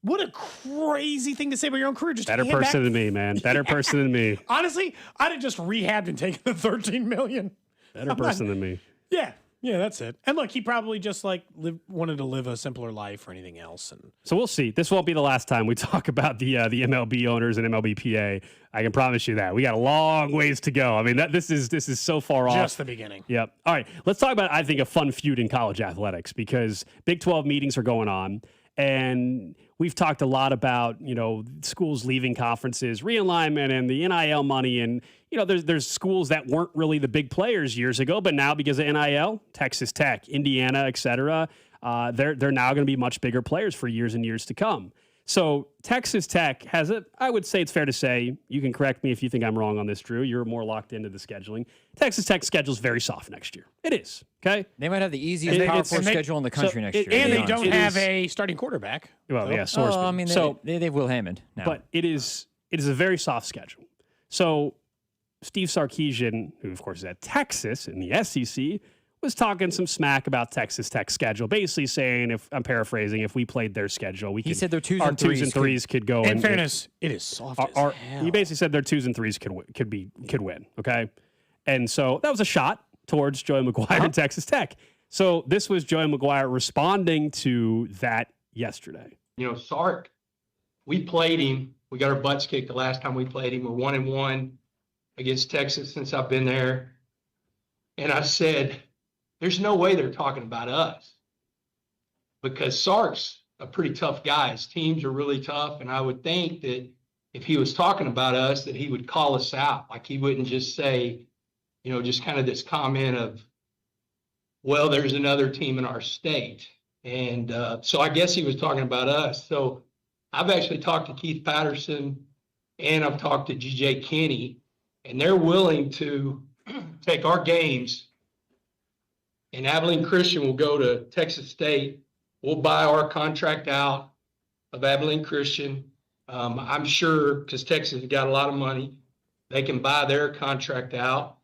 what a crazy thing to say about your own career. Just Better hand person back. than me, man. Better person than me. Honestly, I'd have just rehabbed and taken the $13 million. Better person than me. Yeah. Yeah, that's it. And look, he probably just wanted to live a simpler life or anything else. And So we'll see. This won't be the last time we talk about the MLB owners and MLBPA. I can promise you that. We got a long ways to go. I mean, this is so far off. just the beginning. Yep. All right. Let's talk about, I think, a fun feud in college athletics because Big 12 meetings are going on. And we've talked a lot about, schools leaving conferences, realignment and the NIL money. And, there's schools that weren't really the big players years ago, but now because of NIL, Texas Tech, Indiana, et cetera, they're now going to be much bigger players for years and years to come. So Texas Tech has I would say it's fair to say, you can correct me if you think I'm wrong on this, Drew. You're more locked into the scheduling. Texas Tech's schedule's very soft next year. It is, okay? They might have the easiest Power 4 schedule in the country next year. And they don't have a starting quarterback. Well, yeah, Oh, I mean, they have Will Hammond now. But it is a very soft schedule. So Steve Sarkisian, who of course is at Texas in the SEC, was talking some smack about Texas Tech's schedule, basically saying, if I'm paraphrasing, if we played their schedule, He said their twos our and twos and threes could go. In fairness, it is soft as hell. He basically said their twos and threes could win. Okay, and so that was a shot towards Joey McGuire and Texas Tech. So this was Joey McGuire responding to that yesterday. Sark, we played him. We got our butts kicked the last time we played him. We're 1-1 against Texas since I've been there. And I said, there's no way they're talking about us because Sark's a pretty tough guy. His teams are really tough. And I would think that if he was talking about us, that he would call us out. Like he wouldn't just say, just kind of this comment of, well, there's another team in our state. And so I guess he was talking about us. So I've actually talked to Keith Patterson and I've talked to G.J. Kinney, and they're willing to take our games, and Abilene Christian will go to Texas State. We'll buy our contract out of Abilene Christian. I'm sure because Texas has got a lot of money, they can buy their contract out.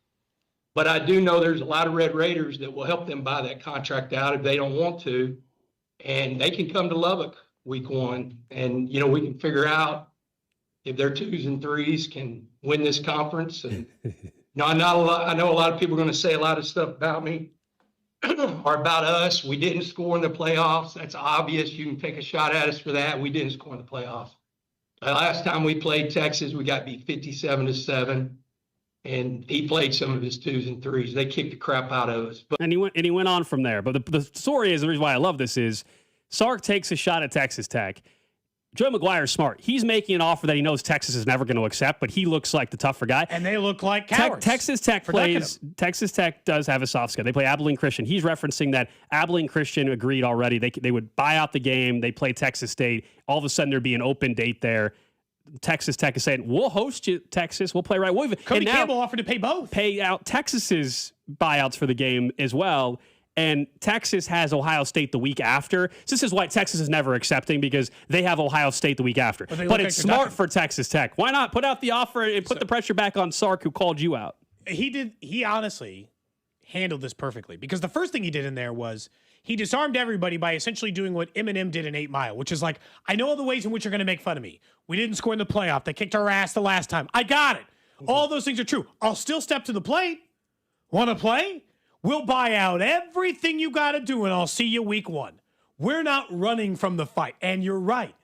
But I do know there's a lot of Red Raiders that will help them buy that contract out if they don't want to. And they can come to Lubbock week 1. And, we can figure out if their twos and threes can win this conference. And I know a lot of people are going to say a lot of stuff about me or about us. We didn't score in the playoffs. That's obvious. You can take a shot at us for that. We didn't score in the playoffs. The last time we played Texas, we got beat 57-7. And he played some of his twos and threes. They kicked the crap out of us. But And he went on from there. But the story is, the reason why I love this is Sark takes a shot at Texas Tech. Joey McGuire is smart. He's making an offer that he knows Texas is never going to accept, but he looks like the tougher guy. And they look like cowards. Texas Tech does have a soft schedule. They play Abilene Christian. He's referencing that Abilene Christian agreed already. They would buy out the game. They play Texas State. All of a sudden, there'd be an open date there. Texas Tech is saying, we'll host you, Texas. We'll play right. Cody Campbell offered to pay both. Pay out Texas's buyouts for the game as well. And Texas has Ohio State the week after. So this is why Texas is never accepting, because they have Ohio State the week after. But it's smart for Texas Tech. Why not put out the offer and put the pressure back on Sark, who called you out? He honestly handled this perfectly, because the first thing he did in there was he disarmed everybody by essentially doing what Eminem did in 8 Mile, which is like, I know all the ways in which you're going to make fun of me. We didn't score in the playoff. They kicked our ass the last time. I got it. All those things are true. I'll still step to the plate. Want to play? We'll buy out everything you got to do, and I'll see you week 1. We're not running from the fight. And you're right.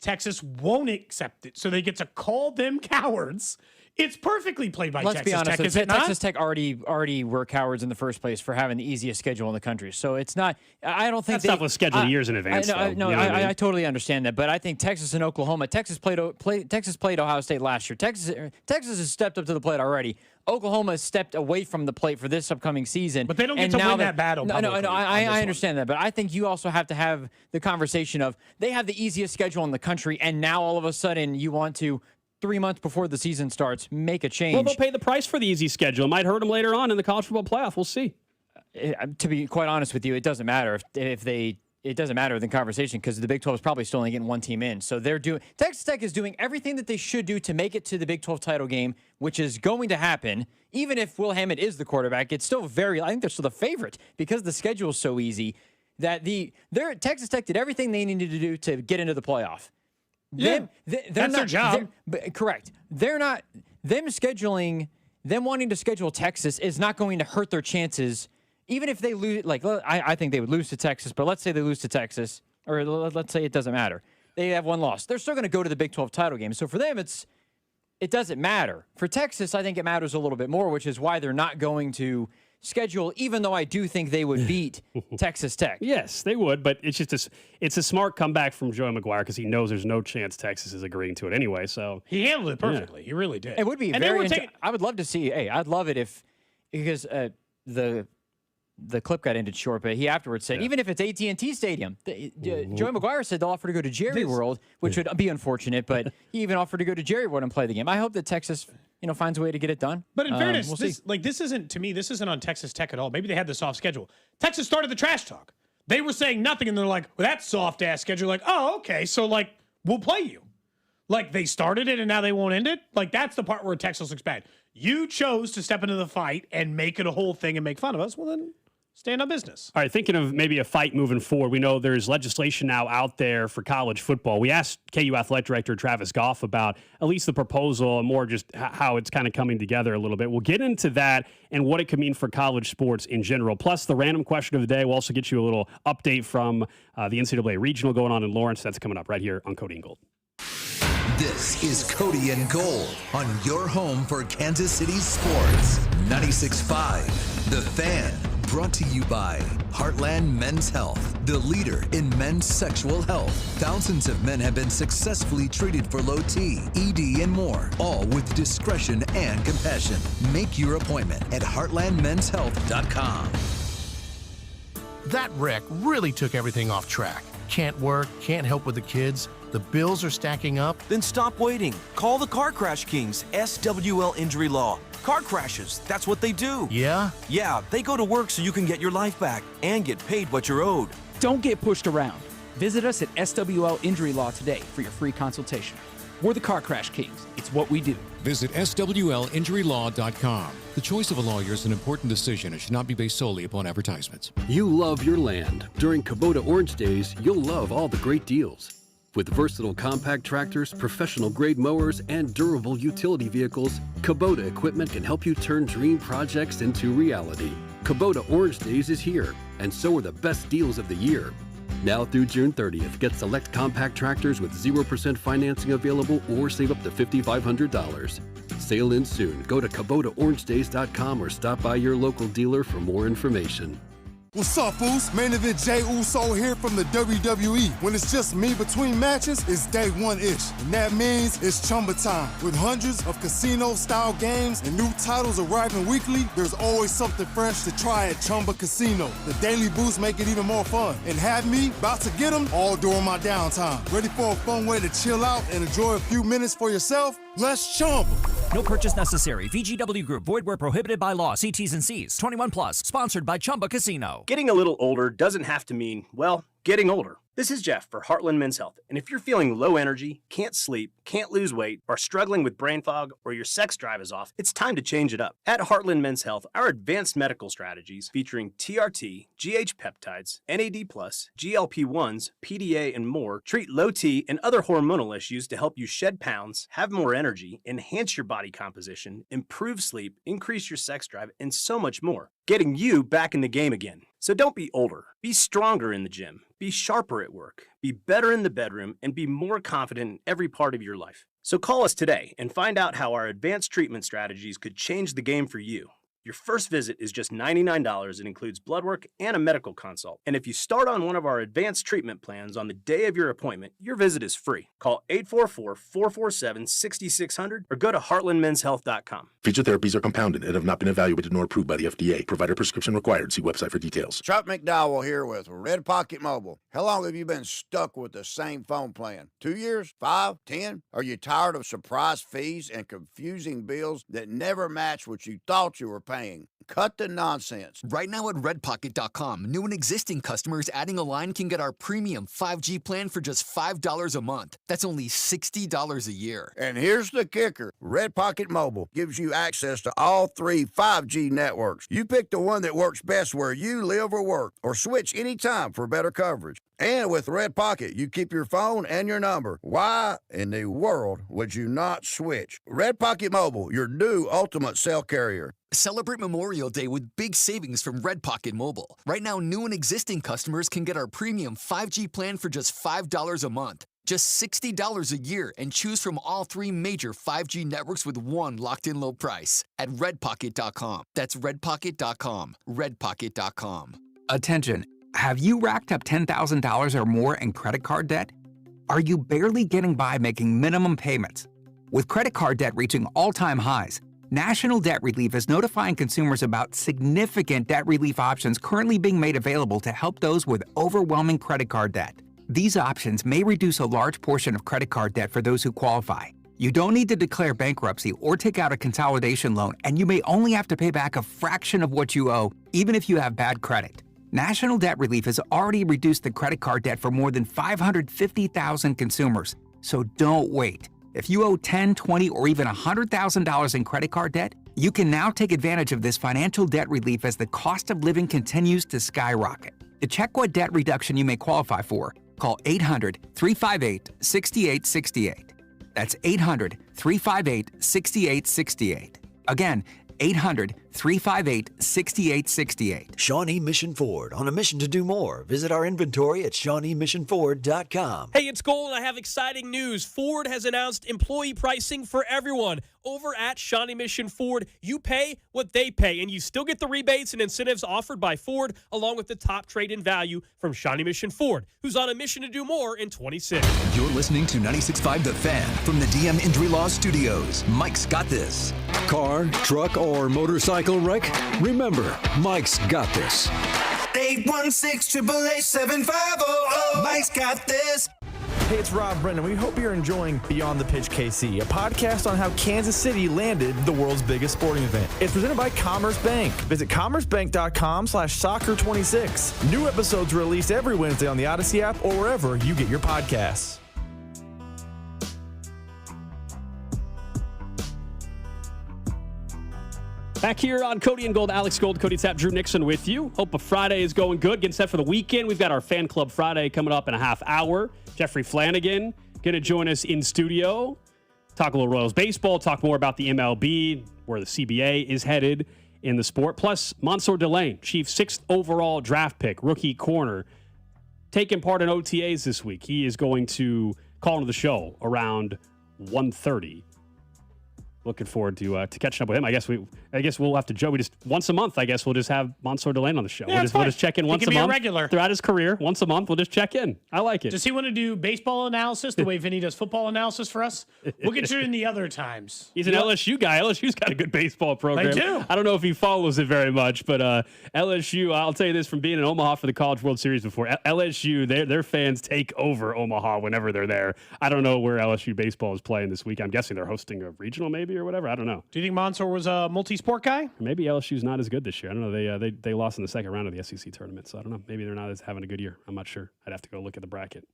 Texas won't accept it, so they get to call them cowards. It's perfectly played by Let's Texas be honest, Tech, is it not? Texas Tech already were cowards in the first place for having the easiest schedule in the country. So it's not. I don't think that stuff was scheduled years in advance. I totally understand that, but I think Texas and Oklahoma. Texas played Ohio State last year. Texas has stepped up to the plate already. Oklahoma has stepped away from the plate for this upcoming season. But they don't get to win that battle. No, I understand that, but I think you also have to have the conversation of they have the easiest schedule in the country, and now all of a sudden you want to, 3 months before the season starts, make a change. Well, they'll pay the price for the easy schedule. It might hurt them later on in the college football playoff. We'll see. To be quite honest with you, it doesn't matter if it doesn't matter in the conversation because the Big 12 is probably still only getting one team in. So Texas Tech is doing everything that they should do to make it to the Big 12 title game, which is going to happen. Even if Will Hammond is the quarterback, it's still I think they're still the favorite because the schedule is so easy that Texas Tech did everything they needed to do to get into the playoff. Yeah, that's their job. Correct. They're not them wanting to schedule Texas is not going to hurt their chances. Even if they lose, I think they would lose to Texas, but let's say they lose to Texas, or let's say it doesn't matter. They have one loss. They're still going to go to the Big 12 title game. So for them, it doesn't matter. For Texas, I think it matters a little bit more, which is why they're not going to schedule, even though I do think they would beat Texas Tech. Yes, they would, but it's a smart comeback from Joey McGuire because he knows there's no chance Texas is agreeing to it anyway. So he handled it perfectly. He really did. It would be I would love to see. Hey, I'd love it because the clip got ended short, but he afterwards said, even if it's AT&T Stadium, Joey McGuire said they'll offer to go to Jerry World, which would be unfortunate, but he even offered to go to Jerry World and play the game. I hope that Texas, finds a way to get it done. But in fairness, this isn't on Texas Tech at all. Maybe they had the soft schedule. Texas started the trash talk. They were saying nothing, and they're like, well, that soft-ass schedule. Like, oh, okay, so, we'll play you. They started it, and now they won't end it? That's the part where Texas looks bad. You chose to step into the fight and make it a whole thing and make fun of us. Well, then stand on business. All right, thinking of maybe a fight moving forward, we know there's legislation now out there for college football. We asked KU Athletic Director Travis Goff about at least the proposal and more just how it's kind of coming together a little bit. We'll get into that and what it could mean for college sports in general. Plus, the random question of the day. We'll also get you a little update from the NCAA Regional going on in Lawrence. That's coming up right here on Cody and Gold. This is Cody and Gold on your home for Kansas City sports. 96.5, The Fan. Brought to you by Heartland Men's Health, the leader in men's sexual health. Thousands of men have been successfully treated for low T, ED, and more, all with discretion and compassion. Make your appointment at heartlandmenshealth.com. That wreck really took everything off track. Can't work, can't help with the kids. The bills are stacking up. Then stop waiting. Call the Car Crash Kings, SWL Injury Law. Car crashes, that's what they do. Yeah? Yeah, they go to work so you can get your life back and get paid what you're owed. Don't get pushed around. Visit us at SWL Injury Law today for your free consultation. We're the Car Crash Kings. It's what we do. Visit SWLinjurylaw.com. The choice of a lawyer is an important decision and should not be based solely upon advertisements. You love your land. During Kubota Orange Days, you'll love all the great deals. With versatile compact tractors, professional-grade mowers, and durable utility vehicles, Kubota equipment can help you turn dream projects into reality. Kubota Orange Days is here, and so are the best deals of the year. Now through June 30th, get select compact tractors with 0% financing available or save up to $5,500. Sale ends soon. Go to KubotaOrangeDays.com or stop by your local dealer for more information. What's up, fools? Main event Jey Uso here from the WWE. When it's just me between matches, it's day one-ish. And that means it's Chumba time. With hundreds of casino-style games and new titles arriving weekly, there's always something fresh to try at Chumba Casino. The daily boosts make it even more fun. And have me about to get them all during my downtime. Ready for a fun way to chill out and enjoy a few minutes for yourself? Let's Chumba. No purchase necessary. VGW Group. Void where prohibited by law. See T's and C's. 21 plus. Sponsored by Chumba Casino. Getting a little older doesn't have to mean, well, getting older. This is Jeff for Heartland Men's Health, and if you're feeling low energy, can't sleep, can't lose weight, are struggling with brain fog, or your sex drive is off, it's time to change it up. At Heartland Men's Health, our advanced medical strategies featuring TRT, GH peptides, NAD+, GLP-1s, PDA, and more treat low T and other hormonal issues to help you shed pounds, have more energy, enhance your body composition, improve sleep, increase your sex drive, and so much more. Getting you back in the game again. So don't be older. Be stronger in the gym. Be sharper at work. Be better in the bedroom and be more confident in every part of your life. So call us today and find out how our advanced treatment strategies could change the game for you. Your first visit is just $99 and includes blood work and a medical consult. And if you start on one of our advanced treatment plans on the day of your appointment, your visit is free. Call 844-447-6600 or go to heartlandmenshealth.com. Future therapies are compounded and have not been evaluated nor approved by the FDA. Provider prescription required. See website for details. Chuck McDowell here with Red Pocket Mobile. How long have you been stuck with the same phone plan? 2 years? 5? 10? Are you tired of surprise fees and confusing bills that never match what you thought you were paying? Cut the nonsense. Right now at redpocket.com, new and existing customers adding a line can get our premium 5G plan for just $5 a month. That's only $60 a year. And here's the kicker. Red Pocket Mobile gives you access to all 3 5G networks. You pick the one that works best where you live or work, or switch anytime for better coverage. And with Red Pocket, you keep your phone and your number. Why in the world would you not switch? Red Pocket Mobile, your new ultimate cell carrier. Celebrate Memorial Day with big savings from Red Pocket Mobile. Right now, new and existing customers can get our premium 5G plan for just $5 a month. Just $60 a year and choose from all 3 major 5G networks with one locked-in low price at redpocket.com. That's redpocket.com. redpocket.com. Attention. Have you racked up $10,000 or more in credit card debt? Are you barely getting by making minimum payments? With credit card debt reaching all-time highs, National Debt Relief is notifying consumers about significant debt relief options currently being made available to help those with overwhelming credit card debt. These options may reduce a large portion of credit card debt for those who qualify. You don't need to declare bankruptcy or take out a consolidation loan, and you may only have to pay back a fraction of what you owe, even if you have bad credit. National Debt Relief has already reduced the credit card debt for more than 550,000 consumers, so don't wait. If you owe $10,000, $20,000, or even $100,000 in credit card debt, you can now take advantage of this financial debt relief as the cost of living continues to skyrocket. To check what debt reduction you may qualify for, call 800-358-6868. That's 800-358-6868. Again, 800-358-6868. Shawnee Mission Ford, on a mission to do more. Visit our inventory at ShawneeMissionFord.com. Hey, it's Gold. I have exciting news. Ford has announced employee pricing for everyone. Over at Shawnee Mission Ford, you pay what they pay, and you still get the rebates and incentives offered by Ford, along with the top trade-in value from Shawnee Mission Ford, who's on a mission to do more in 26. You're listening to 96.5 The Fan from the DM Injury Law Studios. Mike's got this. Car, truck, or motorcycle wreck? Remember, Mike's got this. 816-888-7500. Mike's got this. Hey, it's Rob Brennan. We hope you're enjoying Beyond the Pitch KC, a podcast on how Kansas City landed the world's biggest sporting event. It's presented by Commerce Bank. Visit commercebank.com/soccer26. New episodes released every Wednesday on the Odyssey app or wherever you get your podcasts. Back here on Cody and Gold, Alex Gold, Cody Tapp, Drew Nixon with you. Hope a Friday is going good. Getting set for the weekend. We've got our Fan Club Friday coming up in a half hour. Jeffrey Flanagan going to join us in studio. Talk a little Royals baseball. Talk more about the MLB, where the CBA is headed in the sport. Plus, Mansour Delane, Chiefs' 6th overall draft pick, rookie corner, taking part in OTAs this week. He is going to call into the show around 1:30. Looking forward to catching up with him. I guess we'll have to joke. We just once a month. I guess we'll just have Mansour Delane on the show. Yeah, we'll just check in once a month. Regular throughout his career. Once a month, we'll just check in. I like it. Does he want to do baseball analysis the way Vinny does football analysis for us? We'll get you in the other times. He's an LSU guy. LSU's got a good baseball program. They do. I don't know if he follows it very much, but LSU. I'll tell you this from being in Omaha for the College World Series before. LSU, their fans take over Omaha whenever they're there. I don't know where LSU baseball is playing this week. I'm guessing they're hosting a regional maybe or whatever. I don't know. Do you think Mansour was a multi-sport guy? Maybe LSU's not as good this year. I don't know. They lost in the second round of the SEC tournament, so I don't know. Maybe they're not as having a good year. I'm not sure. I'd have to go look at the bracket.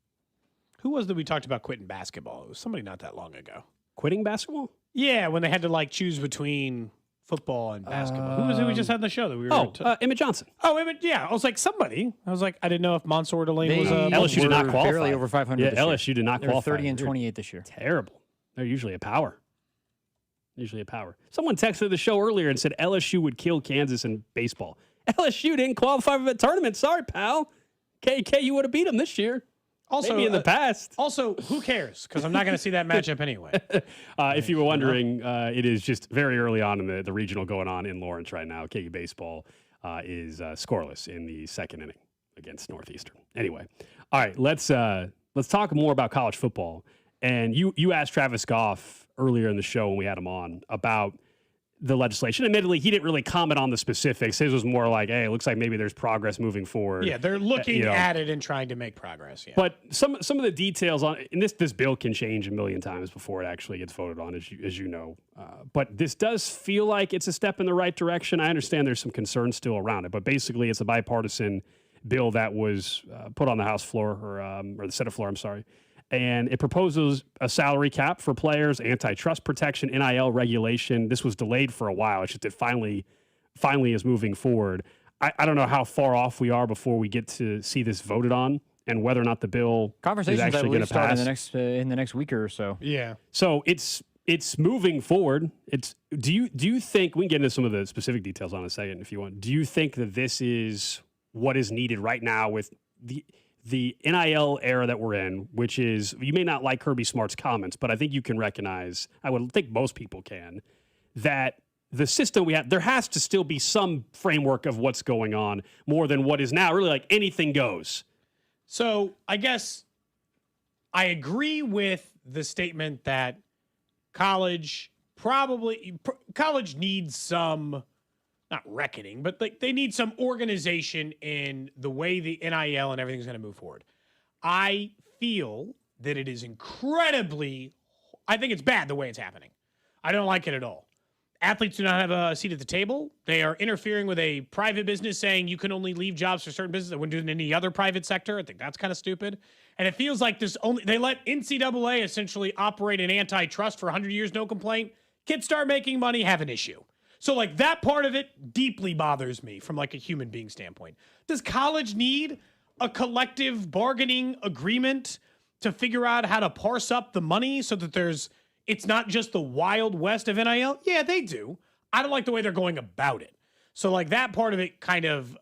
Who was that we talked about quitting basketball? It was somebody not that long ago. Quitting basketball? Yeah, when they had to choose between football and basketball. Who was it we just had on the show that we were? Emmett Johnson. Oh, Emmett. Yeah, I was like somebody. I was like, I didn't know if Mansour Delane was LSU did not qualify. Barely over 500. Yeah, this year. LSU did not They qualify. were 30 and 28 this year. Terrible. They're usually a power. Someone texted the show earlier and said LSU would kill Kansas in baseball. LSU didn't qualify for the tournament. Sorry, pal. KK, you would have beat them this year. Also, maybe in the past. Also, who cares? Because I'm not going to see that matchup anyway. If you were wondering, it is just very early on in the regional going on in Lawrence right now. KU baseball is scoreless in the second inning against Northeastern. Anyway, all right, let's talk more about college football. And you asked Travis Goff earlier in the show when we had him on about the legislation. Admittedly, he didn't really comment on the specifics. His was more like, hey, it looks like maybe there's progress moving forward. Yeah, they're looking at it and trying to make progress. Yeah. But some of the details on and this bill can change a million times before it actually gets voted on, as you know. But this does feel like it's a step in the right direction. I understand there's some concern still around it, but basically it's a bipartisan bill that was put on the House floor or the Senate floor. I'm sorry. And it proposes a salary cap for players, antitrust protection, NIL regulation. This was delayed for a while. It's just it finally is moving forward. I don't know how far off we are before we get to see this voted on and whether or not the bill is actually going to pass. In the next week or so. Yeah. So it's moving forward. Do you think we can get into some of the specific details on in a second if you want? Do you think that this is what is needed right now with the NIL era that we're in, which is, you may not like Kirby Smart's comments, but I think you can recognize, I would think most people can, that the system we have, there has to still be some framework of what's going on more than what is now really like anything goes. So I guess I agree with the statement that college needs some, not reckoning, but they need some organization in the way the NIL and everything's going to move forward. I feel that it is I think it's bad the way it's happening. I don't like it at all. Athletes do not have a seat at the table. They are interfering with a private business saying you can only leave jobs for certain businesses that wouldn't do it in any other private sector. I think that's kind of stupid. And it feels like they let NCAA essentially operate an antitrust for 100 years, no complaint. Kids start making money, have an issue. So like that part of it deeply bothers me from like a human being standpoint. Does college need a collective bargaining agreement to figure out how to parse up the money so that it's not just the wild west of NIL? Yeah, they do. I don't like the way they're going about it. So like that part of it kind of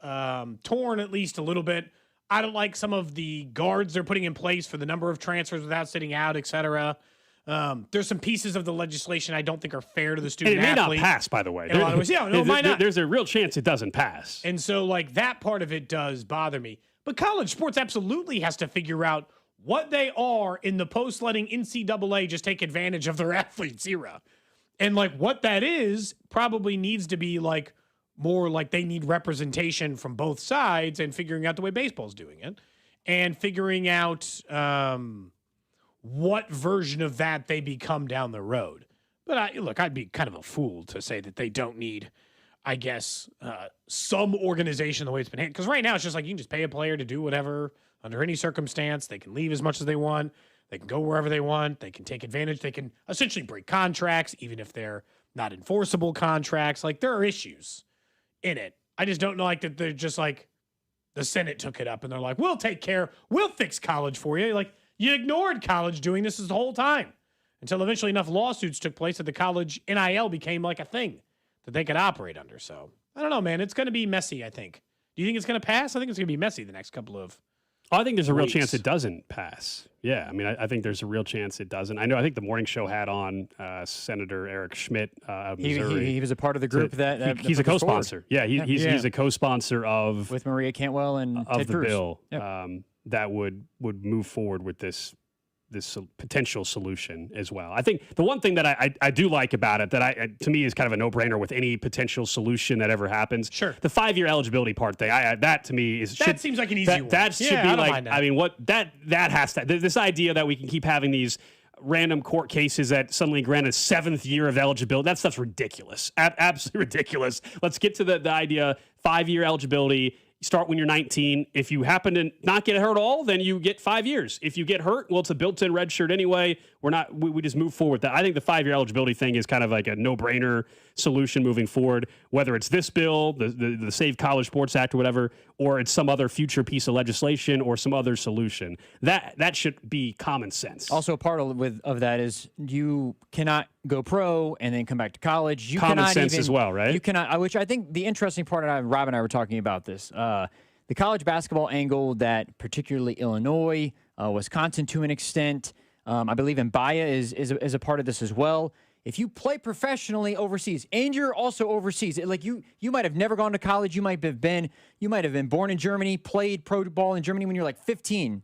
torn at least a little bit. I don't like some of the guards they're putting in place for the number of transfers without sitting out, et cetera. There's some pieces of the legislation I don't think are fair to the student athlete. And it may not pass, by the way. In a lot of ways. Yeah, no, it might not. There's a real chance it doesn't pass. And so, like, that part of it does bother me. But college sports absolutely has to figure out what they are in the post-letting NCAA just take advantage of their athletes era. And, like, what that is probably needs to be, like, more like they need representation from both sides and figuring out the way baseball's doing it. And figuring out what version of that they become down the road. But I'd be kind of a fool to say that they don't need, I guess, some organization the way it's been handled. Because right now it's just like you can just pay a player to do whatever under any circumstance. They can leave as much as they want. They can go wherever they want. They can take advantage. They can essentially break contracts, even if they're not enforceable contracts. Like there are issues in it. I just don't know like that they're just like the Senate took it up and they're like, we'll fix college for you. Like, you ignored college doing this the whole time until eventually enough lawsuits took place that the college NIL became like a thing that they could operate under. So I don't know, man. It's going to be messy, I think. Do you think it's going to pass? I think it's going to be messy the next couple of I think there's a real weeks. chance it doesn't pass. Yeah, I mean, I think there's a real chance it doesn't. I think the morning show had on Senator Eric Schmidt of Missouri. He was a part of the group he's a co-sponsor. Yeah, he's a co-sponsor with Maria Cantwell and of Ted the Cruz. bill Yep. That would move forward with this potential solution as well. I think the one thing that I do like about it that to me is kind of a no-brainer with any potential solution that ever happens. Sure. The 5-year eligibility part thing, that to me seems like an easy one. That should be I don't like, mind that. I mean, what that has to, this idea that we can keep having these random court cases that suddenly grant a 7th year of eligibility, that stuff's ridiculous. Absolutely ridiculous. Let's get to the idea, 5-year eligibility. You start when you're 19. If you happen to not get hurt at all, then you get 5 years. If you get hurt, well, it's a built-in red shirt anyway. We just move forward. I think the 5-year eligibility thing is kind of like a no-brainer solution moving forward, whether it's this bill, the Save College Sports Act or whatever, or it's some other future piece of legislation or some other solution. That should be common sense. Also, part of that is you cannot go pro and then come back to college. You common cannot sense even, as well, right? You cannot, which I think the interesting part, and Rob and I were talking about this, the college basketball angle that particularly Illinois, Wisconsin to an extent, I believe Mbaya is a part of this as well. If you play professionally overseas and you're also overseas, like you might have never gone to college, you might have been born in Germany, played pro ball in Germany when you're like 15.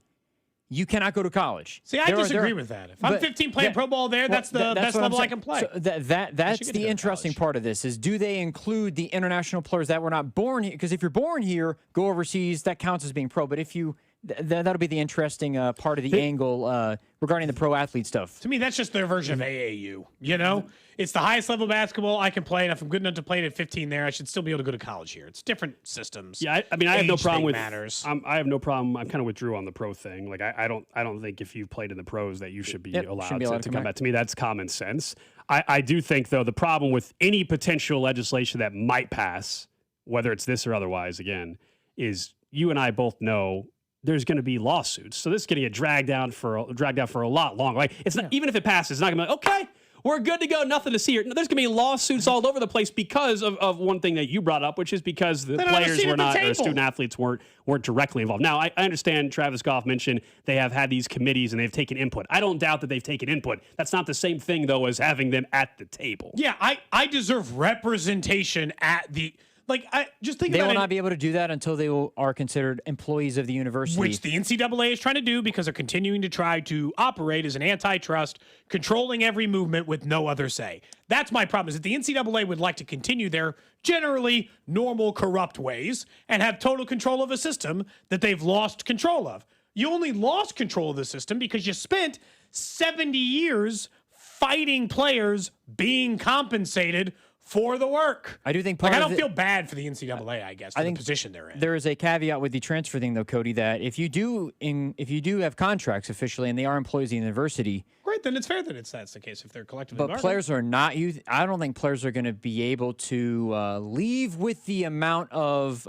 you cannot go to college. See, I disagree with that. If I'm 15 playing pro ball there, that's the best level I can play. So that's the interesting part of this is, do they include the international players that were not born here? Because if you're born here, go overseas, that counts as being pro. But if you that'll be the interesting part of the angle regarding the pro athlete stuff. To me, that's just their version of AAU. You know, it's the highest level basketball I can play, and if I'm good enough to play it at 15 there, I should still be able to go to college here. It's different systems. Yeah, I mean, I have no problem with matters. I have no problem. I'm kind of withdrew on the pro thing. Like, I don't think if you've played in the pros that you should be allowed to come back. To me, that's common sense. I do think, though, the problem with any potential legislation that might pass, whether it's this or otherwise, again, is you and I both know there's going to be lawsuits. So this is going to get dragged out for a lot longer. Like, it's not, even if it passes, it's not going to be like, okay, we're good to go, nothing to see here. No, there's going to be lawsuits all over the place because of one thing that you brought up, which is because the players were not, or student athletes weren't directly involved. Now, I understand Travis Goff mentioned they have had these committees and they've taken input. I don't doubt that they've taken input. That's not the same thing, though, as having them at the table. Yeah, I deserve representation at the... Like, I just think they will not be able to do that until they are considered employees of the university. Which the NCAA is trying to do because they're continuing to try to operate as an antitrust, controlling every movement with no other say. That's my problem, is that the NCAA would like to continue their generally normal corrupt ways and have total control of a system that they've lost control of. You only lost control of the system because you spent 70 years fighting players being compensated for the work. I do think I don't feel bad for the NCAA, I guess, for the position they're in. There is a caveat with the transfer thing, though, Cody, that if you do have contracts officially and they are employees of the university, great, then it's fair that that's the case if they're collectively but bargained. players are not used. I don't think players are going to be able to leave with the amount of.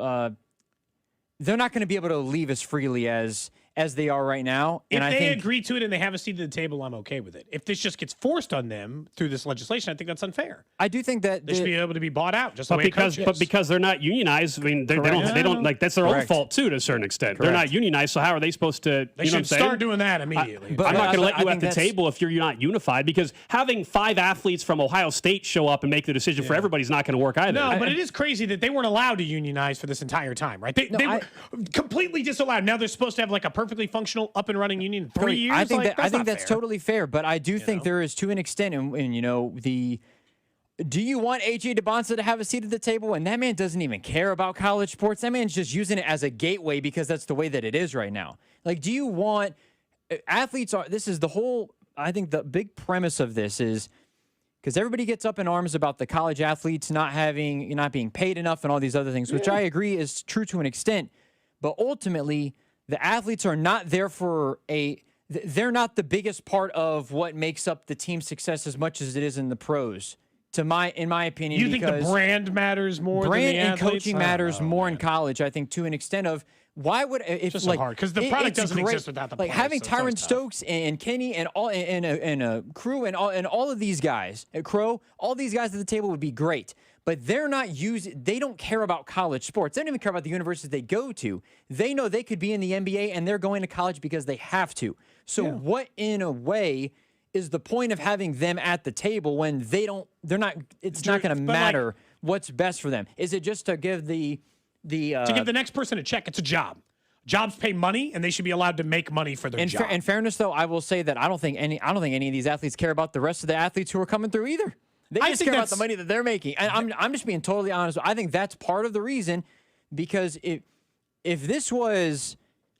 They're not going to be able to leave as freely as they are right now. If and they I think, agree to it and they have a seat at the table, I'm okay with it. If this just gets forced on them through this legislation, I think that's unfair. I do think that they should be able to be bought out, just the way but because they're not unionized, I mean, they don't like that's their own fault too, to a certain extent. They're not unionized, so how are they supposed to? They should start doing that immediately. I'm not going to let you at the table if you're not unified, because having 5 athletes from Ohio State show up and make the decision for everybody's not going to work either. No, but it is crazy that they weren't allowed to unionize for this entire time, right? They were completely disallowed. Now they're supposed to have like a perfectly functional up and running union in 3 years. I think that's fair. totally fair, but I do think there is, to an extent, and you know, do you want AJ DeBonsa to have a seat at the table? And that man doesn't even care about college sports. That man's just using it as a gateway because that's the way that it is right now. Like, do you want athletes? This is the whole. I think the big premise of this is because everybody gets up in arms about the college athletes not being paid enough and all these other things, which I agree is true to an extent, but ultimately, the athletes are not there for they're not the biggest part of what makes up the team's success as much as it is in the pros. In my opinion, you think the brand matters more? Brand than the and coaching matters more in college. I think to an extent of why would if just like so hard because the product doesn't exist without the like players, having Tyron Stokes and Kenny and all and Crew and all of these guys at Crow, all these guys at the table would be great. But they're not they don't care about college sports. They don't even care about the universities they go to. They know they could be in the NBA and they're going to college because they have to. So what, in a way, is the point of having them at the table when it's not going to matter what's best for them? Is it just to give to give the next person a check? It's a job. Jobs pay money, and they should be allowed to make money for their job. In fairness, though, I will say that I don't think any of these athletes care about the rest of the athletes who are coming through either. They just care about the money that they're making. And I'm just being totally honest. I think that's part of the reason, because if this was,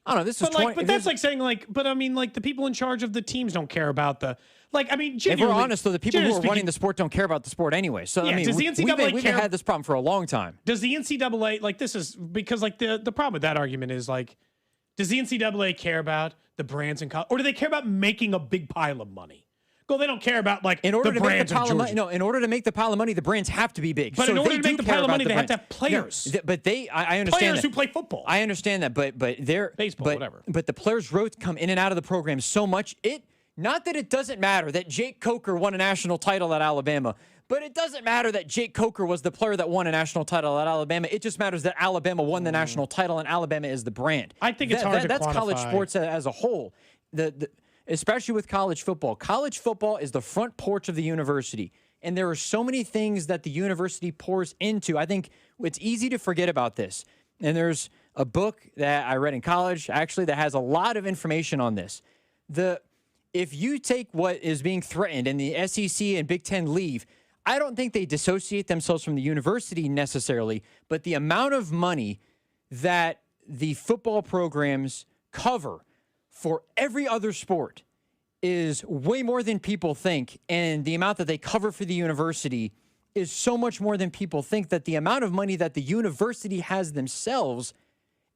I don't know, this is 20. But that's like saying but I mean, the people in charge of the teams don't care about the, I mean, if we're honest, though, the people who are running the sport don't care about the sport anyway. So, I mean, does the NCAA we've had this problem for a long time. Does the NCAA, this is, because, the problem with that argument is, does the NCAA care about the brands in college, or do they care about making a big pile of money? Well, they don't care about in order the to brands make the pile of Georgia. No, in order to make the pile of money, the brands have to be big. But so in order they to make do the pile care of money, about they the have to have players. No, but I understand players that. who play football. I understand that, but they're baseball, whatever. But the players' roads come in and out of the program so much. Not that it doesn't matter that Jake Coker won a national title at Alabama, but it doesn't matter that Jake Coker was the player that won a national title at Alabama. It just matters that Alabama won the national title, and Alabama is the brand. I think it's hard to That's quantify. College sports as a whole. Especially with college football. College football is the front porch of the university, and there are so many things that the university pours into. I think it's easy to forget about this. And there's a book that I read in college, actually, that has a lot of information on this. If you take what is being threatened and the SEC and Big Ten leave, I don't think they dissociate themselves from the university necessarily, but the amount of money that the football programs cover for every other sport is way more than people think, and the amount that they cover for the university is so much more than people think, that the amount of money that the university has themselves,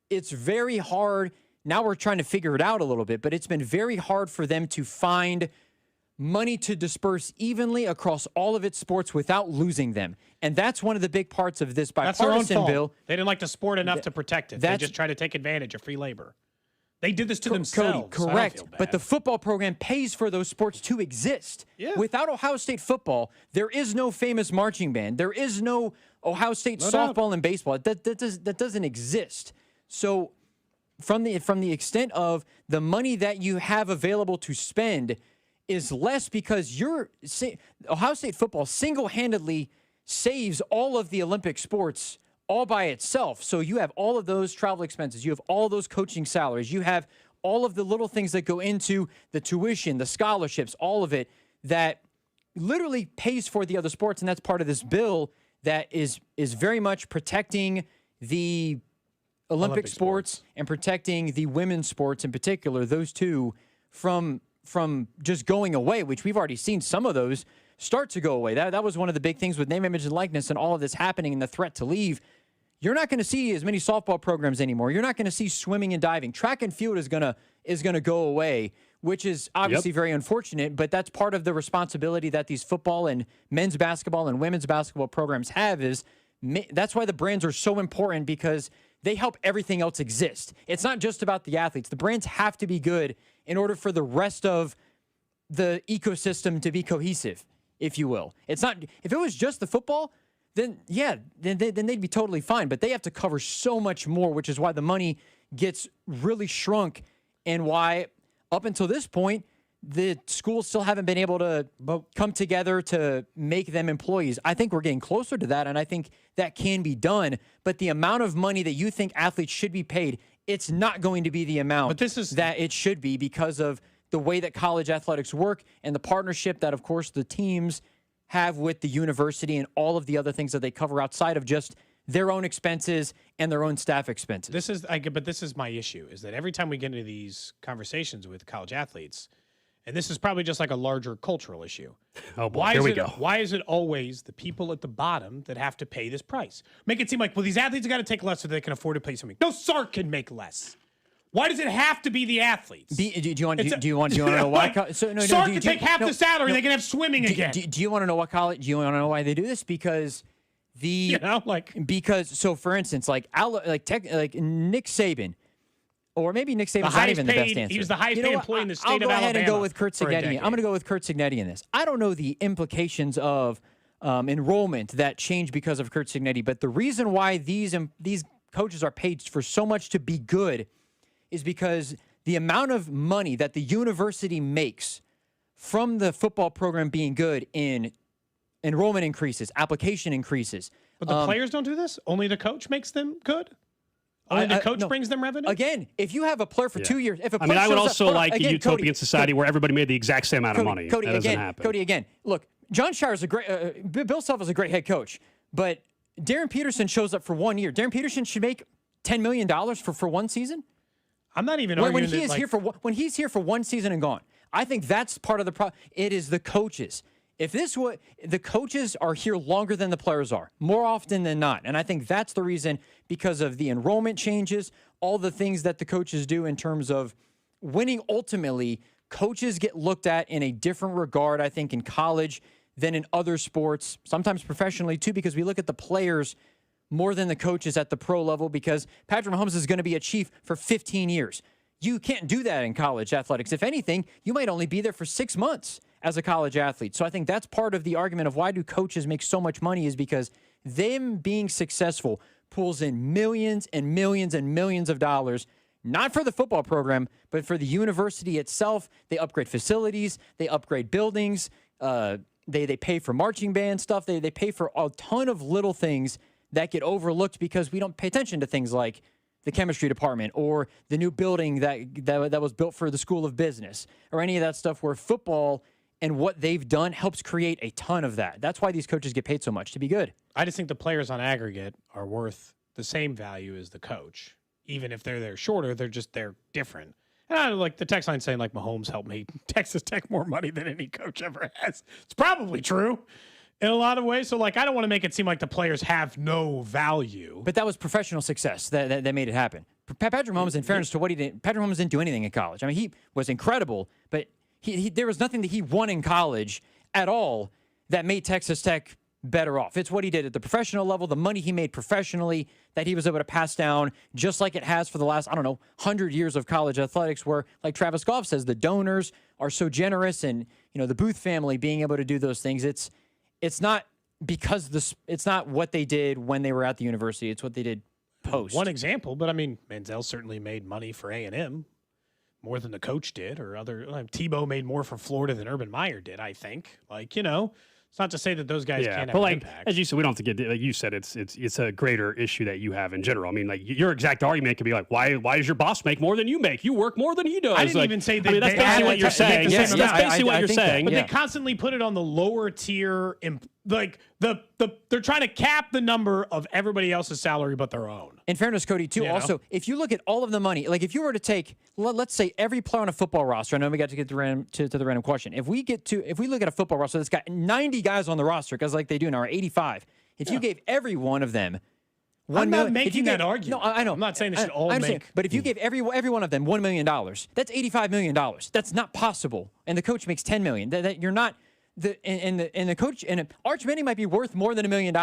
it's very hard. Now we're trying to figure it out a little bit, but it's been very hard for them to find money to disperse evenly across all of its sports without losing them. And that's one of the big parts of this bipartisan bill. They didn't like the sport enough to protect it. They just try to take advantage of free labor. They did this to themselves. Cody, correct. But the football program pays for those sports to exist. Yeah. Without Ohio State football, there is no famous marching band. There is no Ohio State softball and baseball. That doesn't exist. So from the extent of the money that you have available to spend is less, because Ohio State football single-handedly saves all of the Olympic sports all by itself. So you have all of those travel expenses. You have all those coaching salaries. You have all of the little things that go into the tuition, the scholarships, all of it that literally pays for the other sports. And that's part of this bill that is very much protecting the Olympic sports and protecting the women's sports in particular, those two, from just going away, which we've already seen some of those start to go away. That was one of the big things with name, image, and likeness and all of this happening and the threat to leave. You're not going to see as many softball programs anymore. You're not going to see swimming and diving. Track and field is going to go away, which is obviously very unfortunate, but that's part of the responsibility that these football and men's basketball and women's basketball programs have. That's why the brands are so important, because they help everything else exist. It's not just about the athletes. The brands have to be good in order for the rest of the ecosystem to be cohesive, if you will. It's not, if it was just the football, then they'd be totally fine. But they have to cover so much more, which is why the money gets really shrunk, and why up until this point, the schools still haven't been able to come together to make them employees. I think we're getting closer to that, and I think that can be done. But the amount of money that you think athletes should be paid, it's not going to be the amount that it should be, because of the way that college athletics work and the partnership that, of course, the teams have with the university and all of the other things that they cover outside of just their own expenses and their own staff expenses. But this is my issue, is that every time we get into these conversations with college athletes, and this is probably just like a larger cultural issue. Oh boy, here we go. Why is it always the people at the bottom that have to pay this price? Make it seem like, well, these athletes have got to take less so they can afford to pay something. No, Sark can make less. Why does it have to be the athletes? Do you want to know why? Sark can take half the salary. They can have swimming again. Do you want to know what college? Do you want to know why they do this? Because so for instance, like Nick Saban. Or maybe Nick Saban's not even the best answer. He was the highest paid employee in the state of Alabama. I'll go ahead and go with Curt Cignetti. I'm going to go with Curt Cignetti in this. I don't know the implications of enrollment that changed because of Curt Cignetti, but the reason why these coaches are paid for so much to be good is because the amount of money that the university makes from the football program being good in enrollment increases, application increases. But the players don't do this? Only the coach makes them good? Only the coach brings them revenue? Again, if you have a player for 2 years, if a player I would also like a utopian Cody, society where everybody made the exact same amount of money. That doesn't happen. Cody, again, look, John Shire is a great, Bill Self is a great head coach, but Darren Peterson shows up for 1 year. Darren Peterson should make $10 million for one season. I'm not even arguing when he's here for one season and gone. I think that's part of the problem. It is the coaches. If the coaches are here longer than the players are, more often than not. And I think that's the reason, because of the enrollment changes, all the things that the coaches do in terms of winning. Ultimately, coaches get looked at in a different regard, I think, in college than in other sports, sometimes professionally too, because we look at the players more than the coaches at the pro level, because Patrick Mahomes is going to be a Chief for 15 years. You can't do that in college athletics. If anything, you might only be there for 6 months as a college athlete. So I think that's part of the argument of why do coaches make so much money, is because them being successful pulls in millions and millions and millions of dollars, not for the football program, but for the university itself. They upgrade facilities, they upgrade buildings, they pay for marching band stuff, they pay for a ton of little things that get overlooked because we don't pay attention to things like the chemistry department or the new building that was built for the School of Business or any of that stuff where football and what they've done helps create a ton of that. That's why these coaches get paid so much, to be good. I just think the players on aggregate are worth the same value as the coach. Even if they're there shorter, they're different. And I like the text line saying like Mahomes helped me Texas Tech more money than any coach ever has. It's probably true in a lot of ways. So like I don't want to make it seem like the players have no value. But that was professional success that made it happen. Patrick Mahomes, in fairness to what he did, Patrick Mahomes didn't do anything in college. I mean, he was incredible, but there was nothing that he won in college at all that made Texas Tech better off. It's what he did at the professional level, the money he made professionally that he was able to pass down, just like it has for the last, 100 years of college athletics, where, like Travis Goff says, the donors are so generous, and the Booth family being able to do those things. It's not because it's not what they did when they were at the university. It's what they did post. One example, but I mean, Manziel certainly made money for A&M. More than the coach did, or Tebow made more for Florida than Urban Meyer did, I think. It's not to say that those guys can't have an impact. As you said, we don't have to get, like you said, it's a greater issue that you have in general. I mean, like your exact argument could be like, why does your boss make more than you make? You work more than he does. I didn't even say that. That's basically what you're saying. That's basically what you're saying. But they constantly put it on the lower tier, like they're trying to cap the number of everybody else's salary but their own. In fairness, Cody, too, also, if you look at all of the money, like if you were to take, let's say every player on a football roster, I know we got to get to the random question. If we look at a football roster that's got 90 guys on the roster, because like they do now, or 85, if you gave every one of them I'm not making that argument. No, I know. I'm not saying they should all make. But if you gave every one of them $1 million, that's $85 million. That's not possible. And the coach makes $10 million. That you're not the coach, and Arch Manning might be worth more than $1 million.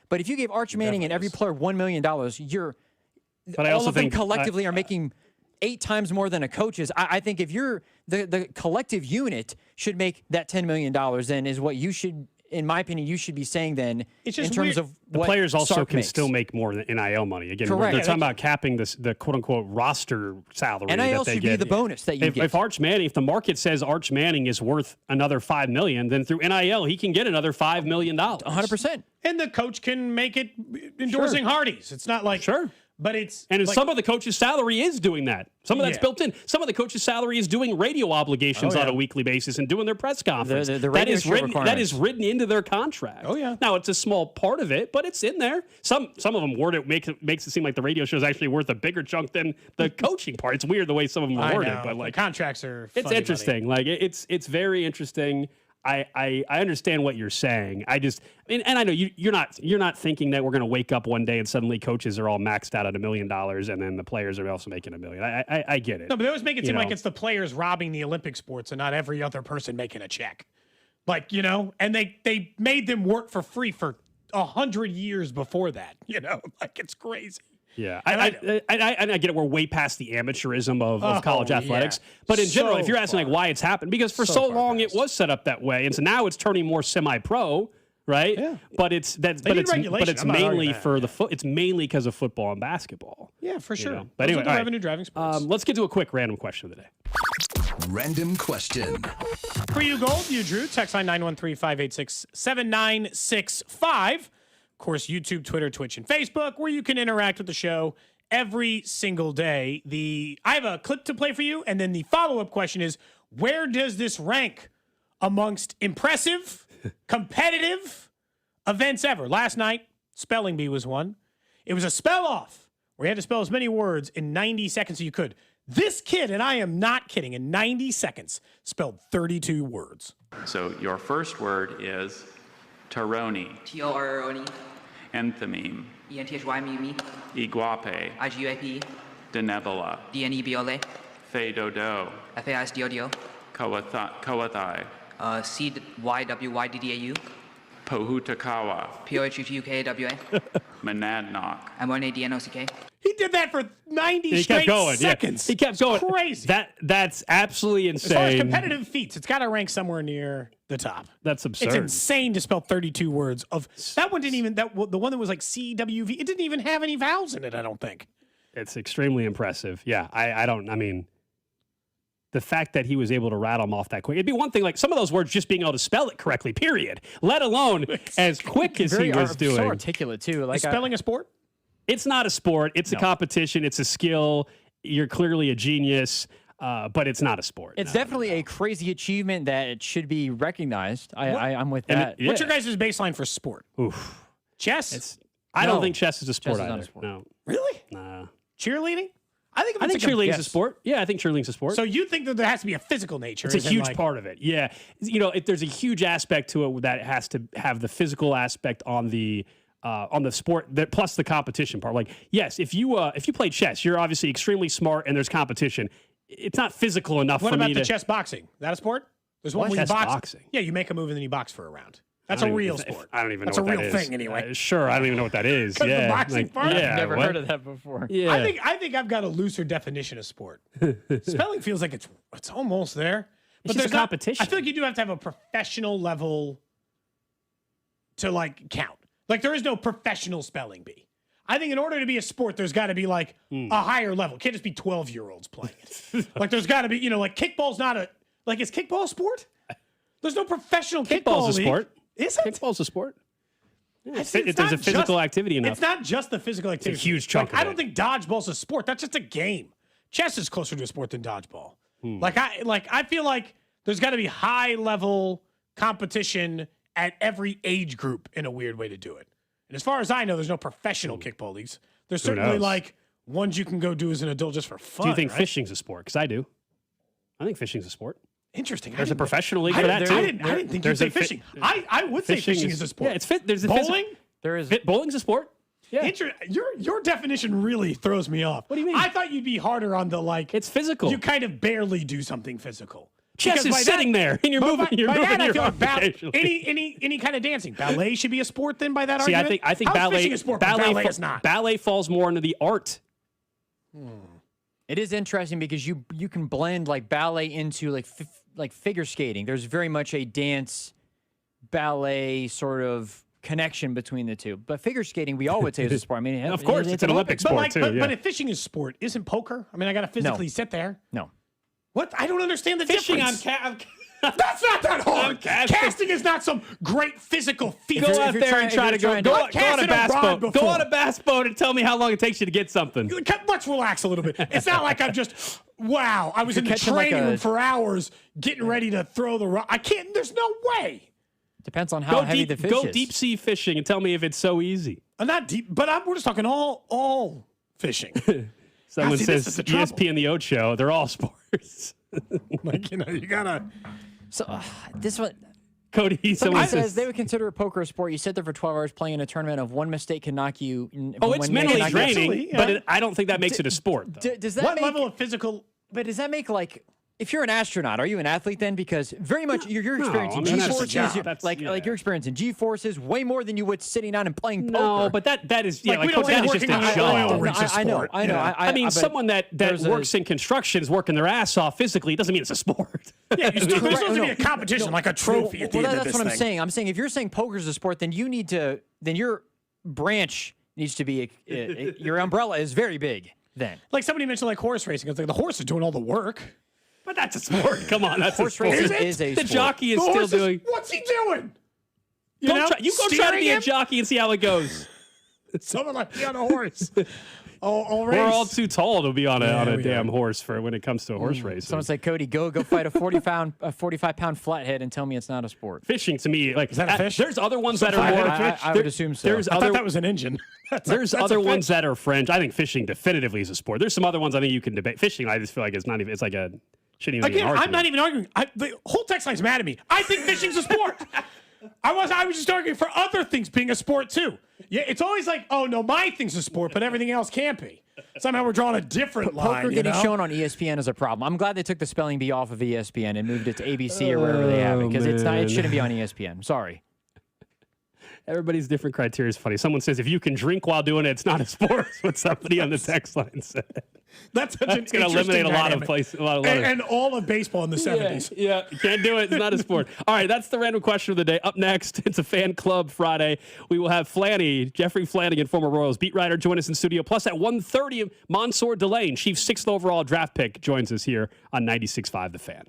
But if you gave Arch Manning and every player $1 million, all of them collectively are making 8 times more than a coach is. I think if you're the collective unit should make that $10 million, then is what you should, in my opinion, you should be saying then in terms of the what players also Sark can makes. still make more than NIL money. Again, Correct. they're talking about capping the quote unquote roster salary. NIL that they should get. be the bonus that you get. If Arch Manning, if the market says Arch Manning is worth another $5 million, then through NIL he can get another $5 million. 100%. And the coach can make it endorsing Hardee's. It's not like but it's and some of the coach's salary is doing that. Some of that's built in. Some of the coach's salary is doing radio obligations on a weekly basis and doing their press conference. The radio that is written into their contract. Oh yeah. Now it's a small part of it, but it's in there. Some of them word it makes it seem like the radio show is actually worth a bigger chunk than the coaching part. It's weird the way some of them are worded, but like the contracts are. It's interesting. Money. Like it's very interesting. I understand what you're saying. And I know you're not thinking that we're going to wake up one day and suddenly coaches are all maxed out at $1 million and then the players are also making $1 million. I get it. No, but they always make it seem like it's the players robbing the Olympic sports and not every other person making a check. Like, and they made them work for free for 100 years before that. Like it's crazy. Yeah, I get it. We're way past the amateurism of college athletics. But in general, if you're asking like why it's happened, because for so long it was set up that way, and so now it's turning more semi-pro, right? Yeah. But it's mainly for it's mainly because of football and basketball. Yeah, for sure. But Those anyway, are the revenue driving sports. Let's get to a quick random question of the day. Random question. For you, Gold, you Drew. Text line 913-586-7965. Of course, YouTube, Twitter, Twitch, and Facebook, where you can interact with the show every single day. I have a clip to play for you, and then the follow-up question is, where does this rank amongst impressive, competitive events ever? Last night, Spelling Bee was one. It was a spell-off where you had to spell as many words in 90 seconds as you could. This kid, and I am not kidding, in 90 seconds, spelled 32 words. So your first word is Taroni. T-O-R-O-N-E. Enthymeme. E-N-T-H-Y-M-E-M-E. Iguape. I-G-U-A-P. Denebola. D-N-E-B-O-L-A. Faidodo. F-A-I-S-D-O-D-O. Coathai. C-Y-W-Y-D-D-A-U. Pohutakawa. P-O-H-U-T-U-K-A-W-A. Monadnock. M-O-N-A-D-N-O-C-K. He did that for 90 He straight kept going. seconds. Yeah. He kept going. Crazy. That's absolutely insane. As far as competitive feats, it's got to rank somewhere near the top. That's absurd. It's insane to spell 32 words of that one. Didn't even the one that was like CWV. It didn't even have any vowels in it. I don't think. It's extremely impressive. Yeah, I mean, the fact that he was able to rattle them off that quick. It'd be one thing like some of those words just being able to spell it correctly. Period. Let alone as quick as he was doing. So articulate too. Like is spelling a sport? It's not a sport. It's a competition. It's a skill. You're clearly a genius, but it's not a sport. It's definitely a crazy achievement that it should be recognized. I'm with that. What's your guys' baseline for sport? Oof. Chess? I don't think chess is a sport Chess is either. not a sport. No. Really? Nah. Cheerleading? I think cheerleading is a sport. Yeah, I think cheerleading's a sport. So you think that there has to be a physical nature? It's a as in, huge like- part of it. Yeah. There's a huge aspect to it that has to have the physical aspect on the sport, plus the competition part. Like, yes, if you play chess, you're obviously extremely smart and there's competition. It's not physical enough What for me about to... the chess boxing? Is that a sport? There's one where you Chess box. boxing? Yeah, you make a move and then you box for a round. That's a real sport. I don't even know That's what a that real is. thing anyway. Sure, I don't even know what that is. The Yeah. boxing part? Yeah, I've never what? heard of that before. Yeah. I think I've got a looser definition of sport. Spelling feels like it's almost there. But just there's a competition. I feel like you do have to have a professional level to like count. Like there is no professional spelling bee. I think in order to be a sport, there's got to be like a higher level. It can't just be 12-year-olds playing it. Like there's got to be, like kickball's not a like is kickball a sport? There's no professional kickball Kickball's a league. sport. Is it? Kickball's a sport. Yeah, See, it's there's not a physical just- activity enough. It's not just the physical activity. It's a huge chunk Like, of I don't it. think dodgeball's a sport. That's just a game. Chess is closer to a sport than dodgeball. I feel like there's got to be high level competition at every age group in a weird way to do it. And as far as I know, there's no professional kickball leagues. There's Who certainly knows? like ones you can go do as an adult just for fun. Do you think right? fishing's a sport? Because I do. I think fishing's a sport. Interesting. There's a didn't- professional league I for that didn't- too. I didn't think you'd There's say a fi- fishing. I would say fishing is a sport. Yeah, it's fit. There's a bowling. There is bowling's a sport. Yeah. Your definition really throws me off. What do you mean? I thought you'd be harder on the like. It's physical. You kind of barely do something physical. Chess Because is by sitting there, and you're but moving. by- You're by moving that, I your feel arm like occasionally. any kind of dancing. Ballet should be a sport then by that See, argument? I think How's ballet fishing a sport, but ballet fa- is not. ballet falls more into the art. It is interesting because you can blend like ballet into like figure skating. There's very much a dance ballet sort of connection between the two. But figure skating, we all would say is a sport. I mean, Of course, it's an Olympic sport But, too. but if fishing is sport, isn't poker? I mean, I got to physically sit there. No. What? I don't understand the Fishing difference. on That's not that hard. casting. Casting is not some great physical feat. Go out there and try to go on a bass boat. Go on a bass boat and tell me how long it takes you to get something. Let's relax a little bit. It's not like I'm just, wow, I was in the catching like training a- room for hours getting ready to throw the rod. I can't, there's no way. Depends on how heavy the fish Go is. deep sea fishing and tell me if it's so easy. I'm not deep, but we're just talking all fishing. Someone see, this says is the trouble. ESPN The Ocho, they're all sports. Like, you gotta. So this one. Cody, Someone someone says they would consider poker a sport. You sit there for 12 hours playing in a tournament of one mistake can knock you. Oh, it's mentally draining, Absolutely, but yeah. I don't think that makes it a sport. Though. Does that What make, level of physical? But does that make like if you're an astronaut, are you an athlete then? Because very much you're experiencing I mean, that's a G-forces, job. you're- That's- like you're experiencing G-forces way more than you would sitting down and playing poker. No, but that is Like, we don't that say is just working a on an job. oil rig is a I know, sport. I know. Yeah. I mean, but someone that there's works in construction is working their ass off physically. It doesn't mean it's a sport. Yeah, there's supposed to be no, a competition, like a trophy at the Well, end of that's this what I'm thing. saying. I'm saying if you're saying poker's a sport, then you need to. Then your branch needs to be. Your umbrella is very big. Then Like somebody mentioned, like horse racing. It's like the horse is doing all the work. But that's a sport. Come on, that's horse a sport. racing is a The sport. jockey is The still horse doing. What's he doing? You Go know, try to be steering a him? jockey and see how it goes. Someone like me on a horse. All We're all too tall to be on a we damn horse for when it comes to horse racing. someone say, Cody, go fight a 45-pound flathead and tell me it's not a sport. Fishing to me, like Is that a fish? There's other ones that are flathead more. a fish? I would assume so. There's I other thought that was an engine. There's that's other a ones fish. that are fringe. I think fishing definitively is a sport. There's some other ones I think you can debate. Fishing, I just feel like it's not even. It's like a shouldn't even be Again, an I'm argument. not even arguing. The whole text line's mad at me. I think fishing's a sport. I was just arguing for other things being a sport too. Yeah, it's always like, oh no, my thing's a sport, but everything else can't be. Somehow we're drawing a different line. Poker you getting know? shown on ESPN is a problem. I'm glad they took the spelling bee off of ESPN and moved it to ABC or wherever they have it because it's not. It man. shouldn't be on ESPN. Sorry. Everybody's different criteria is funny. Someone says if you can drink while doing it, it's not a sport. That's what somebody on the text line said. That's such an It's going to interesting eliminate a lot of dynamic. places. A lot of And all of baseball in the 70s. Yeah, you can't do it. It's not a sport. All right, that's the random question of the day. Up next, it's a Fan Club Friday. We will have Jeffrey Flanagan, former Royals beat writer, join us in studio. Plus, at 1:30, Mansour Delane, Chiefs 6th overall draft pick, joins us here on 96.5 The Fan.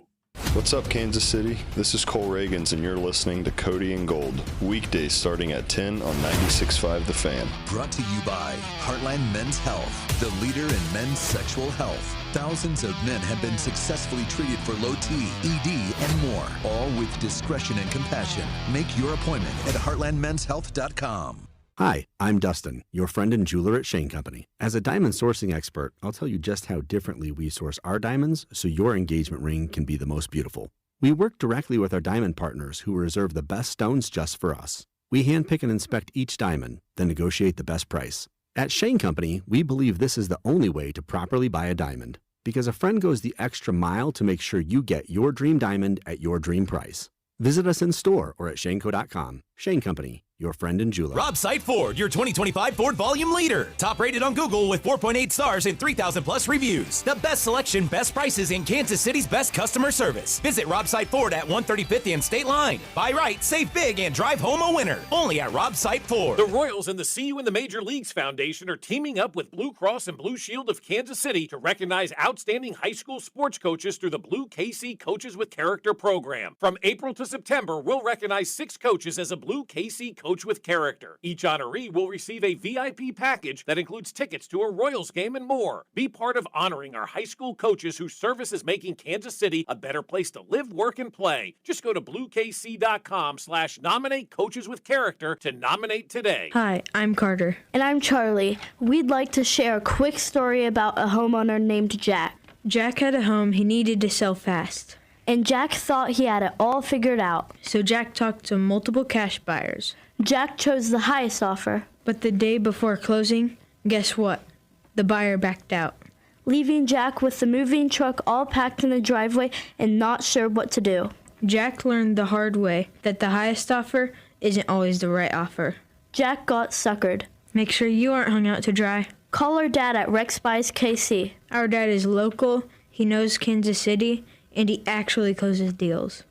What's up, Kansas City? This is Cole Reagans, and you're listening to Cody and Gold. Weekdays starting at 10 on 96.5 The Fan. Brought to you by Heartland Men's Health, the leader in men's sexual health. Thousands of men have been successfully treated for low T, ED, and more, all with discretion and compassion. Make your appointment at heartlandmenshealth.com. Hi, I'm Dustin, your friend and jeweler at Shane Company. As a diamond sourcing expert, I'll tell you just how differently we source our diamonds so your engagement ring can be the most beautiful. We work directly with our diamond partners who reserve the best stones just for us. We handpick and inspect each diamond, then negotiate the best price. At Shane Company, we believe this is the only way to properly buy a diamond, because a friend goes the extra mile to make sure you get your dream diamond at your dream price. Visit us in store or at shaneco.com. Shane Company, your friend and jeweler. Rob Site Ford, your 2025 Ford volume leader. Top rated on Google with 4.8 stars and 3,000 plus reviews. The best selection, best prices, and Kansas City's best customer service. Visit Rob Site Ford at 135th and State Line. Buy right, save big, and drive home a winner. Only at Rob Site Ford. The Royals and the See You in the Major Leagues Foundation are teaming up with Blue Cross and Blue Shield of Kansas City to recognize outstanding high school sports coaches through the Blue KC Coaches with Character program. From April to September, we'll recognize 6 coaches as a Blue KC Coach with Character. Each honoree will receive a VIP package that includes tickets to a Royals game and more. Be part of honoring our high school coaches whose service is making Kansas City a better place to live, work, and play. Just go to bluekc.com/nominate coaches with character to nominate today. Hi, I'm Carter. And I'm Charlie. We'd like to share a quick story about a homeowner named Jack. Jack had a home he needed to sell fast. And Jack thought he had it all figured out. So Jack talked to multiple cash buyers. Jack chose the highest offer. But the day before closing, guess what? The buyer backed out. Leaving Jack with the moving truck all packed in the driveway and not sure what to do. Jack learned the hard way that the highest offer isn't always the right offer. Jack got suckered. Make sure you aren't hung out to dry. Call our dad at Rex Buys KC. Our dad is local, he knows Kansas City, and he actually closes deals.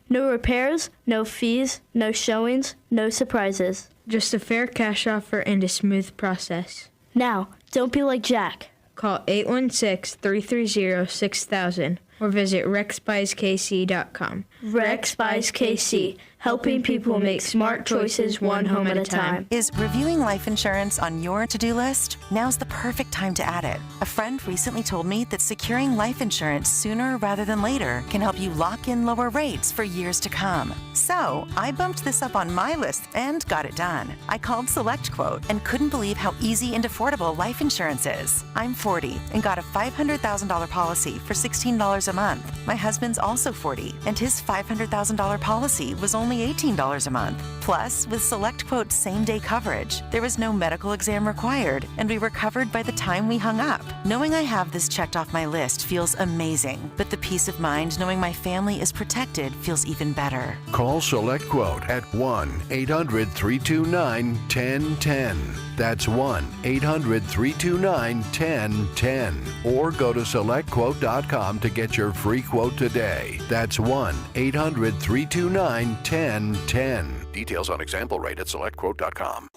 No repairs, no fees, no showings, no surprises. Just a fair cash offer and a smooth process. Now, don't be like Jack. Call 816-330-6000 or visit rexbuyskc.com. Rex Buys KC, helping people make smart choices one home at a time. Is reviewing life insurance on your to-do list? Now's the perfect time to add it. A friend recently told me that securing life insurance sooner rather than later can help you lock in lower rates for years to come. So I bumped this up on my list and got it done. I called SelectQuote and couldn't believe how easy and affordable life insurance is. I'm 40 and got a $500,000 policy for $16 a month. My husband's also 40 and his $500,000 policy was only $18 a month. Plus, with SelectQuote's same-day coverage, there was no medical exam required, and we were covered by the time we hung up. Knowing I have this checked off my list feels amazing, but the peace of mind knowing my family is protected feels even better. Call SelectQuote at 1-800-329-1010. That's 1-800-329-1010. Or go to SelectQuote.com to get your free quote today. That's 1-800-329-1010. Details on example rate at SelectQuote.com.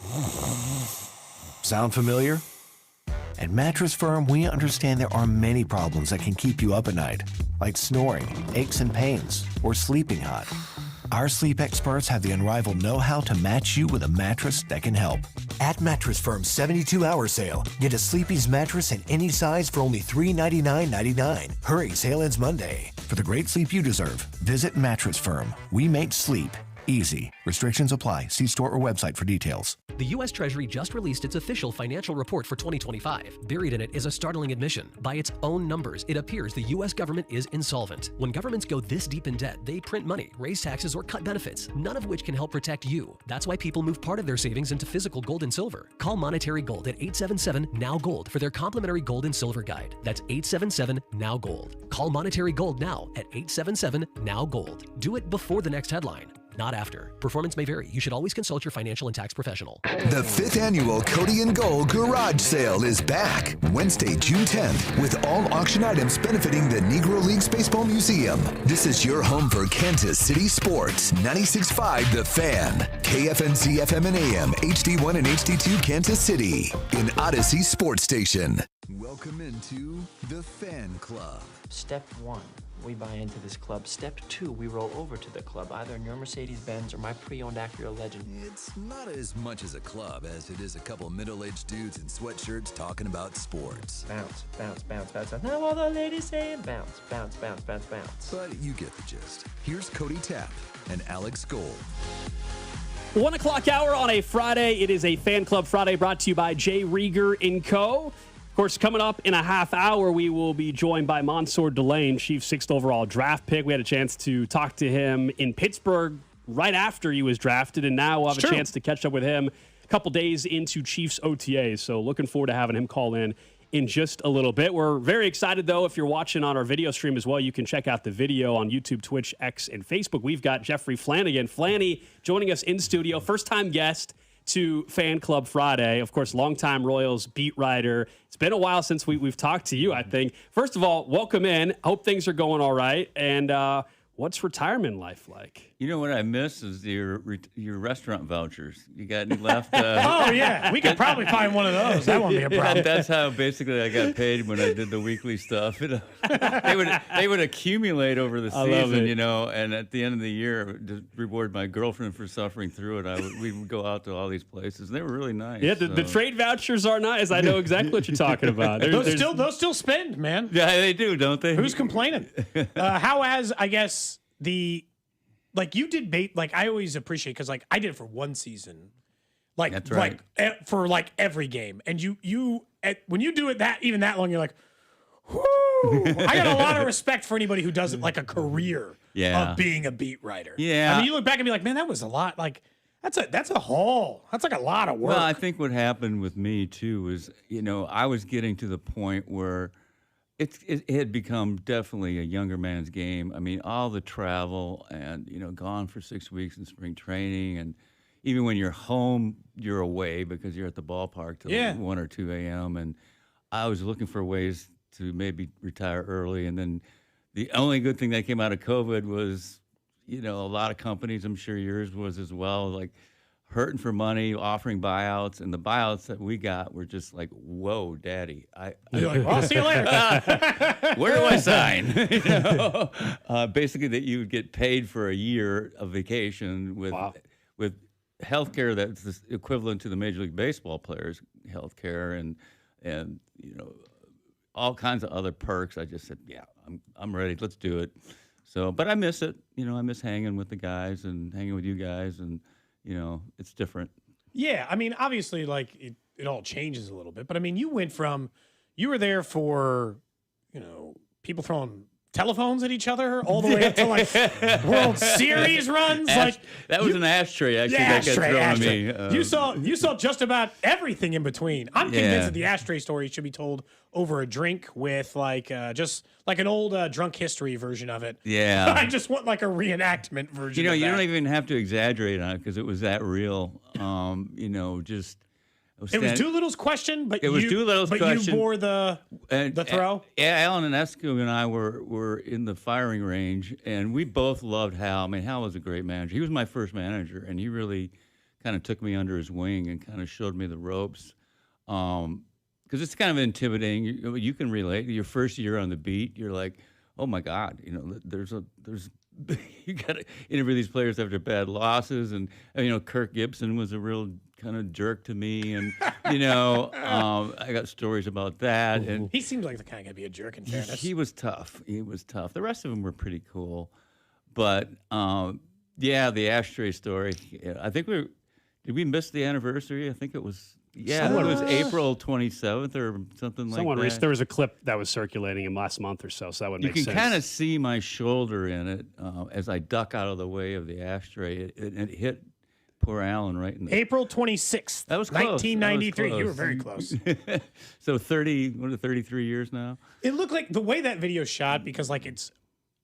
Sound familiar? At Mattress Firm, we understand there are many problems that can keep you up at night, like snoring, aches and pains, or sleeping hot. Our sleep experts have the unrivaled know-how to match you with a mattress that can help. At Mattress Firm's 72-hour sale, get a Sleepy's mattress in any size for only $399.99. Hurry, sale ends Monday. For the great sleep you deserve, visit Mattress Firm. We make sleep easy. Restrictions apply. See store or website for details. The U.S. Treasury just released its official financial report for 2025. Buried in it is a startling admission. By its own numbers, it appears the U.S. government is insolvent. When governments go this deep in debt, they print money, raise taxes, or cut benefits, none of which can help protect you. That's why people move part of their savings into physical gold and silver. Call Monetary Gold at 877-NOW-GOLD for their complimentary gold and silver guide. That's 877-NOW-GOLD. Call Monetary Gold now at 877-NOW-GOLD. Do it before the next headline, not after. Performance may vary. You should always consult your financial and tax professional. The 5th annual Cody and Gold Garage Sale is back Wednesday, June 10th, with all auction items benefiting the Negro Leagues Baseball Museum. This is your home for Kansas City sports. 96.5 The Fan, KFNC FM and AM, HD1 and HD2 Kansas City, in Odyssey Sports Station. Welcome into the Fan Club. Step 1. we buy into this club. Step 2, we roll over to the club, either in your Mercedes-Benz or my pre-owned Acura Legend. It's not as much as a club as it is a couple middle-aged dudes in sweatshirts talking about sports. Bounce, bounce, bounce, bounce, bounce. Now all the ladies saying bounce, bounce, bounce, bounce, bounce. But you get the gist. Here's Cody Tapp and Alex Gold. 1 o'clock hour on a Friday. It is a Fan Club Friday brought to you by Jay Rieger & Co. Of course, coming up in a half hour, we will be joined by Mansour Delane, Chiefs 6th overall draft pick. We had a chance to talk to him in Pittsburgh right after he was drafted, and now we'll have a chance to catch up with him a couple days into Chiefs OTAs. So looking forward to having him call in just a little bit. We're very excited, though. If you're watching on our video stream as well, you can check out the video on YouTube, Twitch, X, and Facebook. We've got Jeffrey Flanagan. Flanny joining us in studio, first-time guest to Fan Club Friday. Of course, longtime Royals beat writer. It's been a while since we've talked to you, I think. First of all, welcome in. Hope things are going all right. And what's retirement life like? You know what I miss is your restaurant vouchers. You got any left? Oh, yeah. We could probably find one of those. That won't be a problem. That's how basically I got paid when I did the weekly stuff. You know? They would accumulate over the season, you know, and at the end of the year, to reward my girlfriend for suffering through it, we would go out to all these places. They were really nice. Yeah, the trade vouchers are nice. I know exactly what you're talking about. Those still spend, man. Yeah, they do, don't they? Who's complaining? How has, I guess, like you did like I always appreciate because like I did it for one season, like that's right. like for like every game, and when you do it that long, you're like, whoo! I got a lot of respect for anybody who does it like a career of being a beat writer. Yeah, I mean, you look back and be like, man, that was a lot. Like that's a haul. That's like a lot of work. Well, I think what happened with me too was, you know, I was getting to the point where it had become definitely a younger man's game. I mean, all the travel and, you know, gone for 6 weeks in spring training. And even when you're home, you're away because you're at the ballpark till 1 or 2 a.m. And I was looking for ways to maybe retire early. And then the only good thing that came out of COVID was, you know, a lot of companies, I'm sure yours was as well, like hurting for money, offering buyouts, and the buyouts that we got were just like, whoa, daddy. You're like, well, I'll see you later. Where do I sign? You know? Basically that you would get paid for a year of vacation with health care that's equivalent to the Major League Baseball players' health care and you know, all kinds of other perks. I just said, yeah, I'm ready. Let's do it. So, but I miss it. You know, I miss hanging with the guys and hanging with you guys, and you know, it's different. Yeah, I mean, obviously, like it all changes a little bit, but I mean, you were there for, you know, people throwing telephones at each other all the way up to like World Series runs. That was an ashtray actually that got thrown at me. You saw just about everything in between. I'm convinced that the ashtray story should be told over a drink with just like an old drunk history version of it. Yeah. I just want like a reenactment version. You know, of you that. don't even have to exaggerate on it because it was that real. You know, just. It was Doolittle's question, but it was Doolittle's question. You bore the throw. Alan Anescu and I were in the firing range, and we both loved Hal. I mean, Hal was a great manager. He was my first manager, and he really kind of took me under his wing and kind of showed me the ropes. Because it's kind of intimidating. You can relate. Your first year on the beat, you're like, oh my God, you know, there's you got to interview these players after bad losses, and you know, Kirk Gibson was a real kind of jerk to me, and you know, I got stories about that. And he seemed like the kind of guy to be a jerk. In fairness, he was tough. He was tough. The rest of them were pretty cool, but yeah, the ashtray story. I think did we miss the anniversary? I think it was. Yeah, it was April 27th or something like that. There was a clip that was circulating in last month or so that would make sense. You can kind of see my shoulder in it as I duck out of the way of the ashtray. It hit poor Alan right in the... April 26th, that was close. 1993. That was close. You were very close. So 33 years now? It looked like the way that video shot, because like it's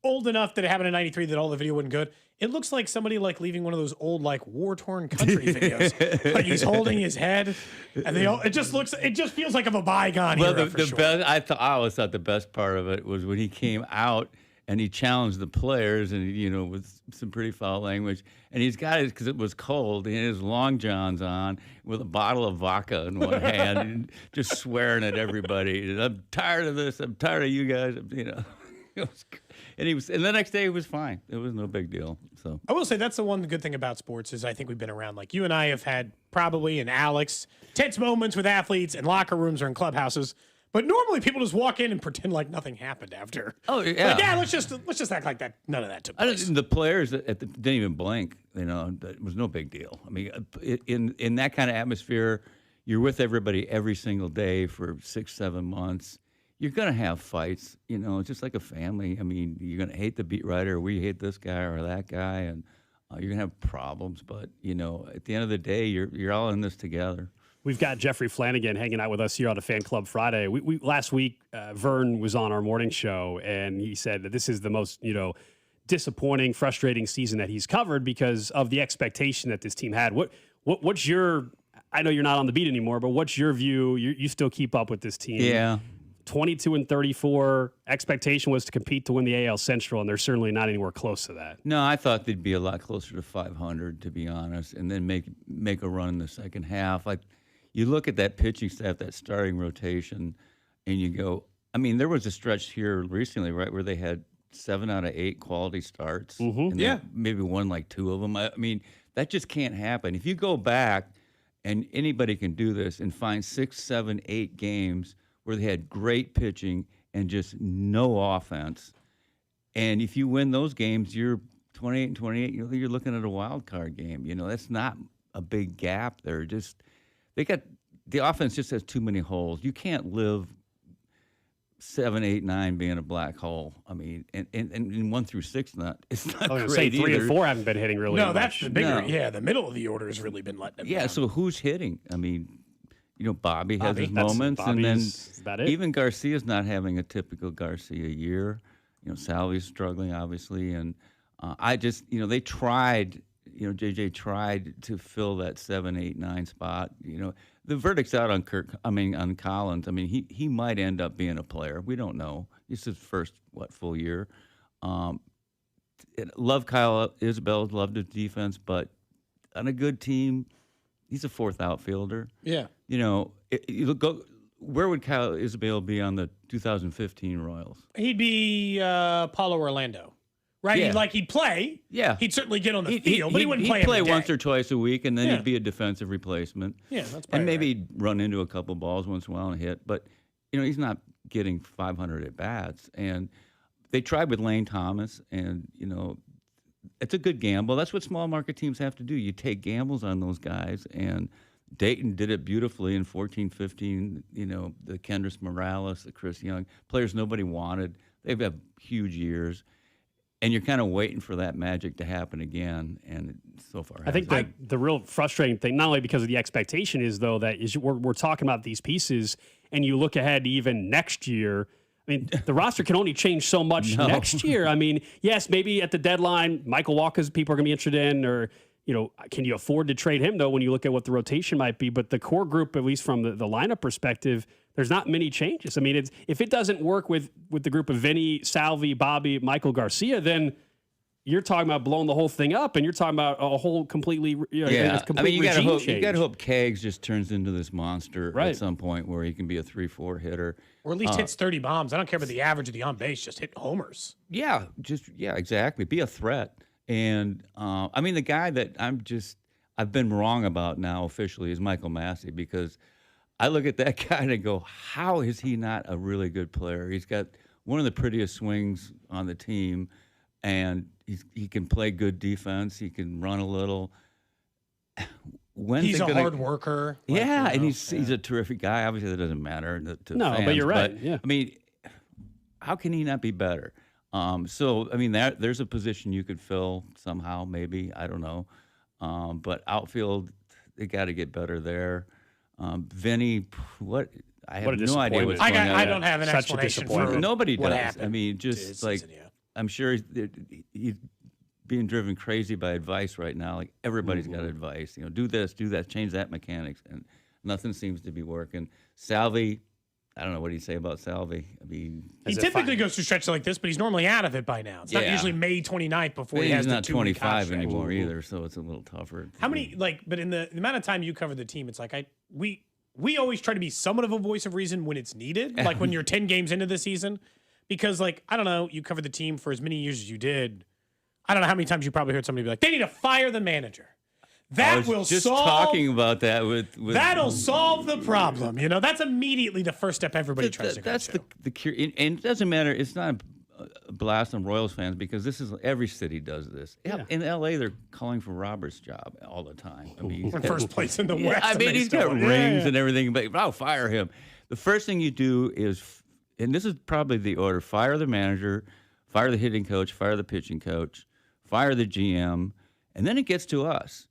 old enough that it happened in 93 that all the video wasn't good. It looks like somebody like leaving one of those old like war-torn country videos. Like he's holding his head, and it just feels like of a bygone era for sure. I always thought the best part of it was when he came out and he challenged the players, and you know, with some pretty foul language, and he's got his, because it was cold, he had his long johns on with a bottle of vodka in one hand, and just swearing at everybody. And I'm tired of this. I'm tired of you guys. You know. And the next day he was fine. It was no big deal. So I will say that's the one good thing about sports is I think we've been around. Like you and I have had probably, and Alex, tense moments with athletes in locker rooms or in clubhouses. But normally people just walk in and pretend like nothing happened after. Oh yeah, like, yeah. Let's just act like that. None of that took place. The players didn't even blink. It was no big deal. I mean, in that kind of atmosphere, you're with everybody every single day for 6-7 months. You're gonna have fights. It's just like a family. I mean, you're gonna hate the beat writer. We hate this guy or that guy, and you're gonna have problems. But at the end of the day, you're all in this together. We've got Jeffrey Flanagan hanging out with us here on the Fan Club Friday. We last week, Vern was on our morning show, and he said that this is the most, disappointing, frustrating season that he's covered because of the expectation that this team had. What's your? I know you're not on the beat anymore, but what's your view? You still keep up with this team? Yeah. 22-34. Expectation was to compete to win the AL Central, and they're certainly not anywhere close to that. No, I thought they'd be a lot closer to 500, to be honest, and then make a run in the second half. You look at that pitching staff, that starting rotation, and you go, I mean, there was a stretch here recently, right, where they had 7 out of 8 quality starts. And yeah. Maybe won like 2 of them. I mean, that just can't happen. If you go back, and anybody can do this, and find 6, 7, 8 games where they had great pitching and just no offense, and if you win those games, you're 28-28, you're looking at a wild card game. That's not a big gap there. The offense just has too many holes. You can't live 7, 8, 9 being a black hole. I mean, and 1 through 6, it's not I was great say 3 either. and 4 haven't been hitting really. No, much. that's the bigger. No. Yeah, the middle of the order has really been letting them down. So who's hitting? I mean, Bobby has his That's- moments, Bobby's and then about it. even Garcia's not having a typical Garcia year. Salvi's struggling, obviously, and they tried. JJ tried to fill that 7, 8, 9 spot. The verdict's out on on Collins. I mean, he might end up being a player. We don't know. It's his first full year. Love Kyle Isbell, loved his defense, but on a good team, he's a 4th outfielder. Yeah. Where would Kyle Isbell be on the 2015 Royals? He'd be Paulo Orlando. Right? Yeah. He'd play. Yeah. He'd certainly get on the field, but he wouldn't play He'd play every day. once or twice a week, and then Yeah. he'd be a defensive replacement. Yeah, that's probably And maybe he'd run into a couple balls once in a while and hit. But, he's not getting 500 at-bats. And they tried with Lane Thomas, and, it's a good gamble. That's what small market teams have to do. You take gambles on those guys, and Dayton did it beautifully in 14-15, the Kendrys Morales, the Chris Young, players nobody wanted. They've had huge years. And you're kind of waiting for that magic to happen again, and so far I think the real frustrating thing, not only because of the expectation, is though that we're talking about these pieces, and you look ahead to even next year. I mean, the roster can only change so much next year. I mean, yes, maybe at the deadline, Michael Walker's people are going to be interested in, or can you afford to trade him though when you look at what the rotation might be? But the core group, at least from the lineup perspective, there's not many changes. I mean, if it doesn't work with the group of Vinny, Salvi, Bobby, Michael Garcia, then you're talking about blowing the whole thing up, and you're talking about a whole completely you got to hope. You You got to hope Keggs just turns into this monster Right. at some point where he can be a 3-4 hitter, Or at least hits 30 bombs. I don't care about the average of the on base, just hit homers. Yeah, exactly. Be a threat. And the guy that I've been wrong about now officially is Michael Massey, because I look at that guy and I go, how is he not a really good player? He's got one of the prettiest swings on the team, and he can play good defense. He can run a little. He's a hard worker. And he's a terrific guy. Obviously, that doesn't matter to No, fans, but you're right. Yeah. How can he not be better? There's a position you could fill somehow, maybe. I don't know. But outfield, they got to get better there. Vinny, I have no idea what's going on. I don't have an Such a explanation for disappointment. Nobody what does. happened I mean, this just like season, yeah. I'm sure he's being driven crazy by advice right now. Like everybody's got advice. Do this, do that, change that mechanics, and nothing seems to be working. Salvi, I don't know what do you say about Salvi. I mean, he typically goes through stretches like this, but he's normally out of it by now. It's not usually May 29th before he has he's the not 2-week 25 contract. anymore either, so it's a little tougher. How many but in the amount of time you cover the team, it's like we always try to be somewhat of a voice of reason when it's needed, like when you're 10 games into the season. because, like, I don't know, you covered the team for as many years as you did. I don't know how many times you probably heard somebody be like, they need to fire the manager. That will just solve. talking about that with That'll solve the problem. You know, that's immediately the first step everybody tries to go That's to. the cure, and it doesn't matter. It's not a blast on Royals fans because this is every city does this. Yeah. In LA, they're calling for Robert's job all the time. I mean, In first place in the yeah, West. I mean, he's got Yeah, rings yeah. and everything, but I'll fire him. The first thing you do is, and this is probably the order: fire the manager, fire the hitting coach, fire the pitching coach, fire the GM, and then it gets to us.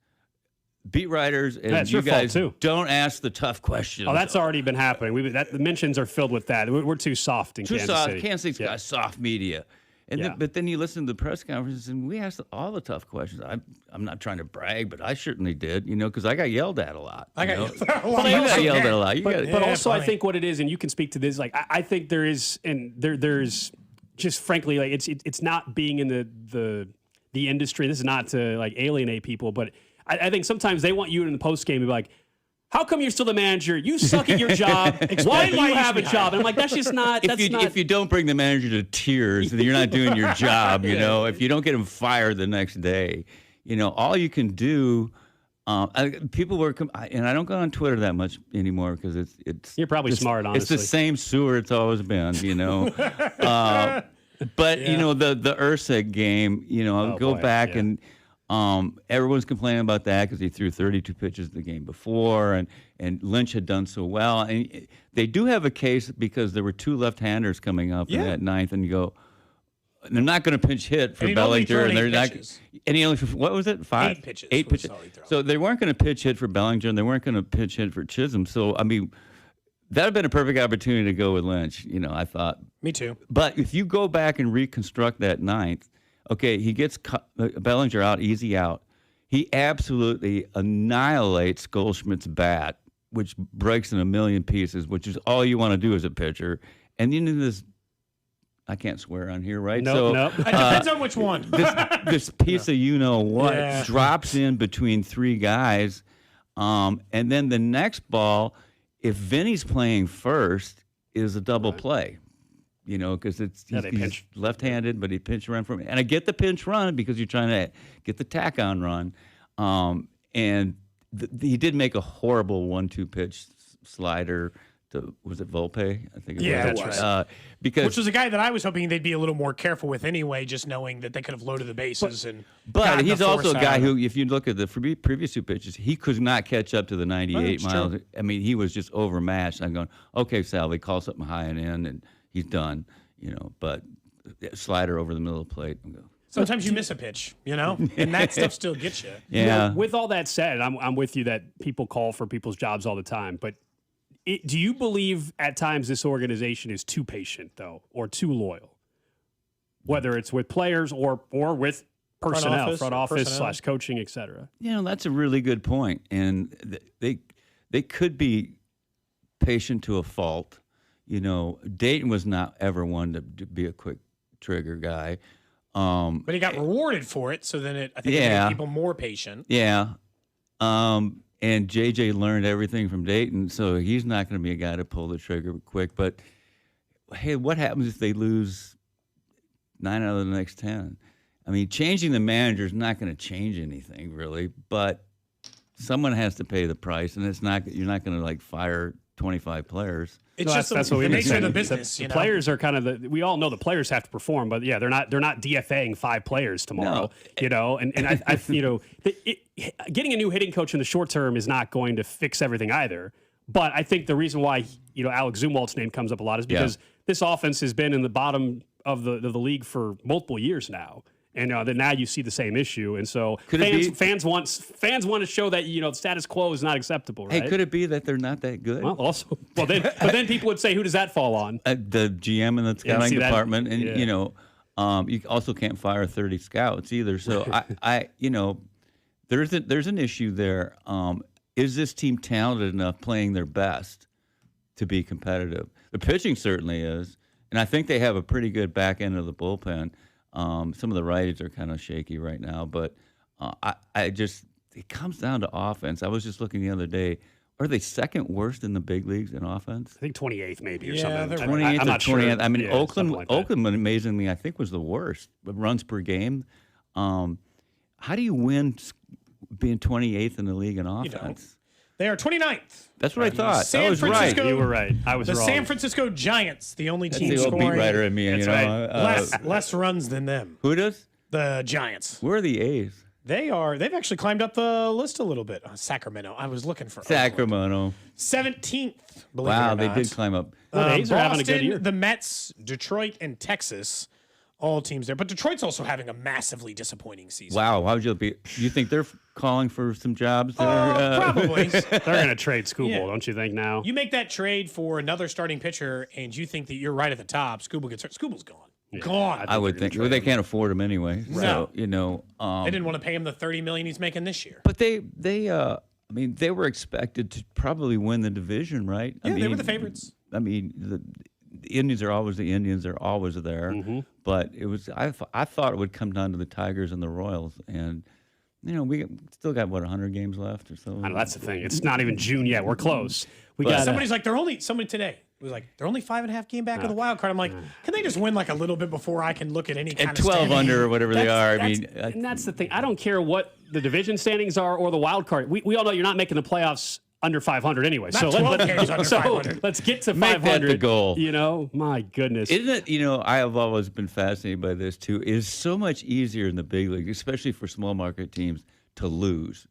Beat writers and That's you your fault, guys too. don't ask the tough questions. Oh, that's already been happening. The mentions are filled with that. We're too soft in Too Kansas soft. City. Kansas City's got soft media. And but then you listen to the press conferences, and we asked all the tough questions. I'm not trying to brag, but I certainly did, because I got yelled at a lot. I got you yelled at a lot. Well, you got yelled at a lot. But also, I think what it is, and you can speak to this, like I think there is, and there's just frankly, like it's not being in the industry. This is not to like alienate people, but I think sometimes they want you in the post game to be like, how come you're still the manager? You suck at your job. Why do you have a job? And I'm like, that's just not. If you don't bring the manager to tears, then you're not doing your job. If you don't get him fired the next day, all you can do. People were, and I don't go on Twitter that much anymore because it's. You're probably smart, honestly. It's the same sewer it's always been, But the Ursek game, I'll go back and. Everyone's complaining about that because he threw 32 pitches the game before, and Lynch had done so well. And they do have a case because there were two left-handers coming up in that ninth, and you go, they're not going to pinch hit for Bellinger, and they're not. And he only, what was it? 8 pitches. 8 pitches. So they weren't going to pitch hit for Bellinger, and they weren't going to pitch hit for Chisholm. So that would have been a perfect opportunity to go with Lynch. I thought. Me too. But if you go back and reconstruct that ninth. Okay, he gets Bellinger out, easy out. He absolutely annihilates Goldschmidt's bat, which breaks in a million pieces, which is all you want to do as a pitcher. And this, I can't swear on here, right? Nope. It depends on which one. This piece of drops in between three guys. And then the next ball, if Vinny's playing first, is a double play. Because he's left-handed, but he pinch run from it. And I get the pinch run because you're trying to get the tack-on run. And he did make a horrible 1-2 pitch slider to, was it Volpe? I think it was. Right. Because which was a guy that I was hoping they'd be a little more careful with anyway, just knowing that they could have loaded the bases. But he's also a guy who, if you look at the previous two pitches, he could not catch up to the 98 miles. True. I mean, he was just overmatched. I'm going, okay, Salvi, call something high and in, and he's done, but slider over the middle of the plate. Sometimes you miss a pitch, and that stuff still gets you. Yeah. With all that said, I'm with you that people call for people's jobs all the time. But do you believe at times this organization is too patient, though, or too loyal? Whether it's with players or with personnel, front office / coaching, et cetera. That's a really good point. And they could be patient to a fault. Dayton was not ever one to be a quick trigger guy. But he got rewarded for it, so then it made people more patient. Yeah. And JJ learned everything from Dayton, so he's not going to be a guy to pull the trigger quick. But, hey, what happens if they lose 9 out of the next 10? I mean, changing the manager is not going to change anything, really, but someone has to pay the price, and you're not going to, fire 25 players. It's just the nature of the business. The players are kind of we all know the players have to perform, but they're not DFAing 5 players tomorrow. No. And I getting a new hitting coach in the short term is not going to fix everything either. But I think the reason why Alex Zumwalt's name comes up a lot is because this offense has been in the bottom of the league for multiple years now. And then now you see the same issue, and so fans want to show that the status quo is not acceptable. Right? Hey, could it be that they're not that good? But then people would say, who does that fall on? The GM and the scouting department, and you also can't fire 30 scouts either. So there's an issue there. Is this team talented enough, playing their best, to be competitive? The pitching certainly is, and I think they have a pretty good back end of the bullpen. Some of the righties are kind of shaky right now, but it comes down to offense. I was just looking the other day. Are they second worst in the big leagues in offense? I think 28th maybe or Yeah, something. they're 28th I'm or not sure. 20th. I mean, Yeah, something Oakland, like that. Oakland, amazingly, I think was the worst. Runs per game. How do you win being 28th in the league in offense? They are 29th. That's what I thought. San I was Francisco, right. You were right. I was the wrong. San Francisco Giants, the only That's team the old beat scoring writer in me. That's you know, less runs than them. Who does? The Giants. Where are the A's? They've actually climbed up the list a little bit. Sacramento. I was looking for Sacramento. 17th. Believe Wow, it or they not. did climb up. Well, the A's are having a Boston, good year. the Mets, Detroit, and Texas, all teams there. But Detroit's also having a massively disappointing season. Wow, why would you be? You think they're calling for some jobs there? Probably. They're going to trade Skubal, Yeah. don't you think now? You make that trade for another starting pitcher, and you think that you're right at the top. Skubal gets hurt. Skubal's gone. Gone. I would think. Well, they can't afford him anyway. No. So, you know. They didn't want to pay him the $30 million he's making this year. But I mean, they were expected to probably win the division, right? Yeah, I mean, they were the favorites. I mean, the Indians are always the Indians. They're always there. Mm-hmm. But it was. I thought it would come down to the Tigers and the Royals, and you know, we still got 100 games left or so. I know, that's the thing. It's not even June yet. We're close. We got Somebody's like, somebody today was like, they're only 5.5 game back of the wild card. I'm like, can they just win like a little bit before I can look at any kind at of 12 standing? under or whatever they are. I mean, and that's the thing. I don't care what the division standings are or the wild card. We all know you're not making the playoffs under 500 anyway. Not so 12 games under 500. Let's get to Make 500. that the goal. You know, my goodness. Isn't it, you know, I have always been fascinated by this too. It is so much easier in the big league, especially for small market teams, to lose.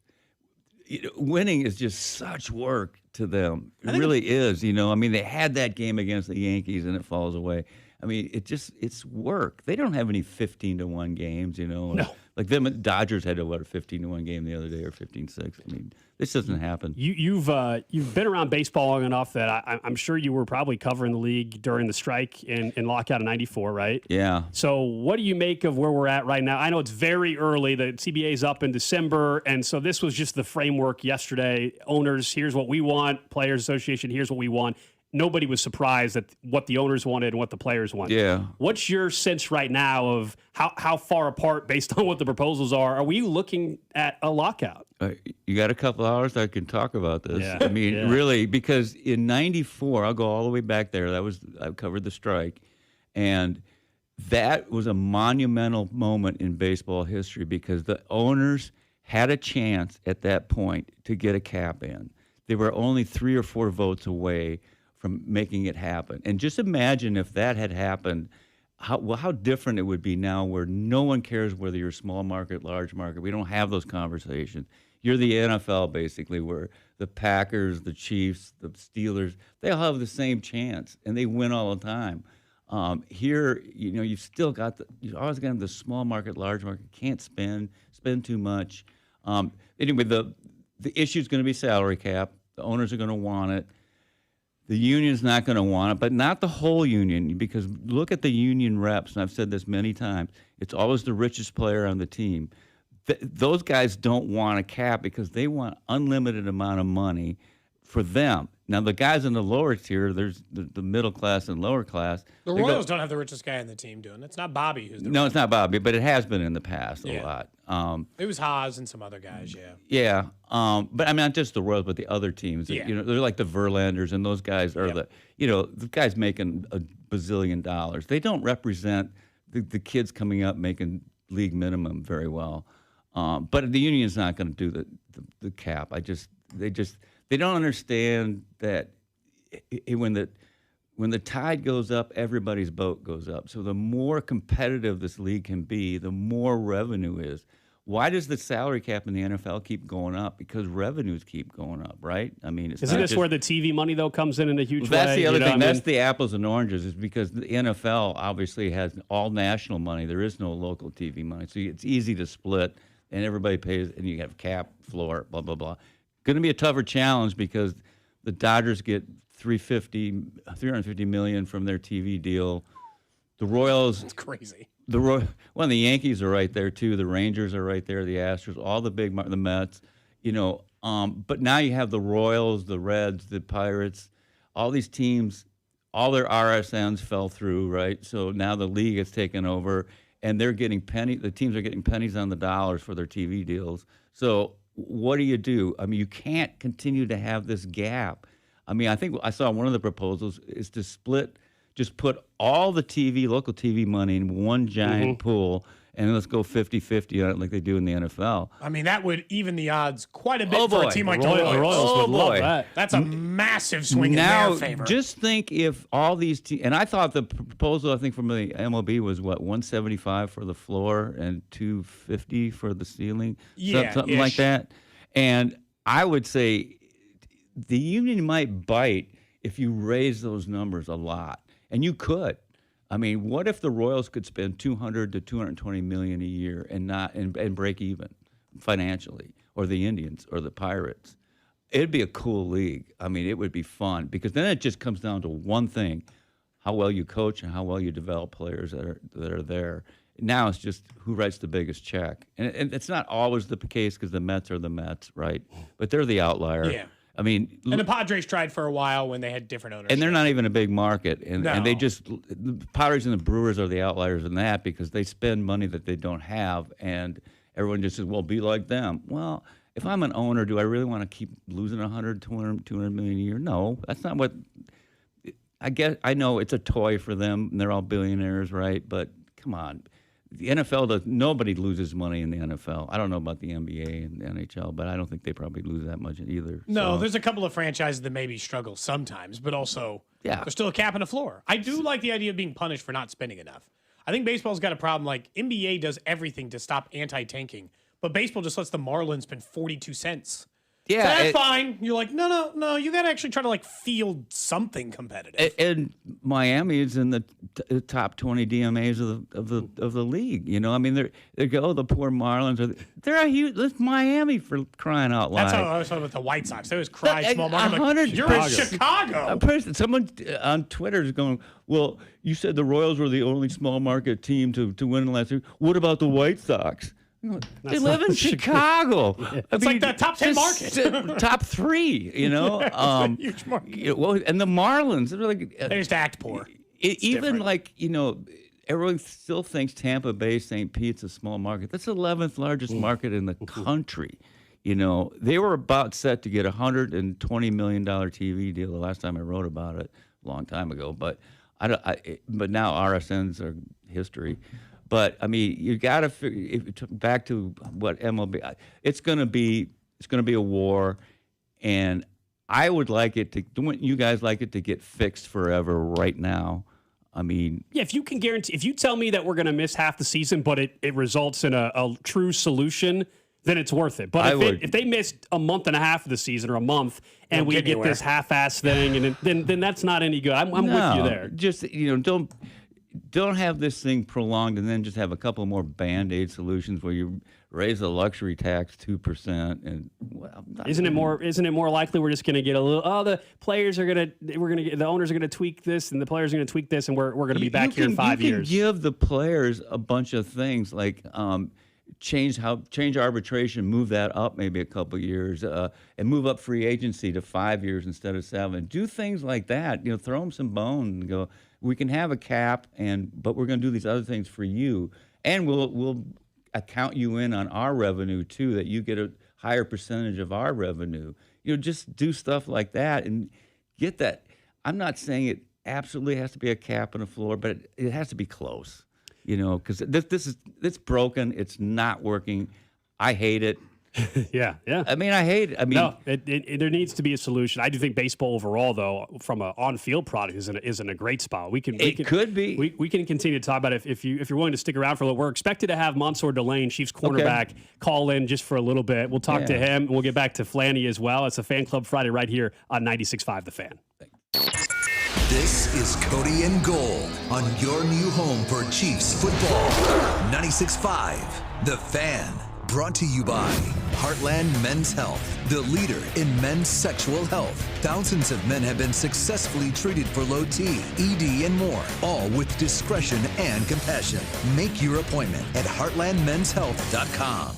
You know, winning is just such work to them. It really is. You know, I mean, they had that game against the Yankees and it falls away. I mean, it's work. They don't have any 15-1 games, you know. No. Like them Dodgers had a 15-1 game the other day or 15-6. I mean, this doesn't happen. You've been around baseball long enough that I'm sure you were probably covering the league during the strike and lockout of '94, right? Yeah. So what do you make of where we're at right now? I know it's very early. The CBA is up in December, and so this was just the framework yesterday. Owners, here's what we want. Players Association, here's what we want. Nobody was surprised at what the owners wanted and what the players wanted. Yeah. What's your sense right now of how far apart, based on what the proposals are we looking at a lockout? You got a couple hours I can talk about this. Yeah. I mean, Yeah. really, because in '94, I'll go all the way back there. I covered the strike, and that was a monumental moment in baseball history because the owners had a chance at that point to get a cap in. They were only 3 or 4 votes away from making it happen. And just imagine if that had happened, how different it would be now where no one cares whether you're small market, large market. We don't have those conversations. You're the NFL, basically, where the Packers, the Chiefs, the Steelers, they all have the same chance, and they win all the time. Here, you know, you've still got you're always going to have the small market, large market, can't spend too much. Anyway, the issue is going to be salary cap. The owners are going to want it. The union's not going to want it, but not the whole union, because look at the union reps, and I've said this many times, it's always the richest player on the team. Those guys don't want a cap because they want unlimited amount of money for them. Now, the guys in the lower tier, there's the middle class and lower class. The Royals don't have the richest guy in the team doing it. It's not Bobby who's the No, it's not Bobby, but it has been in the past a Yeah. lot. It was Haas and some other guys, yeah. Yeah, but I mean, not just the Royals, but the other teams. Yeah. You know, they're like the Verlanders, and those guys are the guys making $1 bazillion. They don't represent the kids coming up making league minimum very well. But the union's not going to do the cap. They don't understand that when the tide goes up, everybody's boat goes up. So the more competitive this league can be, the more revenue is. Why does the salary cap in the NFL keep going up? Because revenues keep going up, right? I mean, Isn't this where the TV money, though, comes in a huge way? That's the other thing. That's the the apples and oranges, is because the NFL obviously has all national money. There is no local TV money. So it's easy to split, and everybody pays, and you have cap, floor, blah, blah, blah. Going to be a tougher challenge because the Dodgers get $350 million from their TV deal. The Royals, It's crazy. the Yankees are right there too. The Rangers are right there. The Astros, all the the Mets, you know. But now you have the Royals, the Reds, the Pirates, all these teams. All their RSNs fell through, right? So now the league has taken over, and they're getting the teams are getting pennies on the dollars for their TV deals. So what do you do? I mean, you can't continue to have this gap. I mean, I think I saw one of the proposals is to just put all the local TV money in one giant pool, and let's go 50-50 on it like they do in the NFL. I mean, that would even the odds quite a bit for boy. a team like The the Royals. Royals would love that. That's a massive swing in Now, their favor. just think if all these and I thought the proposal, I think from the MLB was what, 175 for the floor and 250 for the ceiling, something like that. And I would say the union might bite if you raise those numbers a lot, and you could. I mean, what if the Royals could spend $200 to $220 million a year and break even financially, or the Indians or the Pirates? It'd be a cool league. I mean, it would be fun, because then it just comes down to one thing: how well you coach and how well you develop players that are there. Now it's just who writes the biggest check, and it's not always the case because the Mets are the Mets, right? But they're the outlier. Yeah. I mean, and the Padres tried for a while when they had different owners. and they're not even a big market, and they just, the Padres and the Brewers are the outliers in that, because they spend money that they don't have, and everyone just says, well, be like them. Well, if I'm an owner, do I really want to keep losing 100, 200 million a year? No, that's not what. I know it's a toy for them, and they're all billionaires, right? But come on. The NFL nobody loses money in the NFL. I don't know about the NBA and the NHL, but I don't think they probably lose that much either. No, So, there's a couple of franchises that maybe struggle sometimes, but also there's still a cap and a floor. I do like the idea of being punished for not spending enough. I think baseball's got a problem. Like, NBA does everything to stop anti-tanking, but baseball just lets the Marlins spend 42 cents. Yeah, that's fine. You're like, no. You got to actually try to field something competitive. and Miami is in the top 20 DMAs of the league. You know, I mean, they go, the poor Marlins they're a huge. It's Miami, for crying out loud. That's how I was talking about the White Sox. They always cry small market. I'm 100. like, you're in Chicago. Someone on Twitter is going, well, you said the Royals were the only small market team to win in the last year. What about the White Sox? They live in Chicago. It's like the top 10 market. Top 3, you know. It's a huge market. Well, and the Marlins, they're like, they just act poor. Even everyone still thinks Tampa Bay, St. Pete's a small market. That's the 11th largest market in the country. You know, they were about set to get a $120 million TV deal the last time I wrote about it, a long time ago. But but now RSNs are history. But I mean, you got to figure. Back to what MLB, it's going to be a war, and I would like it to. Wouldn't you guys like it to get fixed forever right now? I mean, yeah. If you can guarantee, if you tell me that we're going to miss half the season, but it results in a true solution, then it's worth it. But if they missed a month and a half of the season or a month, and we get this half-ass thing, and then that's not any good. I'm with you there. Just don't have this thing prolonged and then just have a couple more Band-Aid solutions where you raise the luxury tax 2%. And isn't it more likely we're just going to get a little? Oh, the players are the owners are going to tweak this, and the players are going to tweak this, and we're going to be back here in 5 years. You can give the players a bunch of things like change arbitration, move that up maybe a couple of years, and move up free agency to 5 years instead of 7. Do things like that. Throw them some bone and go, we can have a cap, but we're going to do these other things for you, and we'll account you in on our revenue too, that you get a higher percentage of our revenue. Just do stuff like that and get that. I'm not saying it absolutely has to be a cap and a floor, but it has to be close. Because it's broken. It's not working. I hate it. Yeah. I mean, I hate it. I mean, no, there needs to be a solution. I do think baseball overall, though, from an on-field product, is in a great spot. We can continue to talk about it if you're willing to stick around for a little. We're expected to have Mansour Delane, Chiefs cornerback, call in just for a little bit. We'll talk to him. We'll get back to Flanny as well. It's a Fan Club Friday right here on 96.5 The Fan. This is Cody and Gold on your new home for Chiefs football. 96.5 The Fan. Brought to you by Heartland Men's Health, the leader in men's sexual health. Thousands of men have been successfully treated for low T, ED, and more, all with discretion and compassion. Make your appointment at heartlandmenshealth.com.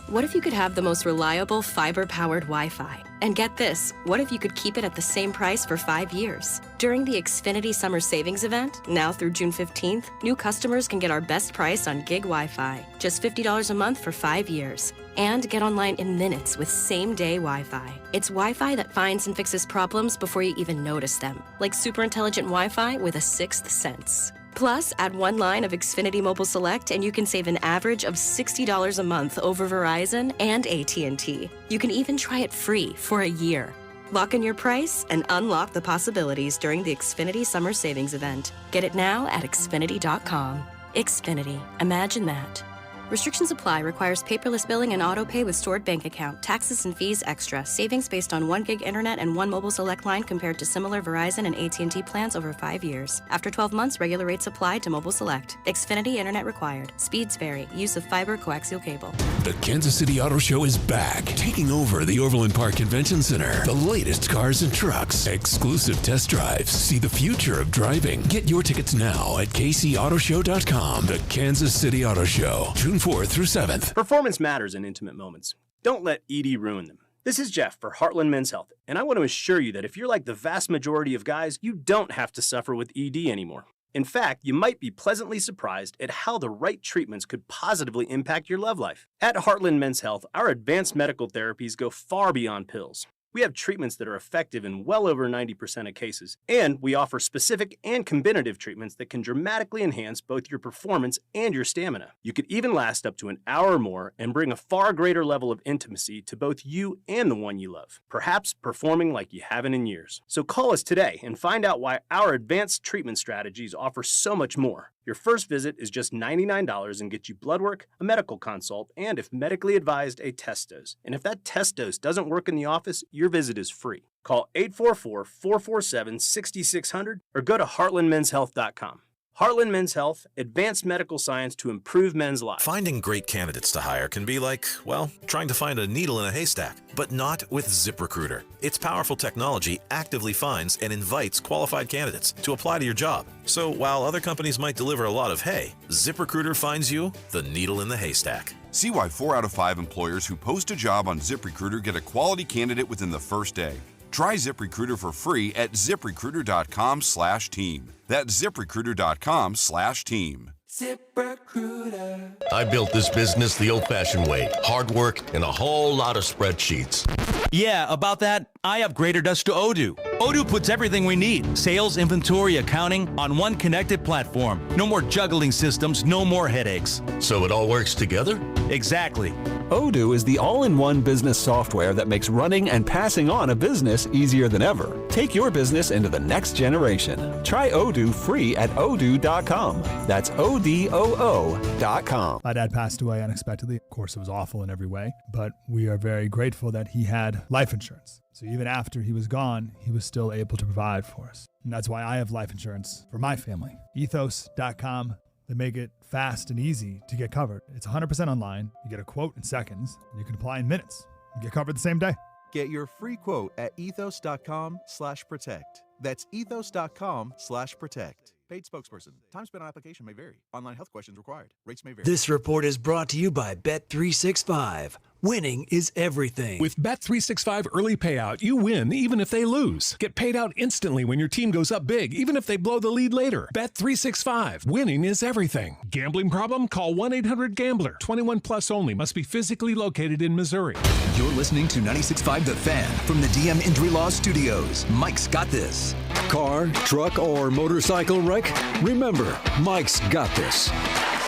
What if you could have the most reliable fiber-powered Wi-Fi? And get this, what if you could keep it at the same price for 5 years? During the Xfinity Summer Savings Event, now through June 15th, new customers can get our best price on gig Wi-Fi, just $50 a month for 5 years. And get online in minutes with same-day Wi-Fi. It's Wi-Fi that finds and fixes problems before you even notice them, like super intelligent Wi-Fi with a sixth sense. Plus, add one line of Xfinity Mobile Select and you can save an average of $60 a month over Verizon and AT&T. You can even try it free for a year. Lock in your price and unlock the possibilities during the Xfinity Summer Savings Event. Get it now at Xfinity.com. Xfinity. Imagine that. Restrictions apply. Requires paperless billing and auto pay with stored bank account. Taxes and fees extra. Savings based on 1 gig internet and 1 mobile select line compared to similar Verizon and AT&T plans over 5 years. After 12 months, regular rates apply to mobile select. Xfinity internet required. Speeds vary. Use of fiber coaxial cable. The Kansas City Auto Show is back, taking over the Overland Park Convention Center. The latest cars and trucks, exclusive test drives. See the future of driving. Get your tickets now at kcautoshow.com. The Kansas City Auto Show, June 4th through 7th. Performance matters in intimate moments. Don't let ED ruin them. This is Jeff for Heartland Men's Health, and I want to assure you that if you're like the vast majority of guys, you don't have to suffer with ED anymore. In fact, you might be pleasantly surprised at how the right treatments could positively impact your love life. At Heartland Men's Health, our advanced medical therapies go far beyond pills. We have treatments that are effective in well over 90% of cases, and we offer specific and combinative treatments that can dramatically enhance both your performance and your stamina. You could even last up to an hour or more and bring a far greater level of intimacy to both you and the one you love, perhaps performing like you haven't in years. So call us today and find out why our advanced treatment strategies offer so much more. Your first visit is just $99 and gets you blood work, a medical consult, and if medically advised, a test dose. And if that test dose doesn't work in the office, your visit is free. Call 844-447-6600 or go to heartlandmenshealth.com. Heartland Men's Health, advanced medical science to improve men's lives. Finding great candidates to hire can be like, well, trying to find a needle in a haystack, but not with ZipRecruiter. Its powerful technology actively finds and invites qualified candidates to apply to your job. So while other companies might deliver a lot of hay, ZipRecruiter finds you the needle in the haystack. See why 4 out of 5 employers who post a job on ZipRecruiter get a quality candidate within the first day. Try ZipRecruiter for free at ZipRecruiter.com/team. That's ZipRecruiter.com/team. ZipRecruiter. I built this business the old-fashioned way. Hard work and a whole lot of spreadsheets. Yeah, about that, I upgraded us to Odoo. Odoo puts everything we need, sales, inventory, accounting, on one connected platform. No more juggling systems, no more headaches. So it all works together? Exactly. Odoo is the all-in-one business software that makes running and passing on a business easier than ever. Take your business into the next generation. Try Odoo free at odoo.com. That's ODOO.com. My dad passed away unexpectedly. Of course, it was awful in every way, but we are very grateful that he had life insurance. So even after he was gone, he was still able to provide for us. And that's why I have life insurance for my family. Ethos.com. They make it fast and easy to get covered. It's 100% online. You get a quote in seconds. And you can apply in minutes. You get covered the same day. Get your free quote at ethos.com/protect. That's ethos.com/protect. Paid spokesperson. Time spent on application may vary. Online health questions required. Rates may vary. This report is brought to you by Bet365. Winning is everything. With Bet365 early payout, you win even if they lose. Get paid out instantly when your team goes up big, even if they blow the lead later. Bet365. Winning is everything. Gambling problem? Call 1-800-GAMBLER. 21 plus only. Must be physically located in Missouri. You're listening to 96.5 The Fan from the DM Injury Law Studios. Mike's got this. Car, truck, or motorcycle wreck? Remember, Mike's got this.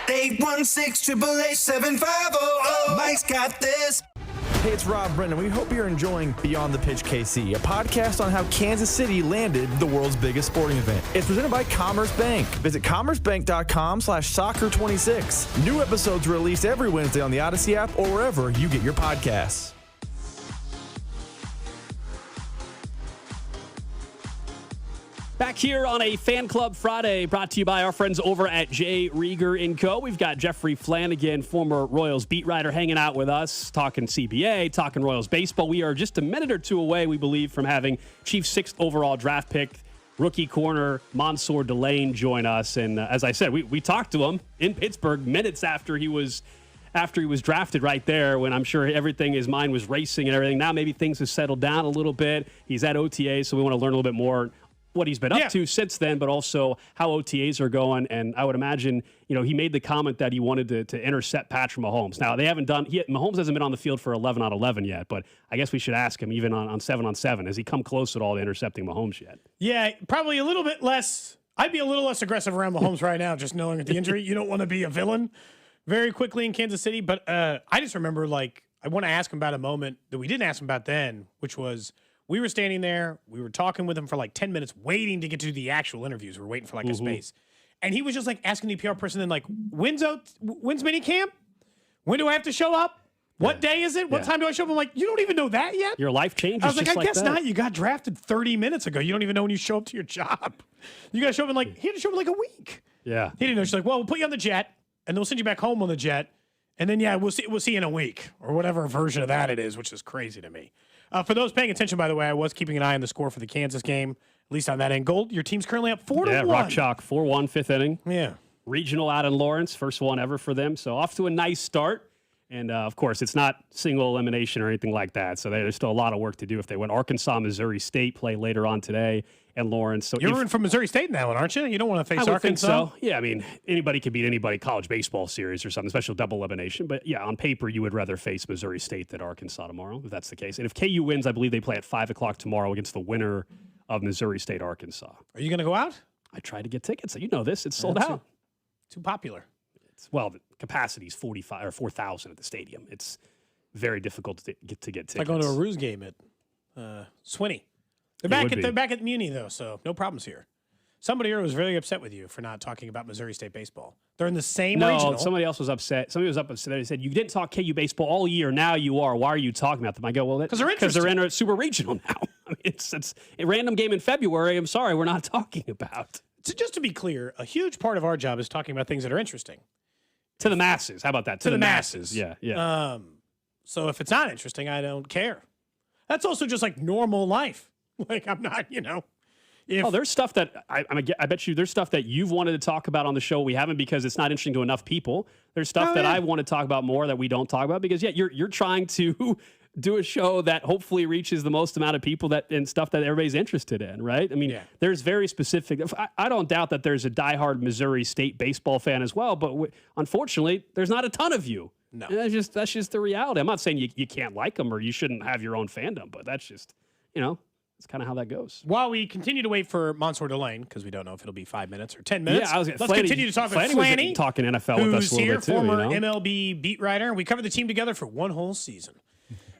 816-888-7500. Mike's got this. Hey, it's Rob Brennan. We hope you're enjoying Beyond the Pitch KC, a podcast on how Kansas City landed the world's biggest sporting event. It's presented by Commerce Bank. Visit commercebank.com/soccer26. New episodes released every Wednesday on the Odyssey app or wherever you get your podcasts. Back here on a Fan Club Friday, brought to you by our friends over at J. Rieger & Co. We've got Jeffrey Flanagan, former Royals beat writer, hanging out with us, talking CBA, talking Royals baseball. We are just a minute or two away, we believe, from having Chiefs' 6th overall draft pick, rookie corner Mansour Delane, join us. And as I said, we talked to him in Pittsburgh minutes after he was after he was drafted right there when I'm sure his mind was racing and everything. Now maybe things have settled down a little bit. He's at OTA, so we want to learn a little bit more what he's been up to since then, but also how OTAs are going. And I would imagine, he made the comment that he wanted to intercept Patrick Mahomes. Now, Mahomes hasn't been on the field for 11 on 11 yet, but I guess we should ask him, even on 7 on 7, has he come close at all to intercepting Mahomes yet? Yeah, probably a little bit less. I'd be a little less aggressive around Mahomes right now, just knowing the injury. You don't want to be a villain very quickly in Kansas City. But I just remember, I want to ask him about a moment that we didn't ask him about then, which was, we were standing there, we were talking with him for 10 minutes, waiting to get to the actual interviews. We were waiting for a space. And he was just asking the PR person then, when's minicamp? When do I have to show up? What day is it? What time do I show up? I'm like, you don't even know that yet? Your life changes. I was just I guess that. not. You got drafted 30 minutes ago. You don't even know when you show up to your job. You got to show up in he had to show up in a week. Yeah. He didn't know. She's like, well, we'll put you on the jet, and then we'll send you back home on the jet. And then, we'll see you in a week, or whatever version of that it is, which is crazy to me. For those paying attention, by the way, I was keeping an eye on the score for the Kansas game, at least on that end. Gold, your team's currently up 4-1. Yeah, Rock Chalk, 4-1, fifth inning. Yeah. Regional out in Lawrence, first one ever for them. So off to a nice start. And, of course, it's not single elimination or anything like that. So there's still a lot of work to do if they win. Arkansas, Missouri State play later on today, and Lawrence. So you're rooting for Missouri State in that one, aren't you? You don't want to face I would Arkansas? Think so. Yeah, I mean, anybody could beat anybody college baseball series or something, special double elimination. But, yeah, on paper, you would rather face Missouri State than Arkansas tomorrow, if that's the case. And if KU wins, I believe they play at 5 o'clock tomorrow against the winner of Missouri State, Arkansas. Are you going to go out? I tried to get tickets. You know this. It's sold out. Too popular. The capacity is 45 or 4,000 at the stadium. It's very difficult to get tickets. It's like going to a Ruse game at Swinney. They're back at Muni though, so no problems here. Somebody here was very upset with you for not talking about Missouri State baseball. They're in the same regional. No, somebody else was upset. Somebody was upset. They said, you didn't talk KU baseball all year. Now you are. Why are you talking about them? I go, well, because they're in a super regional now. I mean, it's a random game in February. I'm sorry, we're not talking about. So just to be clear, a huge part of our job is talking about things that are interesting. To the masses. How about that? To the masses. Yeah. So if it's not interesting, I don't care. That's also just normal life. I'm not, there's stuff that I bet you there's stuff that you've wanted to talk about on the show we haven't because it's not interesting to enough people. There's stuff that I want to talk about more that we don't talk about because you're trying to do a show that hopefully reaches the most amount of people and stuff that everybody's interested in, right? I mean, there's very specific. I don't doubt that there's a diehard Missouri State baseball fan as well, but unfortunately, there's not a ton of you. No, and that's just the reality. I'm not saying you can't like them or you shouldn't have your own fandom, but that's just it's kind of how that goes. While we continue to wait for Mansour Delane, because we don't know if it'll be 5 minutes or 10 minutes. Yeah, let's continue to talk with Flanny, talking NFL with us a little bit too. Former MLB beat writer. We covered the team together for one whole season.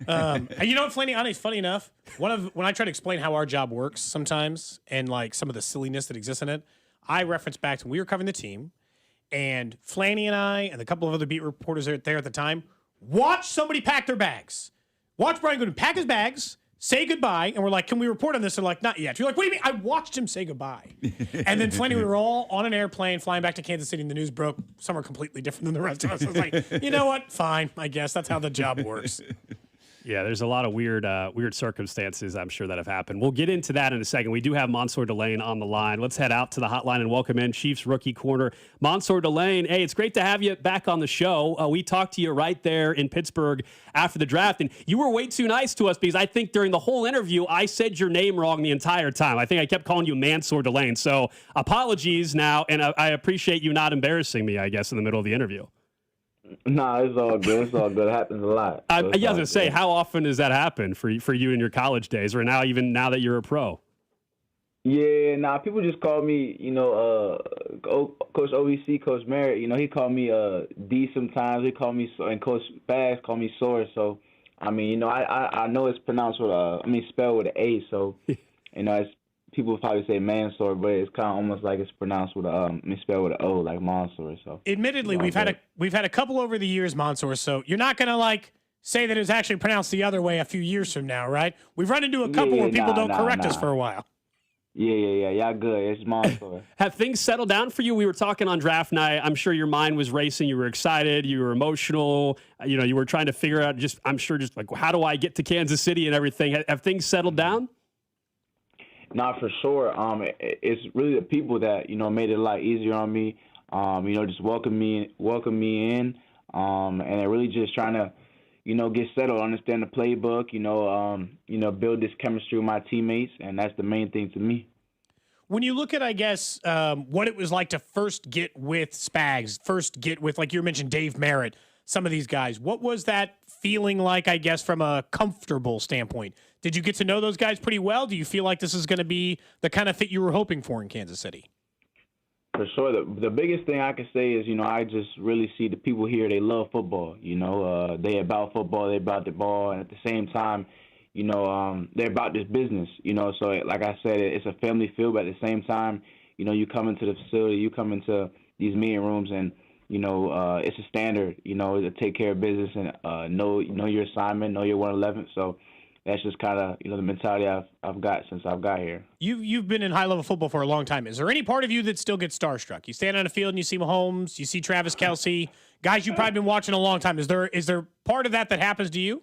And you know what, Flanny? Honestly, funny enough, when I try to explain how our job works sometimes and some of the silliness that exists in it, I reference back to when we were covering the team, and Flanny and I and a couple of other beat reporters there at the time watched somebody pack their bags. Watch Brian Gooden pack his bags, say goodbye, and we're like, can we report on this? They're like, not yet. You're like, what do you mean? I watched him say goodbye. And then Flanny, we were all on an airplane flying back to Kansas City, and the news broke somewhere completely different than the rest of us. I was like, you know what? Fine. I guess that's how the job works. Yeah, there's a lot of weird circumstances, I'm sure, that have happened. We'll get into that in a second. We do have Mansour Delane on the line. Let's head out to the hotline and welcome in Chiefs rookie corner, Mansour Delane. Hey, it's great to have you back on the show. We talked to you right there in Pittsburgh after the draft, and you were way too nice to us because I think during the whole interview, I said your name wrong the entire time. I think I kept calling you Mansour Delane. So apologies now, and I appreciate you not embarrassing me, I guess, in the middle of the interview. Nah, it's all good. It's all good. It happens a lot. I was going to say, how often does that happen for you in your college days, or now that you're a pro? Yeah, people just call me, Coach OVC, Coach Merritt. He called me D sometimes. He called me, and Coach Bass called me Soar. So, I know it's pronounced spelled with an A. So, it's people probably say Mansour, but it's kind of almost like it's pronounced with spelled with an O, like Mansour. So, admittedly, we've had a couple over the years, Mansour. So you're not gonna say that it was actually pronounced the other way a few years from now, right? We've run into a couple where people don't correct us for a while. Yeah. Y'all good. It's Mansour. Have things settled down for you? We were talking on draft night. I'm sure your mind was racing. You were excited. You were emotional. You were trying to figure out how do I get to Kansas City and everything. Have things settled down? Nah, for sure. It's really the people that made it a lot easier on me. Just welcome me in. and they're really just trying to, get settled, understand the playbook, build this chemistry with my teammates, and that's the main thing to me. When you look at, I guess, what it was like to first get with Spags, first get with, like you mentioned, Dave Merritt, some of these guys, what was that feeling like, I guess, from a comfortable standpoint? Did you get to know those guys pretty well? Do you feel like this is going to be the kind of fit you were hoping for in Kansas City? For sure. The biggest thing I can say is, I just really see the people here, they love football. They about football, they about the ball, and at the same time, they're about this business. So like I said, it's a family feel, but at the same time, you come into the facility, you come into these meeting rooms, and it's a standard, to take care of business and know your assignment, know your 111. So that's just kind of, the mentality I've got since I've got here. You've been in high-level football for a long time. Is there any part of you that still gets starstruck? You stand on a field and you see Mahomes, you see Travis Kelce, guys you've probably been watching a long time. Is there part of that happens to you?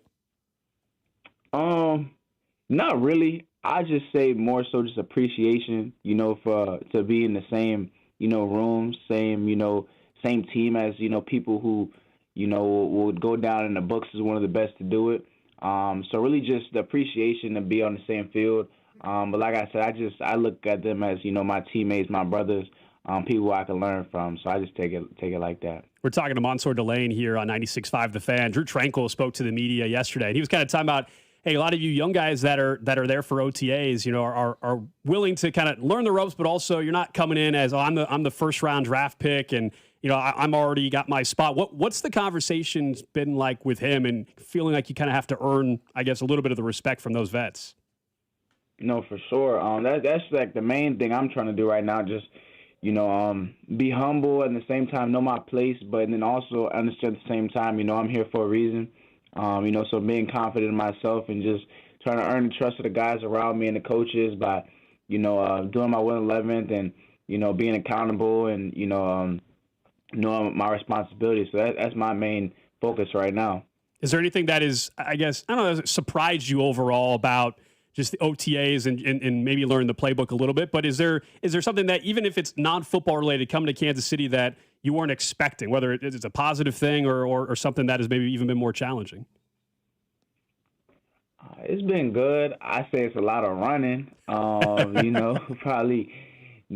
Not really. I just say more so just appreciation, to be in the same, room, same team as, people who, would go down in the books as one of the best to do it. So really just the appreciation to be on the same field. But like I said, I look at them as, my teammates, my brothers, people I can learn from. So I just take it like that. We're talking to Mansour Delane here on 96.5 The Fan. Drew Tranquil spoke to the media yesterday, and he was kind of talking about, hey, a lot of you young guys that are there for OTAs, are willing to kind of learn the ropes, but also you're not coming in as, I'm the first round draft pick, and I'm already got my spot. What's the conversations been like with him, and feeling like you kind of have to earn, I guess, a little bit of the respect from those vets? No, for sure. That's like the main thing I'm trying to do right now. Just be humble and at the same time know my place, but then also understand at the same time, I'm here for a reason. So being confident in myself and just trying to earn the trust of the guys around me and the coaches by, doing my 111th and, being accountable and, knowing my responsibilities. So that's my main focus right now. Is there anything that is, I guess, I don't know, surprised you overall about just the OTAs and maybe learn the playbook a little bit? But is there something that, even if it's non-football related, coming to Kansas City that you weren't expecting, whether it's a positive thing or something that has maybe even been more challenging? It's been good. I say it's a lot of running. Probably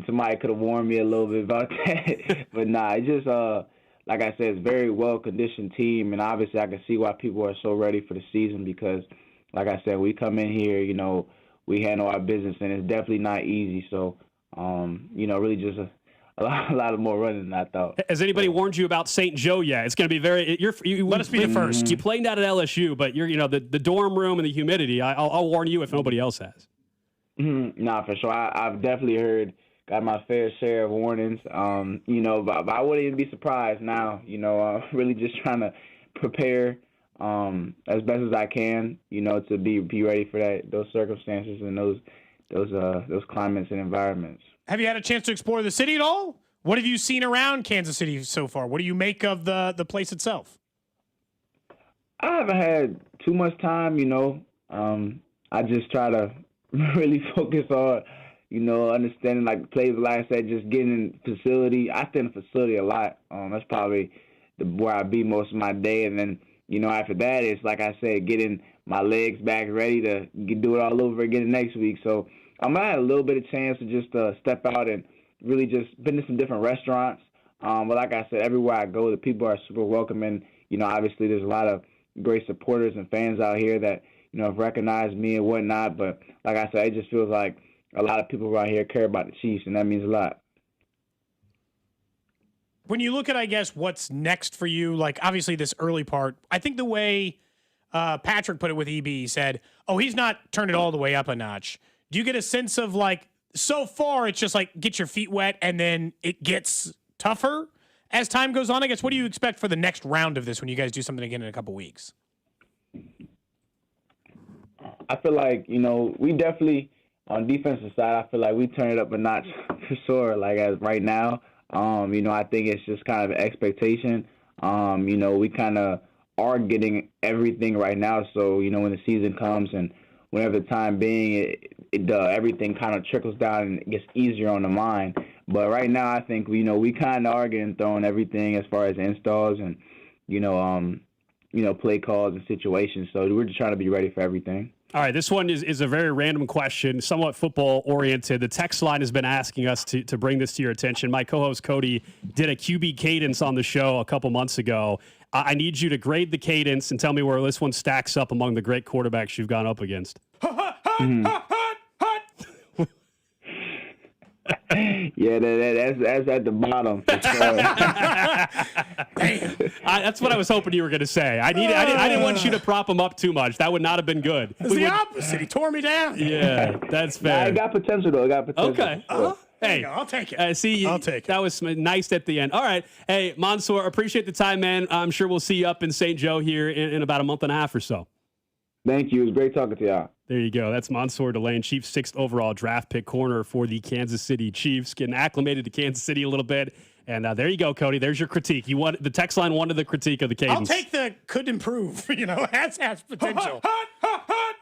somebody could have warned me a little bit about that. But nah, it's just, like I said, it's a very well-conditioned team. And obviously I can see why people are so ready for the season because, like I said, we come in here, we handle our business, and it's definitely not easy. So, really just a lot of more running than I thought. Has anybody warned you about St. Joe yet? It's going to be very. Let us be the first. You played out at LSU, but the dorm room and the humidity. I'll warn you if nobody else has. Nah, for sure. I've definitely got my fair share of warnings. But I wouldn't even be surprised now. Really just trying to prepare as best as I can. To be ready for those circumstances and those climates and environments. Have you had a chance to explore the city at all? What have you seen around Kansas City so far? What do you make of the place itself? I haven't had too much time, I just try to really focus on, understanding like the plays, like I said, just getting in facility. I stay in the facility a lot. That's probably where I be most of my day. And then, after that, it's like I said, getting my legs back ready to do it all over again next week. So I had a little bit of chance to just step out and really just been to some different restaurants. But like I said, everywhere I go, the people are super welcoming. Obviously there's a lot of great supporters and fans out here that, have recognized me and whatnot. But like I said, it just feels like a lot of people around here care about the Chiefs, and that means a lot. When you look at, I guess, what's next for you, like obviously this early part, I think the way Patrick put it with EB, he said, he's not turned it all the way up a notch. Do you get a sense of like, so far it's just like get your feet wet and then it gets tougher as time goes on? I guess, what do you expect for the next round of this when you guys do something again in a couple weeks? I feel like, we definitely, on defensive side, I feel like we turn it up a notch for sure. Like as right now, I think it's just kind of an expectation. We kind of are getting everything right now. So, when the season comes and whenever the time being, everything kind of trickles down and it gets easier on the mind. But right now, I think we kind of are getting thrown everything as far as installs and play calls and situations. So we're just trying to be ready for everything. All right, this one is a very random question, somewhat football-oriented. The text line has been asking us to bring this to your attention. My co-host Cody did a QB cadence on the show a couple months ago. I need you to grade the cadence and tell me where this one stacks up among the great quarterbacks you've gone up against. Yeah, that's at the bottom for sure. That's what I was hoping you were going to say. I didn't want you to prop him up too much. That would not have been good. It's the opposite. He tore me down. Yeah, that's fair. I got potential, though. Okay. Hey, I'll take it. I'll take it. That was nice at the end. All right. Hey, Mansour, appreciate the time, man. I'm sure we'll see you up in St. Joe here in about a month and a half or so. Thank you. It was great talking to y'all. There you go. That's Mansour Delane, Chiefs' 6th overall draft pick corner for the Kansas City Chiefs, getting acclimated to Kansas City a little bit. And there you go, Cody. There's your critique. The text line wanted the critique of the cadence. I'll take the could improve. Has potential.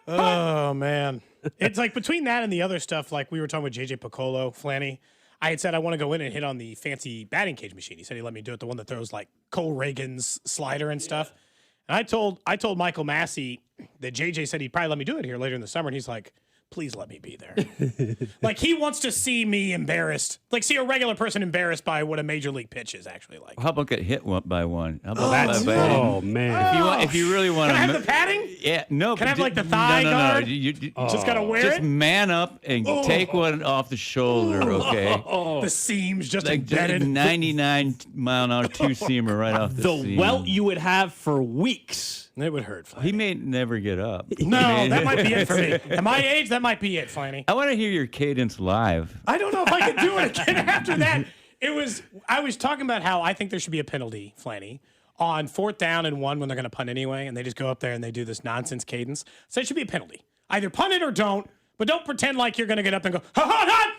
Oh man, it's like between that and the other stuff. Like we were talking with JJ Piccolo, Flanny. I had said I want to go in and hit on the fancy batting cage machine. He said he let me do it, the one that throws like Cole Reagan's slider and stuff. And I told Michael Massey that JJ said he'd probably let me do it here later in the summer, and he's like, please let me be there. Like, he wants to see me embarrassed. Like, see a regular person embarrassed by what a major league pitch is actually like. How about get hit by one? How about oh, man. If you really want to. Can I have the padding? Yeah, no. Can I have, like, the thigh guard? You just got to wear just it? man up and take one off the shoulder, okay? The seams just like embedded. 99-mile-an-hour two-seamer right off the seam. The welt you would have for weeks. It would hurt. He may never get up. No, that might be it for me. At my age, that might be it, Flanny. I want to hear your cadence live. I don't know if I could do it again after that. I was talking about how I think there should be a penalty, Flanny, on 4th down and 1 when they're going to punt anyway, and they just go up there and they do this nonsense cadence. So it should be a penalty. Either punt it or don't, but don't pretend like you're going to get up and go, hot,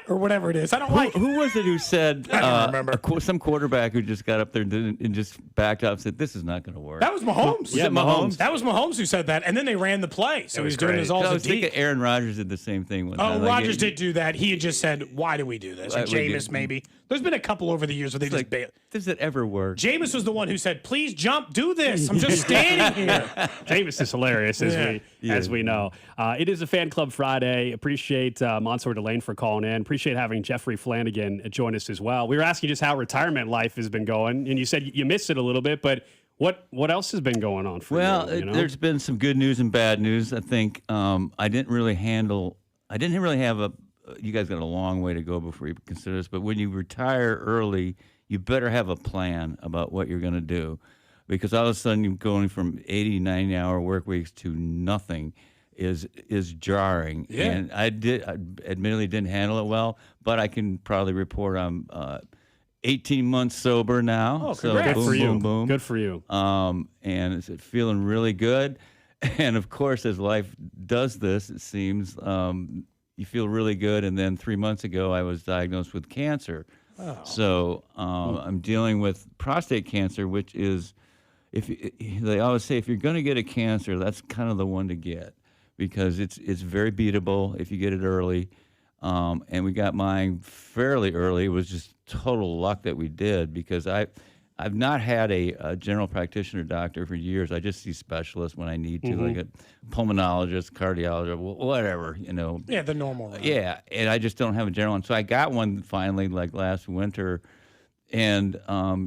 or whatever it is. I don't like it. Who was it who said, I don't remember. Some quarterback who just got up there and just backed up and said, this is not going to work? That was Mahomes. Yeah, Mahomes. That was Mahomes who said that, and then they ran the play. So he's doing his all I was thinking Aaron Rodgers did the same thing one time. Oh, Rodgers did do that. He had just said, why do we do this? Or Jameis, maybe. There's been a couple over the years where they just bail. Does it ever work? Jameis was the one who said, please jump, do this. I'm just standing here. Jameis is hilarious, as we know. It is a Fan Club Friday. Appreciate Mansour Delane for calling in. Appreciate having Jeffrey Flanagan join us as well. We were asking just how retirement life has been going, and you said you missed it a little bit, but what else has been going on for you? Well, there's been some good news and bad news. I think I didn't really have you guys got a long way to go before you consider this, but when you retire early, you better have a plan about what you're going to do, because all of a sudden you're going from 80, 90-hour work weeks to nothing is jarring. Yeah. And I admittedly didn't handle it well, but I can probably report I'm 18 months sober now. Oh, so congrats. Good for you. Boom, boom. Good for you. And it's feeling really good. And of course, as life does this, it seems you feel really good. And then 3 months ago, I was diagnosed with cancer. Oh. So I'm dealing with prostate cancer, which is, they always say, if you're going to get a cancer, that's kind of the one to get, because it's very beatable if you get it early. And we got mine fairly early. It was just total luck that we did, because I've not had a general practitioner doctor for years. I just see specialists when I need to, like a pulmonologist, cardiologist, whatever, Yeah, the normal. Right? Yeah, and I just don't have a general one. So I got one finally, like last winter, and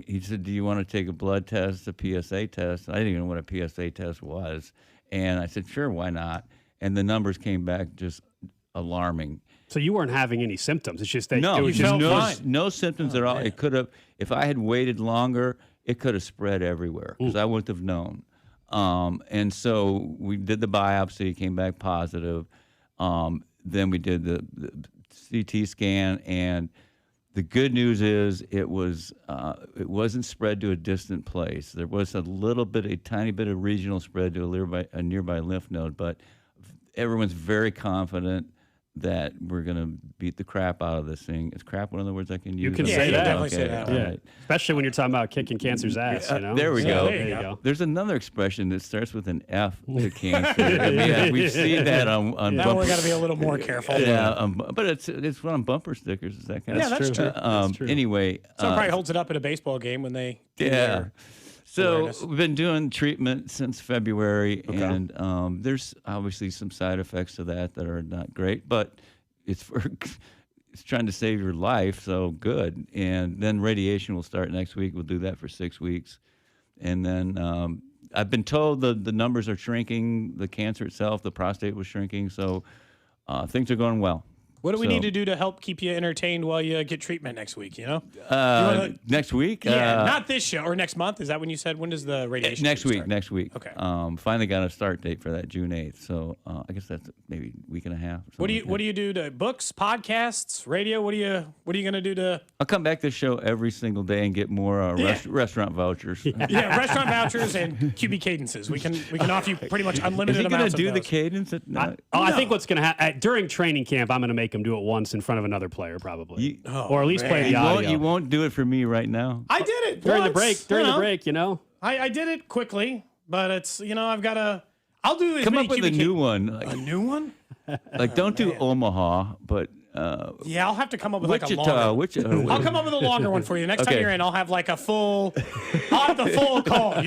he said, do you want to take a blood test, a PSA test? I didn't even know what a PSA test was. And I said, sure, why not? And the numbers came back just alarming. So you weren't having any symptoms. It's just that it was just no symptoms at all. Man. It could have, if I had waited longer, it could have spread everywhere, because I wouldn't have known. And so we did the biopsy, came back positive. Then we did the CT scan, and the good news is it wasn't spread to a distant place. There was a tiny bit of regional spread to a nearby lymph node, but everyone's very confident that we're going to beat the crap out of this thing. Is crap one of the words I can use? You can say that. Definitely say that. Yeah. Right. Especially when you're talking about kicking cancer's ass. There we go. There you go. There's another expression that starts with an F to cancer. I mean, we've seen that on Now bumper. we got to be a little more careful. Yeah, but it's on bumper stickers. Is that kind Yeah, of that's true. That's true. Anyway, Someone probably holds it up at a baseball game when they do yeah. their So awareness? we've been doing treatment since February, and there's obviously some side effects to that are not great, but it's for it's trying to save your life, so good. And then radiation will start next week. We'll do that for 6 weeks, and then I've been told the numbers are shrinking. The cancer itself, the prostate was shrinking, so things are going well. What do we need to do to help keep you entertained while you get treatment next week? You know, next week? Yeah, not this show or next month. Is that when you said? When does the radiation? Next week. start? Next week. Okay. Finally got a start date for that June 8th. So I guess that's maybe a week and a half. What do you do to books, podcasts, radio? What are you gonna do to? I'll come back to the show every single day and get more restaurant vouchers. Yeah, restaurant vouchers and QB cadences. We can offer you pretty much unlimited Is he amounts. gonna do of the those. cadence? I think what's going to happen during training camp, I'm going to make him do it once in front of another player, probably, or at least play the audio. You won't do it for me right now. I did it during once, the break. During the break, you know. I did it quickly, but it's I've got to. I'll do as Come many up with QB a new one. Like, a new one? Like don't do Omaha, but. Yeah, I'll have to come up with Wichita, like a longer. Wichita. I'll come up with a longer one for you. Next time Okay. you're in, I'll have like a full. I'll have the full call.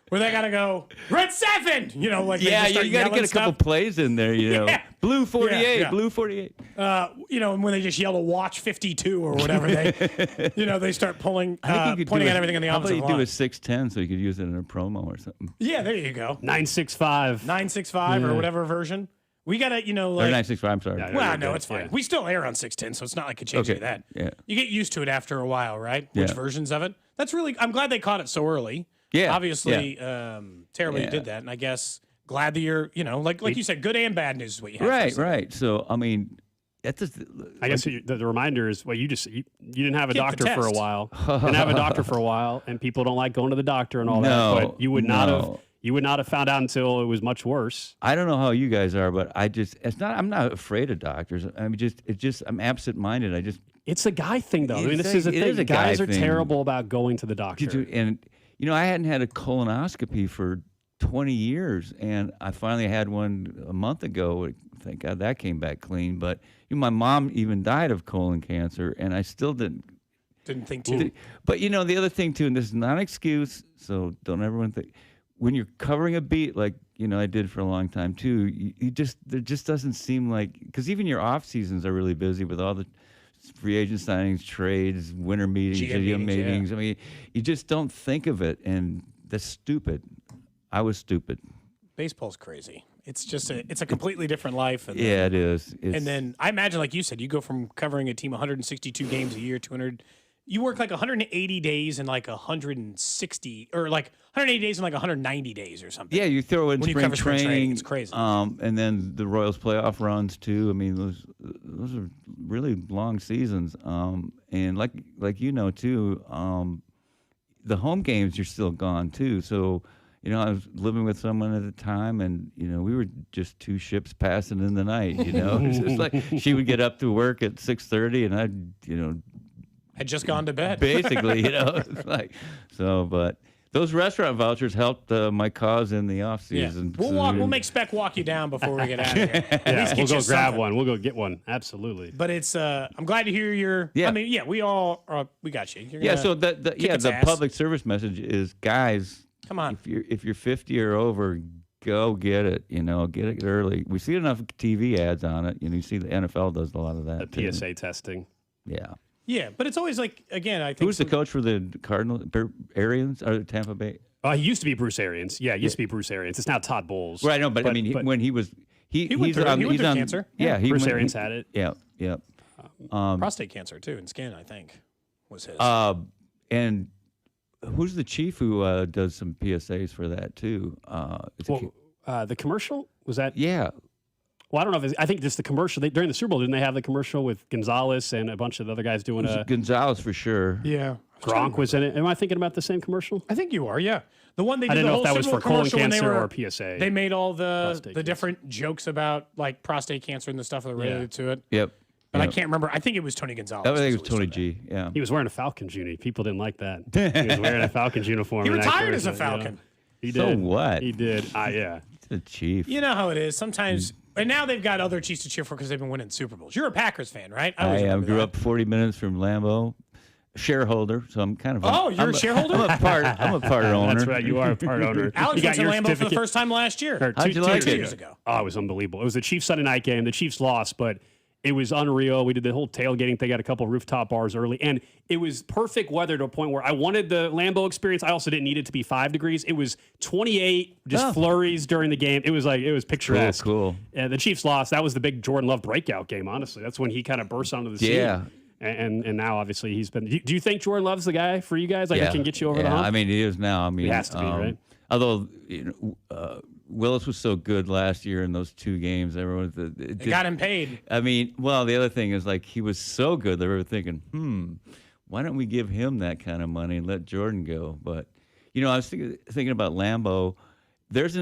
Where they gotta go Red 7. Like they Yeah, just start you got to yelling get a couple stuff. plays in there. Yeah. Blue 48, Yeah. blue 48. And when they just yell to watch 52 or whatever, they start pulling, pointing at everything in the How opposite about you do line. a 610 so you could use it in a promo or something? Yeah, there you go. 965. 965 or whatever version. We gotta, Or like. 965, I'm sorry. Well, no, it's fine. We still air on 610, so it's not like it changes that. Yeah. You get used to it after a while, right? Which Yeah. versions of it? That's really. I'm glad they caught it so early. Yeah. Obviously, terrible you Yeah. did that, and I guess glad that you're, like you said, good and bad news is what you have. Right, right. So, I mean, that's just, I guess the reminder is, well, you didn't have a Get the doctor for a test. while. Didn't have a doctor for a while, and people don't like going to the doctor and all No, that. But you would not have. no. You would not have found out until it was much worse. I don't know how you guys are, but I'm not afraid of doctors. I'm absent-minded. It's a guy thing, though. I mean, this It is a thing. is a guy Guys are thing. terrible about going to the doctor. And, I hadn't had a colonoscopy for 20 years, and I finally had one a month ago. Thank God that came back clean. But my mom even died of colon cancer, and I still didn't think too. But, the other thing, too, and this is not an excuse, so don't everyone think. When you're covering a beat like I did for a long time too, there just doesn't seem like, because even your off seasons are really busy with all the free agent signings, trades, winter meetings, GM meetings, yeah. I mean, you just don't think of it, and that's stupid. I was stupid. Baseball's crazy. It's just it's a completely different life. And Yeah, it is. and then I imagine, like you said, you go from covering a team 162 games a year, 200. You work like 180 days and like 160, or like 180 days and like 190 days or something. Yeah, you throw in When you spring cover spring training. training, it's crazy. And then the Royals playoff runs too. I mean, those are really long seasons. And like too, the home games you're still gone too. So I was living with someone at the time, and we were just two ships passing in the night. It's just like she would get up to work at 6:30, and I'd Had just gone to bed. basically, it's like so. But those restaurant vouchers helped my cause in the off Yeah. season. We'll make Spec walk you down before we get out of here. At Yeah, least we'll get go you grab something. one. We'll go get one. Absolutely. But it's I'm glad to hear your. Yeah. I mean, yeah, we all we got you. You're Yeah. gonna So kick its the ass. public service message is, guys, Come on. if you're 50 or over, go get it. Get it early. We see enough TV ads on it. You see the NFL does a lot of that. The too. PSA testing. Yeah. Yeah, but it's always like, again, I think. Who's the coach for the Cardinals? Arians or Tampa Bay? He used to be Bruce Arians. Yeah, it used to be Bruce Arians. It's now Todd Bowles. Right. No, but I mean, when he was He went through cancer. Yeah, Bruce Arians had it. Yeah. Yeah. prostate cancer too, and skin, I think, was his. And who's the chief who does some PSAs for that too? The commercial was that? Yeah. Well, I don't know if I think just the commercial during the Super Bowl. Didn't they have the commercial with Gonzalez and a bunch of the other guys doing a? Gonzalez for sure. Yeah. Gronk was in it. Am I thinking about the same commercial? I think you are. Yeah, the one they I did didn't the know whole if that was Super for Bowl colon commercial when they cancer were or PSA. They made all the Prostate different jokes about like prostate cancer and the stuff that related to it. Yep. But I Yep. can't remember. I think it was Tony Gonzalez. I think it was who Tony said G. Yeah. He was wearing a Falcons uni. People didn't like that. He was wearing a Falcons uniform. He in that retired as a commercial, Falcon. He So did. what? He did. Yeah. The chief. You know how it is. Sometimes, and now they've got other Chiefs to cheer for because they've been winning Super Bowls. You're a Packers fan, right? I always remember grew that. up 40 minutes from Lambeau, shareholder, so I'm kind of. You're a shareholder? I'm a part owner. That's right. You are a part owner. Alex You went to your Lambeau for the certificate. first time last year. How'd you like 2 it? years ago. Oh, it was unbelievable. It was the Chiefs Sunday night game. The Chiefs lost, but it was unreal. We did the whole tailgating thing, got a couple rooftop bars early, and it was perfect weather to a point where I wanted the Lambeau experience. I also didn't need it to be 5 degrees. It was 28, just flurries during the game. It was picturesque. Cool. And the Chiefs lost. That was the big Jordan Love breakout game, honestly. That's when he kind of burst onto the scene. Yeah. And now, obviously, he's been. Do you think Jordan Love's the guy for you guys? Like, that can get you over the hump? I mean, he is now. I mean, He has to be, right? Although, Willis was so good last year in those 2 games. Everyone They got him paid. I mean, well, the other thing is, like, he was so good. They were thinking, why don't we give him that kind of money and let Jordan go? But, I was thinking about Lambeau. There's an